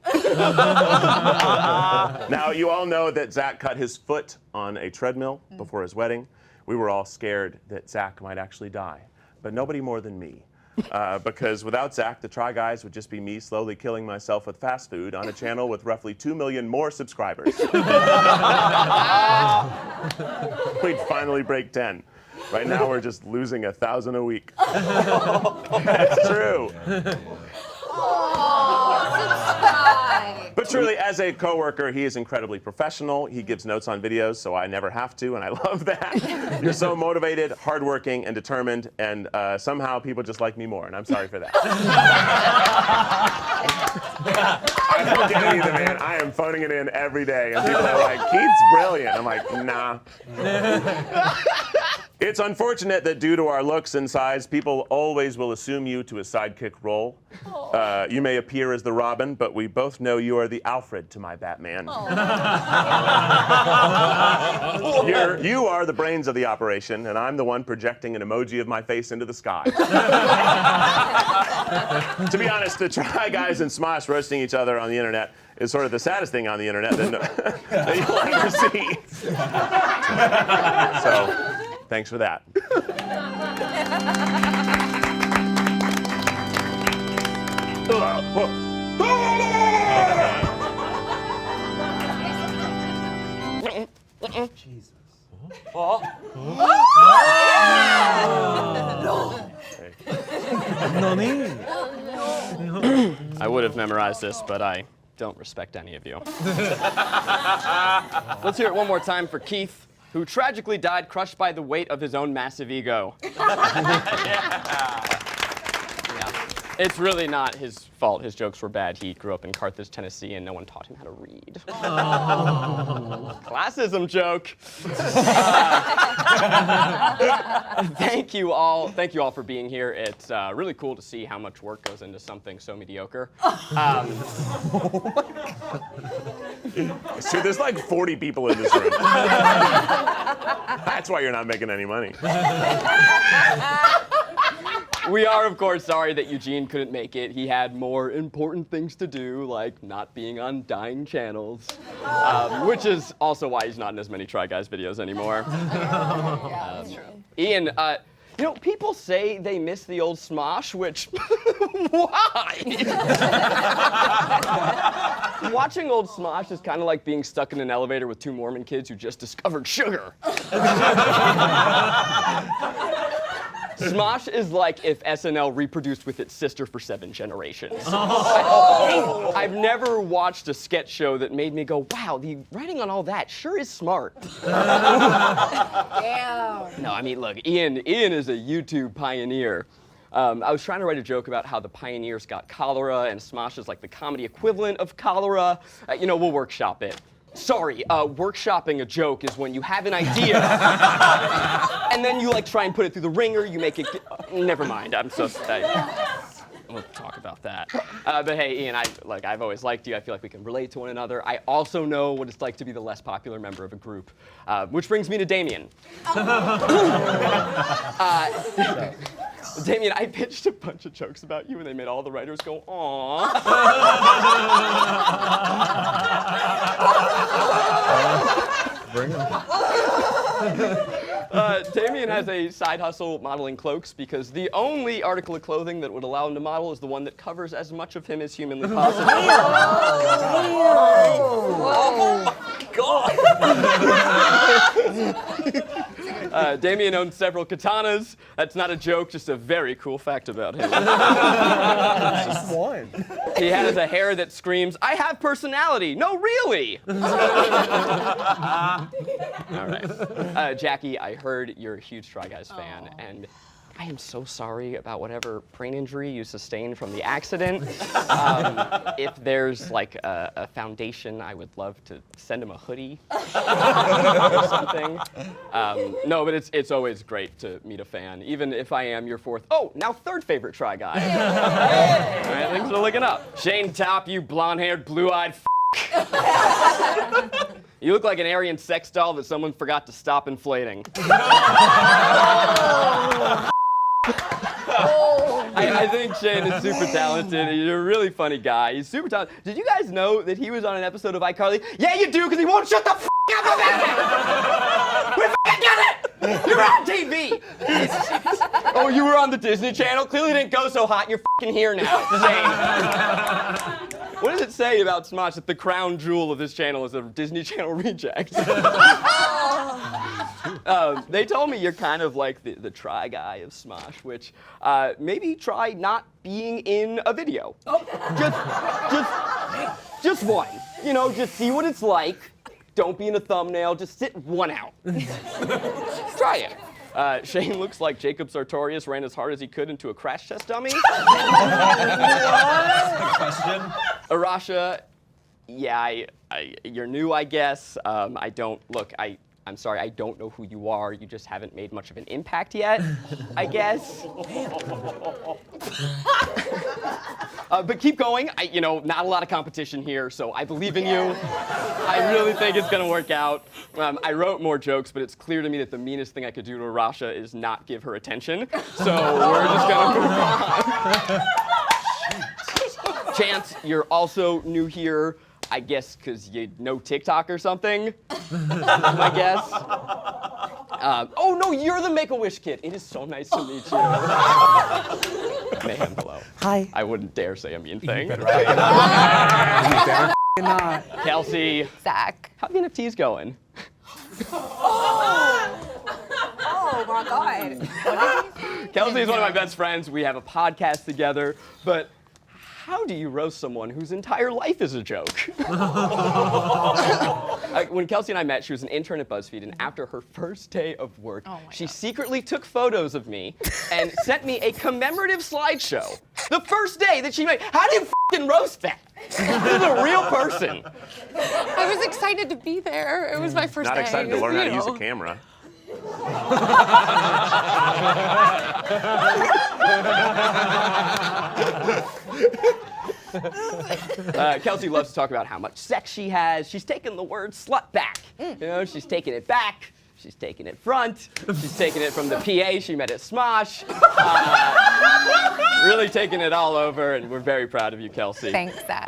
Now, you all know that Zach cut his foot on a treadmill before his wedding. We were all scared that Zach might actually die, but nobody more than me. Because without Zach, the Try Guys would just be me slowly killing myself with fast food on a channel with roughly 2 million more subscribers. We'd finally break 10. Right now, we're just losing 1,000 a week. That's true. But truly, as a coworker, he is incredibly professional. He gives notes on videos, so I never have to, and I love that. You're so motivated, hardworking, and determined, and somehow people just like me more, and I'm sorry for that. I don't get it either, man. I am phoning it in every day, and people are like, Keith's brilliant. I'm like, nah. It's unfortunate that due to our looks and size, people always will assume you to a sidekick role. You may appear as the Robin, but we both know you are the Alfred to my Batman. You are the brains of the operation, and I'm the one projecting an emoji of my face into the sky. To be honest, the Try Guys and Smosh roasting each other on the internet is sort of the saddest thing on the internet that you'll ever see. So, thanks for that. Jesus. I would have memorized this, but I don't respect any of you. Let's hear it one more time for Keith, who tragically died crushed by the weight of his own massive ego. It's really not his fault. His jokes were bad. He grew up in Carthage, Tennessee, and no one taught him how to read. Classism joke. Thank you all for being here. It's really cool to see how much work goes into something so mediocre. So there's like 40 people in this room. That's why you're not making any money. We are, of course, sorry that Eugene couldn't make it. He had more important things to do, like not being on dying channels, which is also why he's not in as many Try Guys videos anymore. Yeah, that's true. Ian, you know, people say they miss the old smosh, which, why? Watching old smosh is kind of like being stuck in an elevator with two Mormon kids who just discovered sugar. Smosh is like if SNL reproduced with its sister for 7 generations. I've never watched a sketch show that made me go, wow, the writing on all that sure is smart. Damn. No, I mean, look, Ian is a YouTube pioneer. I was trying to write a joke about how the pioneers got cholera, and Smosh is like the comedy equivalent of cholera. You know, we'll workshop it. Sorry, workshopping a joke is when you have an idea, and then you like try and put it through the ringer, you make it, never mind, we'll talk about that. But hey, Ian, I've always liked you. I feel like we can relate to one another. I also know what it's like to be the less popular member of a group, which brings me to Damien. Damien, I pitched a bunch of jokes about you and they made all the writers go, aww. Bring him. Damien has a side hustle modeling cloaks because the only article of clothing that would allow him to model is the one that covers as much of him as humanly possible. Damien owns several katanas. That's not a joke, just a very cool fact about him. Just one. He has a hair that screams, I have personality. No, really. All right. Jackie, I heard you're a huge Try Guys fan, and I am so sorry about whatever brain injury you sustained from the accident. If there's like a foundation, I would love to send him a hoodie or something. No, but it's always great to meet a fan, even if I am your third favorite Try Guy. All right, things are looking up. Shayne Topp, you blonde-haired, blue-eyed You look like an Aryan sex doll that someone forgot to stop inflating. I think Shayne is super talented. He's a really funny guy. He's super talented. Did you guys know that he was on an episode of iCarly? Yeah, you do, because he won't shut the f*** up about it! We f***ing get it! You're on TV! Oh, you were on the Disney Channel? Clearly didn't go so hot. You're f***ing here now, Shayne. What does it say about Smosh that the crown jewel of this channel is a Disney Channel reject? They told me you're kind of like the Try Guy of Smosh, which maybe try not being in a video. Just one. You know, just see what it's like. Don't be in a thumbnail. Just sit one out. Try it. Shayne looks like Jacob Sartorius ran as hard as he could into a crash test dummy. Question? Arasha, yeah, you're new, I guess. I'm sorry, I don't know who you are. You just haven't made much of an impact yet, I guess. But keep going. Not a lot of competition here, so I believe in you. I really think it's gonna work out. I wrote more jokes, but it's clear to me that the meanest thing I could do to Arasha is not give her attention. So we're just gonna move on. Chance, you're also new here. I guess because you know TikTok or something, I guess. Oh no, you're the Make-A-Wish kid. It is so nice to meet you. Mayhem below. Hi. I wouldn't dare say a mean thing. You better not. Kelsey. Zach. How the NFTs going? Oh my God. Kelsey is one of my best friends. We have a podcast together, but how do you roast someone whose entire life is a joke? When Kelsey and I met, she was an intern at BuzzFeed, and after her first day of work, she secretly took photos of me and sent me a commemorative slideshow. The first day that she made. How do you f***ing roast that? This is a real person. I was excited to be there. It was my first day. Not excited to learn how to use a camera. Kelsey loves to talk about how much sex she has. She's taken the word slut back. You know, she's taking it back. She's taking it front. She's taking it from the PA she met at Smosh. Really taking it all over, and we're very proud of you, Kelsey. Thanks, Zach.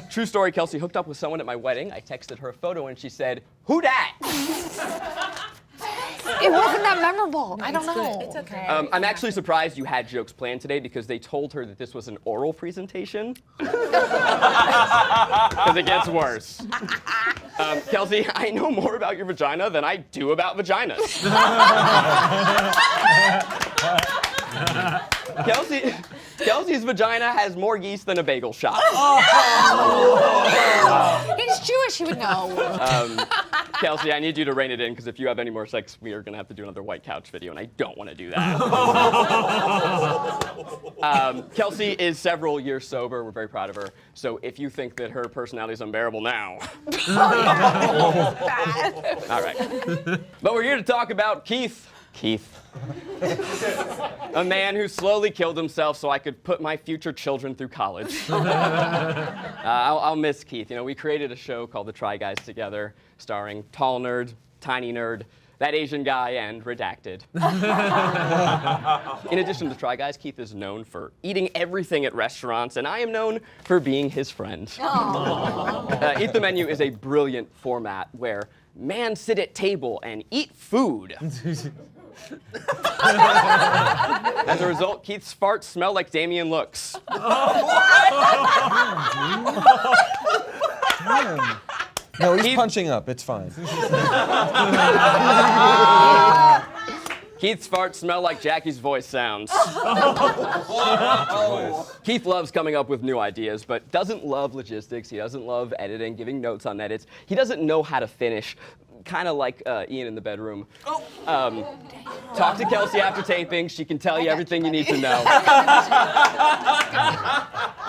True story, Kelsey hooked up with someone at my wedding. I texted her a photo, and she said, "Who dat?" It wasn't that memorable. I don't know. It's okay. I'm actually surprised you had jokes planned today because they told her that this was an oral presentation. Because it gets worse. Kelsey, I know more about your vagina than I do about vaginas. Kelsey's vagina has more geese than a bagel shop. He's Jewish, he would know. Kelsey, I need you to rein it in because if you have any more sex, we are going to have to do another white couch video, and I don't want to do that. Kelsey is several years sober. We're very proud of her. So if you think that her personality is unbearable now. All right. But we're here to talk about Keith. A man who slowly killed himself so I could put my future children through college. I'll miss Keith. You know, we created a show called The Try Guys together, starring Tall Nerd, Tiny Nerd, That Asian Guy, and Redacted. In addition to Try Guys, Keith is known for eating everything at restaurants, and I am known for being his friend. Eat the Menu is a brilliant format where man sit at table and eat food. As a result, Keith's farts smell like Damien looks. No, he's punching up. It's fine. Keith's farts smell like Jackie's voice sounds. Keith loves coming up with new ideas, but doesn't love logistics. He doesn't love editing, giving notes on edits. He doesn't know how to finish. Kind of like Ian in the bedroom. Talk to Kelsey after taping. She can tell you everything you need to know.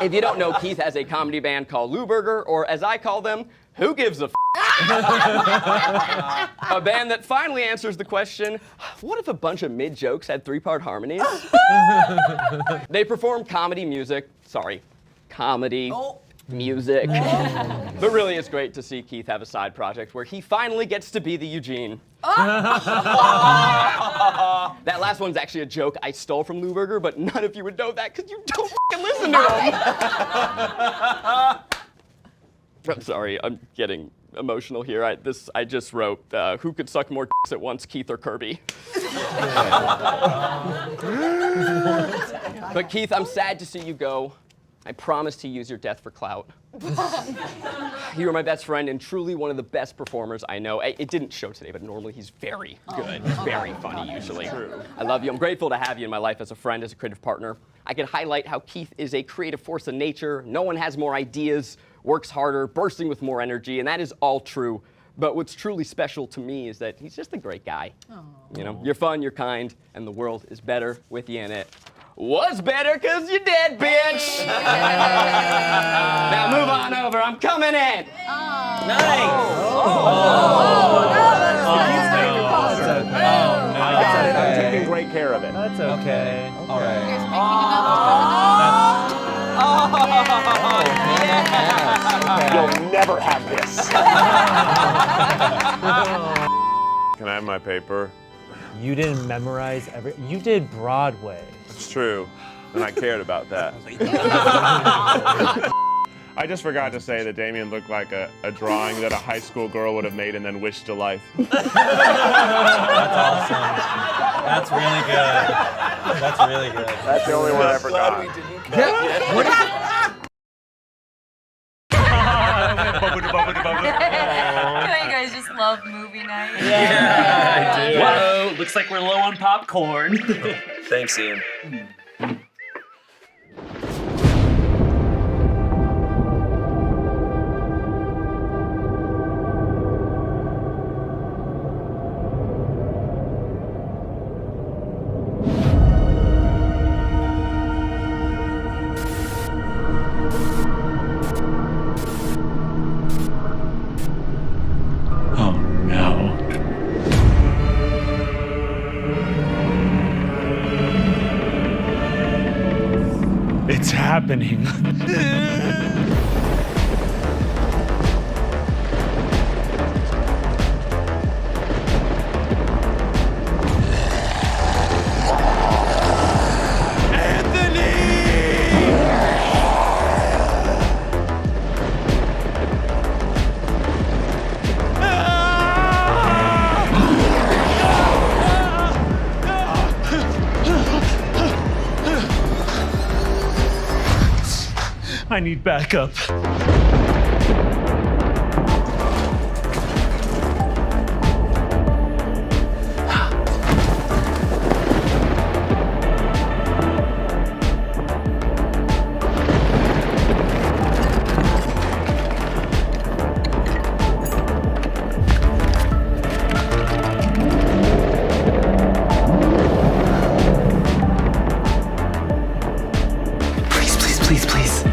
If you don't know, Keith has a comedy band called Lou Burger, or as I call them, Who Gives a F***? A band that finally answers the question, what if a bunch of mid-jokes had three-part harmonies? They perform comedy music. But really, it's great to see Keith have a side project where he finally gets to be the Eugene. That last one's actually a joke I stole from Lou Burger, but none of you would know that because you don't f***ing listen to him. I'm sorry, I'm getting emotional here. I just wrote, who could suck more dicks at once, Keith or Kirby? But Keith, I'm sad to see you go. I promise to use your death for clout. You were my best friend and truly one of the best performers I know. It didn't show today, but normally he's very good. He's very funny, usually. I love you. I'm grateful to have you in my life as a friend, as a creative partner. I can highlight how Keith is a creative force of nature. No one has more ideas, works harder, bursting with more energy, and that is all true. But what's truly special to me is that he's just a great guy. You know, you're fun, you're kind, and the world is better with you in it. Was better cause you're dead, bitch! Now move on over, I'm coming in! Nice! I'm taking great care of it. That's okay. All right. You'll never have this. Can I have my paper? You didn't memorize you did Broadway. It's true, and I cared about that. I just forgot to say that Damien looked like a drawing that a high school girl would have made and then wished to life. That's awesome. That's really good. That's really good. That's the only one I forgot. You guys just love movie night. Yeah, I do. Whoa, looks like we're low on popcorn. Thanks, Ian. happening? I need backup. Please, please.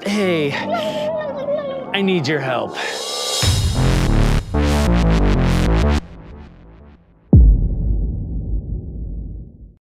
Hey, I need your help.